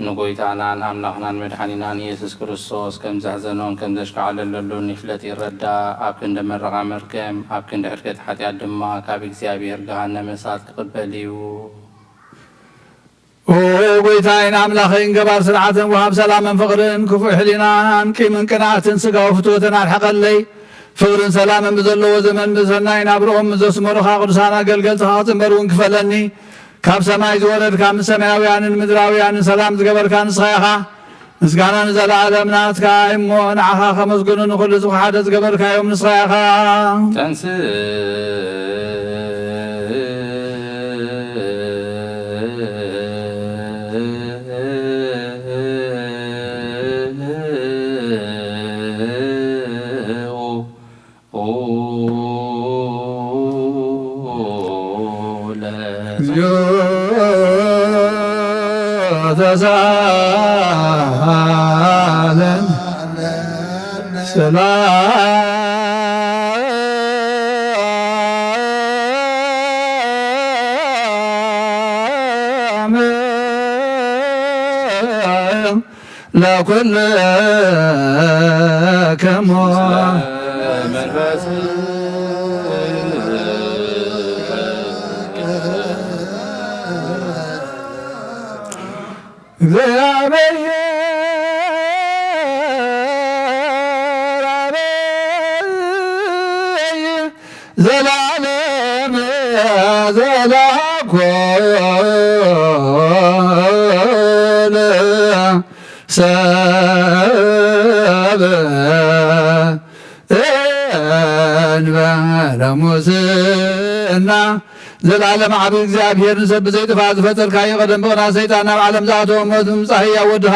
ንጎይታናን ኣምላኽናን መድሓኒናን ኢየሱስ ክርስቶስ ከም ዘሕዘኖን ከም ዘሽከዓለለሉን ይፍለጥ ይረዳእ ኣብ ክንደ መረቓ መርገም ኣብ ክንደ ሕድገት ሓጢኣት ድማ ካብ እግዚኣብሔር ገሃነመ እሳት ክቕበል እዩ ኦ ጎይታይን ኣምላኸይን ገባር ስርዓትን ወሃብ ሰላምን ፍቕርን ክፉእ ሕሊናን ቂምን ቅንዓትን ስጋዊ ፍትወትን ኣርሐቐለይ ፍቅርን ሰላምን ብዘለዎ ዘመን ብሰናይ ናብርኦም ዘስመሩኻ ቅዱሳን ኣገልገልትኻ ክፅምበር እውን ክፈለኒ ካብ ሰማይ ዝወረድካ ምስ ሰማያውያንን ምድራውያንን ሰላም ዝገበርካ ንስኻ ኢኻ ምስጋና ንዘለዓለም ናትካ እሞ ንዓኻ ከመስግኑ ንኹሉ ህዝቢ ሓደ ዝገበርካዮም ንስኻ ኢኻ ተንስ ተሳለን ሰላም ለኩልክሙ መንፈስ እግዚአብሔር አበይ ዘላለም ዘላኮለ ሰብ እንበለ ሙስና ዘላለም ዓብ እግዚአብሔር ንሰብ ዘይጥፋ ዝፈጠርካዮ ቀደም ብቕና ሰይጣን ናብ ዓለም ዝኣተወ ሞት ምምፃእ ሕያው ወድኻ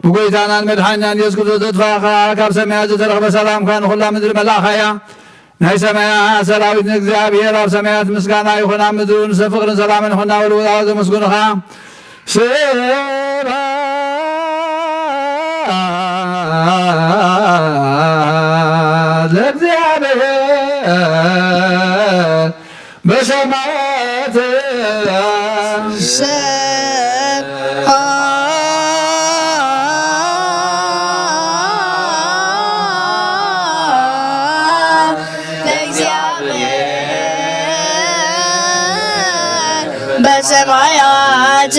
ብጎይታናን መድሓኛን ኢየሱስ ክርስቶስ ዘጥፋእኻ ካብ ሰማያት ዝተረኽበ ሰላምካ ንኹላ ምድሪ መላእኻያ ናይ ሰማያት ሰራዊት ንእግዚአብሔር ኣብ ሰማያት ምስጋና ይኹን ኣብ ምድሪ ንሰብ ፍቕርን ሰላምን ይኹን ናብ ልውጣ ዘመስግኑኻ ለእግዚአብሔር በሰማያት በሰማያት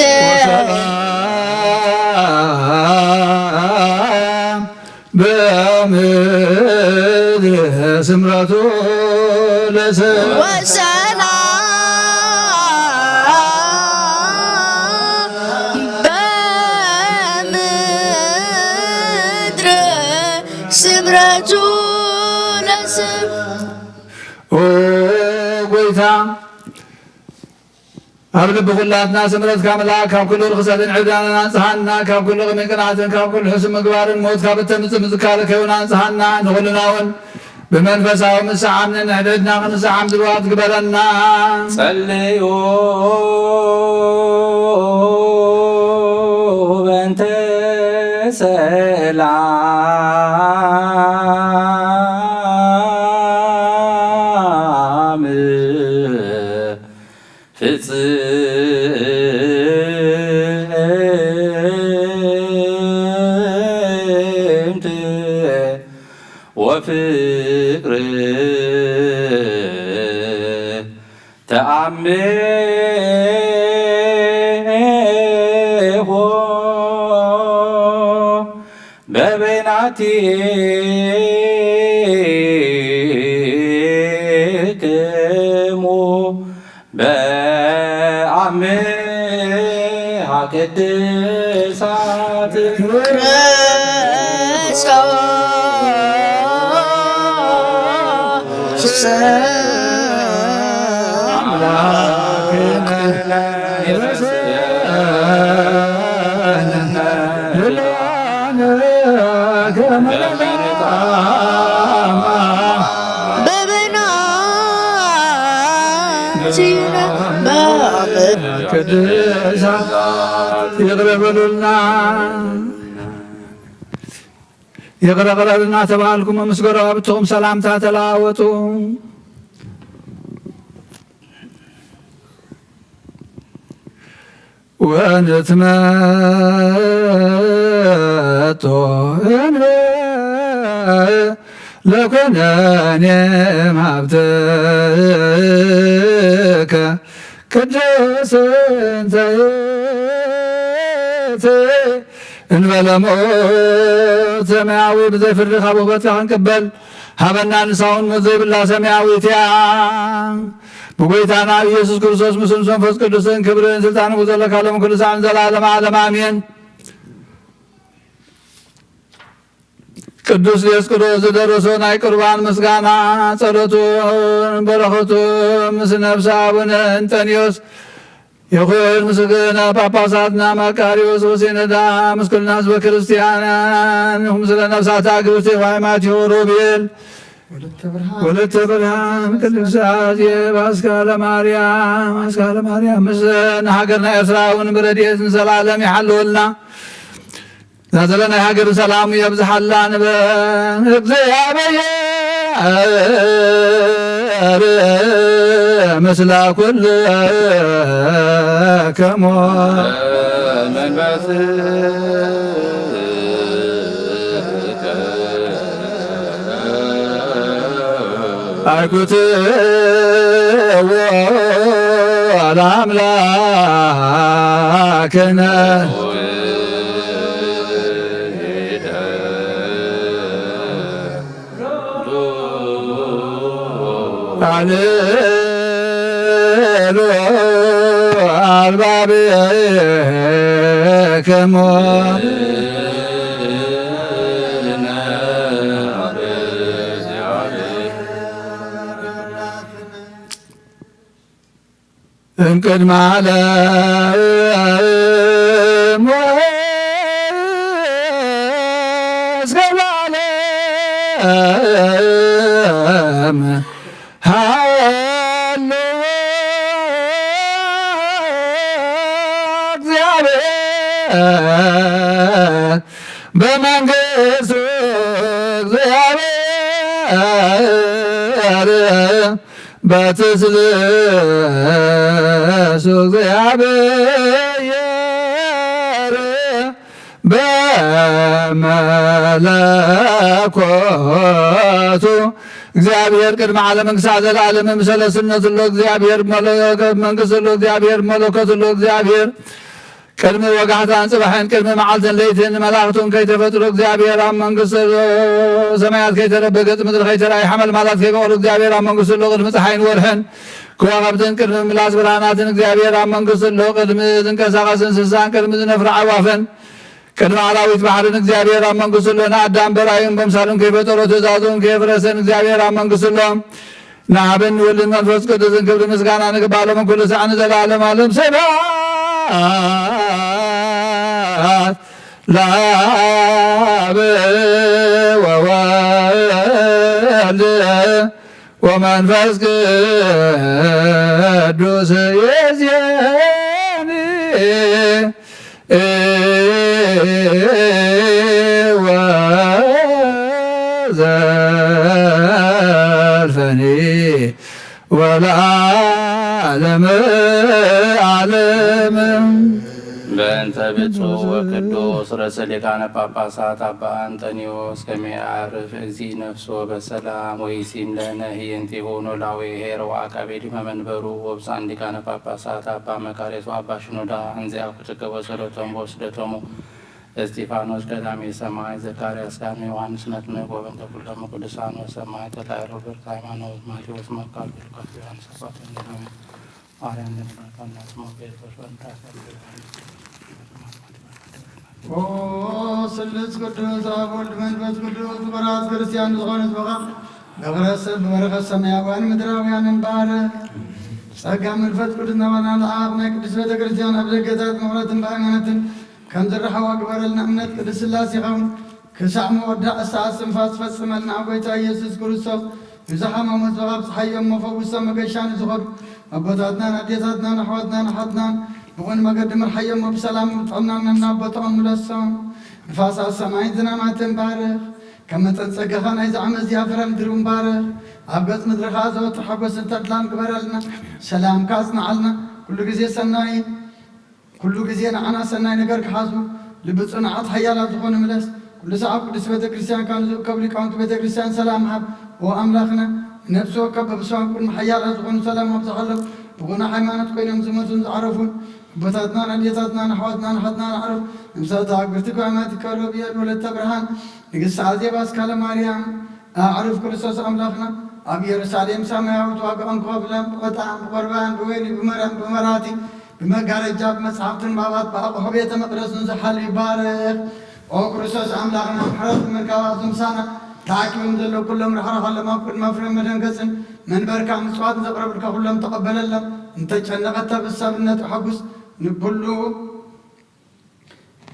በምድር ስምረቱ ለሰብ በምድር ስምረቱ ለሰብ ጎይታ ኣብ ልቢ ኩላትና ስምረትካ መልኣክ ካብ ኩሉ ርክሰትን ዕብዳንን አንጽሓና ካብ ኩሉ ቅሚን ቅንዓትን ካብ ኩሉ ሕሱም ምግባርን ሞት ካብ እተምፅእ ምዝካረ ከይውን አንጽሓና ንኹልና እውን ብመንፈሳዊ ምሰዓምን ንሕደድና ክንሰዓም ድልዋት ግበረና ጸልዩ በእንተ ሰላም ፍጽምት ወፍቅር ተአምሖ በበይናቲክሙ በአምሃ ቅድሳት ክርስቶስ የቅረቅረብና ተባልኩም መስገራ ብትኹም ሰላምታ ተለዋወጡ ወንትመቶ ለኮነኔ ማብተከ ቅድስንተ እንበለ ሞት ሰማያዊ ብዘይፍርድ ካብ ውበትካ ክንቅበል ሃበና ንሳውን ሞት ዘይብላ ሰማያዊት እያ ብጎይታና ኢየሱስ ክርስቶስ ምስሉ መንፈስ ቅዱስን ክብርን ስልጣንን ዘለካ ሎም ኩሉ ሰዓት ዘለዓለመ ዓለም አሜን። ቅዱስ ዲዮስቆሮስ ዘደረሶ ናይ ቁርባን ምስጋና ጸሎቱን በረኸቱ ምስ ነፍሰ አቡነ እንጠንዮስ ይኹን ምስግና ጳጳሳትና መቃሪዎስ ወሲነዳ ምስኩልና ህዝበ ክርስቲያን ምስለ ነፍሳት አግብርት ሃይማኖት ሮቤል ወለተ ብርሃን ቅድስት አዜብ አስካለ ማርያም ምስ ሃገርና ኤርትራውን ብረድኤትን ዘላለም ይሓልወልና ዛዘለና የሀገር ሰላሙ የብዝሓላ ንበል እግዚአብሔር ምስለ ኩልክሙ አይኩትዎ ለአምላክነ አሌሉ አልባብክሙ እምቅድመ ዓለም ወእስከ ለዓለም በመንግሥቱ እግዚአብሔር በትስልሱ እግዚአብሔር በመለኮቱ እግዚአብሔር ቅድመ ዓለም መንግሥተ ዘለዓለም ምሰለስነት ሎ እግዚአብሔር መንግሥት ሎ እግዚአብሔር መለኮት ሎ እግዚአብሔር ቅድሚ ወጋሕታን ጽባሕን ቅድሚ መዓልትን ለይትን መላእኽቱን ከይተፈጥሮ እግዚአብሔር ኣብ መንግሥት ሰማያት ከይተረበገጽ ምድሪ ከይተራእይ ሓመልማላት ከይበቕሉ እግዚአብሔር ኣብ መንግሥት ሎ ቅድሚ ፀሓይን ወርሕን ከዋኽብትን ቅድሚ ምላስ ብርሃናትን እግዚአብሔር ኣብ መንግሥት ሎ ቅድሚ ዝንቀሳቐስ እንስሳን ቅድሚ ዝነፍሪ ኣዕዋፍን ቅድሚ ኣራዊት ባሕርን እግዚአብሔር ኣብ መንግሥት ሎ ንኣዳም በራእዩን በምሳሉን ከይፈጠሮ ትእዛዙን ከየፍረሰን እግዚአብሔር ኣብ መንግሥት ሎ ንኣብን ወልድን መንፈስ ቅዱስን ክብሪ ምስጋና ንግባሎም ኩሉ ሰዓት ንዘለዓለም ዓለም ሰላም ለአብ ወወልድ ወመንፈስ ቅዱስ ይእዜኒ ወዘልፈኒ ወለዓለመ ዓለም በእንተ ብፁዕ ወቅዱስ ርእሰ ሊቃነ ጳጳሳት አባ አንጦንዮስ ከመ ያዕርፍ እግዚእ ነፍሶ በሰላም ወይሲም ለነ ህየንቲሁ ኖላዊ ኄር ወዐቃቤ ዲበ መንበሩ ወብፁዓን ሊቃነ ጳጳሳት አባ መቃርዮስ ወአባ ሽኖዳ እንዚአ ኩትክቦ ጸሎቶሙ ወስደቶሙ እስጢፋኖስ ቀዳሜ ሰማዕት ዘካርያስ ካህኑ ዮሐንስ መጥምቅ ወበእንተ ኩሎሙ ቅዱሳን ወሰማዕት ወላዕለ ሮበርት ሃይማኖት ማቴዎስ መቃል ሉቃስ ዮሐንስ አባት ማርያም ነብናት ሞቤል በሽወንታ ኦ ስሉስ ቅዱስ አብ ወልድ መንፈስ ቅዱስ በራት ክርስቲያን ዝኾኑት በኻ በበረከት ሰማያውያን ምድራውያን ባረክ ጸጋ መንፈስ ቅዱስ ነባና ለአብ ናይ ቅዱስ ቤተ ክርስቲያን ኣብ ደገታት ምሕረትን በሃይማኖትን ከም ዝረሓዋ ግበረልና እምነት ቅዱስ ሥላሴ ይኸውን ክሳዕ መወዳእ ሰዓት ስንፋስ ፈጽመልና ጎይታ ኢየሱስ ክርስቶስ ብዝሓመሙ ዝባብ ፀሓዮም መፈውሶም መገሻን ዝኸዱ ኣቦታትናን ኣዴታትናን ኣሕዋትናን ኣሓትናን ብቑን መገዲ ምርሓዮም ብሰላም ጥዕናን እናቦቶኦም ምለሶም ንፋሳት ሰማይን ዝናማትን ባርኽ ከም መጠን ፀጋኻ ናይ ዝዓመት እዚኣ ፍረ ምድሪ ባርኽ ኣብ ገጽ ምድሪኻ ዘወትር ሓጐስን ተድላን ግበረልና ሰላምካ ኣጽንዓልና ኩሉ ግዜ ሰናይ ኩሉ ግዜ ንዓና ሰናይ ነገር ክሓዝቡ ልቢ ጽኑዓት ሓያላት ዝኾኑ ምለስ ኩሉ ሰዓብ ቅዱስ ቤተ ክርስቲያን ካብ ዝእከቡ ሊቃውንቲ ቤተ ክርስቲያን ሰላም ሃብ ወኣምላኽና ነብሲ ወከብ በብሰባብ ቅድሚ ሓያላት ዝኾኑ ሰላም ኣብዝሓለፍ ብቑና ሃይማኖት ኮይኖም ዝመቱን ዝዓረፉን ኣቦታትናን ኣዴታትናን ኣሕዋትናን ሓትናን ኣዕረፍ ንምሳታ ኣግብርቲ ጓማት ይከረብ እየል ወለተ ብርሃን ንግሥቲ ኣዜብ ኣስካለ ማርያም ኣዕርፍ ክርስቶስ ኣምላኽና ኣብ ኢየሩሳሌም ሰማያዊት ዋግኦም ክኸፍሎም ብዕጣን ብቁርባን ብወይኒ ብመርያም ብመራቲ بمجارة جاب مسحبتن بابات بأبو حبيت مقدسن زحل يبارك ኦ ክርስቶስ አምላክና ምሕረት ምርካባት ምሳና ተአኪቦም ዘሎ ኩሎም ረኸረኸሎም ኣብ ቅድመ ፍሬ መደንገፅን መንበርካ ምጽዋት ዘቕረብልካ ኩሎም ተቐበለሎም እንተጨነቐተ ብሰብነት ሓጉስ ንኩሉ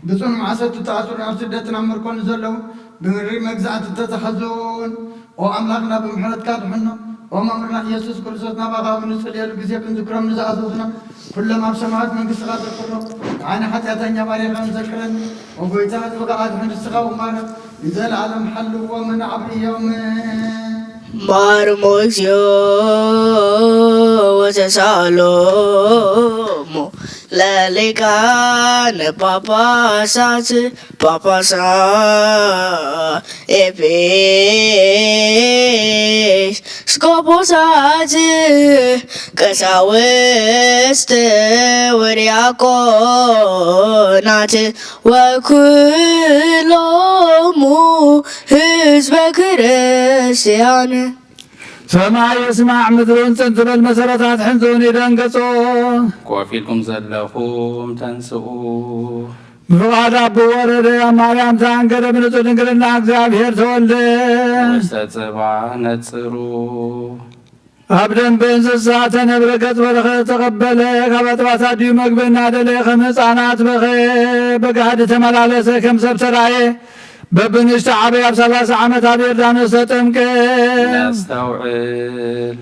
ብፁን ማዕሰቱ ተኣሱርን ኣብ ስደትን ኣብ ምርኮን ዘለዉ ብምድሪ መግዛእቲ ተተኸዙን ኦ ኣምላኽና ብምሕረትካ ድሕኖ ኦ መምህርና ኢየሱስ ክርስቶስ ናባኻ ብንጽልየሉ ግዜ ክንዝክሮም ንዝኣዘዝና ኩሎም ኣብ ሰማያት መንግሥትኻ ዘክሮ ኣነ ኃጢአተኛ ባሪኻ ንዘክረን ኦ ጐይታ ዝብቃዓ ድሕን ንስኻ ውማረ ንዘለዓለም ሓልዎምን ዓብዮምን ማርሞዝዮ ወተሳሎሙ ለሊቃነ ጳጳሳት ኤጲስቆጶሳት ቀሳውስት ወዲያቆናት ወኩሎሙ ህዝበ ክርስቲያን ሰማይ የስማዕ ምድሩን ጽንትበል መሰረታት ሕንዙን ይደንገጾ ኮፊልኩም ዘለኹም ተንስኡ ብፍቃድ አብ ወረደ ማርያም ተአንገደ ብንጹህ ድንግልና እግዚአብሔር ተወልደ ውስተ ጽባሕ ነጽሩ ኣብ ደንብ እንስሳ ተነብረ ገጽ በረኸት ተቐበለ ካብ ኣጥባታ ድዩ መግብና ደለ ከም ህፃናት በኸ በጋሃድ ተመላለሰ ከም ሰብ ተራየ በብንሽተ ዓበይ ኣብ 30 ዓመት ኣብ ዮርዳኖስ ተጠምቀ ነስተውዕል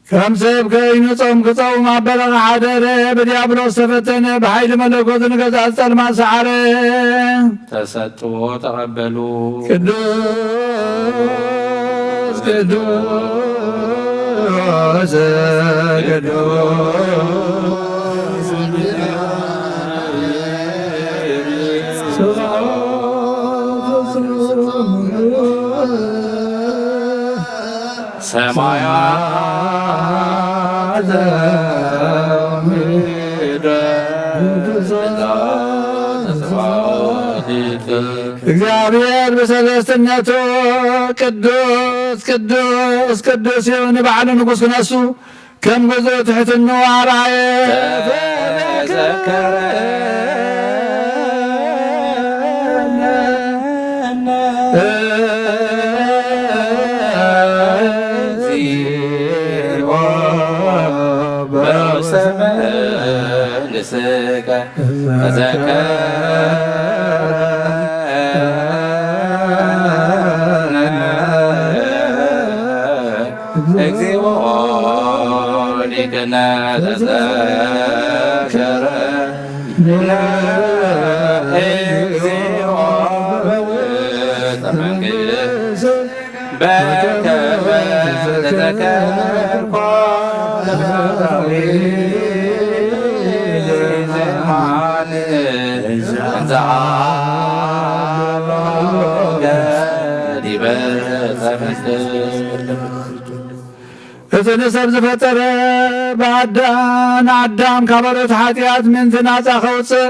ከም ሰብ ከይኑ ጾም ክጸውም ኣብ በረኻ ሓደረ ብዲያብሎስ ተፈተነ ብሓይሊ መለኮቱ ንገዛእ ጸልማት ሰዓረ ተሰጥዎ ተቐበሉ ቅዱስ ቅዱስ ቅዱስ ሰማያት እግዚአብሔር በሰለስትነቱ ቅዱስ ቅዱስ ቅዱስ የሆነ ባዕሉ ንጉሥ ክነሱ ከም ገዞ ትሕትኑ አርአየ ተዘከረ ንስቀ እግዚኦ ሊቅነ ተዘከረ እግዚኦ በመንግሥት በከመ ተዘከርኳ እቲ ንሰብ ዝፈጠረ ንኣዳም ካበሎት ሓጢኣት ምንቲ ናፃ ኸውፅእ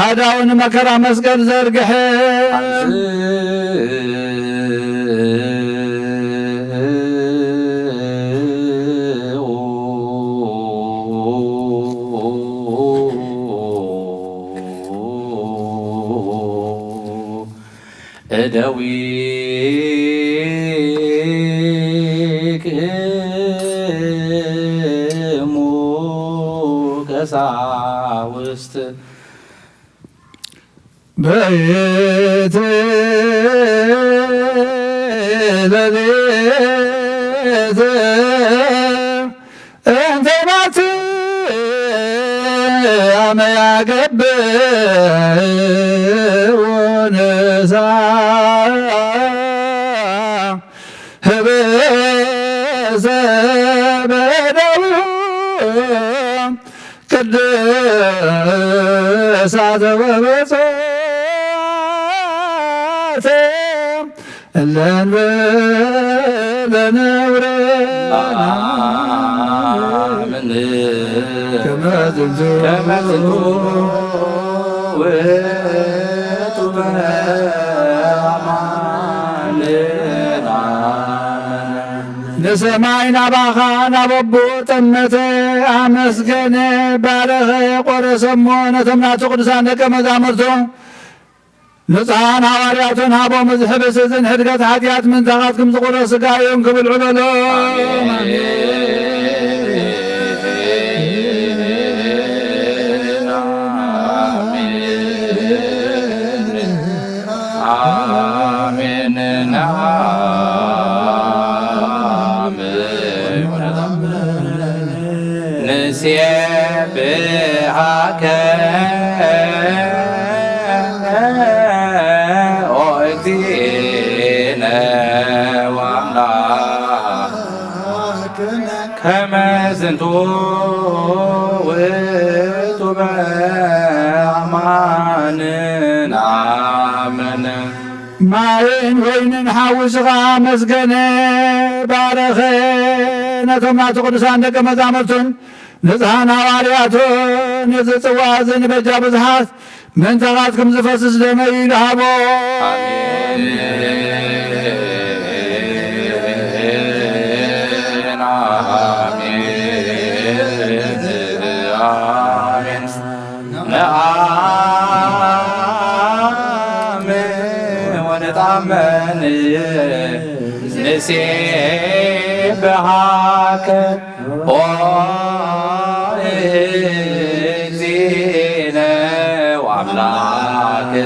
ኣዳው ንመከራ መስቀል ዘርግሐ እደዊክሙ ቀሳውስት በየት ለሌት እንተ ናት አመ ያገብእ ወነሳ ህበሰ በደዊሁ ቅድሳተ ወበጽዋዕተ እለን በለነውረ ከመ ዝንቱ ውእቱ ንሰማይ ናባኻ ናበቦ ጠመተ አመስገነ ባረኸ ቆረሰሞ ነቶም ናቱ ቅዱሳን ደቀ መዛሙርቱ ንጹሐን ሐዋርያቱን ሃቦም ዝሕብስ እዝን ሕድገት ኃጢአት ምንተኻትኩም ዝቑረስ ሥጋ እዮም ክብልዑ በሎም። ንሴብሐከ ኦ እግዚእነ ወአምላክነ ከመ ዝንቱ ውእቱ በአማንን አመነ ማይን ወይንን ሓዊስኻ መስገነ ባረኸ ነቶም ናቱ ቅዱሳን ደቀ መዛሙርቱን ንጹሐን ሐዋርያቱን ንዝጽዋ ዝንበጃ ብዙሓት ምንተኻትኩም ዝፈስስ ደመ ይልሃቦ ወነጣመን ንሴብሐከ ኦ እግዚእነ ወአምላክነ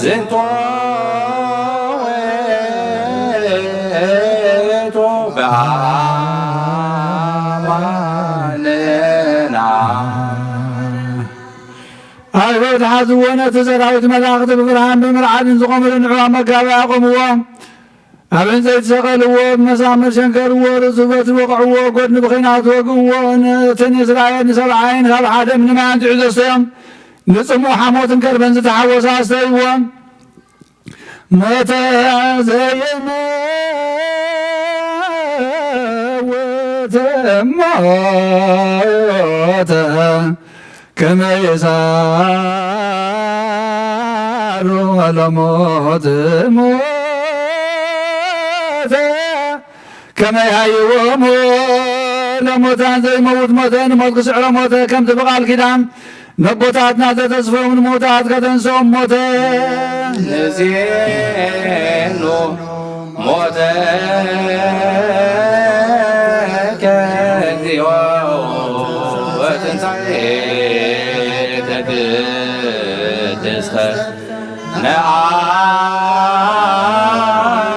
ዝንቱ ውእቱ በአማንን አይሁድ ሓዝዎ ነቲ ሰራዊት መላእኽቲ ብብርሃን ብምርዓድን ዝቖሙሉ ንዕዋ መጋቢ ኣቆምዎም ኣብ ዕንፀይቲ ሰቐልዎ ብመሳምር ሸንከርዎ ርእሱ በትሪ ወቕዕዎ ጎድኒ ብኺናት ወግእዎ ነትን እስራኤል ንሰብዓይን ካብ ሓደ ምንማይ አንጢዑ ዘስተዮም ንጽሙዕ ሓሞትን ከርበን ዝተሓወሳ ኣስተይዎም ሞተ ዘየመውት ሞተ ከመ የሳሩ ለሞት ሞተ ከመ ያህይዎሙ ለሞታን ዘይመውት ሞተ ንሞት ክስዕሮ ሞተ ከምቲ ብቓል ኪዳን ነቦታትና ዘተስፈውን ሞታት ከተንሶም ሞተ ንዜኑ ሞተ ከእግዚኦ ወትንሣኤከ ቅድስተ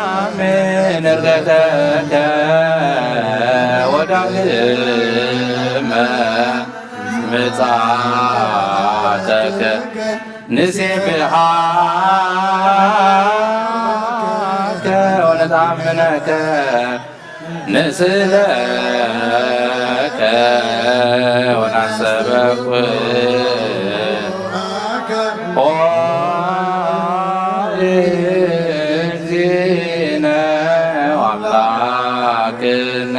ነአምን ዕርገተከ ወዳግመ ምጽአተከ ንሴብሐከ ወነጣምነከ ንስእለከ ወናሰበክ ኦ እግዚእነ ወአምላክነ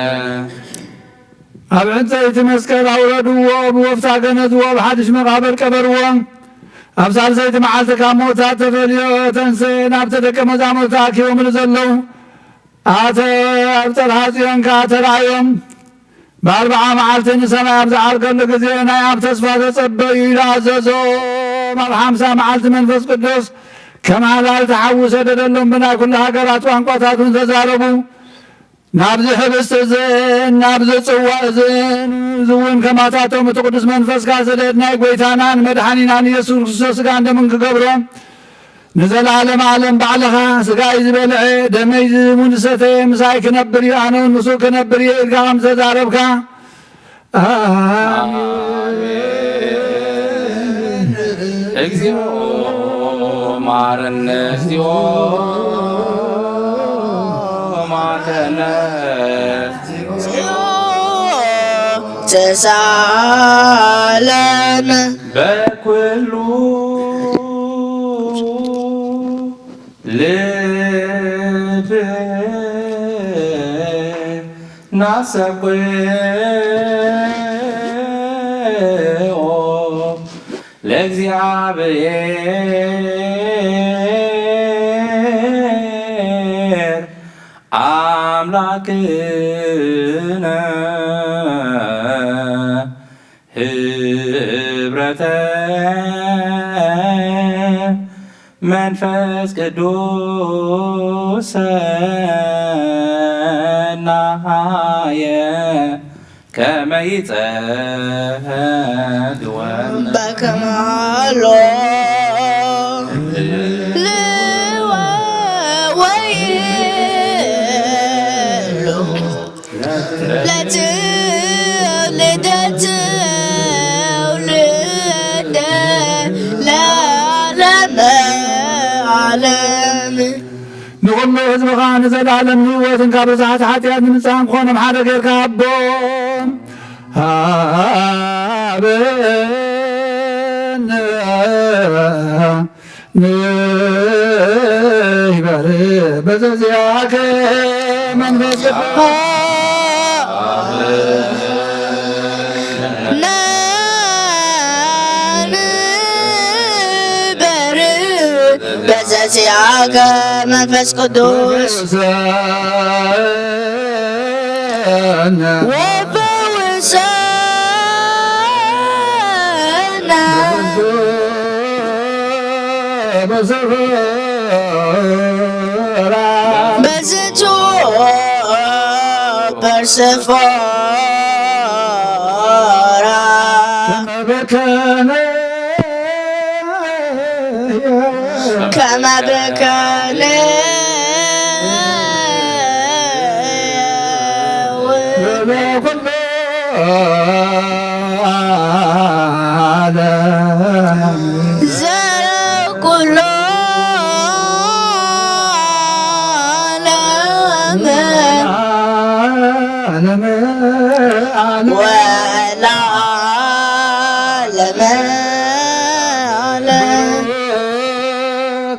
ኣብ ዕንፀይቲ መስቀል ኣውረድዎ ብወፍታ ገነዝዎ ብሓድሽ መቓብር ቀበርዎ ኣብ ሳልሰይቲ መዓልቲ ካብ ሞታት ተፈልዮ ተንሴ ናብቲ ደቀ መዛሙርቲ ተኣኪቦምሉ ዘለዉ ኣተ ኣብ ጸርሐ ጽዮን ከዓ ተራእዮም ብኣርብዓ መዓልቲ ንሰማይ ኣብ ዝዓርገሉ ግዜ ናይ ኣብ ተስፋ ተጸበዩ ኢሉ ኣዘዞም ኣብ 50 መዓልቲ መንፈስ ቅዱስ ከም ሓላል ተሓዊ ሰደደሎም ብናይ ኩሉ ሃገራት ቋንቋታት እውን ተዛረቡ ናብዚ ሕብስቲ እዝን ናብዚ ጽዋ እዝን እውን ከማታቶም እቲ ቅዱስ መንፈስካ ስደድ ናይ ጐይታናን መድሓኒናን ኢየሱስ ክርስቶስ ሥጋ እንደምን ክገብሮ ንዘለዓለም ዓለም ባዕልኻ ሥጋይ ዝበልዐ ደመይ እውን ዝሰተየ ምሳይ ክነብር እዩ ኣነ እውን ምስኡ ክነብር እየ ኢልካ ከም ዝተዛረብካ እግዚኦ ማረነ እግዚኦ ማረነ ተሳለነ በኩሉ ልብ ናሰብኦ ለእግዚአብሔር አምላክነ ህብረተ መንፈስ ቅዱስ ሰናየ ከመ ይጸግወነ በከማሎ ንኩሉ ህዝብኻ ንዘለዓለም ህይወትን ካብ ርዛሓት ሓጢኣት ንምፅኣን ክኾኖም ሓደ ጌርካ ኣቦም ሃበነ ንይበር በዘዚኣከ መንፈስ ቅዱስ በዘዚአከ መንፈስ ቅዱስ ወፈውሰነ በዝቱ ፐርስፎራ كما بكى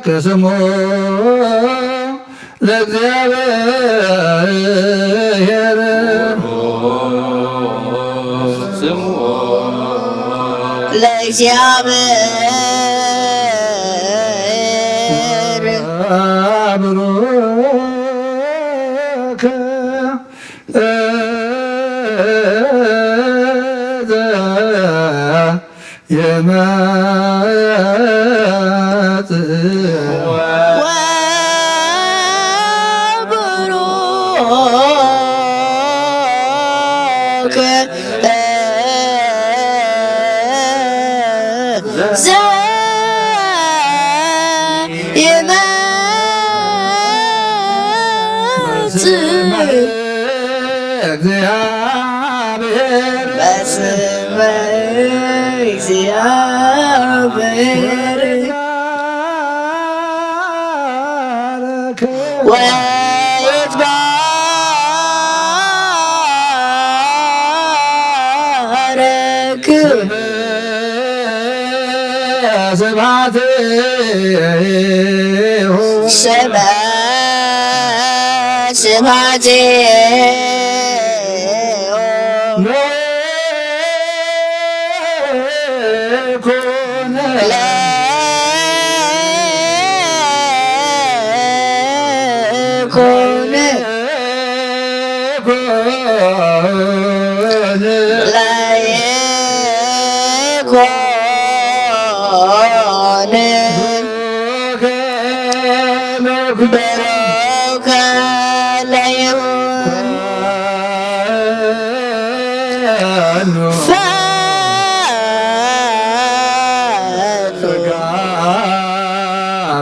ከስሙ ለእግዚአብሔር ስሙ ለእግዚአብሔር አብሩከ እግዚአብሔር በስመ እግዚአብሔር ወይትባረክ ስብሐቲሁ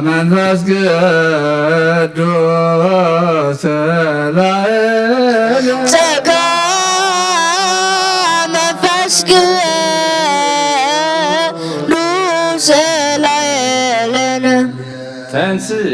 መንፈስ ቅዱስ ጸጋ መንፈስ ቅዱስ ላዕሌነ ተንሥኡ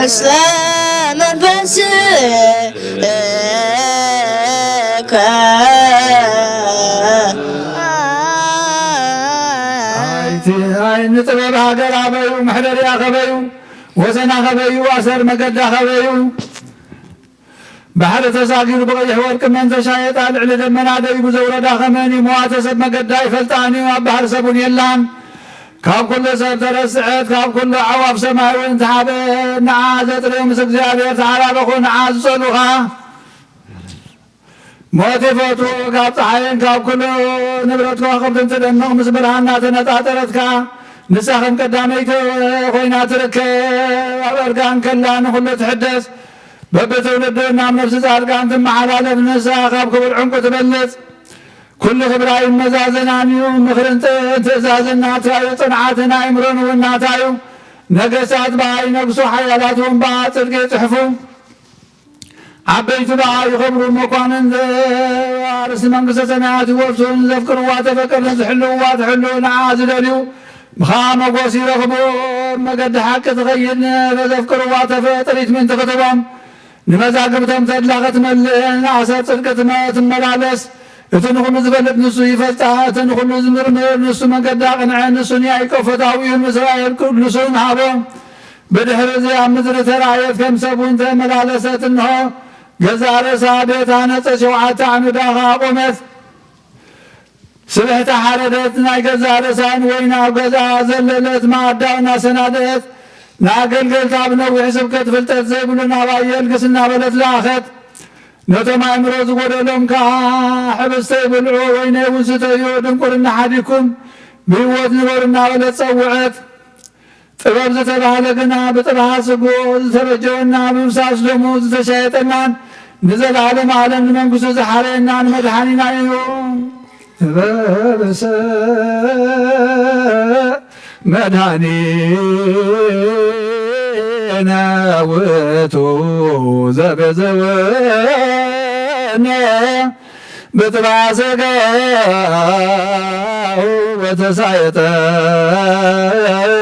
ምስለ መንፈስከ አይን ጥበብ ሃገር አበዩ ምሕደርያ ኸበዩ ወሰና ኸበዩ አሰር መገዳ ኸበዩ ባሕሪ ተሳጊሩ ብቀይሕ ወርቂ መንተሻየጣ ልዕሊ ደመና ደይቡ ዘውረዳ ኸመኒ መዋተ ሰብ መገዳ ይፈልጣን እዩ ኣብ ባሕሪ ሰቡን የላን ካብ ኩሉ ሰብ ተረስዐት ካብ ኩሉ ዓዋፍ ሰማይ እውን ተሓበ ንዓ ዘጥርዮ ምስ እግዚኣብሔር ተሓላለኹ ንዓ ዝፀልኡኻ ሞት ይፈትዎ ካብ ፀሓይን ካብ ኩሉ ንብረት ከዋኽብትን ትደምቕ ምስ ብርሃን እናተነጣጠረትካ ንሳኸም ቀዳመይቲ ኮይና ትርከብ ኣብ ዕርጋን ከላ ንኩሉ ትሕደስ በብትውልድ ናብ ነፍሲ ጻድቃን ትመሓላለፍ ንሳ ካብ ክቡር ዕንቁ ትበልፅ ኩሉ ክብራ ይመዛዘናን እዩ ምኽርን ትእዛዝን ናታዩ ፅንዓትን ኣእምሮን እውን ናታዩ ነገሥታት በኣ ይነግሱ ሓያላት እውን በኣ ጽድቂ ይፅሕፉ ዓበይቲ በኣ ይኸብሩ መኳንን ኣርእስቲ መንግስተ ሰማያት ይወርሱን ዘፍቅርዋ ተፈቅርን ዝሕልውዋ ትሕሉ ንዓ ዝደልዩ ብኸዓ መጎስ ይረኽቡ መገዲ ሓቂ ትኸይድ በዘፍቅርዋ ተፈጥሪት ምንቲ ክትቦም ንመዛግብቶም ተድላ ክትመልእ ንኣሰር ጽድቂ ትመላለስ እቲ ንኹሉ ዝበልጥ ንሱ ይፈልጣ እቲ ንኹሉ ዝምርምር ንሱ መገዲ ኣቕንዐ ንሱ ኒያይቆ ፈታዊኡ እስራኤል ቅዱሱን ሃቦ ብድሕሪ እዚ ኣብ ምድሪ ተራእየት ከም ሰብ እውን ተመላለሰት እንሆ ገዛ ርእሳ ቤታ ነፀ 7 ዓምዳኻ ቆመት ስብሕታ ሓረደት ናይ ገዛ ርእሳን ወይና ኣብ ገዛ ዘለለት ማዕዳው እናሰናደአት ንኣገልገልታ ብነዊሕ ስብከት ፍልጠት ዘይብሉ ናብ ኣየል ግስ እናበለት ለኣኸት ነቶም ኣእምሮ ዝጐደሎም ከዓ ሕብስተ ይብልዑ ወይነ እውን ስተዩ ድንቁርና ሓዲኩም ብህይወት ንበሩ እናበለት ፀውዐት ጥበብ ዝተባህለ ግና ብጥብሃ ስጎ ዝተበጀወና ብምብሳስ ደሙ ዝተሻየጠናን ንዘለዓለም ዓለም ንመንግስቱ ዝሓረየናን መድሓኒና እዩ በበሰ መድኃኒነ ውእቱ ዘበዘወነ በጥብዓ ሥጋው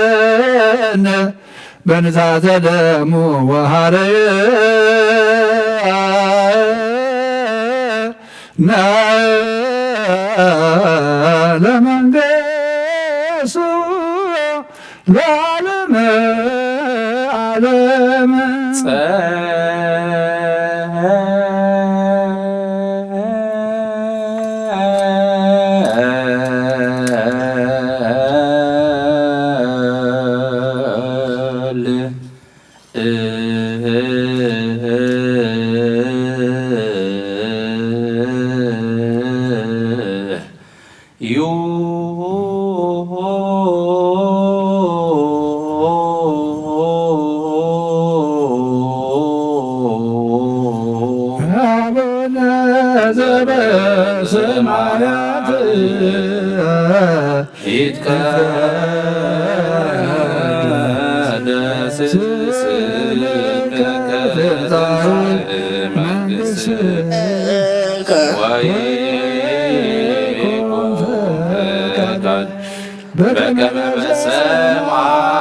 ወተሳየጠነ በንዛተ ደሙ ወሐረየነ ለመንግሥቱ ለዓለመ ዓለም ሰማያት ይትቀደስ ስምከ ትምጻእ መንግሥትከ ወይኩን ፈቃድከ በከመ በሰማይ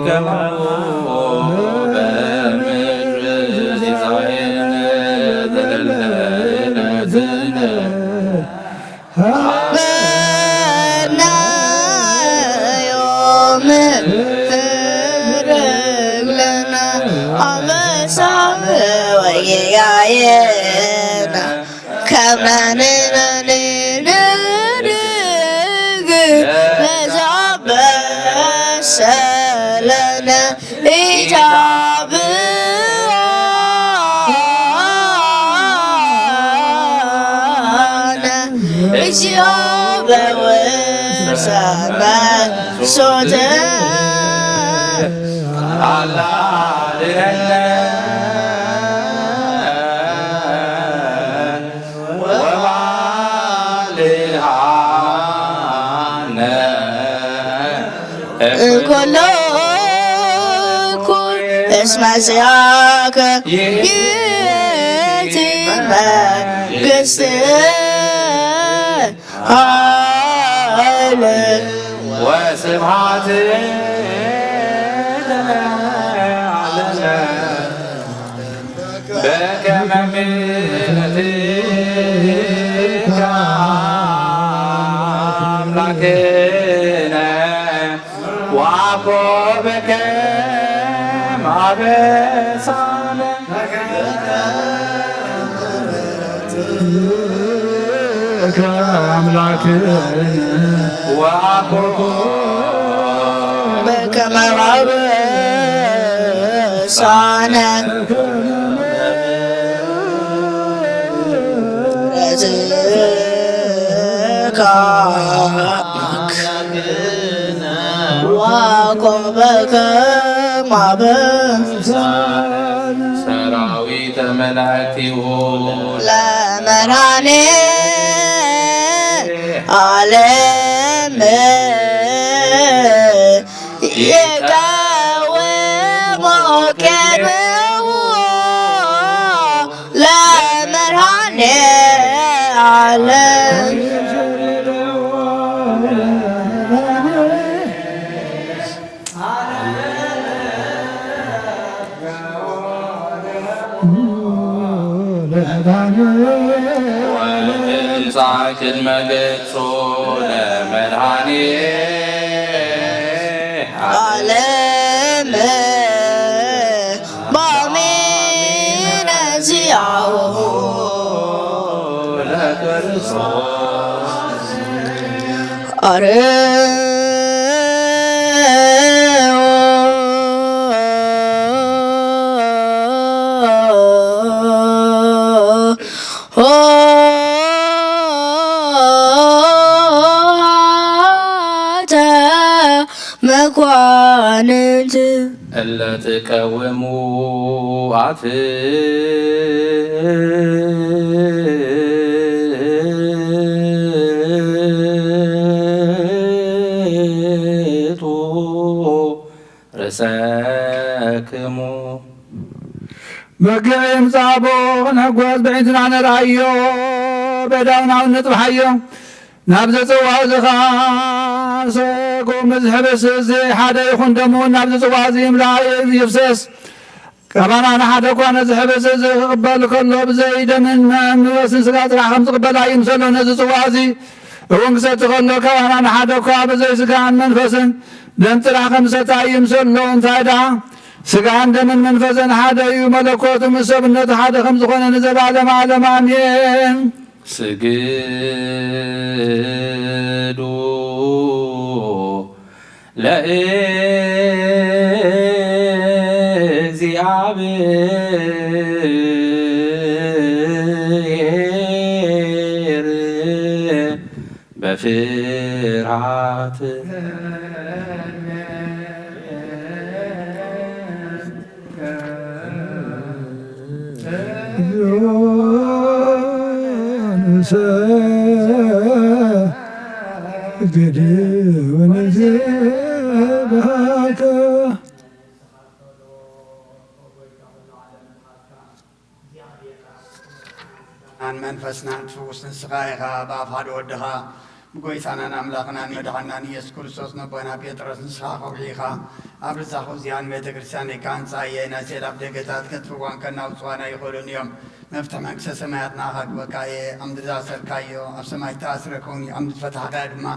ከማሁ በምድር ሲሳየነ ዘለለዕለትነ ሀበነ ዮም እርግ ለነ አበሳነ ወጌጋየነ ከመ ንሕነኒ ንርግ ለዘአበሰ ለነ ኢታብአነ እግዚኦ በውሳነ ሶተ አላልነ ወባልሃነ እንኮሎ እኩል እስመ ዚአከ ይእቲ መንግሥት ኃይል ወስብሐት ለዓለመ በከመ ምሕረትከ አምላክነ ዋኮበከ ማበሳነ ከአምላክነ ዋኮበ በከመ አበሳነ ዋኮበከ ማበሳነ ሰራዊተ መላእክቲሁ ለመድኃኔ ዓለም ይቀወሞ ቅድሜሁ ለመድኃኔ ዓለም ወእንሳክል መግጾ ለመድኃኔ ዓለም በአሜነ ዚአሁ ለክርስቶስ መኳንንት እለ ትቀውሙ አትቶ ርእሰክሙ መገም ጻቦ ነጓዝ በዕንትና ነራዮ በዳውናው ንጥብሓዮ ናብ ዘፅዋዕ ዝኻ ሰጎም ዝሕብስ እዚ ሓደ ይኹን ደሞ ናብ ዘፅዋዕ እዚ ይምላእ ይፍሰስ ቀባና ንሓደ ኮነ ዝሕብስ እዚ ክቕበል ከሎ ብዘይ ደምን ምወስን ስጋ ጥራሕ ከም ዝቕበላ ይምሰሎ ነዚ ፅዋዕ እዚ እውን ክሰቲ ከሎ ቀባና ንሓደ እኳ ብዘይ ስጋን መንፈስን ደም ጥራሕ ከም ዝሰታ ይምሰሎ እንታይ ደኣ ስጋን ደምን መንፈስን ሓደ እዩ መለኮቱ ምስ ሰብነቱ ሓደ ከም ዝኾነ ንዘለዓለመ ዓለም አሜን። ስግዱ ለእግዚአብሔር በፍርሃት መንፈስናን ትውስ ንስኻ ኢኻ ብኣፍ ሓደ ወድኻ ብጎይታናን ኣምላኽናን መድሓናን ኢየሱስ ክርስቶስ ነቦና ጴጥሮስ ንስኻ ከውሒኻ ኣብ ርዛኹ እዚኣን ቤተ ክርስቲያን ኢካ ህንፃየ ናይ ሴላፍ ደገታት ከጥፍዋን ከናውፅዋና ይኽእሉን እዮም መፍትሒ መንግስተ ሰማያት ንኣኻ ግበካየ ኣምድሪ ዝኣሰርካዮ ኣብ ሰማይ ተኣስረ ከውኒ ኣምድሪ ዝፈታሕካዮ ድማ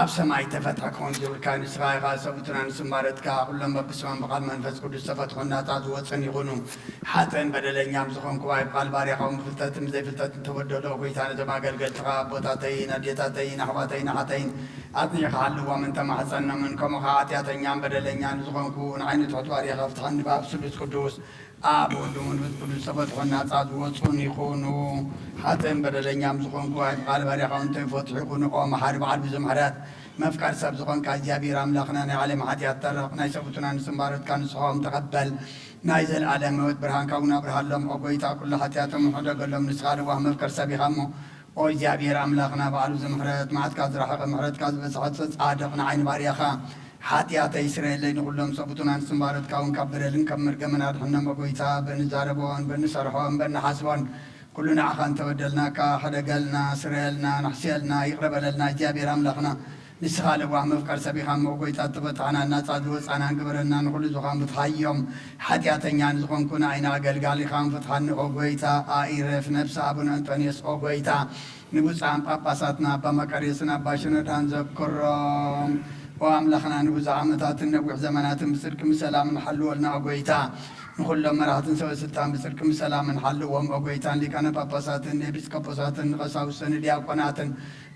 ኣብ ሰማይ ተፈትሐ ከውን ዝብልካ ንስኻ ኢኻ ሰብኡትና ንስማረትካ ኩሎም በብስማን ብቓል መንፈስ ቅዱስ ተፈትሑን ናፃ ዝወፅን ይኹኑ ሓጥን በደለኛም ዝኾንኩ ባይ ብቓል ባርያኻውን ፍልጠትን ዘይፍልጠትን ተወደሎ ጎይታነ ዘማገልገልትኻ ኣቦታተይን ኣዴታተይን ኣሕዋተይን ኣሓተይን ኣጥኒኻ ሃልዎም እንተማሕፀኖምን ከምኡኻ ኃጢአተኛም በደለኛን ዝኾንኩ ንዓይነት ትሑት ባርያኻ ፍትሐኒ ብኣብ ስሉስ ቅዱስ ኣብ ወልድ መንፈስ ቅዱስ ተፈትሑን ናፃ ዝወፁን ይኹኑ ሓጥን በደለኛም ዝኾንኩ ባይ ብቓል ባርያኻውን ተይፈትሑ ይኹኑ ቆ መሓሪ በዓል ብዙምሕረት መፍቃድ ሰብ ዝኾንካ እግዚኣብሔር ኣምላኽና ናይ ዓለም ሓጢአት ተረቕ ናይ ሰብኡትና ንስምባረትካ ንስኻኦም ተቐበል ናይ ዘለዓለም ህይወት ብርሃንካ እውን ኣብርሃሎም ኦ ጎይታ ኩሉ ሓጢአቶም ንሕደገሎም ንስኻ ልዋህ መፍቀር ሰብ ኢኻ እሞ ኦ እግዚኣብሔር ኣምላኽና በዓሉ ዝምሕረት መዓትካ ዝረሓቐ ምሕረትካ ዝበፅሐት ጻድቕ ንዓይኒ ባርያኻ ሓጢአተይ ስረየለይ ንኩሎም ሰብኡትና ንስምባረትካ እውን ካብ በደልን ካብ መርገምን ኣድሕኖም ጎይታ በንዛረቦን በንሰርሖን በንሓስቦን ኩሉ ንዓኻ እንተበደልናካ ሕደገልና ስረየልና ናሕስየልና ይቕረበለልና እግዚኣብሔር ኣምላኽና ንስኻ ልዋህ መፍቀር ሰብ ኢኻ እሞ ጎይታ ተፈትሐና ናፃ ዝወፃናን ግበረና ንኩሉ ዝኾን ፍትሓዮም ሓጢአተኛ ንዝኾንኩ ንዓይና ኣገልጋሊ ኢኻ ንፍትሓኒ ኦ ጎይታ ኣኢረፍ ነብሲ ኣቡነ አንጦንዮስ ኦ ጎይታ ንብፃን ጳጳሳትና ኣባ መቃርዮስን ኣባ ሽኖዳን ዘክሮም وأملخنا نبوز عامتات النبوح زمانات بسركم سلام حلو لنا أقويتا نقول مرات سوى ستان بسركم سلام حلوهم أقويتان اللي كان باباسات بيسكوباسات قساوسن دياقونات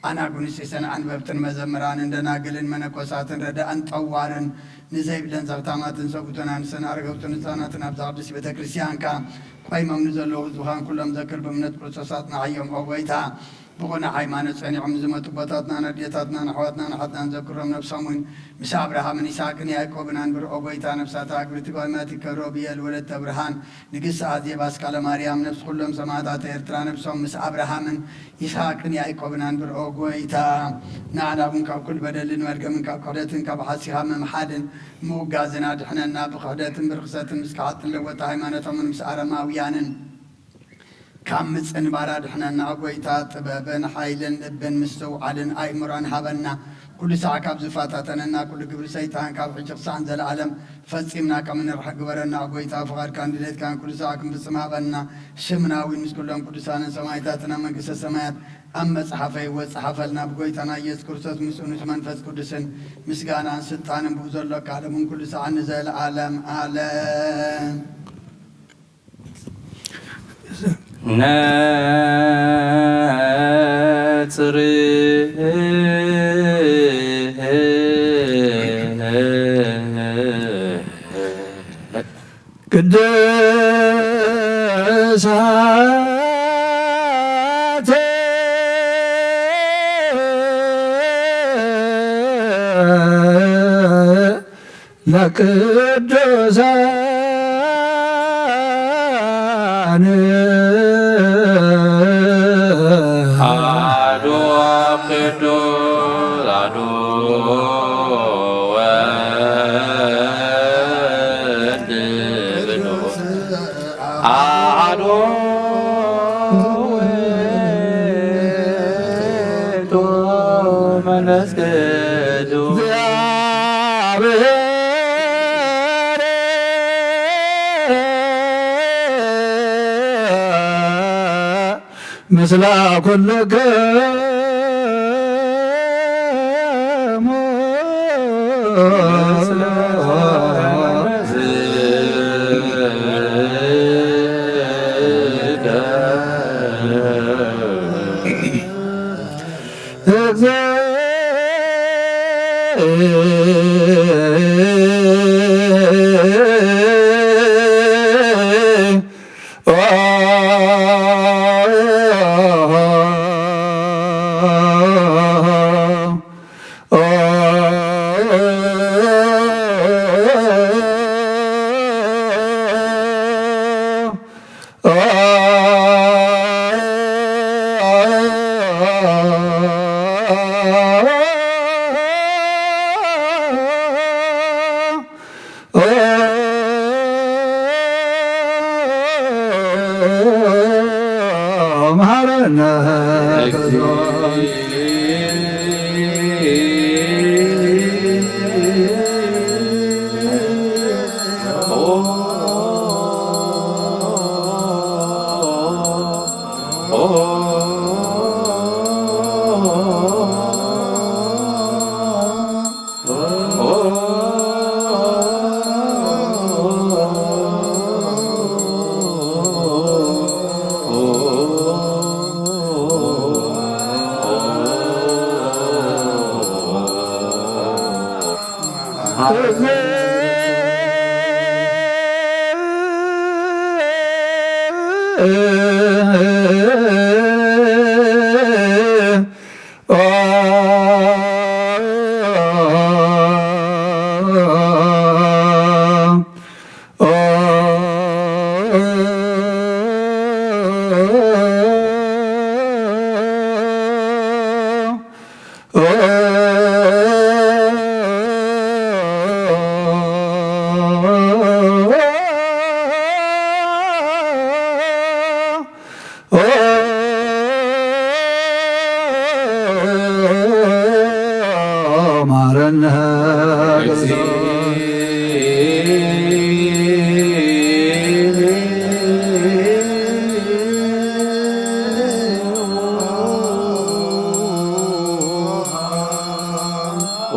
أنا أقول سيسن عن ببتن مزمران عندنا قلن منكوسات ردا أن طوارن نزيب لن زغتامات سوبتنا نسن أرغوتن ساناتنا بزاردس بتكريسيان كان قيمة من زلو زبخان كلهم ذكر بمنت بروساساتنا عيوم أقويتا بقولنا حيمان الثاني عم زمت بطاتنا نديتاتنا نحواتنا نحطنا نذكرهم نفسهم مس أبراهام من إسحاق يعقوب نانبر أبويتا نفساتا أقبلت قائمات كروبيا الولد أبراهام نقص عادي بس كلام مريم نفس كلهم سماعات إرترا نفسهم مس أبراهام من إسحاق يعقوب نانبر أبويتا نعلم كل بدل نرجع من كقدرة كبحثها من محد موجزنا دحنا نابقدرة برخصة مسكات لوت حيمانة من مس أرماويان كامس إن بارد إحنا نعقويتات بين حيلن بين مستوعلن أيمران حبنا كل ساعة كاب زفاتاتنا كل قبل سيتان كاب حجب سانز العالم فسيمنا كمن رح قبرنا نعقويتا فقار كانديدات كان كل ساعة كم بسماء بنا شمنا وينس كلهم كل سنة سمايتاتنا من قصة سمايات أما صحفي وصحفلنا بقويتنا يذكر سوس مسؤول منفس كدسن مسجانا ستان بوزر لك على من كل ساعة نزل العالم عالم ناتر ቅድሳት ለቅዱሳን አሐዱ ቅዱስ አሐዱ ወልድ ቅዱስ አሐዱ ውእቱ መንፈስ ቅዱስ ምስላ ኩልክሙ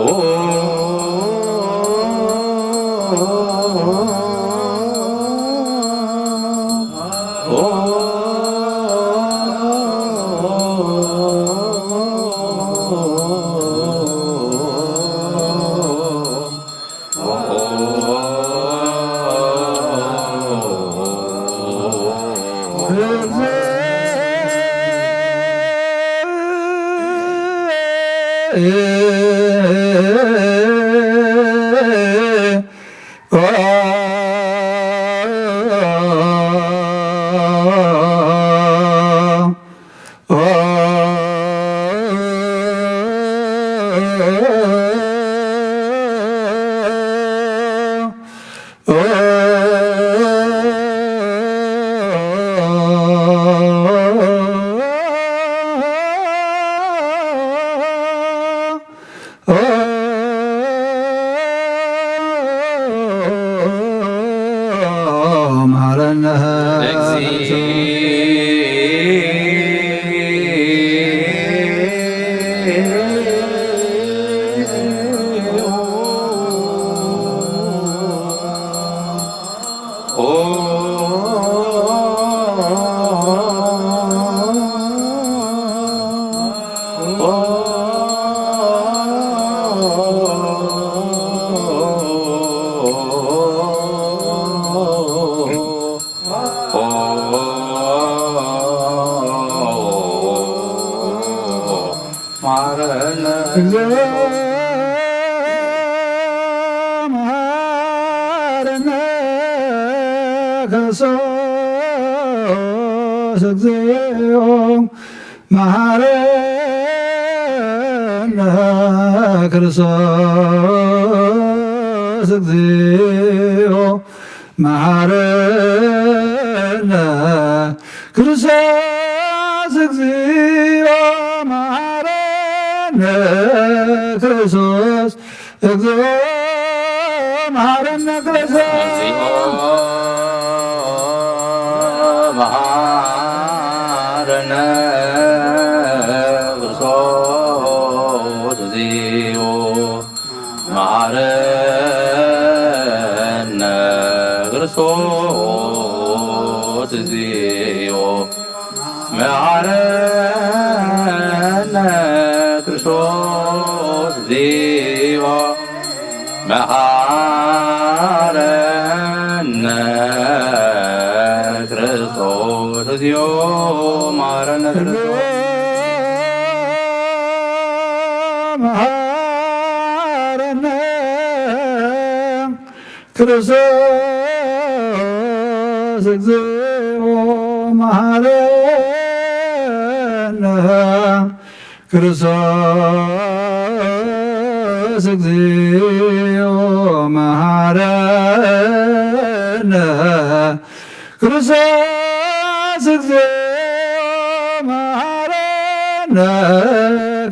Oh ክርስቶስ እግዚኦ መሐረነ ክርስቶስ እግዚኦ መሐረነ ክርስቶስ እግዚኦ መሐረነ ክርስቶስ መሐረነ ክርስቶስ እግዚኦ መሐረነ ክርስቶስ እግዚኦ መሐረነ ክርስቶስ እግዚኦ መሐረነ ክርስቶስ እግዚኦ መሐረነ ክርስቶስ እግዚኦ መሐረነ ክርስቶስ እግዚኦ መሐረነ ክርስቶስ እግዚኦ መሐረነ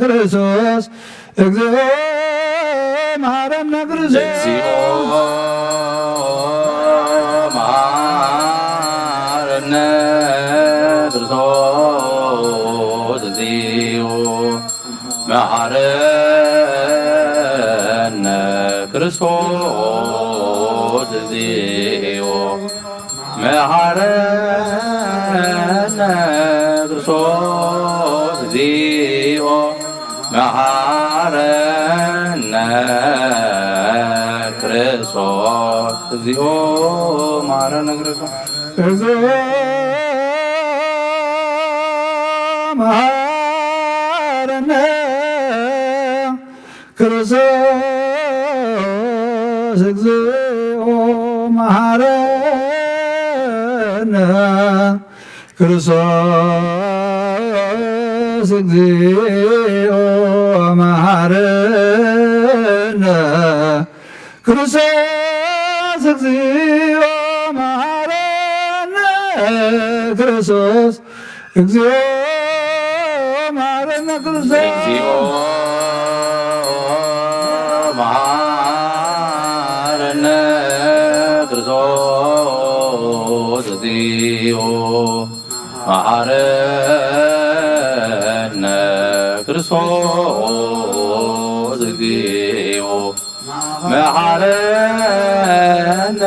ክርስቶስ እግዚኦ መሐረነ ክርስቶስ መሐረነ ክርስቶስ እግዚኦ መሐረነ ክርስቶስ እግዚኦ መሐረነ ክርስቶስ እግዚኦ መሐረነ ክርስቶስ መሐረነ ክርስቶስ እግዚኦ መሐረነ ክርስቶስ እግዚኦ መሐረነ ክርስቶስ እግዚኦ መሐረነ ክርስቶስ እግዚኦ መሐረነ ክርስቶስ መሐረነ ክርስቶስ እግዚኦ መሐረነ ክርስቶስ እግዚኦ መሐረነ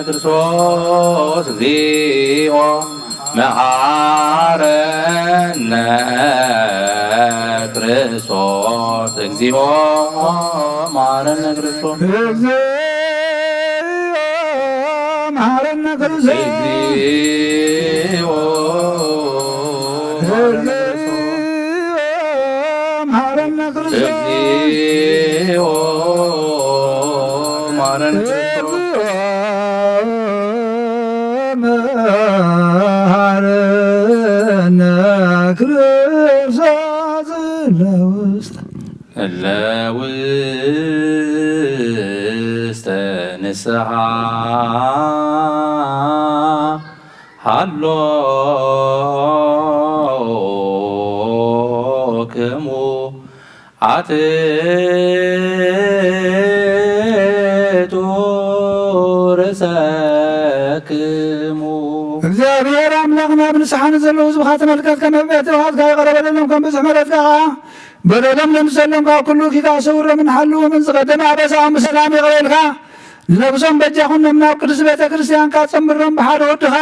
ክርስቶስ እግዚኦ መሐረነ ክርስቶስ እግዚኦ መሐረነ ክርስቶስ መሐረነ ክርስቶስ መሐረነ እግዚኦ ማረን መሐረነ ክርስቶስ ለውስተ ንስሐ ሃሎክሙ አትቱ ርእሰክሙ እግዚአብሔር አምላክና ብንስሓን ዘለዉ ህዝብኻ ተመልከት ከመቤት ውሃትካ ይቐረበለሎም ከም ብዙሕ መረትካ በደሎም ለምሰሎም ካብ ኩሉ ኪካ ሰውሮምን ሓልዎምን ዝቐደመ ኣበሳኦም ብሰላም ይቕበልካ ነብሶም በጃኹኖም ናብ ቅዱስ ቤተ ክርስቲያንካ ፀምሮም ብሓደ ወድኻ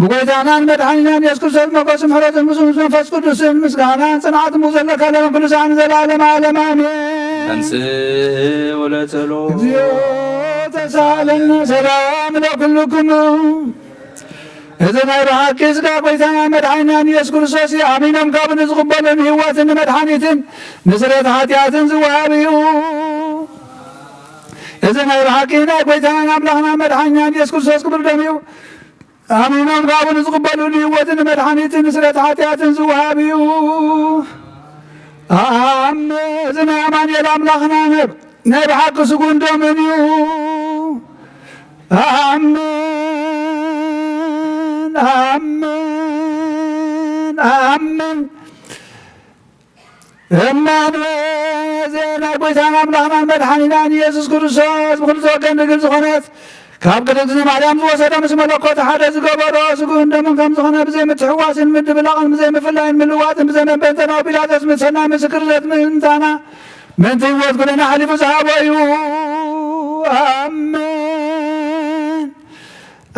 ብጎይታናን መድሓኒናን ኢየሱስ ክርስቶስ መጎስ ምሕረትን ምስ መንፈስ ቅዱስን ምስጋናን ፅንዓትን ዘለካ ለመን ኩሉሳን ዘለዓለም ዓለም አሜን። እንስእ ወለጸሎ እግዚኦ ተሳለነ ሰላም ለኩልክሙ እዚ ናይ ብሓቂ ስጋ ጎይታና መድሓኒናን ኢየሱስ ክርስቶስ ኣሚኖም ካብ ንዝቕበሉን ህይወትን መድሓኒትን ንስርየት ሓጢኣትን ዝወሃብ እዩ። እዚ ናይ ብሓቂ ናይ ጎይታናን ኣምላኽና መድሓኒናን ኢየሱስ ክርስቶስ ክብር ደም እዩ። ኣሚኖም ካብ ንዝቕበሉን ህይወትን መድሓኒትን ንስርየት ሓጢኣትን ዝወሃብ እዩ። እዚ ናይ ኣማኑኤል ኣምላኽና ናይ ብሓቂ ስጉን ደምን እዩ። አሜን አሜን እማኑኤል ናይ ጎይታና ኣምላኽና መድሓኒናን ኢየሱስ ክርስቶስ ብክልተ ወገን ድግል ዝኾነት ካብ ቅድስቲ ማርያም ዝወሰደ ምስ መለኮት ሓደ ዝገበሮ ስጉን ደምን ከም ዝኾነ ብዘይ ምትሕዋስን ምድብላቕን ብዘይ ምፍላይን ምልዋጥን ብዘይ መንበንተናዊ ጲላጦስ ምሰናይ ምስክርነት ምእንታና ምእንቲ ህይወት ኩለና ሓሊፉ ዝሃቦ እዩ። አሜን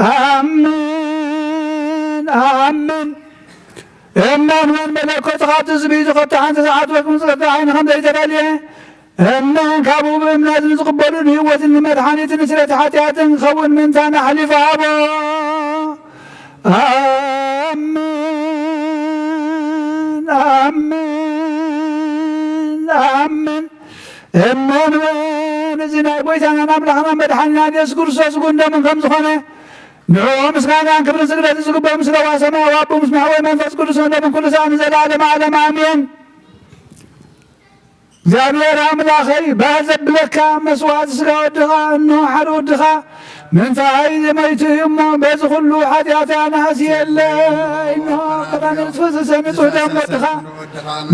አሜን አሜን እመን መለኮትኻ ትዝቢ ዝኸተ ሓንቲ ሰዓት ወክም ዝቐተ ዓይኒ ከም ዘይተደልየ እመን ካብኡ ብእምነት ንዝቕበሉን ህይወትን መድሓኒትን ስርየት ሓጢኣትን ክኸውን ምንታና ሓሊፉ ሃቦ። አሜን አሜን አሜን እመን እዚ ናይ ጎይታናን ኣምላኽና መድሓኒናን ኢየሱስ ክርስቶስ ስጉን ደምን ከም ዝኾነ ንዑ ምስጋናን ክብርን ስግደትን ዝግበኦ ምስ ለዋ ሰማያዊ ኣቦ ምስ ማሕወይ መንፈስ ቅዱስ ደምን ኩሉ ሰዓት ንዘለዓለመ ዓለም አሜን። እግዚአብሔር አምላኸይ ባህ ዘብለካ መስዋዕት ስጋ ወድኻ እንሆ ሓደ ወድኻ ምንታይ ዘመይቱ እሞ በዚ ኩሉ ሓጢኣት ናህስየለይ እንሆ ቀዳሚ ዝፈሰሰ ንጹህ ደም ወድኻ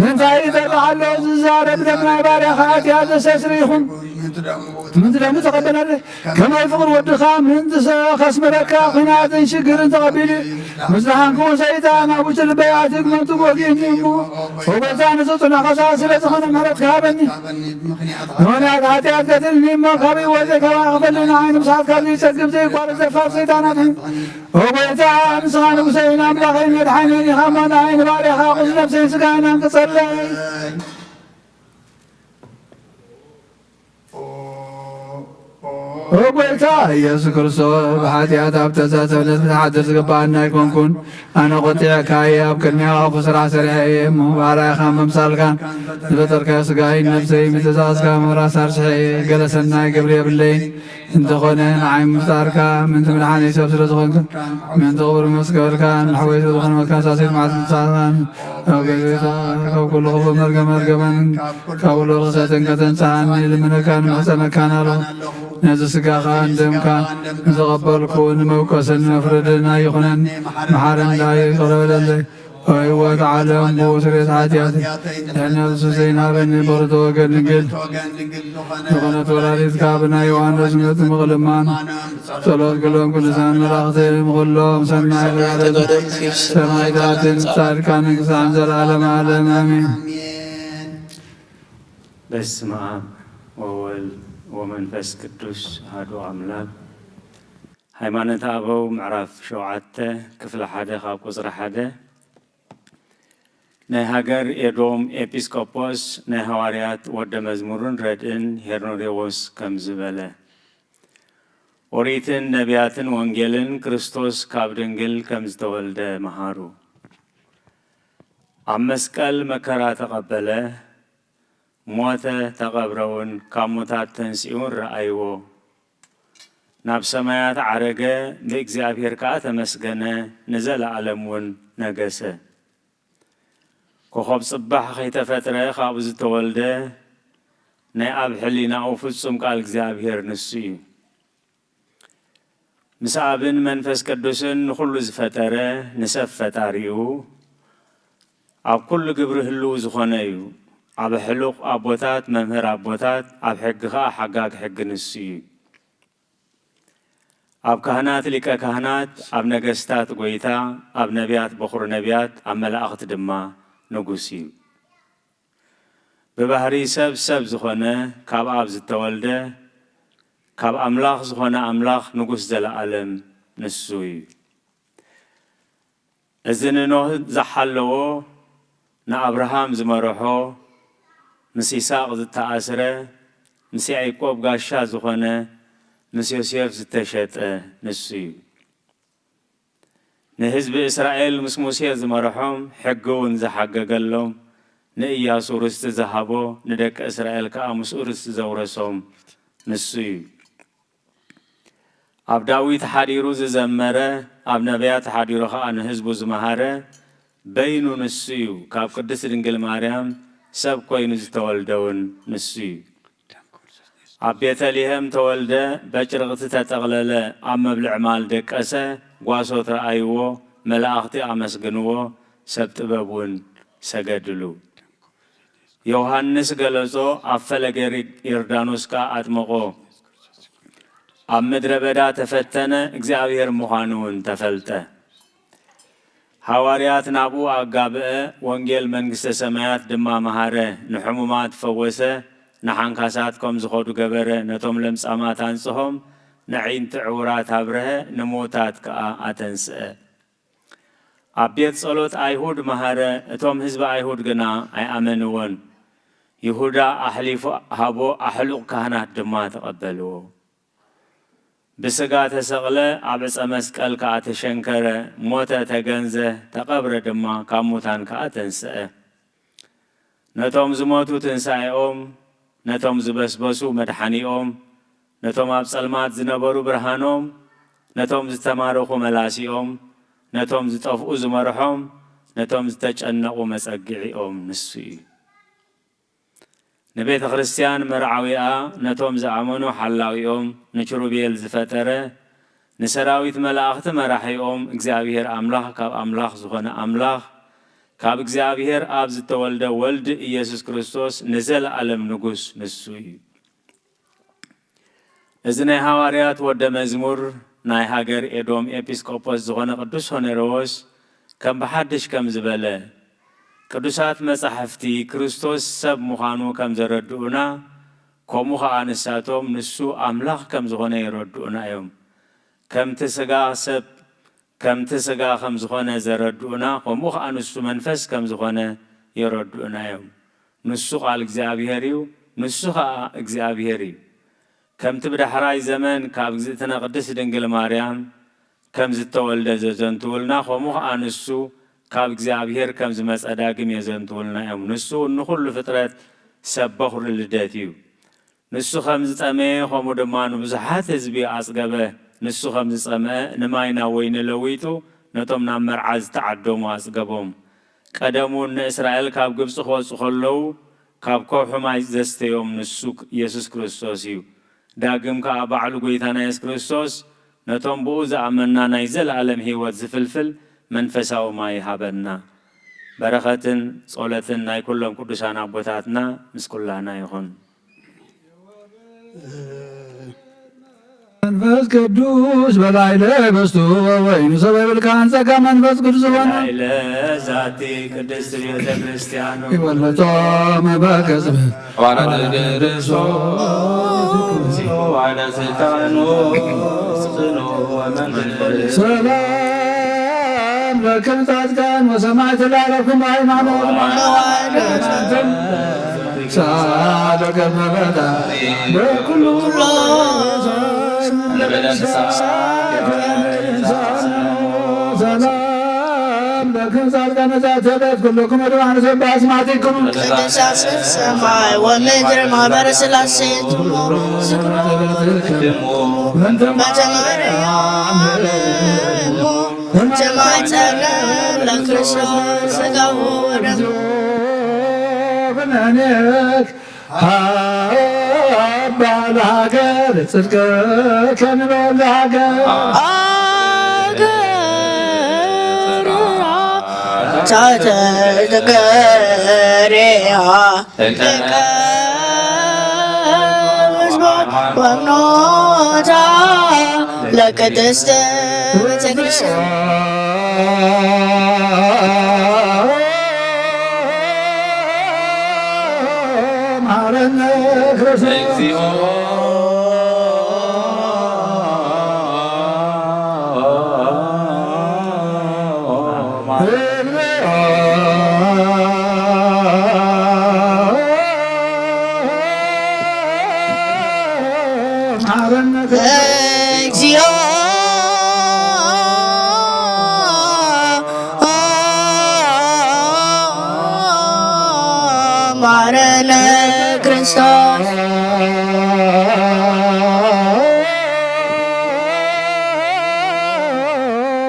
ምንታይ ተጣዓሎ ዝዛረብ ደም ናይ ባርያኻ ሓጢኣት ዘሰስሪ ይኹን ምንት ደሙ ተቐበለለ ከመይ ፍቕሪ ወድኻ ምንቲ ከስምረካ ኩናትን ሽግርን ተቐቢሉ ምስልሃንክዎ ሰይጣን ኣብ ውሽጢ ልበይ ኣትግመቱ ጎጊእኒ እሞ ወጎታ ንዘፅናኸሳ ስለ ዝኾነ ምሕረት ክሃበኒ ምኽንያት ሓጢኣት ገትልኒ እሞ ካብ ህይወተይ ከማኽፈልና ዓይኒ ብስሓት ካብ ዘይጸግብ ዘይቋረፅ ዘፋር ሰይጣናት ወጎታ ንስኻ ንጉሰይን ኣምላኸይን መድሓኒን ኢኻ እሞ ንዓይ ንባርያኻ ቁስ ነፍሰይን ስጋይን አንቅጸለይ ወጎይታ ኢየሱስ ክርስቶስ ብሓጢኣት ኣብ ተዛዘብነት ብተሓድር ዝግባአና ኣይኮንኩን ኣነ ቆጢዕካየ ኣብ ቅድሚኻ ክስራ ሰሪሐ እየ እሞ ባርያኻ መምሳልካን ዝፈጠርካዮ ስጋይ ነፍሰይ ምትእዛዝካ ምምራስ ኣርስሐ እየ ገለ ሰናይ ግብሪ የብለይን እንተኾነ ንዓይ ምፍጣርካ ምንቲ ምድሓኒት ሰብ ስለ ዝኾንክን ምንቲ ክቡር መስገበልካ ንሕወይ ስለ ዝኾነ መካሳሴት መዓልቲ ምሳኻን ኣብ ገዜታ ካብ ኩሉ ክፉእ መርገመን ካብ ኩሉ ርክሰትን ከተንፅሓኒ ልምነካ ንምሕፀነካን ኣለኹ ነዚ ስጋኻ እንደምካ ንዘቐበልኩ ንመውቀስን መፍረድን ኣይኹነን መሓረን ይቕረበለለይ ወህይወት ዓለም ብስርየት ሓጢኣት ነፍሱ ዘይናበኒ በክልተ ወገን ድንግል ዝኾነት ወላዲትካ ብናይ ዮሃንስ ምእቲ ምቕልማን ጸሎት ኩሎም ቅዱሳን መላእኽትን ምኹሎም ሰናይ ሰማዕታትን ጻድቃንን ክሳብ ዘለዓለመ ዓለም አሜን። በስመ አብ ወወልድ ወመንፈስ ቅዱስ አሐዱ አምላክ። ሃይማኖት አበው ምዕራፍ 7 ክፍሊ 1 ካብ ቁፅሪ 1 ናይ ሃገር ኤዶም ኤጲስቆጶስ ናይ ሃዋርያት ወደ መዝሙርን ረድእን ሄርኖዴዎስ ከም ዝበለ ኦሪትን ነቢያትን ወንጌልን ክርስቶስ ካብ ድንግል ከም ዝተወልደ መሃሩ። ኣብ መስቀል መከራ ተቐበለ፣ ሞተ ተቐብረውን ካብ ሙታት ተንሲኡን ረአይዎ ናብ ሰማያት ዓረገ ብእግዚአብሔር ከዓ ተመስገነ ንዘለዓለም እውን ነገሰ ኮኸብ ጽባሕ ከይተፈጥረ ካብኡ ዝተወልደ ናይ ኣብ ሕሊናኡ ፍጹም ቃል እግዚአብሔር ንሱ እዩ ምስ ኣብን መንፈስ ቅዱስን ንኹሉ ዝፈጠረ ንሰብ ፈጣሪኡ ኣብ ኩሉ ግብሪ ህልው ዝኾነ እዩ ኣብ ሕሉቕ ኣቦታት መምህር ኣቦታት ኣብ ሕጊ ከዓ ሓጋግ ሕጊ ንሱ እዩ ኣብ ካህናት ሊቀ ካህናት ኣብ ነገስታት ጎይታ ኣብ ነቢያት በኹር ነቢያት ኣብ መላእኽቲ ድማ ንጉስ እዩ ብባህሪ ሰብ ዝኾነ ካብ ኣብ ዝተወልደ ካብ ኣምላኽ ዝኾነ ኣምላኽ ንጉስ ዘለዓለም ንሱ እዩ እዚ ንኖህ ዝሓለዎ ንኣብርሃም ዝመርሖ ምስ ይስሐቅ ዝተኣስረ ምስ ያዕቆብ ጋሻ ዝኾነ ምስ ዮሴፍ ዝተሸጠ ንሱ እዩ ንህዝቢ እስራኤል ምስ ሙሴ ዝመርሖም ሕጊ እውን ዝሓገገሎም ንኢያሱ ርስቲ ዝሃቦ ንደቂ እስራኤል ከዓ ምስኡ ርስቲ ዘውረሶም ንሱ እዩ ኣብ ዳዊት ሓዲሩ ዝዘመረ ኣብ ነቢያት ሓዲሩ ከዓ ንህዝቡ ዝመሃረ በይኑ ንሱ እዩ ካብ ቅድስት ድንግል ማርያም ሰብ ኮይኑ ዝተወልደውን ንሱ እዩ ኣብ ቤተልሔም ተወልደ በጭርቕቲ ተጠቕለለ ኣብ መብልዕ ማል ደቀሰ ጓሶት ረአይዎ መላእኽቲ ኣመስግንዎ ሰብ ጥበብ እውን ሰገድሉ ዮሐንስ ገለጾ ኣብ ፈለገ ዮርዳኖስ ከዓ ኣጥመቆ ኣብ ምድረ በዳ ተፈተነ እግዚአብሔር ምዃኑ እውን ተፈልጠ ሐዋርያት ናብኡ ኣጋብአ ወንጌል መንግስተ ሰማያት ድማ መሃረ ንሕሙማት ፈወሰ ንሓንካሳት ከም ዝኸዱ ገበረ ነቶም ለምጻማት አንጽሖም ንዒንቲ ዕውራት አብረኸ ንሞታት ከዓ ኣተንስአ ኣብ ቤት ጸሎት ኣይሁድ መሃረ እቶም ህዝቢ ኣይሁድ ግና ኣይኣመንዎን ይሁዳ ኣሕሊፉ ሃቦ ኣሕሉቕ ካህናት ድማ ተቐበልዎ ብስጋ ተሰቕለ ኣብ ዕፀ መስቀል ከዓ ተሸንከረ ሞተ ተገንዘ ተቐብረ ድማ ካብ ሙታን ከዓ ተንስአ ነቶም ዝሞቱ ትንሣኤኦም ነቶም ዝበስበሱ መድኃኒኦም ነቶም ኣብ ጸልማት ዝነበሩ ብርሃኖም ነቶም ዝተማረኹ መላሲኦም ነቶም ዝጠፍኡ ዝመርሖም ነቶም ዝተጨነቁ መጸጊዒኦም ንሱ እዩ ንቤተ ክርስቲያን መርዓዊኣ ነቶም ዝኣመኑ ሓላዊኦም ንኪሩቤል ዝፈጠረ ንሰራዊት መላእኽቲ መራሒኦም እግዚአብሔር ኣምላኽ ካብ ኣምላኽ ዝኾነ ኣምላኽ ካብ እግዚአብሔር ኣብ ዝተወልደ ወልድ ኢየሱስ ክርስቶስ ንዘለዓለም ንጉስ ንሱ እዩ እዚ ናይ ሐዋርያት ወደ መዝሙር ናይ ሃገር ኤዶም ኤጲስቆጶስ ዝኾነ ቅዱስ ሆኔሮዎስ ከም ብሓድሽ ከም ዝበለ ቅዱሳት መጻሕፍቲ ክርስቶስ ሰብ ምዃኑ ከም ዘረድኡና ከምኡ ከዓ ንሳቶም ንሱ ኣምላኽ ከም ዝኾነ ይረድኡና እዮም ከምቲ ስጋ ከም ዝኾነ ዘረድኡና ከምኡ ከዓ ንሱ መንፈስ ከም ዝኾነ ይረድኡና እዮም ንሱ ቃል እግዚአብሔር እዩ ንሱ ከዓ እግዚአብሔር እዩ ከምቲ ብዳሕራይ ዘመን ካብ እግዝእትነ ቅድስት ድንግል ማርያም ከም ዝተወልደ ዘዘንትውልና ከምኡ ከዓ ንሱ ካብ እግዚአብሔር ከም ዝመጸ ዳግም የዘንትውልና እዮም ንሱ ንኹሉ ፍጥረት ሰብ በኹሪ ልደት እዩ ንሱ ከም ዝጸመየ ከምኡ ድማ ንብዙሓት ህዝቢ ኣጽገበ ንሱ ከም ዝጸመአ ንማይ ናብ ወይኒ ለዊጡ ነቶም ናብ መርዓ ዝተዓደሙ ኣጽገቦም ቀደሙ ንእስራኤል ካብ ግብፂ ክወፁ ከለዉ ካብ ከውሒ ማይ ዘስተዮም ንሱ ኢየሱስ ክርስቶስ እዩ ዳግም ከዓ ባዕሉ ጎይታና ኢየሱስ ክርስቶስ ነቶም ብኡ ዝኣመና ናይ ዘለዓለም ህይወት ዝፍልፍል መንፈሳዊ ማይ ሃበና በረኸትን ጸሎትን ናይ ኩሎም ቅዱሳን ኣቦታትና ምስ ኩላና ይኹን መንፈስ ቅዱስ በላዕለ በስቶ ወይኑ ሰበብልካን ጸጋ መንፈስ ቅዱስ ሆነ ላዕለ ዛቲ ቅድስት ቤተ ክርስቲያኑ ይወለጦ መበገጽብ ዋላ ነገርሶ ዋላ ስልጣኑ ጽኑ ወመንፈስ ሰላም ለክም ጻድቃን ወሰማዕት ላለኩም ሃይማኖት ማለትም ሳደገ መበዳ በኩሉ ሰላም ለክም ጻድቃነ ዛተበት ኩልክም ወድማነ ሰብ በአስማቲክም ቅዱሳት ሰማይ ወምድር ማህበረ ሥላሴ ተማይጸነም ለክርስቶስ ሥጋው ወደሙ ብነኔክ አባል ሀገር ጽድቅ ከንበል ሀገር ታተገሪያ ወምኖታ ለቅድስት ቤተክርስቲያን ማረነ ክርስቶስ እግዚኦ ማረነ ክርስቶስ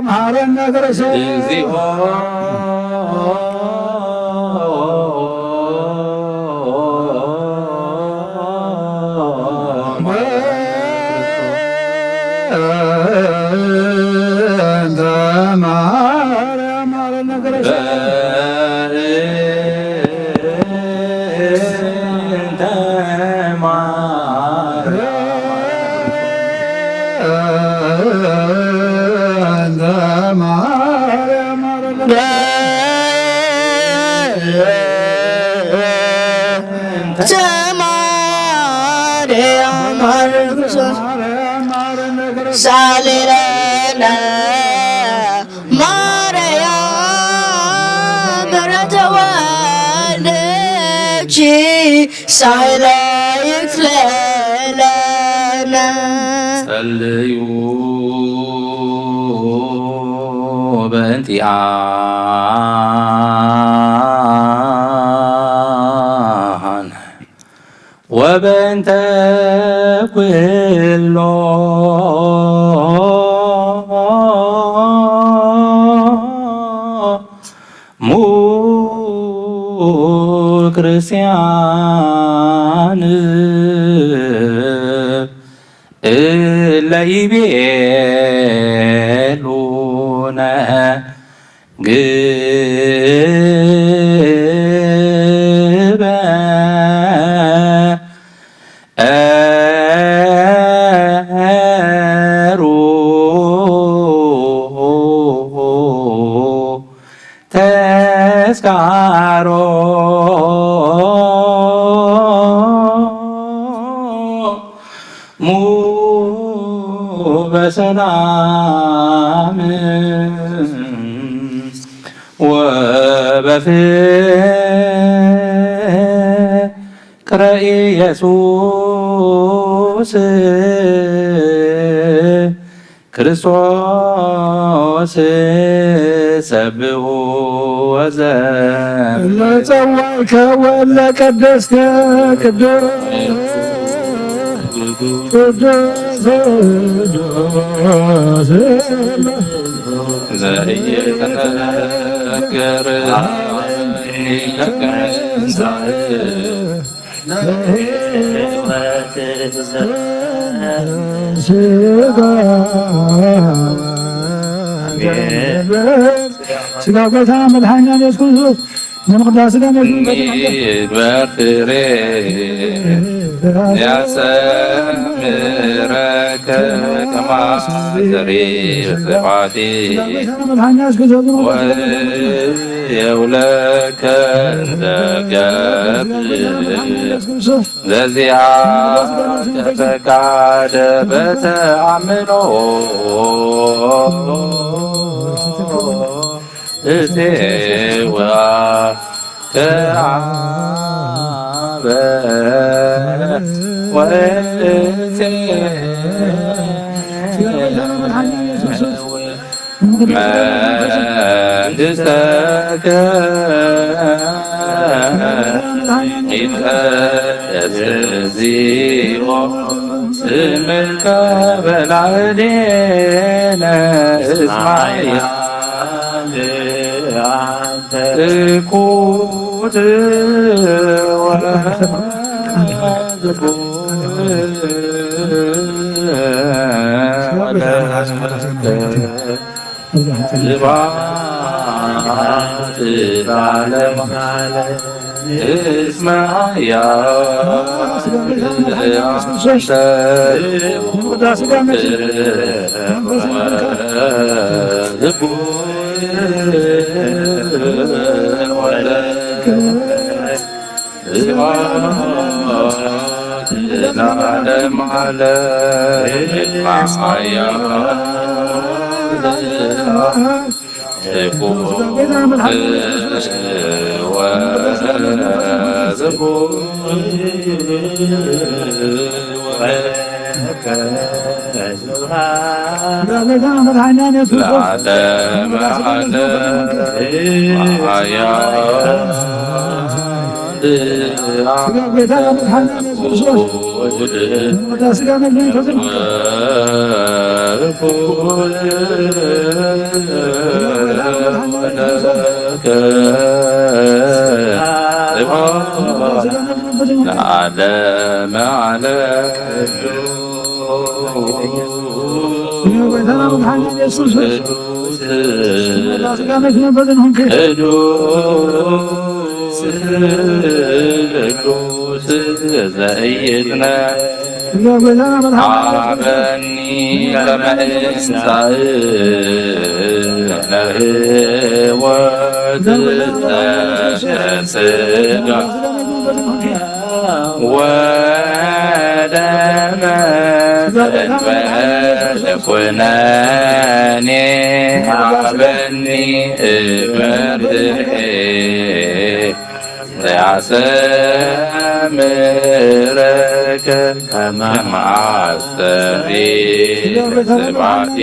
ማረነ ክርስቶስ ሳሌለነ ማርያም በረተወልች ሳይለ ይክለለነ ጸልዩ በእንቲአነ ወበእንተ ኩሎ ክርስቲያን እለይቤሉነ ግበ ተስካሮ ሙ በሰላም ወበፍቅረ ኢየሱስ ክርስቶስ ሰብሑ ወዘር ለጸዋዕከ ወለቀደስከ ቅዱስ ዘኢይትነገር ስጋ ጌታ መድኃኒነ ኢየሱስ ክርስቶስ ለመቅዳስ ስጋ ይግበር ፍሬ ያሰምረከ ከመ ዘሪዕ በጽፋቴ ወየውለከ ዘገብር ዘዚአከ ፈቃደ በተአምኖ እቴዋ ከአበ ወእቴ መንግሥተከ ይትቀደስ እግዚኦ ስምከ በላዕሌነ እስማያ እኩት ስብሐት ለዓለመ እስማያ አበኒ ከመእንሳእነህወት ስጋ ወደመ ኩነኔ አበኒ እመርሄ ያሰምረከ ከማሰሪ ስባቲ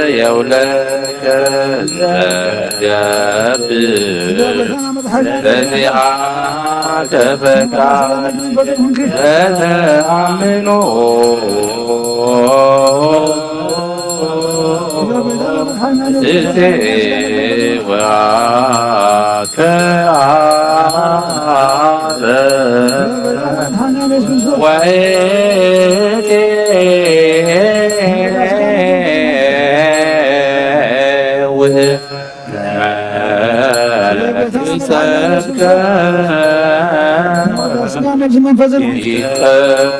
ወየውለከ ዘገብ በዚአከ ፈቃድ ተአምኖ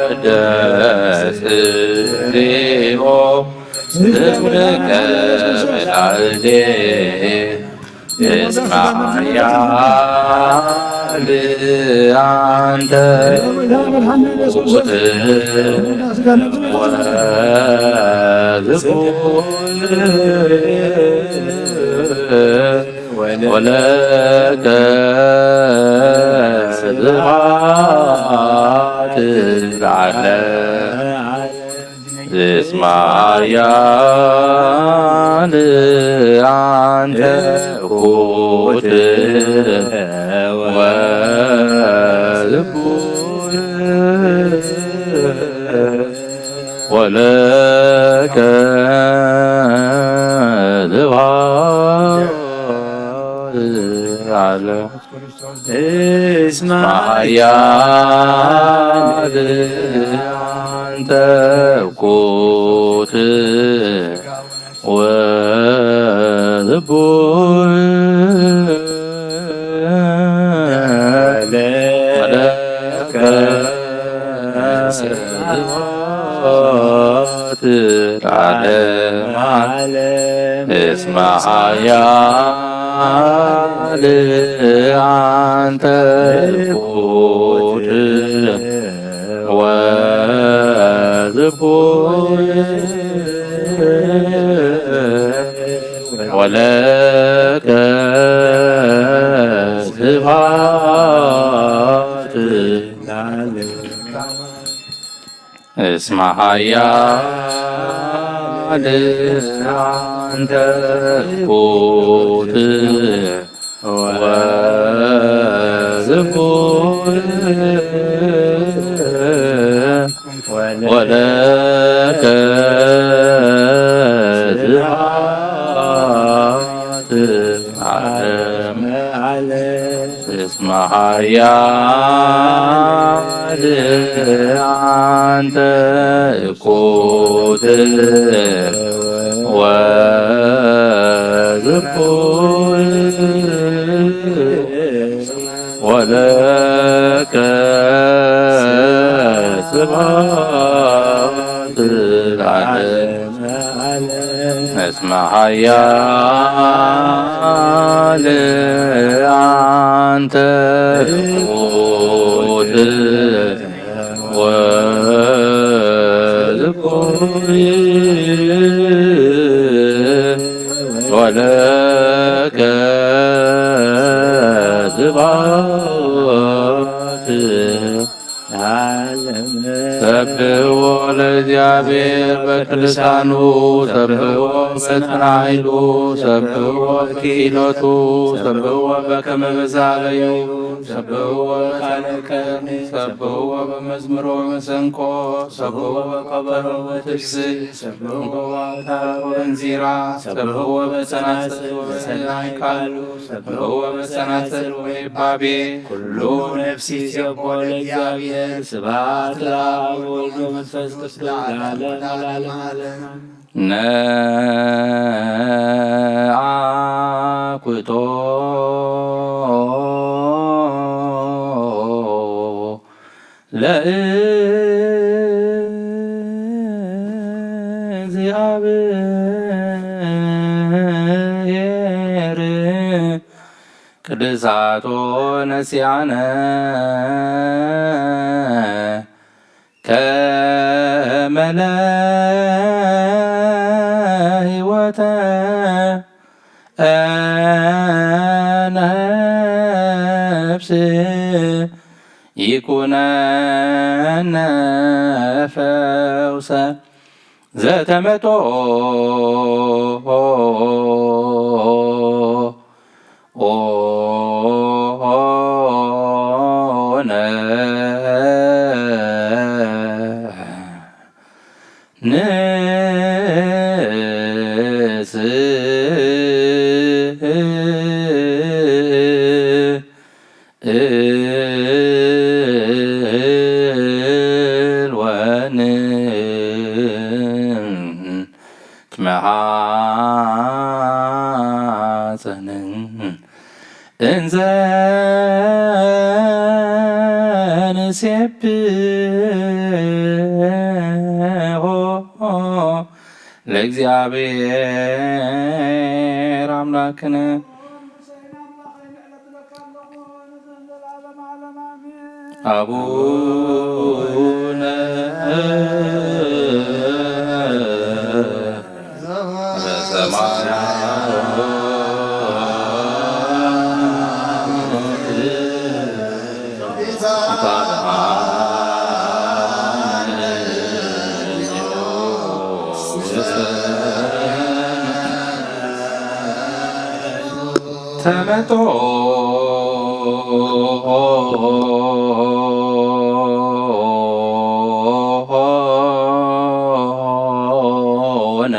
ይቀደስ እግዚኦ ስምከ በላዕሌነ እስማያ አንተ ወለከ ስብሐት ለዓለመ እስማያ አንተ እኩት ወልቡር ወለከ ስብሐት ለዓለመ እስማያ አንተ እኩት ወልቡር ወለከ ስብሐት ለዓለመ እስማያ አንተ እኩት ወለከ ስብሐት እስማያ አንተ ኩት ወዝኩር ወለከ ስብሐት ዓለም እስመ ኃያል አንተ ኩት ወዝኩር ወለከ ስብሐት ዓለም እስመ ኃያል አንተ ኩት ወዝኩር ወለከ ስብሐት ሰብሖ ለእግዚአብሔር በቅድሳኑ ሰብሖ በጽናዕሉ ሰብሖ በክኢሎቱ ሰብሖ በከመ በዛብዩ ሰብሖ በቃለ ቀን ሰብሖ በመዝሙሮ መሰንቆ ሰብሖ በከበሮ በትፍስሕ ሰብሖ በዋውታር ወበንዚራ ሰብሖ በጸናጽል ወበሰናይቃሉ ሰብሖ በጸናጽል ወይባቤ ኩሉ ነፍሲ ይሴብሖ ለእግዚአብሔር ስብሐት ለአብ ወወልድ ወመንፈስ ቅዱስ ለዓለመ ዓለም። ነአኩቶ ለእግዚአብሔር ቅድሳቶ ነሲያነ ከመ ለሕይወተ ነፍስ ይኩነነ ፈውሰ ዘተመጦ እንዘ ንሴብሖ ለእግዚአብሔር አምላክነ አቡነ ተመጦ ሆነ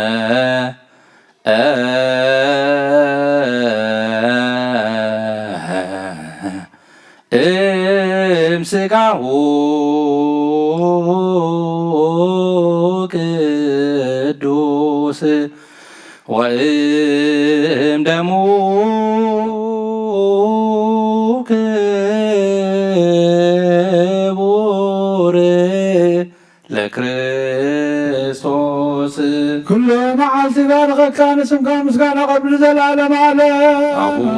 እምሥጋሁ ቅዱስ ወእምደሙ ክቡር ለክርስቶስ ኩሉ መዓልቲ ባረኸካ ንስምካ ምስጋና ቀብል ዘለዓለመ ዓለም አቡነ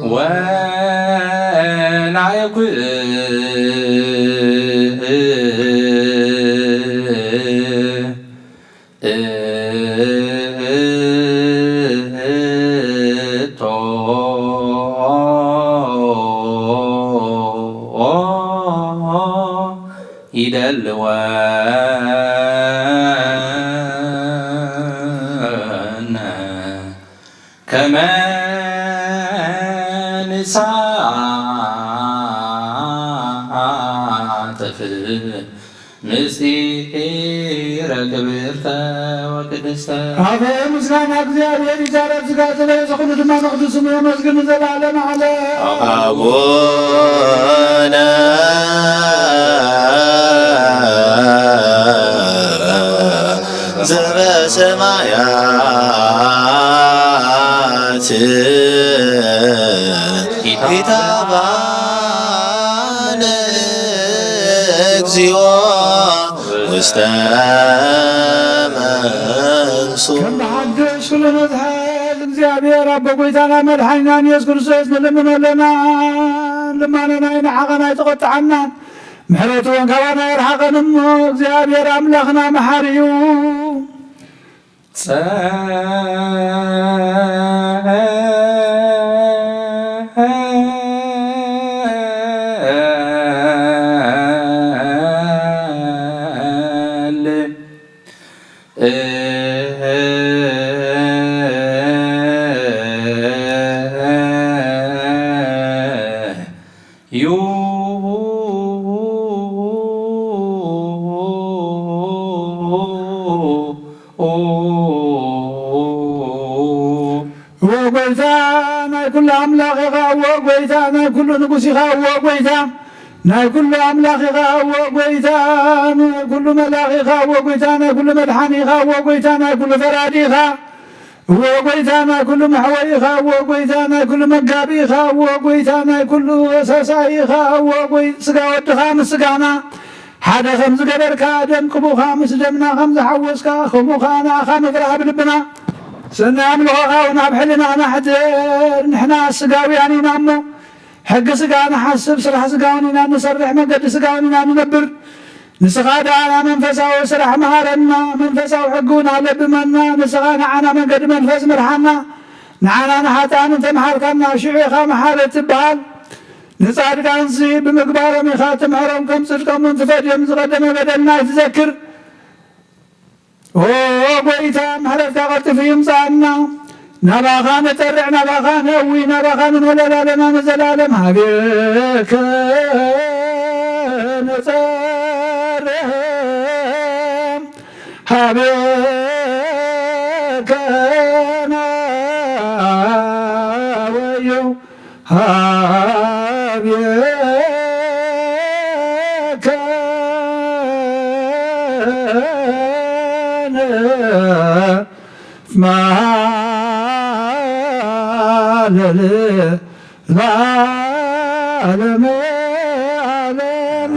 ወ ይደልወነ ከመ ንሳተፍ ምስጢረ ክብርተ ወቅድስተ አበ ምስጋና እግዚአብሔር ይዛረብ ዝጋተ ለዘኹሉ ድማ ንቅዱስ ስሙ የመስግን ዘላለም አለ አቡነ ዘበሰማያት ኢታባነ እግዚኦ ውስተ መንሱር ከመሐደሽ ኩሉ መዝሐል እግዚአብሔር አበ ጎይታና መድኃኒና ኢየሱስ ክርስቶስ ንልምነለና ልማነና ይንሓቐና ይተቆጥዓና ምሕረቱ ወንከባና ይርሓቐን እሞ እግዚአብሔር አምላኽና መሓሪ እዩ ወጎይታ ናይ ኩሉ አምላኽ ኢኻ ወጎይታ ናይ ኩሉ ንጉስ ኢኻ ወጎይታ ናይ ኩሉ አምላኽ ኢኻ ወጎይታ ናይ ኩሉ መላኽ ኢኻ ወጎይታ ናይ ኩሉ መድሓኒ ኢኻ ወጎይታ ናይ ኩሉ ፈራዲ ኢኻ ወጎይታ ናይ ኩሉ መሕወይ ኢኻ ወጎይታ ናይ ኩሉ መጋቢ ኢኻ ወጎይታ ናይ ኩሉ ሰሳይ ኢኻ ወጎይ ስጋ ወድኻ ምስ ስጋና ሓደ ከም ዝገበርካ ደም ቅቡኻ ምስ ደምና ከም ዝሓወስካ ከምኡኻ ንኣኻ ምፍራሕ ብልብና ሰናይ ኣምልኾኻ እውን ኣብ ሕሊናና ሕድር ንሕና ስጋውያን ኢና እሞ ሕጊ ስጋ ንሓስብ ስራሕ ስጋውን ኢና ንሰርሕ መንገዲ ስጋውን ኢና ንነብር ንስኻ ደኣና መንፈሳዊ ስራሕ መሃረና መንፈሳዊ ሕጊ እውን ኣለብመና ንስኻ ንዓና መንገዲ መንፈስ ምርሓና ንዓና ንሓጣን እንተመሃርካና ሽዑ ኢኻ መሓረት ትበሃል ንጻድቃንሲ ብምግባሮም ኢኻ ትምሕሮም ከም ጽድቆምን ትፈድዮም ዝቐደመ በደልና ትዘክር ጎይታ ምሕረትካ ቀልጢፉ ይምፃእና ናባኻ ነጠርዕ ናባኻ ነእዊ ናባኻ ንንወለድ ኣለና ንዘላለም ሃቤከ ነጸርሕ ሃቤከ ናወዩ ሃቤከ ማለል ለዓለመ ዓለም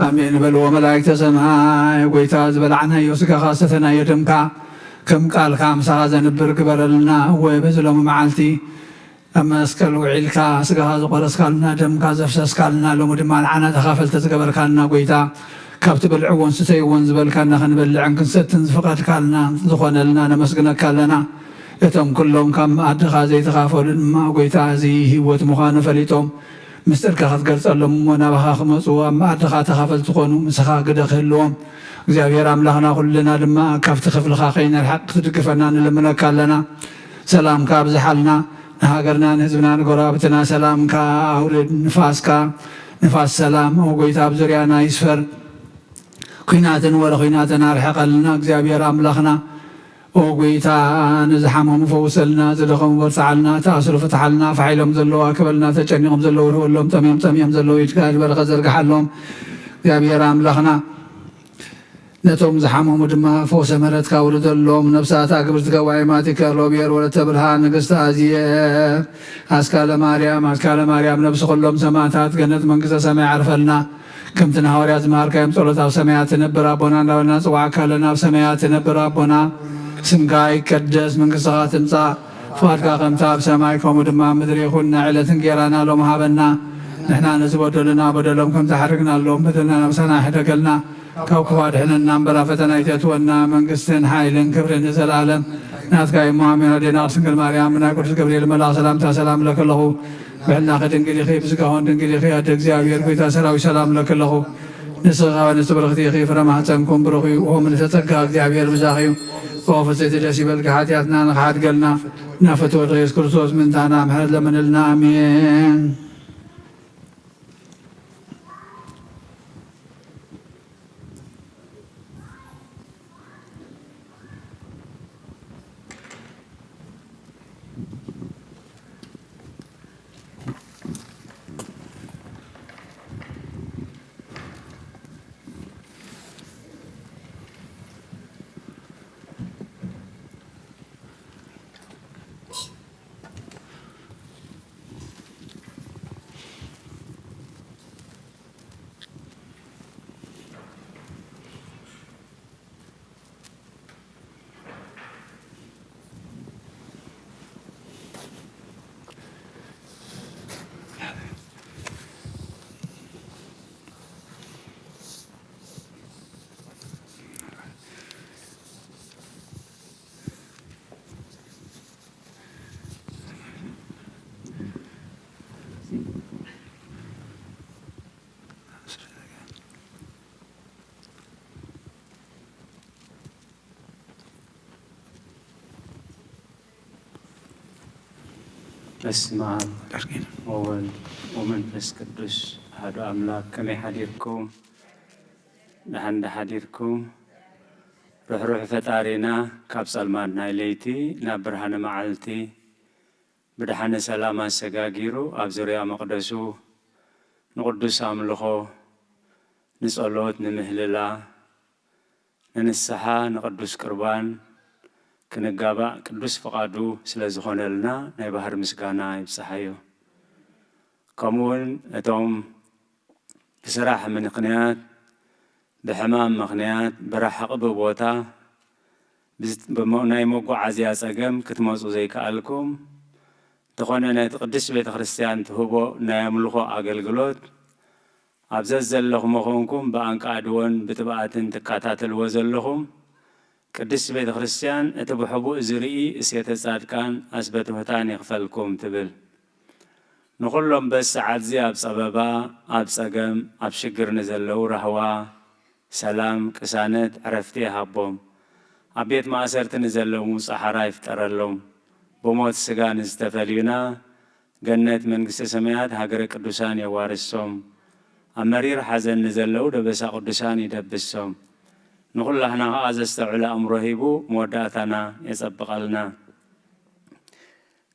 አሜን በልዎ መላእክተ ሰማይ ጎይታ ዝበላዕናዮ ስጋኻ ሰተናዮ ደምካ ከም ቃልካ ምሳኻ ዘንብር ግበረልና ወይ በዝሎሙ መዓልቲ ኣብ መስቀል ውዒልካ ስጋኻ ዝቆረስካልና ደምካ ዘፍሰስካልና ሎሙ ድማ ንዓና ተኻፈልተ ዝገበርካልና ጎይታ ካብቲ በልዕዎን ስተይዎን ዝበልካና ክንበልዕን ክንሰትን ዝፈቐድካልና ዝኾነልና ነመስግነካ ኣለና እቶም ኩሎም ካብ መኣድኻ ዘይተኻፈሉ ድማ ጎይታ እዚ ህይወት ምዃኑ ፈሊጦም ምስጢርካ ክትገልጸሎም እሞ ናባኻ ክመፁ ኣብ መኣድኻ ተኻፈልቲ ዝኾኑ ምስኻ ግደ ክህልዎም እግዚኣብሔር ኣምላኽና ኩልና ድማ ካብቲ ክፍልኻ ከይነርሓቕ ክትድግፈና ንልምነካ ኣለና ሰላምካ ኣብዝሓልና ንሃገርና ንህዝብና ንጎራብትና ሰላምካ ኣውርድ ንፋስካ ንፋስ ሰላም ጎይታ ኣብ ዙርያና ይስፈር ኩናትን ወረ ኩናትን ኣርሕቐልና እግዚኣብሔር ኣምላኽና ጎይታ ንዝሓመሙ ፈውሰልና ዝደኸሙ በርታዓልና ተኣስሩ ፍትሓልና ፋሒሎም ዘለዉ ኣክበልና ተጨኒቖም ዘለዉ ርህበሎም ጠምዮም ዘለዉ ይድካድ በረኸ ዘርግሓሎም እግዚኣብሔር ኣምላኽና ነቶም ዝሓመሙ ድማ ፈውሰ ምሕረትካ ውርደሎም ነብሳት ኣግብርትከ ዋይማቲከ ሮቤር ወለተ ብርሃን ንግስቲ ኣዝየ ኣስካለ ማርያም ነብሲ ኩሎም ሰማዕታት ገነት መንግስተ ሰማይ ዓርፈልና ከምቲ ንሃዋርያት ዝመሃርካዮም ጸሎት ኣብ ሰማያት ትነብር ኣቦና እንዳበልና ጽዋዕካ ኣለና ኣብ ሰማያት ትነብር ኣቦና ስምካ ይቀደስ መንግሥትኻ ትምጻእ ፍቃድካ ከምታ ኣብ ሰማይ ከምኡ ድማ ምድሪ ይኹን ዕለት እንጀራና ሎም ሃበና ንሕና ንዝበደሉና በደሎም ከም ዝሓርግናሎም በደልና ናብሳና ሕደገልና ካብ ክፉ ኣድሕነና እምበራ ፈተና ይተትወና መንግስትን ሓይልን ክብርን ንዘለኣለም ናትካ እሞ ኣሜን። ኣዴና ቅድስት ድንግል ማርያም ናይ ቅዱስ ገብርኤል መልኣክ ሰላምታ ሰላም ለከለኹ ብሕናኸ ድንግል ኢኺ ብስጋሆን ድንግል ኢኺ ኣደ እግዚኣብሔር ጎይታ ሰራዊት ሰላም ለከለኹ ንስኻ ንስ ብርኽቲ ኢኺ ፍረ ማሕፀንኩም ብሩኽ እዩ ኦም ንተጸጋ እግዚኣብሔር ብዛኽ እዩ ወፈፀይቲ ደስ ይበልካ ሓጢኣትና ንኽሓድገልና ናፈትወድ ኢየሱስ ክርስቶስ ምንታና ምሕረት ለመንልና ኣሜን። በስመ አብ ወወልድ ወመንፈስ ቅዱስ አሐዱ አምላክ። ከመይ ሓዲርኩም ድሓን ሓዲርኩም ርኅሩሕ ፈጣሪና ካብ ጸልማት ናይ ለይቲ ናብ ብርሃነ መዓልቲ ብድሓነ ሰላም ኣሰጋጊሩ ኣብ ዙርያ መቕደሱ ንቅዱስ ኣምልኾ ንጸሎት ንምህልላ ንንስሓ ንቅዱስ ቁርባን ክንጋባእ ቅዱስ ፍቃዱ ስለ ዝኾነልና ናይ ባህር ምስጋና ይብፅሓዮ። ከምኡውን እቶም ብስራሕ ምክንያት ብሕማም ምክንያት ብረሓቕ ቦታ ናይ መጓዓዝያ ፀገም ክትመፁ ዘይከኣልኩም ዝኾነ ናይቲ ቅዱስ ቤተ ክርስቲያን ትህቦ ናይ ኣምልኾ ኣገልግሎት ኣብዘ ዘለኹም መኾንኩም ብኣንቃድዎን ብጥብኣትን ትከታተልዎ ዘለኹም ቅዱስ ቤተ ክርስቲያን እቲ ብሕቡእ ዝርኢ እሴተ ጻድቃን ኣስበትሑታን ይኽፈልኩም ትብል ንኹሎም በሰዓት እዚ ኣብ ፀበባ ኣብ ፀገም ኣብ ሽግር ንዘለዉ ረህዋ ሰላም ቅሳነት ዕረፍቲ ይሃቦም ኣብ ቤት ማእሰርቲ ንዘለዉ ጻሕራ ይፍጠረሎም ብሞት ስጋ ንዝተፈልዩና ገነት መንግስቲ ሰማያት ሃገረ ቅዱሳን የዋርሶም ኣብ መሪር ሓዘን ንዘለዉ ደበሳ ቅዱሳን ይደብሶም ንኹላህና ከዓ ዘስተውዕለ ኣእምሮ ሂቡ መወዳእታና የጸብቐልና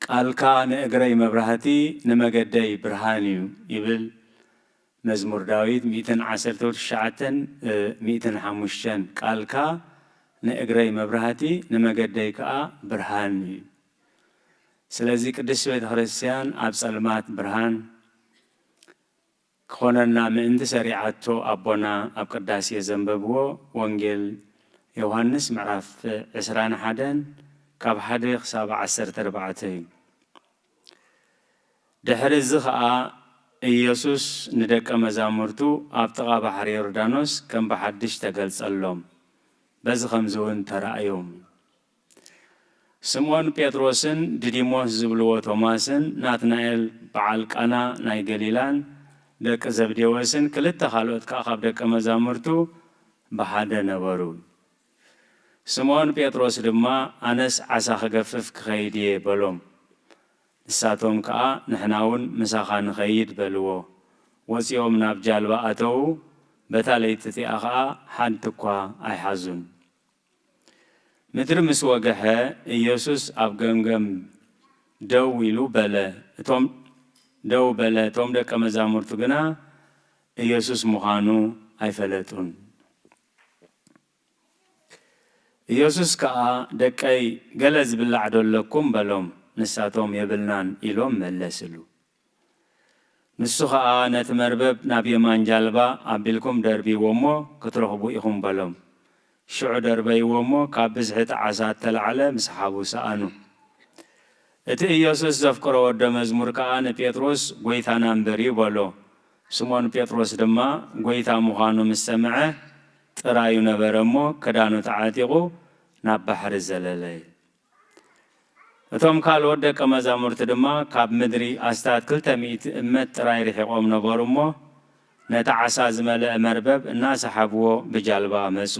ቃልካ ንእግረይ መብራህቲ ንመገደይ ብርሃን እዩ ይብል መዝሙር ዳዊት 119:105 ቃልካ ንእግረይ መብራህቲ ንመገደይ ከዓ ብርሃን እዩ። ስለዚ ቅዱስ ቤተ ክርስቲያን ኣብ ጸልማት ብርሃን ክኾነና ምእንቲ ሰሪዓቶ ኣቦና ኣብ ቅዳሴ ዘንበብዎ ወንጌል ዮሐንስ ምዕራፍ 21 ካብ 1 ክሳብ 14 እዩ። ድሕሪ እዚ ከዓ ኢየሱስ ንደቀ መዛሙርቱ ኣብ ጥቓ ባሕሪ ዮርዳኖስ ከም ብሓድሽ ተገልጸሎም በዚ ከምዚ እውን ተራእዮም። ስምዖን ጴጥሮስን ዲዲሞስ ዝብልዎ ቶማስን ናትናኤል በዓል ቃና ናይ ገሊላን ደቂ ዘብዴዎስን ክልተ ካልኦት ከዓ ካብ ደቀ መዛሙርቱ ብሓደ ነበሩ። ስምዖን ጴጥሮስ ድማ ኣነስ ዓሳ ክገፍፍ ክኸይድ እየ በሎም። ንሳቶም ከዓ ንሕና እውን ምሳኻ ንኸይድ በልዎ። ወፂኦም ናብ ጃልባ ኣተዉ። በታ ለይቲ እቲኣ ከዓ ሓንቲ እኳ ኣይሓዙን። ምድሪ ምስ ወግሐ ኢየሱስ ኣብ ገምገም ደው ኢሉ በለ። እቶም ደቀ መዛሙርቱ ግና ኢየሱስ ምዃኑ ኣይፈለጡን። ኢየሱስ ከዓ ደቀይ ገለ ዝብላዕ ዶ ኣለኩም በሎም። ንሳቶም የብልናን ኢሎም መለስሉ። ንሱ ከዓ ነቲ መርበብ ናብ የማን ጃልባ ኣቢልኩም ደርቢዎ እሞ ክትረኽቡ ኢኹም በሎም። ሽዑ ደርበይዎሞ ካብ ብዝሕቲ ዓሳት ተላዕለ ምስ ሓቡ ሰኣኑ እቲ ኢየሱስ ዘፍቅሮ ወደ መዝሙር ከዓ ንጴጥሮስ ጐይታና እምበሪ በሎ ስሞን ጴጥሮስ ድማ ጐይታ ምዃኑ ምስ ሰምዐ ጥራዩ ነበረ እሞ ክዳኑ ተዓጢቑ ናብ ባሕሪ ዘለለ እቶም ካልኦት ደቀ መዛሙርቲ ድማ ካብ ምድሪ ኣስታት 200 እመት ጥራይ ርሒቖም ነበሩ እሞ ነቲ ዓሳ ዝመልአ መርበብ እናሰሓብዎ ብጃልባ መፁ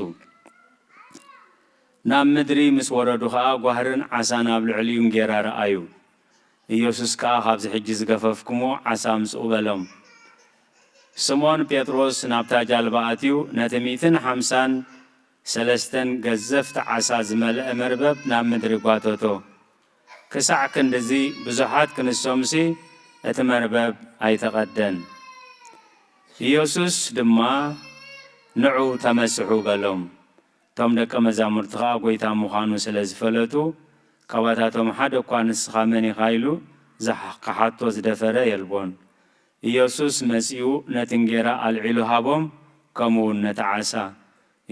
ናብ ምድሪ ምስ ወረዱ ከዓ ጓህርን ዓሳን ኣብ ልዕሊኡ ጌራ ረኣዩ ኢየሱስ ከዓ ካብዚ ሕጂ ዝገፈፍኩሞ ዓሳ ምጽኡ በሎም ስሞን ጴጥሮስ ናብታ ጃልባ ኣትዩ ነቲ 153 ገዘፍቲ ዓሳ ዝመልአ መርበብ ናብ ምድሪ ጓተቶ ክሳዕ ክንድዚ ብዙሓት ክንሶምሲ እቲ መርበብ ኣይተቐደን ኢየሱስ ድማ ንዑ ተመስሑ በሎም ቶም ደቀ መዛሙርቲ ከዓ ጐይታ ምዃኑ ስለ ዝፈለጡ ካብኣታቶም ሓደ እኳ ንስኻ መን ኢኻ ኢሉ ክሓቶ ዝደፈረ የልቦን ኢየሱስ መጺኡ ነቲ እንጌራ ኣልዒሉ ሃቦም ከምኡውን ነቲ ዓሳ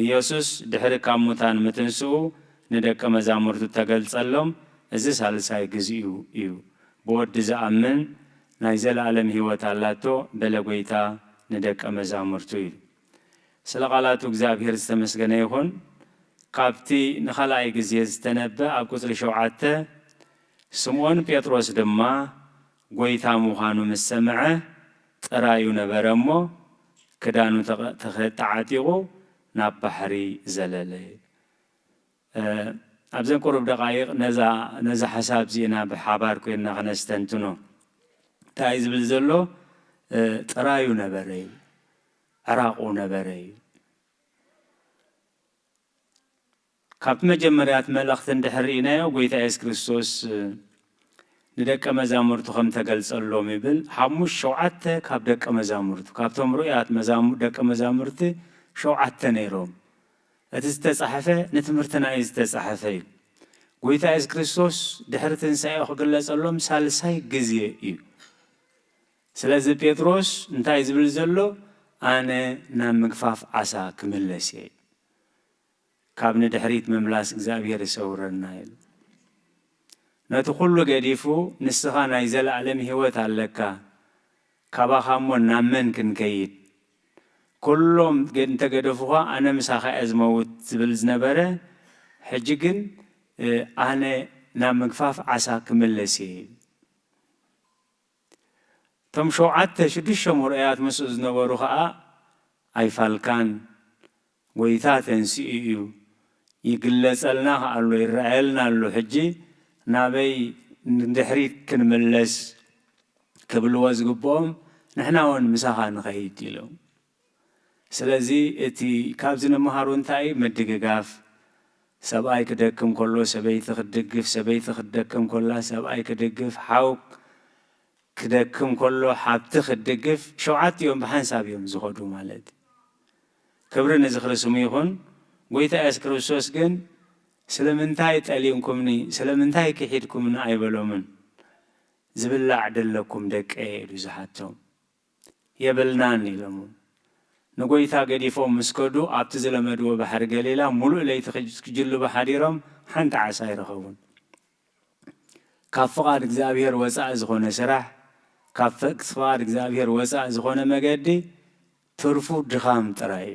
ኢየሱስ ድሕሪ ካብ ሙታን ምትንስኡ ንደቀ መዛሙርቱ ተገልጸሎም እዚ ሳልሳይ ግዚኡ እዩ ብወዲ ዝኣምን ናይ ዘለዓለም ህይወት ኣላቶ በለ ጐይታ ንደቀ መዛሙርቱ እዩ ስለ ቃላቱ እግዚአብሔር ዝተመስገነ ይኹን ካብቲ ንኻልኣይ ግዜ ዝተነበ ኣብ ቁፅሪ 7 ስምዖን ጴጥሮስ ድማ ጐይታ ምዃኑ ምስ ሰምዐ ጥራዩ ነበረ እሞ ክዳኑ ተዓጢቑ ናብ ባሕሪ ዘለለ ኣብዘን ቁሩብ ደቃይቕ ነዛ ሓሳብ ዚና ብሓባር ኮይና ክነስተንትኖ እንታይ ዝብል ዘሎ ጥራዩ ነበረ እዩ ዕራቑ ነበረ እዩ ካብቲ መጀመርያት መልእኽቲ እንድሕሪእናዮ ጐይታ ኢየሱስ ክርስቶስ ንደቀ መዛሙርቱ ከም ተገልጸሎም ይብል 7 ካብ ደቀ መዛሙርቱ ካብቶም ሩኡያት ደቀ መዛሙርቲ 7 ነይሮም እቲ ዝተጻሕፈ ንትምህርትና እዩ ዝተጻሕፈ እዩ ጐይታ ኢየሱስ ክርስቶስ ድሕሪ ትንሳኤ ክግለጸሎም ሳልሳይ ግዜ እዩ ስለዚ ጴጥሮስ እንታይ ዝብል ዘሎ ኣነ ናብ ምግፋፍ ዓሳ ክምለስ እየ ካብ ንድሕሪት ምምላስ እግዚአብሔር ይሰውረና ኢሉ ነቲ ኩሉ ገዲፉ ንስኻ ናይ ዘለዓለም ህይወት ኣለካ ካባኻ እሞ ናብ መን ክንከይድ ኩሎም እንተገደፉኻ ኣነ ምሳኻ እየ ዝመውት ዝብል ዝነበረ ሕጂ ግን ኣነ ናብ ምግፋፍ ዓሳ ክምለስ እየ ቶም 6 ሩኡያት ምስኡ ዝነበሩ ከዓ ኣይፋልካን ጐይታ ተንስኡ እዩ ይግለጸልና ኣሎ ይረአየልና ኣሎ ሕጂ ናበይ ንድሕሪት ክንምለስ ክብልዎ ዝግብኦም ንሕና እውን ምሳኻ ንኸይድ ኢሎም ስለዚ እቲ ካብዚ ንምሃሩ እንታይ ምድግጋፍ ሰብኣይ ክደክም ከሎ ሰበይቲ ክድግፍ ሰበይቲ ክደክም ከላ ሰብኣይ ክድግፍ ሓው ክደክም ከሎ ሓብቲ ክድግፍ 7 እዮም ብሓንሳብ እዮም ዝኸዱ ማለት ክብሪ ንዝኽሪ ስሙ ይኹን ጐይታ ኢየሱስ ክርስቶስ ግን ስለምንታይ ጠሊምኩምኒ ስለምንታይ ክሒድኩምኒ ኣይበሎምን ዝብላዕ ደለኩም ደቀ ኢሉ ዝሓቶም የብልናን ኢሎም ንጐይታ ገዲፎም ምስ ከዱ ኣብቲ ዝለመድዎ ባሕሪ ገሊላ ሙሉእ ለይቲ ክጅልቡ ሓዲሮም ሓንቲ ዓሳ ይረኸቡን ካብ ፍቓድ እግዚአብሔር ወፃእ ዝኾነ ስራሕ ካብ ፍቓድ እግዚአብሔር ወፃእ ዝኾነ መገዲ ትርፉ ድኻም ጥራይ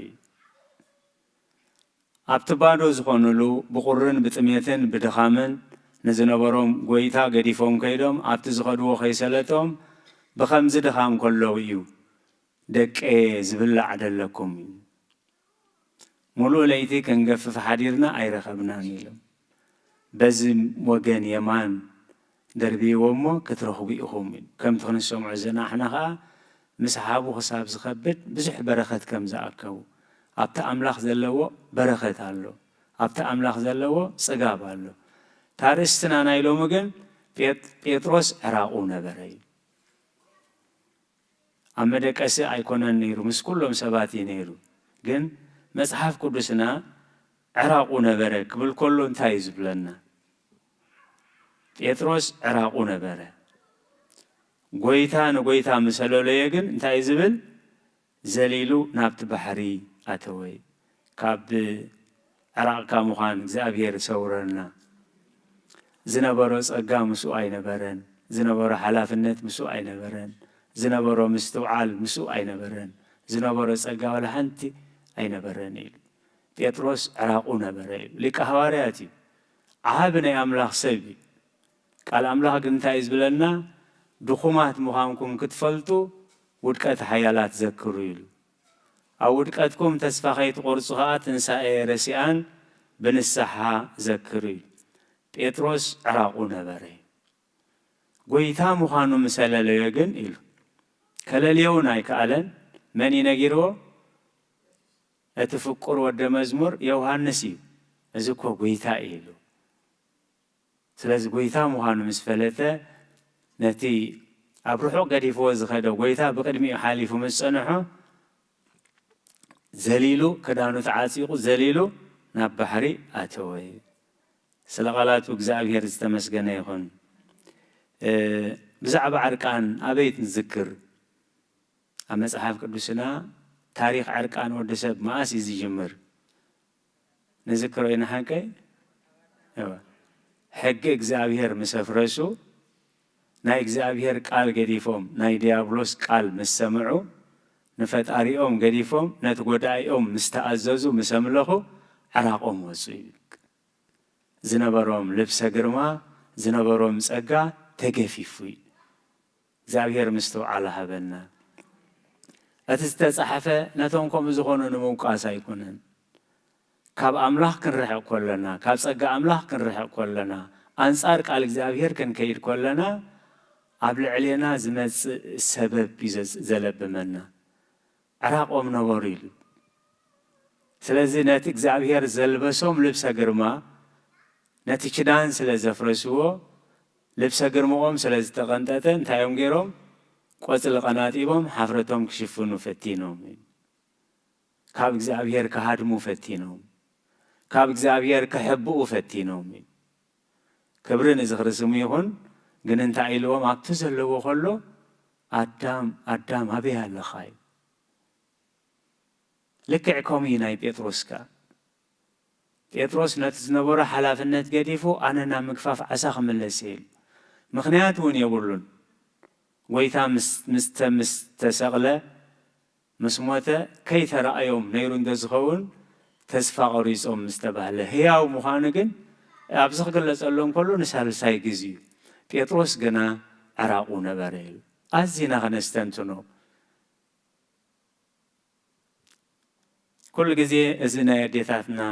ኣብቲ ባዶ ዝኾኑሉ ብቁርን ብጥሜትን ብድኻምን ንዝነበሮም ጐይታ ገዲፎም ከይዶም ኣብቲ ዝኸድዎ ከይሰለጦም ብኸምዚ ድኻም ከለዉ እዩ ደቀ ዝብላዕ ደለኩም እዩ ሙሉእ ለይቲ ክንገፍፍ ሓዲርና ኣይረኸብናን ኢሎም በዚ ወገን የማን ደርቢዎ እሞ ክትረኽቡ ኢኹም ከምቲ ክንሰምዖ ዘናሕና ከዓ ምስ ሓቡ ክሳብ ዝኸብድ ብዙሕ በረኸት ከም ዝኣከቡ ኣብቲ ኣምላኽ ዘለዎ በረኸት ኣሎ ኣብቲ ኣምላኽ ዘለዎ ጽጋብ ኣሎ ታርእስትና ናይ ሎሚ ግን ጴጥሮስ ዕራቑ ነበረ እዩ ኣብ መደቀሲ ኣይኮነን ነይሩ ምስ ኩሎም ሰባት እዩ ነይሩ ግን መጽሓፍ ቅዱስና ዕራቑ ነበረ ክብል ከሎ እንታይ እዩ ዝብለና ጴጥሮስ ዕራቑ ነበረ ጐይታ ንጐይታ ምሰለለየ ግን እንታይ ዝብል ዘሊሉ ናብቲ ባሕሪ ኣተወይ ካብ عراق كامخان زابير سورنا زنبرو صقا مسو اي نبرن زنبرو حلافنت مسو اي نبرن زنبرو مستوعال مسو اي نبرن زنبرو صقا ولا حنتي اي نبرن بيتروس عراقو نبرن لك حوارياتي عابنا املاح سبي قال املاح كنتايز بلنا دخومات مخامكم كتفلتو ودقت حيالات ذكروا يلو او ودقتكم تسفاخيت قرصها تنساء رسيان بنسحها ذكروا بيتروس عراقو نبري قويتا مخانو مسألة ليقن إلو كالاليون اي كالن مني نجيرو اتفكر ود مزمور يوهانسي ازكو قويتا إلو سلاز قويتا مخانو مسفلته نتي أبروحو قد يفوز خدو قويتا بقدمي حاليفو مسأنحو زليلو كدانو تعاسيقو زليلو ناب بحري آتوي سلقالاتو እግዚአብሔር ዝተመስገነ ይሁን ብዛዕባ ዓርቃን አበይት ንዝክር ኣብ መጽሓፍ ቅዱስና ታሪክ ዓርቃን ወደሰብ ማእስ ይዝጅምር ንዝክሮ ኢና ሓንቀይ ሕጊ እግዚአብሔር መሰፍረሱ ናይ እግዚአብሔር ቃል ገዲፎም ናይ ዲያብሎስ ቃል መሰምዑ ንፈጣሪኦም ገዲፎም ነቲ ጎዳኢኦም ምስተኣዘዙ ምሰምለኹ ዓራቆም ወፁ زنبروم لبس جرما زنبروم سجى تجفيفي زاوير مستو على هبنا أتستصحفه نتونكم زخونن موقاسا يكونن كاب أملاح كنرح كلنا كاب سجى أملاح كنرح كلنا أنصار قال زاوير كن كيد كلنا قبل علينا زمت سبب بيز زلب منا عراق نوريل سلازي ناتك زاوير زلبسوم لبس جرما نتيجتان سلزفرسوه لبس جرمهم سلزتقنتن تايم جيرهم قتل قناتيبهم حفرتهم كشفون فتينهم كاب زاوير كهادمو فتينهم كاب زاوير كحبو فتينهم كبرن زخرسمو يهون جنن تعيلوهم أبتزلوا خلوا أدام هبيها اللخاي لك عكومينا بيتروسكا بيتروس نتزنبورا حلافنت قديفو أنا مكفاف عساق من اللسيل مخنيات وين يقولون ويتا مستسغلة مسموته كي ترى يوم نيرون دزخون تسفى غريزهم مستبهلة هي أو مخانقن أبزخ قلت أقولون كلهم نسال سايقزيو بيتروس قنا عراقون بريل أزينا غنستنتنو كل جزء أزينا يديتاتنا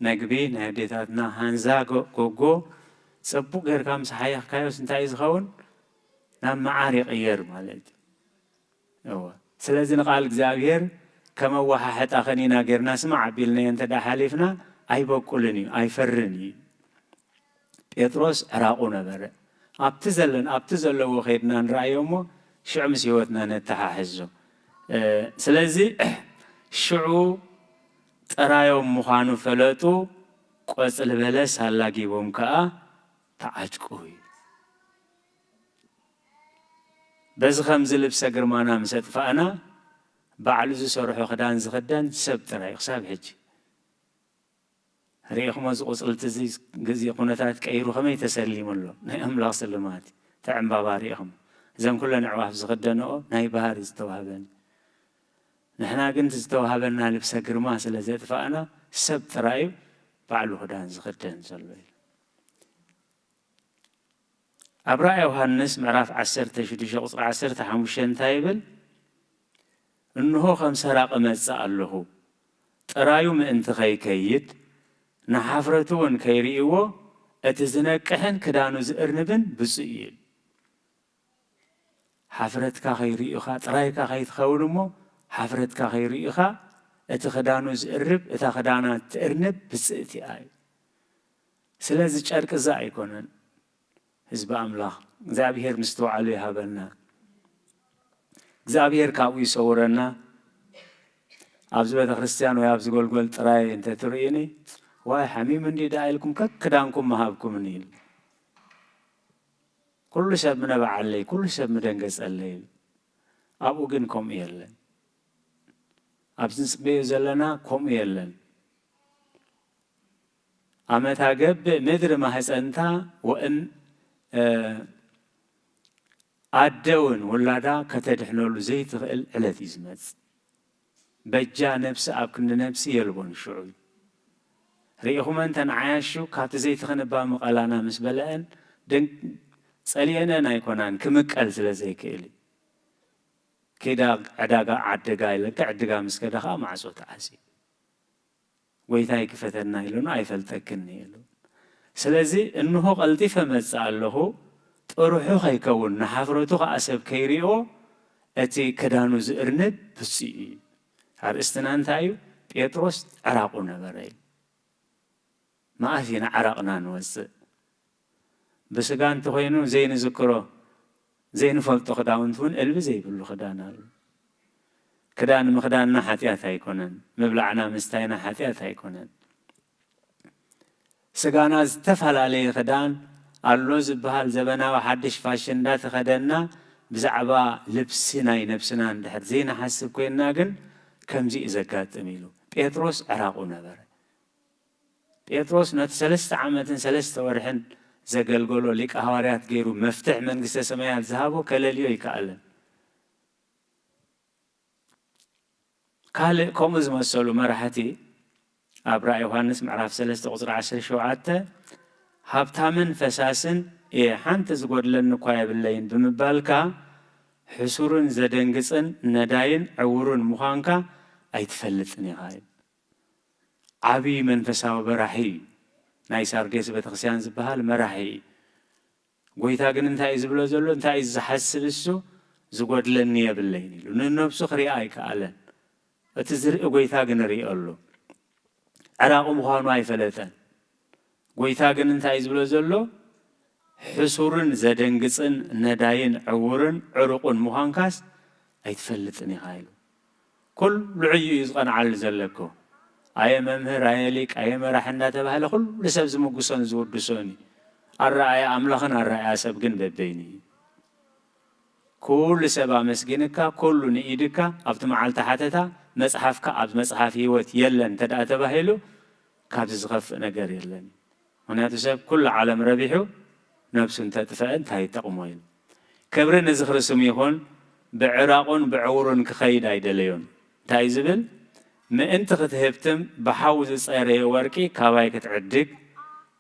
نجبي نهديتاتنا هنزا كوكو سبوك غير كام صحيح كايوس انتايز خون نام معارق غير مالت هو سلازين قال እግዚአብሔር كما وححت اخنينا غيرنا سمع بيلنا انت دا حليفنا اي بقولني اي فرني بيتروس عراقو نبر ابتزلو خيرنا نرايومو شعمس هيوتنا نتحاحزو سلازي شعو ترايوم مخانو فلتو قصل بلس هلاقيبهم كا تعجقوي بس خمز لبس جرمانا مسد فانا بعلز سرحو خدان زخدان سبت رايق ساب حج ريخ مز قصلت زي قناتات كيرو خمي تسليم له ناي املاق سلمات تعم باباريهم زين كلنا عواف زخدانو ناي بهار استوهبن نحنا كنت استوهبنا لبس جرما سلازت فانا سبت رايب بعلو خدان زخدان سلوي أبرأ يوحنس معرف 10 شديش قص 10 حمشين تايبل إنه 5 رقم مسأله ترايو من أنت خي كيد نحفرتون كيريو أتزنكهن كدانو زئرنبن بسئيل حفرتك خيري إخا ترايك خيت خورمو حفرتك خيري إخا أتخدانو زئرب أتخدانا تأرنب بسئتي آي سلازي شارك زاي كونن حزب أملاح እግዚአብሔር مستوعب يهبنا እግዚአብሔር كاوي صورنا أبز بيت خريستيان ويابز قول تراي أنت تريني واي حميم عندي دايلكم كدانكم مهابكم نيل كل شيء من بعلي كل شيء من دنجس الليل أبو جنكم يلن أبزنس بيزلنا كم يلن أمتا جب مدر ما هسنتا وإن عدون ولا دا كتدحنو له زيت الذي زمت بجا نفس أبكن نفسي يلبون شعوي ريهم أنت عايشو كات زيت خنبا مقالنا مسبلان دن سألينا نايكونان كمك ألزل زي كيلي كده عداقا عدقا لك عدقا مسكدخا مع صوت عسي ويتاي كفتنا يلون عيفلتكني يلون سلازي إنه قلتي فمسأل له تروحو خيكون نحفرتو أسب كيريو أتي كدانو زئرند بسي هار استنان تايو بيتروس عراقونا بريل ما أثينا عراقنا نوزق بس كان تخينو زين ذكره زين فلتو خداونتون قلب زي بلو خدانا كدان مخداننا حتيات هيكونن مبلعنا مستينا حتيات هيكونن سجانا تفعل عليه خدان اللوز بهال زبنا وحدش فاشن دات خدنا بزعبا لبسنا نفسنا ندحر زين حسب كوينا جن كم زي زكاة أميلو بيتروس عراقونا بره بيتروس نت سلست ورحن زقل قولو ليك أهواريات غيرو مفتح من قصة سمايات ذهبو كالليو يكالن قال كومز مسولو مرحتي أبرا يوحنس معرف سلست قصر 10 شوعاته هابتامن فساسن حانت زقود لنقايا باللين بمبالكا حسورن زدنقصن نداين عورن مخانكا أيتفلتني هاي عبي منفساو براحي ناي سارديس بتخسيان زبهال مراحي قويتا قن انتا إزبلو زلو انتا إز حسب السو زقود لنيا باللين لننبسو خريعي كألن وتزرق قويتا قن ريقلو عراقو مخانو أي فلتن قويتا قن انتا إزبلو زلو حسورن زدنقصن نداين عورن عرقن مخانكاس أيتفلتني هايلو كل لعيو يزغن على زلكو أي ممهر أي ليك أي مرحنا تبهله كل لسبب زمقصن زور بسوني الرأي أملاخنا الرأي سبقن ببيني كل سبب مسجنك كل نيدك أبت معال تحتها مصحفك أبت مصحف هيوت يلن تدأ تبهله كابت زغف نجار يلن هنا تسب كل عالم ربيحه نفس تتفائل هاي تقومين كبر نزخر سميهون بعراقون بعورن كخيد عيدليون تايزبل ما أنت كتهبتم بحوز صيري وركي كواي كتعدك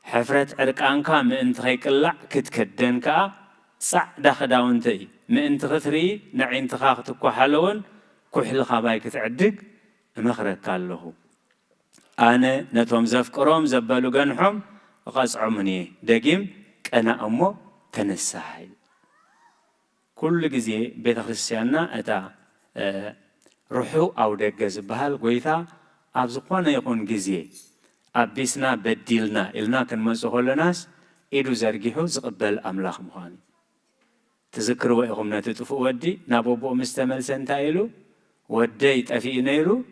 حفرت أركانكا ما أنت هيكلع كتكدنكا صع داخداونتي ما أنت كتري نعين تخاختك وحلون كحل خواي كتعدك مخرج كله أنا نتوم زفكرهم زبالو جنحهم قصعوا مني دقيم أنا أمو تنسحي كل جزء بيت خريستياننا أتا روحو أو دجاز بحال قويتا أبزقنا يكون جزء أبيسنا بديلنا إلنا كن مسؤول الناس إدو زرقيحو زقبل أملاخ مخاني تذكروا وإقوم نتتفو ودي نابوبو مستمل سنتايلو وديت أفي نيرو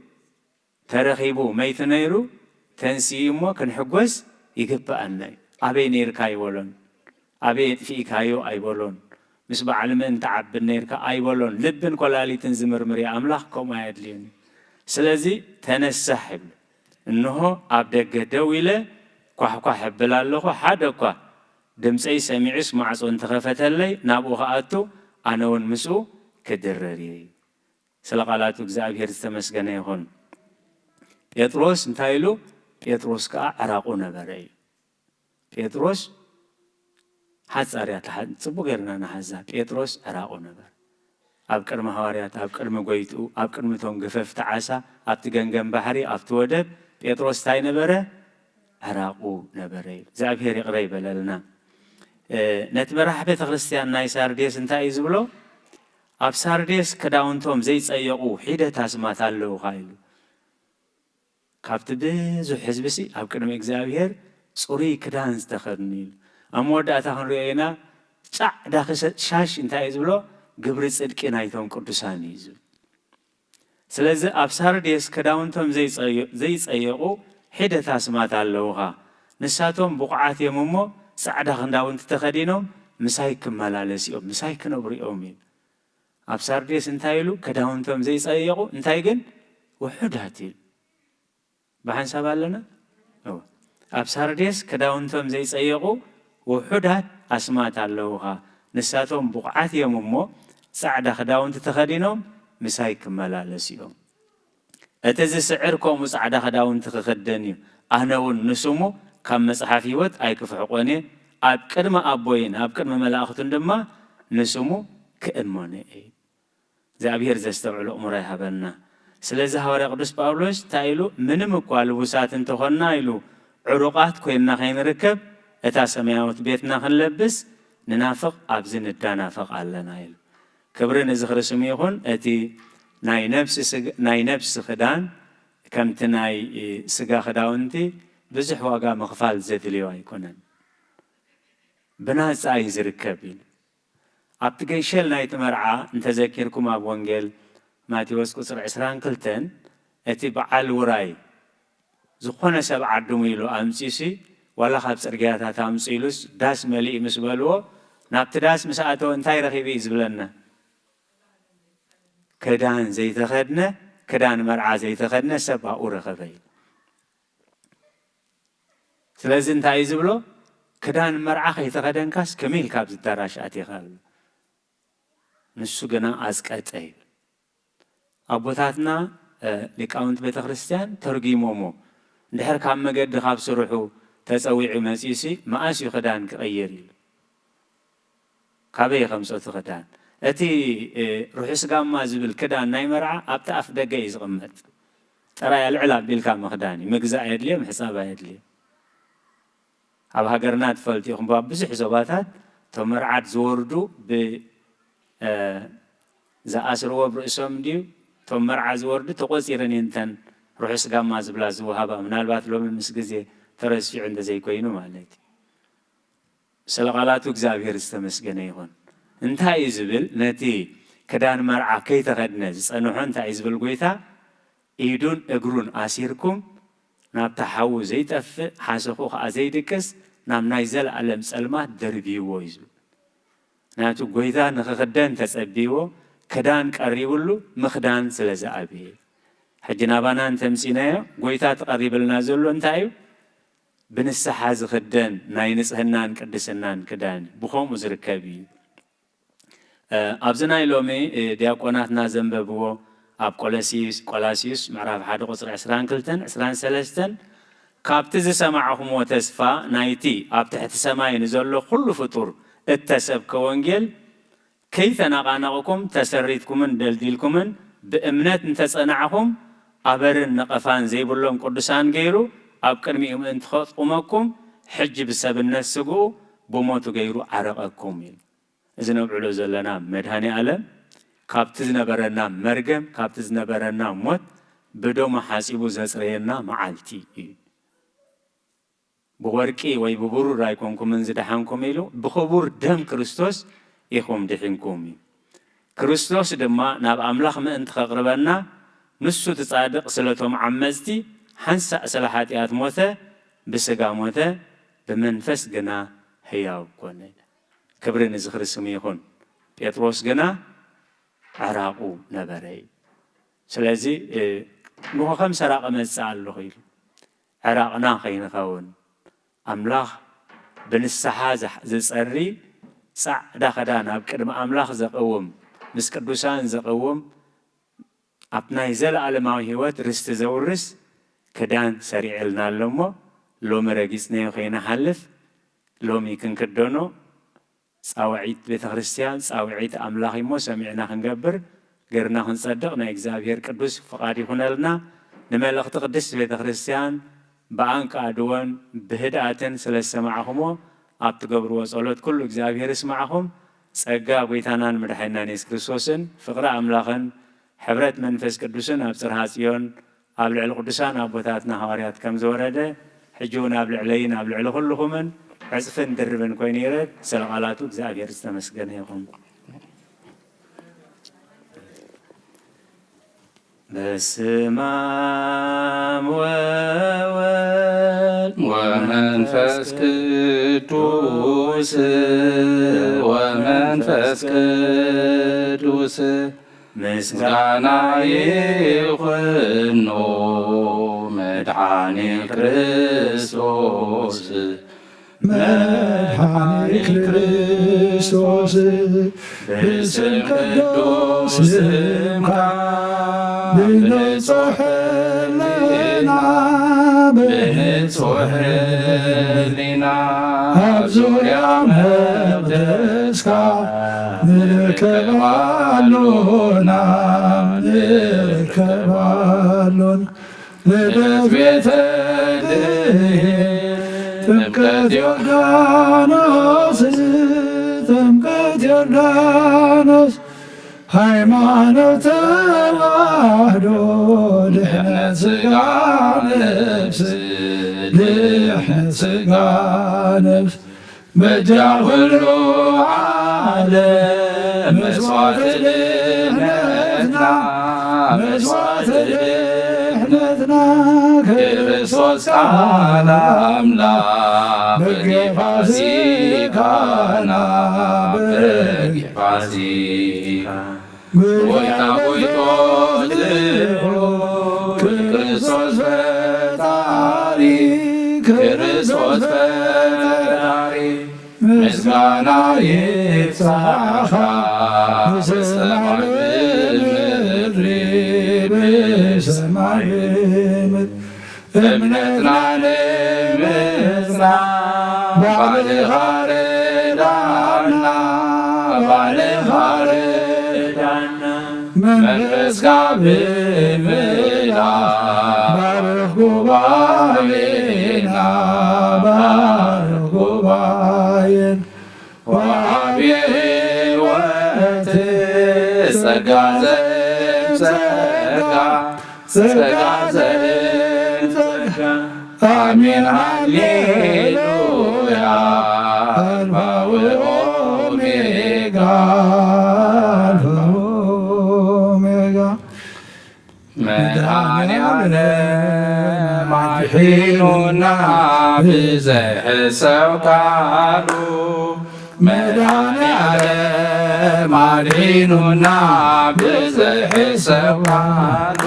ترخيبو ميت نيرو تنسيمو كن حقوز يقبأ الناي أبي نير كاي ولون أبي في كايو أي ولون مسبع علمن تعب النير كاي ولون لبن كلالي تنزمر مري أملاخ كوم عادلين سلازي تنسحب إنه أبدك دويلة كح كح بلالله حدا كح دمسي سميعس مع صون تخفت لي نابوها أتو أنا ونمسو كدرري سلقالاتو جزابير استمسجنا هون بيتروس نتايلو بيتروس كا عراقونا بري بيتروس حصاريات حد صبغيرنا نحزا بيتروس عراقونا بر أبكر مهاريات أبكر مقويتو أبكر متون قفف تعسى أبتجنجن بحري أبتودب بيتروس تاي نبره عراقو نبري زابير قريب لنا نتمرح بيت خريستيان ناي سارديس انتاي زبلو أب سارديس كداونتهم زي صيقو حيدة تاسمات اللو خايلو كابت بزو حزبسي أب كرم إكزابير صوري كدانز تخرنيل أمود أتاهن رأينا داخل شاش انتاي زبلو قبر صدقي نايتهم قدساني زب سلازي أب سارديس كداونتهم زي صيقو حيدة تاسمات اللو خا نساتهم بقعات يممو سعدا خنداون تتخدينهم مسايك ملالسيهم مسايك نبريهم أبصار ديس انتايلو كداونتهم زي صيقو انتايجن وحداتي بحن سبالنا ኣብ ሳርዴስ ክዳውንቶም ዘይጸየቑ ውሑዳት ኣስማት ኣለውኻ ንሳቶም ቡቕዓት እዮም እሞ ጻዕዳ ክዳውንቲ ተኸዲኖም ምሳይ ክመላለስ እዮም እቲ ዝስዕር ከምኡ ጻዕዳ ክዳውንቲ ክኽደን እዩ ኣነ እውን ንስሙ ካብ መጽሓፍ ሕይወት ኣይክፍሕቆን እየ ኣብ ቅድሚ ኣቦይን ኣብ ቅድሚ መላእኽቱን ድማ ንስሙ ክእመነ እየ እግዚኣብሔር ዘስተውዕሎ እሙሮ ይሃበና ስለዚ ሐዋርያ ቅዱስ ጳውሎስ እንታይ ኢሉ ምንም እኳ ልቡሳት እንተኾንና ኢሉ ዕሩቃት ኮይንና ከይንርከብ እታ ሰማያዊት ቤትና ክንለብስ ንናፍቕ ኣብዚ ንዳናፍቕ ኣለና ኢሉ ክብሪ ንዝኽርስሙ ይኹን እቲ ናይ ነፍሲ ክዳን ከምቲ ናይ ስጋ ክዳውንቲ ብዙሕ ዋጋ ምኽፋል ዘድልዮ ኣይኮነን ብናፃ እዩ ዝርከብ ኢሉ ኣብቲ ገይሸል ናይቲ መርዓ እንተዘኪርኩም ኣብ ወንጌል ማቴዎስ ቁፅሪ 22 እቲ በዓል ውራይ ዝኾነ ሰብ ዓድሙ ኢሉ ኣምፂሲ ዋላ ካብ ፅርግያታት ኣምፂ ኢሉስ ዳስ መሊእ ምስ በልዎ ናብቲ ዳስ ምስ ኣተወ እንታይ ረኺቡ እዩ ዝብለና ክዳን ዘይተኸድነ ክዳን መርዓ ዘይተኸድነ ሰብ ኣብኡ ረኸበ እዩ ስለዚ እንታይ እዩ ዝብሎ ክዳን መርዓ ከይተኸደንካስ ከመይ ኢልካ ኣብዚ ኣዳራሽ ኣቲኻ ንሱ ግና ኣዝቀጠ እዩ ኣቦታትና ሊቃውንቲ ቤተ ክርስቲያን ተርጊሞሞ እንድሕር ካብ መገዲ ካብ ስርሑ ተፀዊዑ መፂሲ መኣስ እዩ ክዳን ክቐይር ኢሉ ካበይ ከምፆቲ ክዳን እቲ ርሑስ ጋማ ዝብል ክዳን ናይ መርዓ ኣብቲ ኣፍ ደገ እዩ ዝቕመጥ ጥራይ ልዕል ኣቢልካ ምኽዳን እዩ ምግዛእ የድልዮ ምሕፃብ የድልዮ ኣብ ሃገርና ትፈልጢኹም ብዙሕ ዞባታት እቶም መርዓት ዝወርዱ ዝኣስርዎ ብርእሶም ድዩ እቶም መርዓ ዝወርዱ ተቆፂረን እንተን ርሑስ ጋማ ዝብላ ዝውሃባ ምናልባት ሎሚ ምስ ግዜ ተረሲዑ እንተዘይኮይኑ ማለት እዩ ስለ ቃላቱ እግዚኣብሔር ዝተመስገነ ይኹን እንታይ እዩ ዝብል ነቲ ክዳን መርዓ ከይተኸድነ ዝፀንሖ እንታይ እዩ ዝብል ጎይታ ኢዱን እግሩን ኣሲርኩም ናብቲ ሓዊ ዘይጠፍእ ሓሰኹ ከዓ ዘይድቅስ ናብ ናይ ዘለኣለም ፀልማት ደርቢይዎ እዩ ዝብል ናቱ ጎይታ ንኽኽደን ተጸቢዎ ክዳን ቀሪቡሉ ምኽዳን ስለ ዝኣብየ ሕጂ ናባና እንተምፂናዮ ጎይታ ተቐሪብልና ዘሎ እንታይ እዩ ብንስሓ ዝኽደን ናይ ንጽህናን ቅድስናን ክዳን ብኸምኡ ዝርከብ እዩ ኣብዚ ናይ ሎሚ ዲያቆናትና ዘንበብዎ ኣብ ቆላስዩስ ምዕራፍ 1 ቁፅሪ 22 23 ካብቲ ዝሰማዕኹምዎ ተስፋ ናይቲ ኣብ ትሕቲ ሰማይ ንዘሎ ኩሉ ፍጡር እተሰብከ ወንጌል ከይተናቓነቕኩም ተሰሪትኩምን ደልዲልኩምን ብእምነት እንተጸናዕኹም ኣበርን ነቐፋን ዘይብሎም ቅዱሳን ገይሩ ኣብ ቅድሚኡ ምእንቲ ከጥቁመኩም ሕጂ ብሰብነት ስግኡ ብሞቱ ገይሩ ዓረቐኩም ኢሉ እዚ ነብዕሎ ዘለና መድሃኒ ዓለም ካብቲ ዝነበረና መርገም ካብቲ ዝነበረና ሞት ብዶሞ ሓፂቡ ዘጽረየና መዓልቲ እዩ ብወርቂ ወይ ብብሩር ኣይኮንኩምን ዝድሓንኩም ኢሉ ብኽቡር ደም ክርስቶስ ኢኹም ድሒንኩም እዩ ክርስቶስ ድማ ናብ ኣምላኽ ምእንቲ ከቕርበና ንሱ ትጻድቕ ስለቶም ዓመፅቲ ሓንሳእ ስለ ሓጢኣት ሞተ ብስጋ ሞተ ብመንፈስ ግና ህያው ኮነ ክብሪ ንዝኽርስሙ ይኹን ጴጥሮስ ግና ዓራቑ ነበረ እዩ ስለዚ ንሆ ከም ሰራቐ መጽእ ኣለኹ ኢሉ ዕራቕና ከይንኸውን ኣምላኽ ብንስሓ ዝጸሪ ጻዕዳ ክዳን ኣብ ቅድሚ ኣምላኽ ዘቕውም ምስ ቅዱሳን ዘቕውም ኣብ ናይ ዘለኣለማዊ ህይወት ርስቲ ዘውርስ ክዳን ሰሪዕልና ኣሎ እሞ ሎሚ ረጊፅናዮ ከይንሓልፍ ሎሚ ክንክደኖ ጻውዒት ቤተ ክርስቲያን ጻውዒት ኣምላኽ እሞ ሰሚዕና ክንገብር ገርና ክንጸድቕ ናይ እግዚኣብሔር ቅዱስ ፍቓድ ይኹነልና ንመልእኽቲ ቅድስት ቤተ ክርስቲያን ብኣንቃ ድወን ብህድኣትን ስለ ዝሰማዕኹሞ ኣብ ትገብርዎ ጸሎት ኩሉ እግዚኣብሔር ይስማዓኹም ጸጋ ጎይታናን መድሓኒናን ኢየሱስ ክርስቶስን ፍቕሪ ኣምላኽን ሕብረት መንፈስ ቅዱስን ኣብ ጽርሐ ጽዮን ኣብ ልዕሊ ቅዱሳን ኣቦታትና ሐዋርያት ከም ዝወረደ ሕጂ እውን ኣብ ልዕለይን ኣብ ልዕሊ ኩልኹምን ዕፅፍን ድርብን ኮይኑ ይረድ ስለ ቃላቱ እግዚኣብሔር ዝተመስገነ ይኹን በስመ አብ ወወልድ ወመንፈስ ቅዱስ ምስጋና ይኹኖ መድኃኒ ክርስቶስ መድኃኒ ክርስቶስ ብስም ቅዱስ ስምካ ብንጹሕልና ብንጹሕ ሕሊና ኣብ ዙርያ መቅደስካ ንርከባሉና ልደት ቤተልሔም ጥምቀት ዮርዳኖስ ሃይማኖት ተዋህዶ ድኅነት ሥጋ ነፍስ በጃ ሁሉ ዓለም መስዋዕት ድኅነትና ክርስቶስ ቃል አምላክ በጌ ፋሲካና ጎይታ ጎይቶት ክርስቶስ ፈጣሪ ምስጋና ይብዛኻ በሰማይ በምድር እምነትና ባልኻ ረዳና መንፈስካ ብምላ ባርኽ ጉባኤን ወሃብ ሕይወት ጸጋ ዘእምጸጋ አሜን ሃሌሉያ አልፋ ወኦሜጋ መድኃኔዓለም አድኅኖና ብዘሕሰብ ቃሉ መድኃኔዓለም አድኅኖና ብዘሕሰብ ቃሉ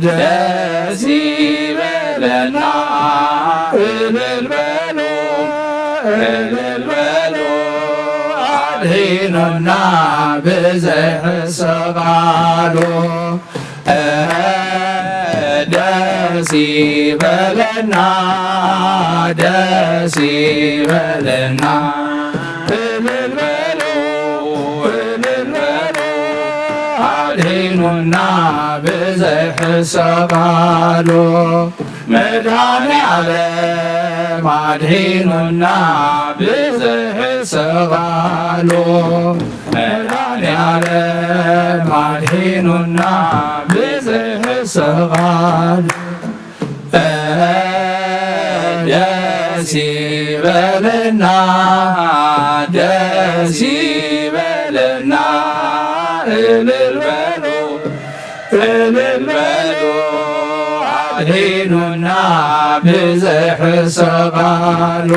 ደስ ይበለና እልል በሉ አድኅኖና ብዘሕሰብ ቃሉ ደስ ይበለና እልል በሉ አድኅኖና ብዘሕሰብ ቃሉ መድኃኔዓለም አድኅኖና ብዘሕሰብ ቃሉ መድኃኔዓለም አድኅኖና ብዘሕሰብ ቃሉ ደስ ይበለና እልል በሉ አድኅኖና ብዘሕሰብ ቃሉ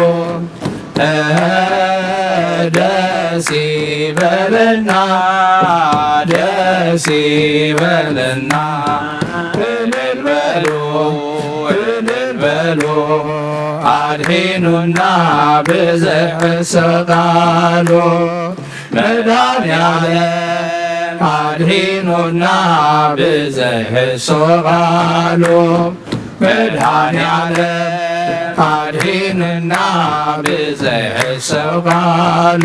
ደስ ይበለና እልል በሉ አድኅኖና ብዘሕሰብ ቃሉ መድኃኔዓለም አድኅኖና ብዘሕሰብ ቃሉ መድኃኔዓለም አድኅኖና ብዘሕሰብ ቃሉ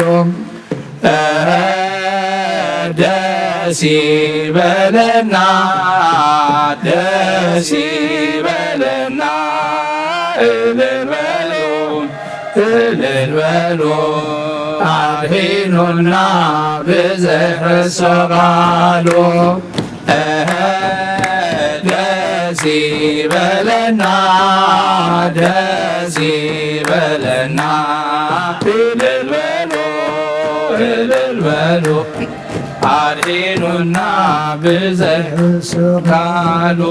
ደስ ይበለና እልል በሉ አድኅኖና ብዘሕሰብ ቃሉ ደስ ይበለና እልል በሉ አድኅኖና ብዘሕሰብ ቃሉ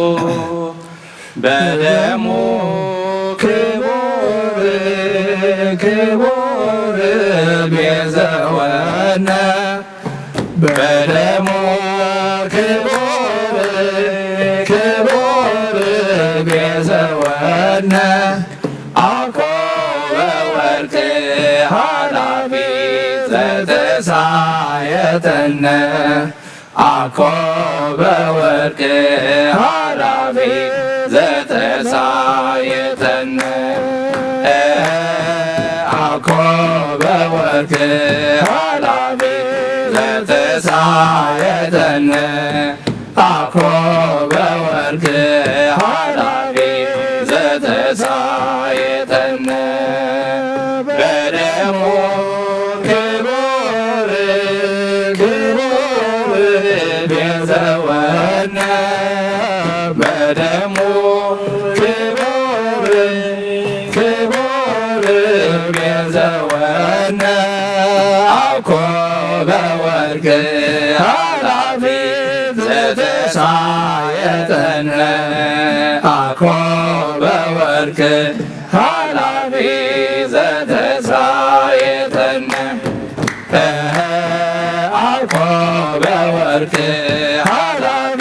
በደሙ ክቡር ቤዘወነ በደሙ ዘተሳየተነ አኮበ ወርቅ ኃላፊ ዘተሳየተነ አኮበ ወርቅ ኃላፊ ዘተሳየተነ አኮበ ወርቅ ኃላፊ ዘተሳየተነ በደሙ ክቡር ክቡር ቤዘወነ በደሙ ክቡር ክቡር ቤዘወነ አኮበ ወርቅ ኃላፊ ዘተሳየተነ አኮበ ወርቅ ኃላፊ ዘተሳየተነ አኮበ ወርቅ ኃላፊ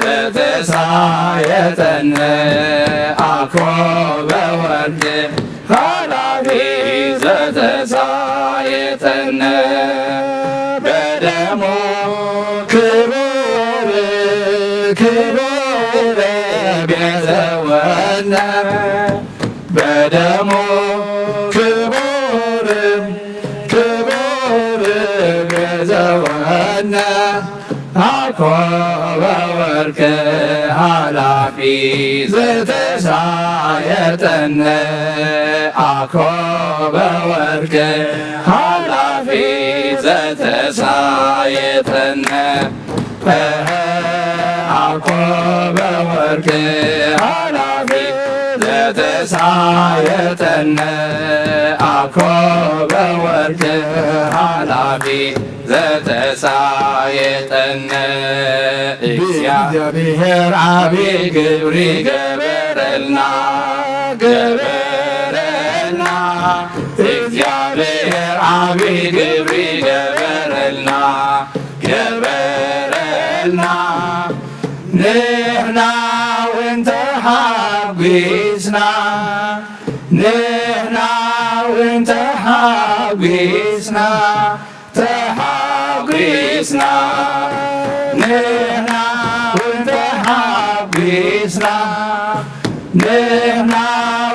ዘተሳየተነ አኮበ ወርቅ ኃላፊ ዘተሳየተነ በደሙ ክቡር ክቡር ቤዘወነ በደሙ ክቡር ክቡር ቤዘወነ አኮበ ወርቅ ኃላፊ ዘተሳየተነ አኮበ ወርቅ ኃላፊ ዘተሳየተነ አኮበ ወርቅ ኃላፊ ዘተሳየተነ አኮበ ወርቅ ኃላፊ ዘተሳየተነ እግዚአብሔር አብይ ግብሪ ገበረልና ገበረልና እግዚአብሔር አብይ ግብሪ ገበረልና ገበረልና ንሕና ወንተ ሓጒስና ንሕና ወንተ ሓጒስና ተሓጒስና ንሕና ወንተ ሓጒስና ንሕና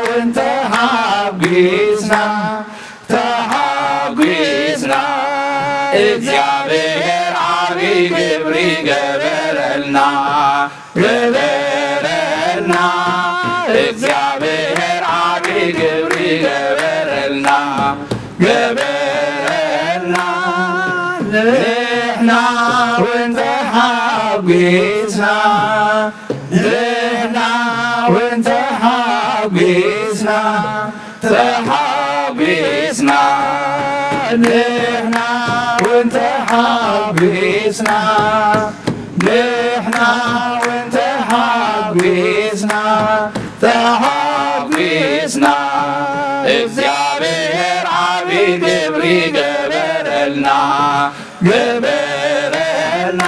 ወንተ ሓጒስና ተሓጒስና እግዚአብሔር ዓብይ ግብሪ ገበረልና ገበረልና እግዚአብሔር ዓብይ ግብሪ ገበረልና ገበረልና ንሕና ወንተ ሓጒስና ንሕና ወንተ ሓጒስና ተሓጒስና ንሕና ወንተ ሓጒስና ንሕና ወንተ ሓጒስና ተሓጒስና እግዚአብሔር ዓብይ ግብሪ ገበረልና ገበረልና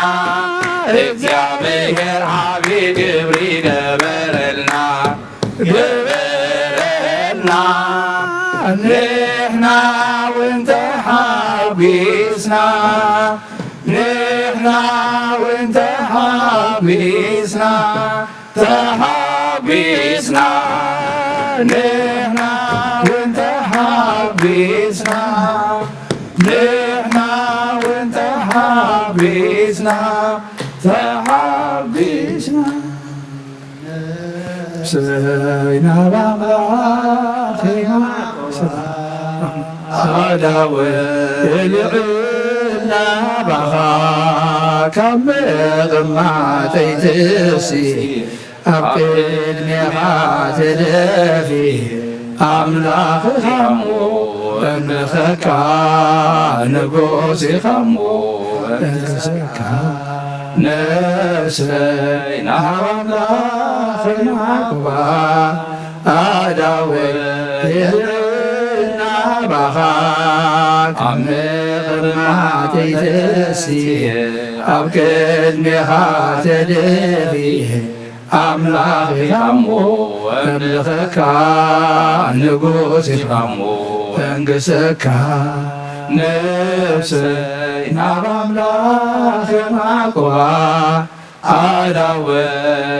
እግዚአብሔር ዓብይ ግብሪ ገበረልና ገበረልና ንሕና ወንተ ሓጒስና ንሕና ወንተ ሓጒስና ተሓጒስና ንሕና ወንተ ሓጒስና ንሕና ወንተ ሓጒስና ተሓጒስና ሰይና ባምላኽና አዳወልዕና ባኻ ካብ መቕማጠይ ትሲ ኣብ ቅድሜኻ ትደፊ ኣምላኽኻ እሞ እምልኸካ ንጉስ ኢኻ እሞ እንስካ ነፍሰይ ናብ ኣምላኽና ቁባ ኣዳወልዕና ባኻ ኣብ መቕማጠይ ትሲ ኣብ ቅድሜኻ ትደፊ ኣምላኽኻ እሞ እምልኸካ ንጉስ ኢኻ እሞ እንግሰካ ነፍሰይ ናብ አምላኽ የማቁባ አዳወ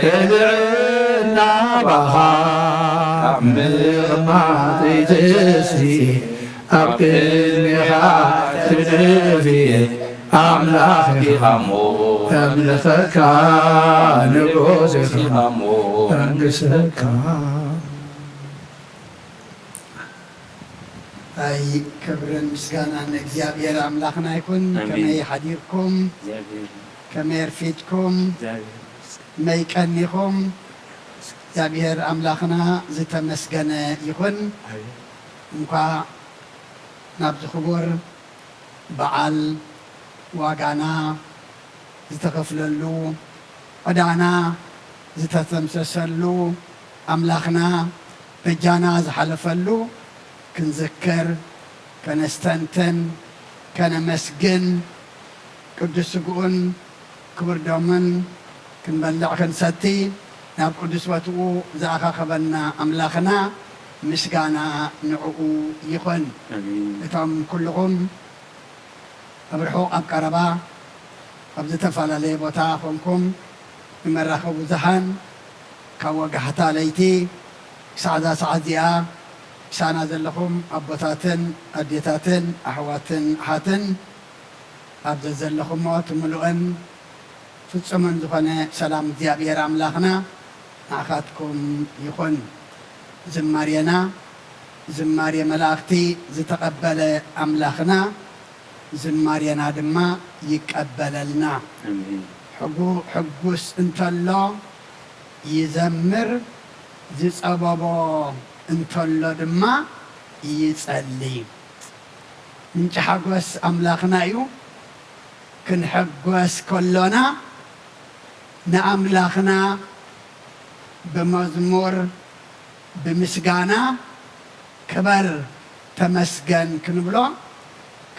የልዕልና ባኻ ምቕማጢትስቲ ኣብ ቅድሚኻ ትድፍየ አምላኽ ኢኻሞ እምልኸካ ንጉስ ኢኻሞ መንግሥትካ አይ ክብርን ምስጋናን እግዚአብሔር አምላኽና ይኩን። ከመይ ሓዲርኩም ከመይ ርፊድኩም መይ ቀኒኹም እግዚአብሔር አምላኽና ዝተመስገነ ይኹን። እንኳ ናብዚ ክቡር በዓል ዋጋና ዝተኸፍለሉ ዕዳና ዝተተምሰሰሉ አምላኽና በጃና ዝሓለፈሉ ክንዝክር ከነስተንትን ከነመስግን ቅዱስ ስግኡን ክቡር ደሙን ክንበልዕ ክንሰቲ ናብ ቅዱስ ቦትኡ ዝኣኻኸበና አምላኽና ምስጋና ንዕኡ ይኹን። እቶም ኩልኹም ኣብ ርሑቕ ኣብ ቀረባ ኣብ ዝተፈላለየ ቦታ ኮንኩም ንመራኸቢ ብዙሓን ካብ ወጋሕታ ለይቲ ክሳዕ እዛ ሰዓት እዚኣ ክሳና ዘለኹም ኣቦታትን ኣዴታትን ኣሕዋትን ኣሓትን ኣብ ዘለኹሞ ትምልኡን ፍጹምን ዝኾነ ሰላም እግዚአብሔር አምላኽና ንኣኻትኩም ይኹን። ዝማሬና ዝማሬ መላእኽቲ ዝተቐበለ አምላኽና ዝማሬና ድማ ይቀበለልና። ሕጉስ እንተሎ ይዘምር ዝጸበቦ እንተሎ ድማ ይጸልይ። ምንጭ ሓጎስ አምላኽና እዩ። ክንሕጎስ ከሎና ንአምላኽና በመዝሙር ብምስጋና ክበር ተመስገን ክንብሎ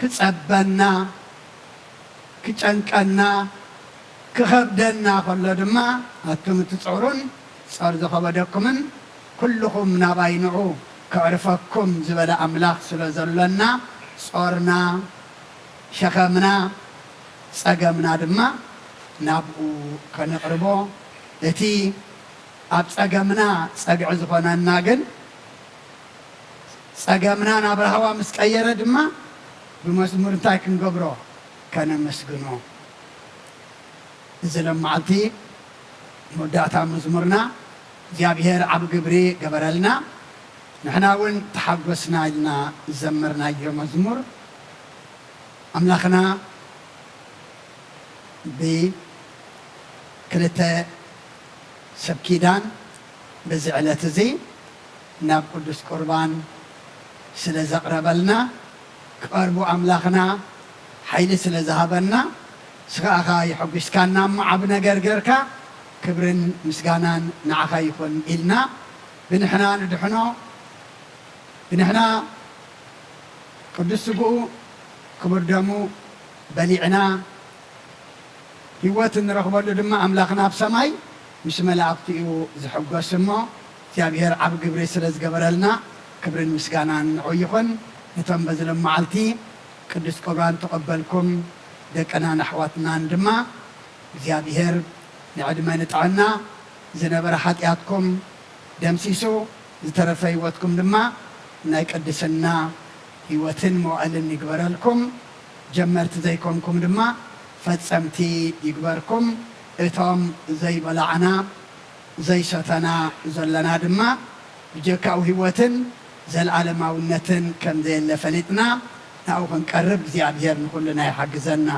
ክጸበና ክጨንቀና ክኸብደና ከሎ ድማ ኣቱም ትጽዕሩን ጸር ዝኸበደኩምን ኩልኹም ናባይንዑ ከዕርፈኩም ዝበለ አምላኽ ስለ ዘሎና ጾርና ሸኸምና ጸገምና ድማ ናብኡ ከነቕርቦ እቲ ኣብ ጸገምና ጸግዒ ዝኾነና ግን ጸገምና ናብ ረሃዋ ምስ ቀየረ ድማ ብመዝሙር እንታይ ክንገብሮ ከነመስግኖ። እዚ ለመዓልቲ መወዳእታ መዝሙርና እግዚአብሔር ዓብ ግብሪ ገበረልና ንሕና እውን ተሓጐስና ኢልና ዘመርናዮ መዝሙር አምላኽና ብክልተ ሰብ ኪዳን በዚ ዕለት እዚ ናብ ቅዱስ ቁርባን ስለ ዘቕረበልና ክቐርቡ አምላኽና ሓይሊ ስለ ዝሃበና ስኻኻ ይሕጒስካና እሞ ዓብ ነገር ጌርካ ክብርን ምስጋናን ንዓኻ ይኹን ኢልና ብንሕና ንድሕኖ ብንሕና ቅዱስ ስግኡ ክቡር ደሙ በሊዕና ህይወት እንረኽበሉ ድማ አምላኽና ኣብ ሰማይ ምስ መላእኽቲ እዩ ዝሕጐስ እሞ እግዚአብሔር ዓብ ግብሪ ስለ ዝገበረልና ክብርን ምስጋናን ንዑ ይኹን። ነቶም በዚ መዓልቲ ቅዱስ ቁርባን ተቐበልኩም ደቀናን ኣሕዋትናን ድማ እግዚአብሔር ንዕድመ ንጥዕና ዝነበረ ኃጢአትኩም ደምሲሱ ዝተረፈ ህይወትኩም ድማ ናይ ቅድስና ህይወትን መዋዕልን ይግበረልኩም። ጀመርቲ ዘይኮንኩም ድማ ፈጸምቲ ይግበርኩም። እቶም ዘይበላዕና ዘይሰተና ዘለና ድማ ብጀካኡ ህይወትን ዘለዓለማውነትን ከም ዘየለ ፈሊጥና ናብኡ ክንቀርብ እግዚአብሔር ንኩልና ይሓግዘና።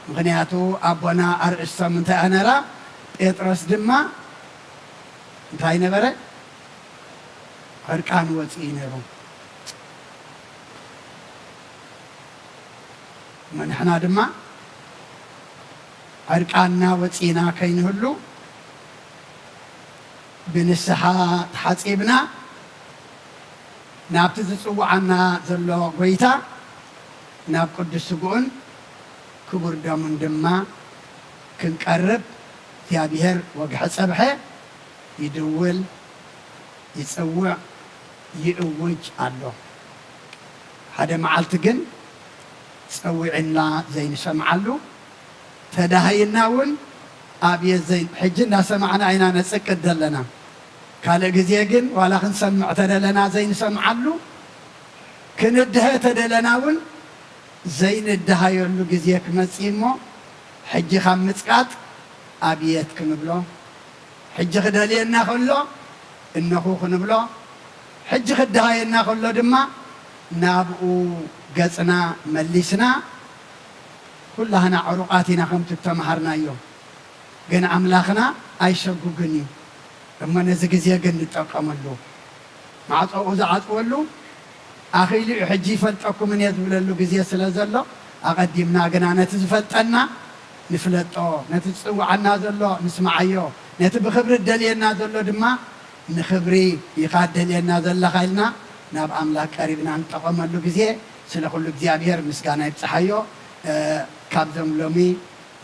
ምክንያቱ ኣቦና ኣርእስቶም እንታይ ነራ ጴጥሮስ ድማ እንታይ ነበረ ዕርቃን ወፂኡ ነይሩ። ንሕና ድማ ዕርቃንና ወፂና ከይንህሉ ብንስሓ ተሓፂብና ናብቲ ዝፅዋዓና ዘሎ ጎይታ ናብ ቅዱስ ስግኡን ክቡር ደሙን ድማ ክንቀርብ እግዚአብሔር ወግሐ ፀብሐ ይድውል ይፅውዕ ይእውጅ ኣሎ። ሓደ መዓልቲ ግን ፀዊዕና ዘይንሰምዓሉ ተዳሃይናውን ኣብየት ዘይ ሕጂ እናሰማዕና ኢና ነፅቅድ ዘለና ካልእ ግዜ ግን ዋላ ክንሰምዕ ተደለና ዘይንሰምዓሉ ክንድሀ ተደለና እውን ዘይንድሃየሉ ግዜ ክመፅእ እሞ ሕጂ ካብ ምፅቃጥ ኣብየት ክንብሎ ሕጂ ክደልየና ከሎ እነኹ ክንብሎ ሕጂ ክድሃየና ከሎ ድማ ናብኡ ገፅና መሊስና ኩላህና ዕሩቃት ኢና ከምቲ ተማሃርናዮ ግን ኣምላኽና ኣይሸጉግን እዩ እሞ ነዚ ግዜ ግን ንጠቀመሉ ማዕፀኡ ዝዓፅወሉ ኣኺሉ ሕጂ ይፈልጠኩምን እየ ዝብለሉ ግዜ ስለ ዘሎ ኣቐዲምና ግና ነቲ ዝፈልጠና ንፍለጦ ነቲ ዝፅዋዓና ዘሎ ንስማዓዮ ነቲ ብክብሪ ደልየና ዘሎ ድማ ንክብሪ ኢኻ ደልየና ዘለኻ ኢልና ናብ ኣምላክ ቀሪብና ንጠቐመሉ ግዜ ስለ ኩሉ እግዚኣብሔር ምስጋና ይብፅሓዮ ካብዞም ሎሚ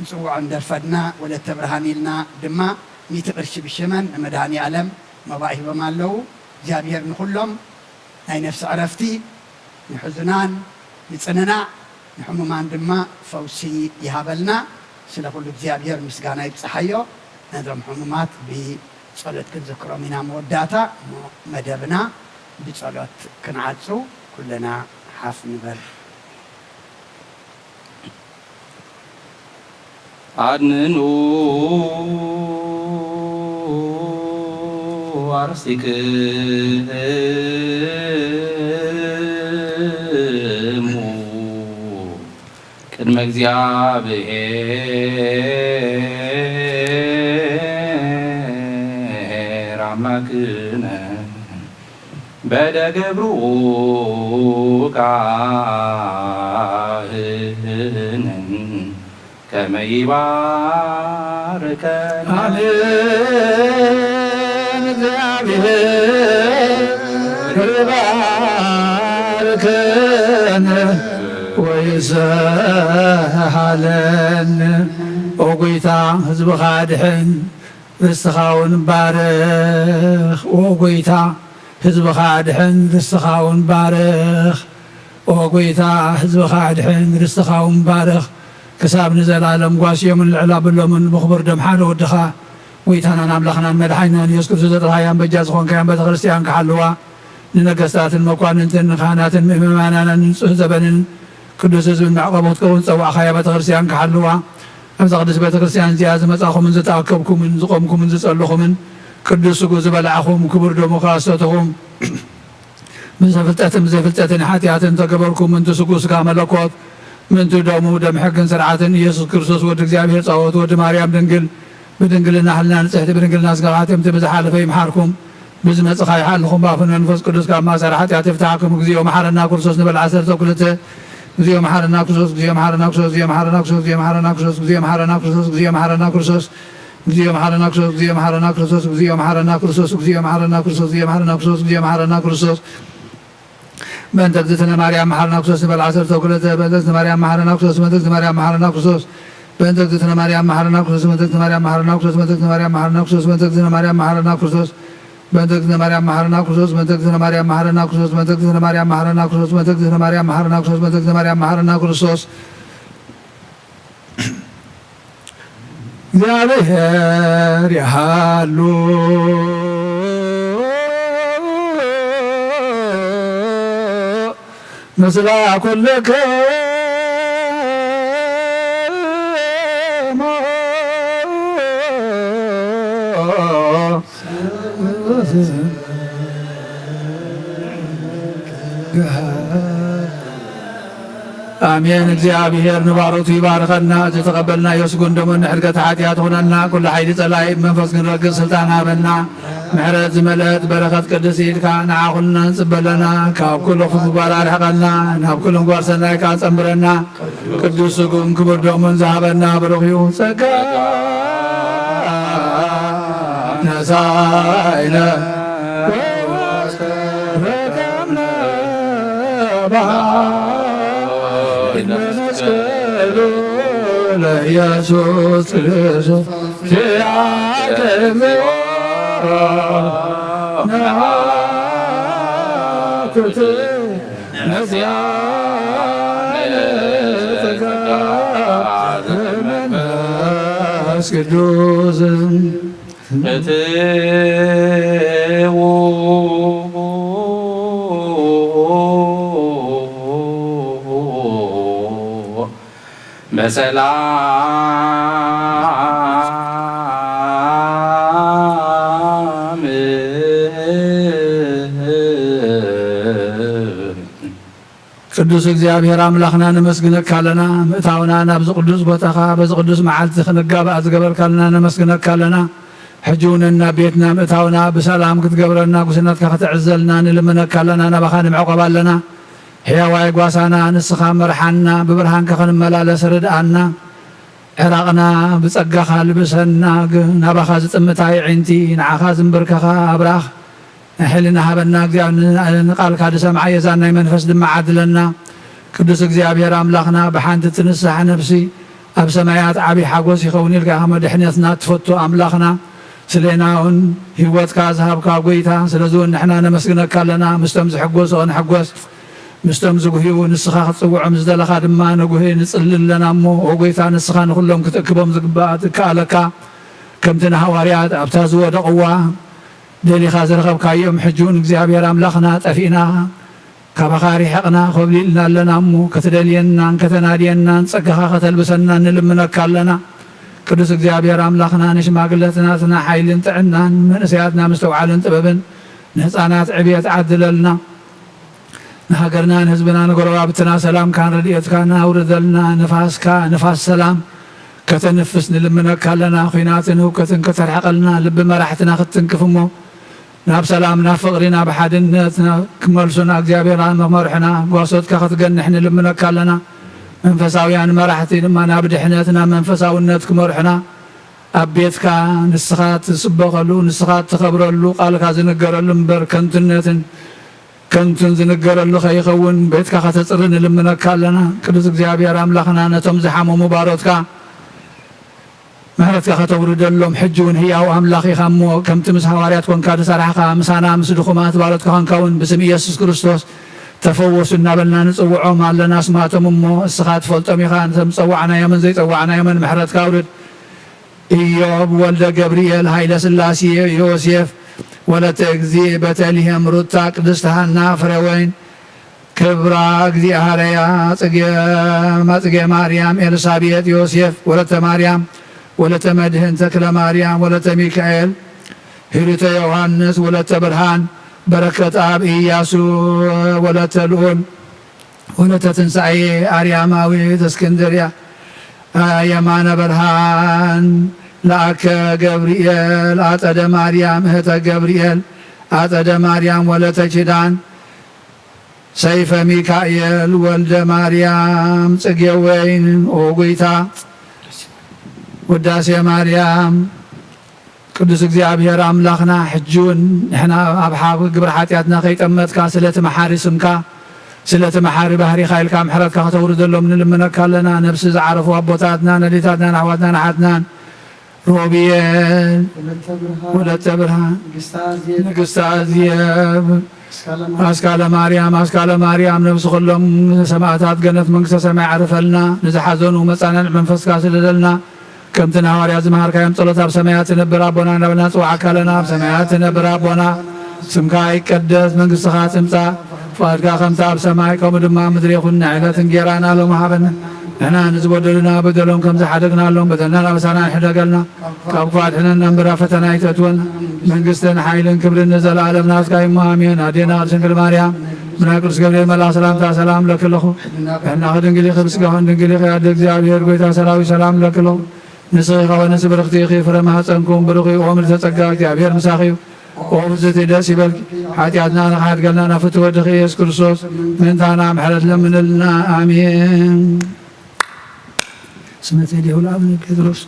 ንፅውዖ እንደርፈድና ወለተ ብርሃን ኢልና ድማ 100 ቅርሺ ብሽመን ንመድሃኒ ዓለም መባእ ሂቦም ኣለዉ እግዚኣብሔር ንኩሎም ናይ ነፍሲ ዕረፍቲ ንሕዙናን ንፅንናዕ ንሕሙማን ድማ ፈውሲ ይሃበልና ስለ ኩሉ እግዚኣብሔር ምስጋና ይብፅሓዮ ነዞም ሕሙማት ብፀሎት ክንዝክሮም ኢና መወዳእታ መደብና ብፀሎት ክንዓፁ ኩለና ሓፍ ንበል አድንኑ አርሲክሙ ቅድመ እግዚአብሔር አምላክነ በደገብሩ ካህንን ከመ ይባርከን እግዚአብሔር ይባርከን ወይስሃለን ኦ ጌታ ህዝብኻ ድሕን ርስትኻ እውን ባርኽ ኦ ጌታ ህዝብኻ ድሕን ርስትኻ እውን ባርኽ ኦ ጌታ ህዝብኻ ድሕን ርስትኻ እውን ባርኽ ክሳብ ንዘላለም ጓስዮምን ልዕላ ብሎምን ብኽቡር ደም ሓደ ወድኻ ጎይታናን ኣምላኽናን መድሓኒናን ኢየሱስ ክርስቶስ ዘጥራሃያን በጃ ዝኾንካያን ቤተ ክርስቲያን ክሓልዋ ንነገስታትን መኳንንትን ንካህናትን ምእመናንን ንፁህ ዘበንን ቅዱስ ህዝብን መዕቆቢ ክትከውን ፀዋዕኻያ ቤተ ክርስቲያን ክሓልዋ ኣብዛ ቅዱስ ቤተ ክርስቲያን እዚኣ ዝመፃኹምን ዝተኣከብኩምን ዝቆምኩምን ዝፀልኹምን ቅዱስ ስጉ ዝበላዕኹም ክቡር ደሙ ካሰተኹም ብዘፍልጠትን ብዘይፍልጠትን ሓጢኣትን ተገበርኩም ምንቲ ስጉ ስጋ መለኮት ምንቱ ደሙ ደም ሕግን ስርዓትን ኢየሱስ ክርስቶስ ወዲ እግዚአብሔር ፃወት ወዲ ማርያም ድንግል ብድንግልና ህልና ንፅሕቲ ብድንግልና ዝገባትምቲ ብዝሓለፈ ይምሓርኩም ብዝመፅኻ ይሓልኹም ባፍን መንፈስ ቅዱስ ካብ ማሰር ሓጢኣት ይፍታሕኩም እግዚኦ መሓረና ክርስቶስ ንበል 12 እግዚኦ መሓረና ክርስቶስ እግዚኦ መሓረና ክርስቶስ እግዚኦ መሓረና ክርስቶስ እግዚኦ መሓረና ክርስቶስ እግዚኦ መሓረና ክርስቶስ እግዚኦ መሓረና ክርስቶስ እግዚኦ መሓረና ክርስቶስ እግዚኦ መሓረና ክርስቶስ እግዚኦ መሓረና ክርስቶስ እግዚኦ መሓረና ክርስቶስ እግዚኦ መሓረና ክርስቶስ እግዚኦ መሓረና ክርስቶስ በእንተ እግዝእትነ ማርያም መሓረና ክርስቶስ ንበል 12 በእንተ እግዝእትነ ማርያም መሓረና ክርስቶስ በእንተ እግዝእትነ ማርያም መሓረና ክርስቶስ በእንተ እግዝእትነ ማርያም መሓረና ክርስቶስ በእንተ እግዝእትነ ማርያም መሓረና ክርስቶስ በእንተ እግዝእትነ ማርያም መሓረና ክርስቶስ በእንተ እግዝእትነ ማርያም መሓረና ክርስቶስ በእንተ እግዝእትነ ማርያም መሓረና ክርስቶስ በእንተ እግዝእትነ ማርያም መሓረና ክርስቶስ በእንተ እግዝእትነ ማርያም መሓረና ክርስቶስ በእንተ እግዝእትነ ማርያም መሓረና ክርስቶስ በእንተ እግዝእትነ ማርያም መሓረና ክርስቶስ እግዚአብሔር ያሃሉ ምስለ ኩልክሙ አሜን። እግዚአብሔር ንባሮቱ ይባርከና ዝተቀበልና የስጉን ደሞን ሕርገት ሓጢአት ሆነና ኩሉ ሓይሊ ጸላይ መንፈስ ክንረግፅ ስልጣን ሃበና ምሕረት ዝመልአት በረኸት ቅዱስ ኢድካ ንዓኹልና ንፅበለና ካብ ኩሉ ምግባር ኣርሕቐና ናብ ኩሉ ምግባር ሰናይካ ፀምረና ቅዱስ ስጉን ክቡር ደሙን ዝሃበና ብሩኽ እዩ ጸጋ ነሳይነ ረከብነ መስቀሉ ለኢየሱስ ክርስቶስ ሲያከብር ነሃኩት ነዚያነ መንፈስ ቅዱስ እትው በሰላም ቅዱስ እግዚአብሔር አምላኽና ነመስግነካ ኣለና ምእታውና ናብዚ ቅዱስ ቦታኻ በዚ ቅዱስ መዓልቲ ክንጋባእ ዝገበርካልና ነመስግነካ ኣለና ሕጂ እውን ናብ ቤትና ምእታውና ብሰላም ክትገብረና ጉስነትካ ክትዕዘልና ንልምነካ ኣለና ናባኻ ንምዕቆብ ኣለና ሕያዋይ ጓሳና ንስኻ መርሓና ብብርሃንካ ክንመላለስ ርድኣና ዕራቕና ብፀጋኻ ልብሰና ናባኻ ዝጥምታ ይዒንቲ ንዓኻ ዝንብርከኻ ኣብራኽ ሕሊና ሃበና እግዚአብሔር ንቃልካ ድሰምዓ የዛን ናይ መንፈስ ድማ ዓድለና ቅዱስ እግዚአብሔር ኣምላኽና ብሓንቲ ትንስሕ ነፍሲ ኣብ ሰማያት ዓብዪ ሓጎስ ይኸውን ኢልካ መድሕነትና ትፈቱ ኣምላኽና ስለና እውን ህይወትካ ዝሃብካ ጎይታ ስለዚ እውን ንሕና ነመስግነካ ኣለና ምስቶም ዝሕጎሱ ንሕጎስ ምስቶም ዝጉህዩ ንስኻ ክትፅውዖም ዝደለኻ ድማ ንጉሂ ንፅልል ኣለና እሞ ጎይታ ንስኻ ንኩሎም ክትእክቦም ዝግባእ ትከኣለካ ከምቲ ንሃዋርያት ኣብታ ዝወደቕዋ ደሊኻ ዝረኸብካዮም ሕጂ እውን እግዚኣብሔር ኣምላኽና ጠፊእና ካባኻ ሪሕቕና ኮብሊልና ኣለና እሞ ከተደልየናን ከተናድየናን ፀጋኻ ከተልብሰና ንልምነካ ኣለና ቅዱስ እግዚአብሔር ኣምላኽና ንሽማግለትናትና ሓይልን ጥዕናን መንእሰያትና ምስተውዓልን ጥበብን ንህፃናት ዕብየት ዓድለልና ንሃገርና ንህዝብና ንጎረባብትና ሰላምካን ረድኤትካን ኣውርደልና ንፋስካ ንፋስ ሰላም ከተንፍስ ንልምነካ ኣለና ኩናትን ህውከትን ከተርሕቐልና ልቢ መራሕትና ክትንክፍ እሞ ናብ ሰላም ናብ ፍቕሪ ናብ ሓድነት ክመልሱና እግዚኣብሔር መርሕና ጓሶትካ ክትገንሕ ንልምነካ ኣለና መንፈሳውያን መራሕቲ ድማ ናብ ድሕነት ናብ መንፈሳውነት ክመርሑና ኣብ ቤትካ ንስኻ ትስበኸሉ ንስኻ ትኸብረሉ ቃልካ ዝንገረሉ እምበር ከንቱን ዝንገረሉ ከይኸውን ቤትካ ከተፅሪ ንልምነካ ኣለና ቅዱስ እግዚአብሔር ኣምላኽና ነቶም ዝሓመሙ ባሮትካ ምሕረትካ ከተውርደሎም ሕጂ እውን ህያው ኣምላኽ ኢኻ እሞ ከምቲ ምስ ሃዋርያት ኮንካ ዝሰርሕኻ ምሳና ምስ ድኹማት ባሮትካ ኮንካ እውን ብስም ኢየሱስ ክርስቶስ ተፈወሱ እናበልና ንፅውዖም ኣለና ስማቶም እሞ እስኻ ትፈልጦም ኢኻ ነቶም ፀዋዕናዮምን ዘይፀዋዕናዮምን ምሕረትካ አውርድ ኢዮብ ወልደ ገብርኤል ሃይለ ስላሴ ዮሴፍ ወለተ እግዚእ ቤተልሔም ሩታ ቅድስት ሃና ፍሬወይን ክብራ እግዚአብሔር ጽጌ ማርያም ኤልሳቤጥ ዮሴፍ ወለተ ማርያም ወለተ መድህን ተክለ ማርያም ወለተ ሚካኤል ሂሩተ ዮሐንስ ወለተ ብርሃን በረከት አብ ኢያሱ ወለተ ልዑል ወለተ ትንሣኤ አርያማዊት እስክንድርያ የማነ ብርሃን ለአከ ገብርኤል አጸደ ማርያም እህተ ገብርኤል አጸደ ማርያም ወለተ ኪዳን ሰይፈ ሚካኤል ወልደ ማርያም ጽጌ ወይን ኦጉይታ ውዳሴ ማርያም ቅዱስ እግዚአብሔር አምላኽና ሕጂውን ንሕና ኣብ ሓዊ ግብሪ ሓጢኣትና ከይጠመጥካ ስለቲ መሓሪ ስምካ ስለቲ መሓሪ ባህሪኻ ኢልካ ምሕረትካ ከተውርደሎም ንልምነካ ኣለና ነብሲ ዝዓረፉ ኣቦታትና ነዴታትና ኣሕዋትና ንሓትናን ሮብየል ወለተ ብርሃን ንግስተ ኣዝየብ ኣስካለ ማርያም ነብሲ ኩሎም ሰማዕታት ገነት መንግስተ ሰማይ ዓርፈልና ንዝሓዘኑ መፃነዕ መንፈስካ ስለዘልና ከምቲ ንሃዋርያት ዝመሃርካዮም ጸሎት ኣብ ሰማያት ትነብር ኣቦና እናበልና ንፅዋዓካ ኣለና ኣብ ሰማያት ትነብር ኣቦና ስምካ ይቀደስ መንግስትኻ ትምፃእ ፍቃድካ ከምቲ ኣብ ሰማይ ከምኡ ድማ ምድሪ ይኹን ንዕለት እንጀራና ሎሚ ሃበና ንሕና ንዝበደሉና በደሎም ከም ዝሓደግናሎም በደልና ናበሳና ይሕደገልና ካብ ክፉ ኣድሕነና እምበር ኣብ ፈተና ይተእትወና መንግስትን ሓይልን ክብርን ንዘለኣለም ናትካ እሞ ኣሜን ኣዴና ቅድስት ድንግል ማርያም ምናይ ቅዱስ ገብርኤል መልአክ ሰላምታ ሰላም ለክለኹ ሕናኸ ድንግል ኢኺ ብስጋኹን ድንግል ኢኺ ኣደ እግዚአብሔር ጎይታ ሰራዊት ሰላም ለክለኹ ንስኺ ኸወንስ ብርክቲ ኢኺ ፍረ ማኅፀንኩም ብሩኽ እዩ ኦ ምልዕተ ጸጋ እግዚአብሔር ምሳኺ እዩ ኦ ብዝእቲ ደስ ይበልኪ ሓጢኣትና ንኻሕድገልና ናብ ፍትሒ ወድኺ ኢየሱስ ክርስቶስ ምእንታና ምሕረት ለምንልና ኣሜን ስመ ቴሌሁ ለአቡነ ጴጥሮስ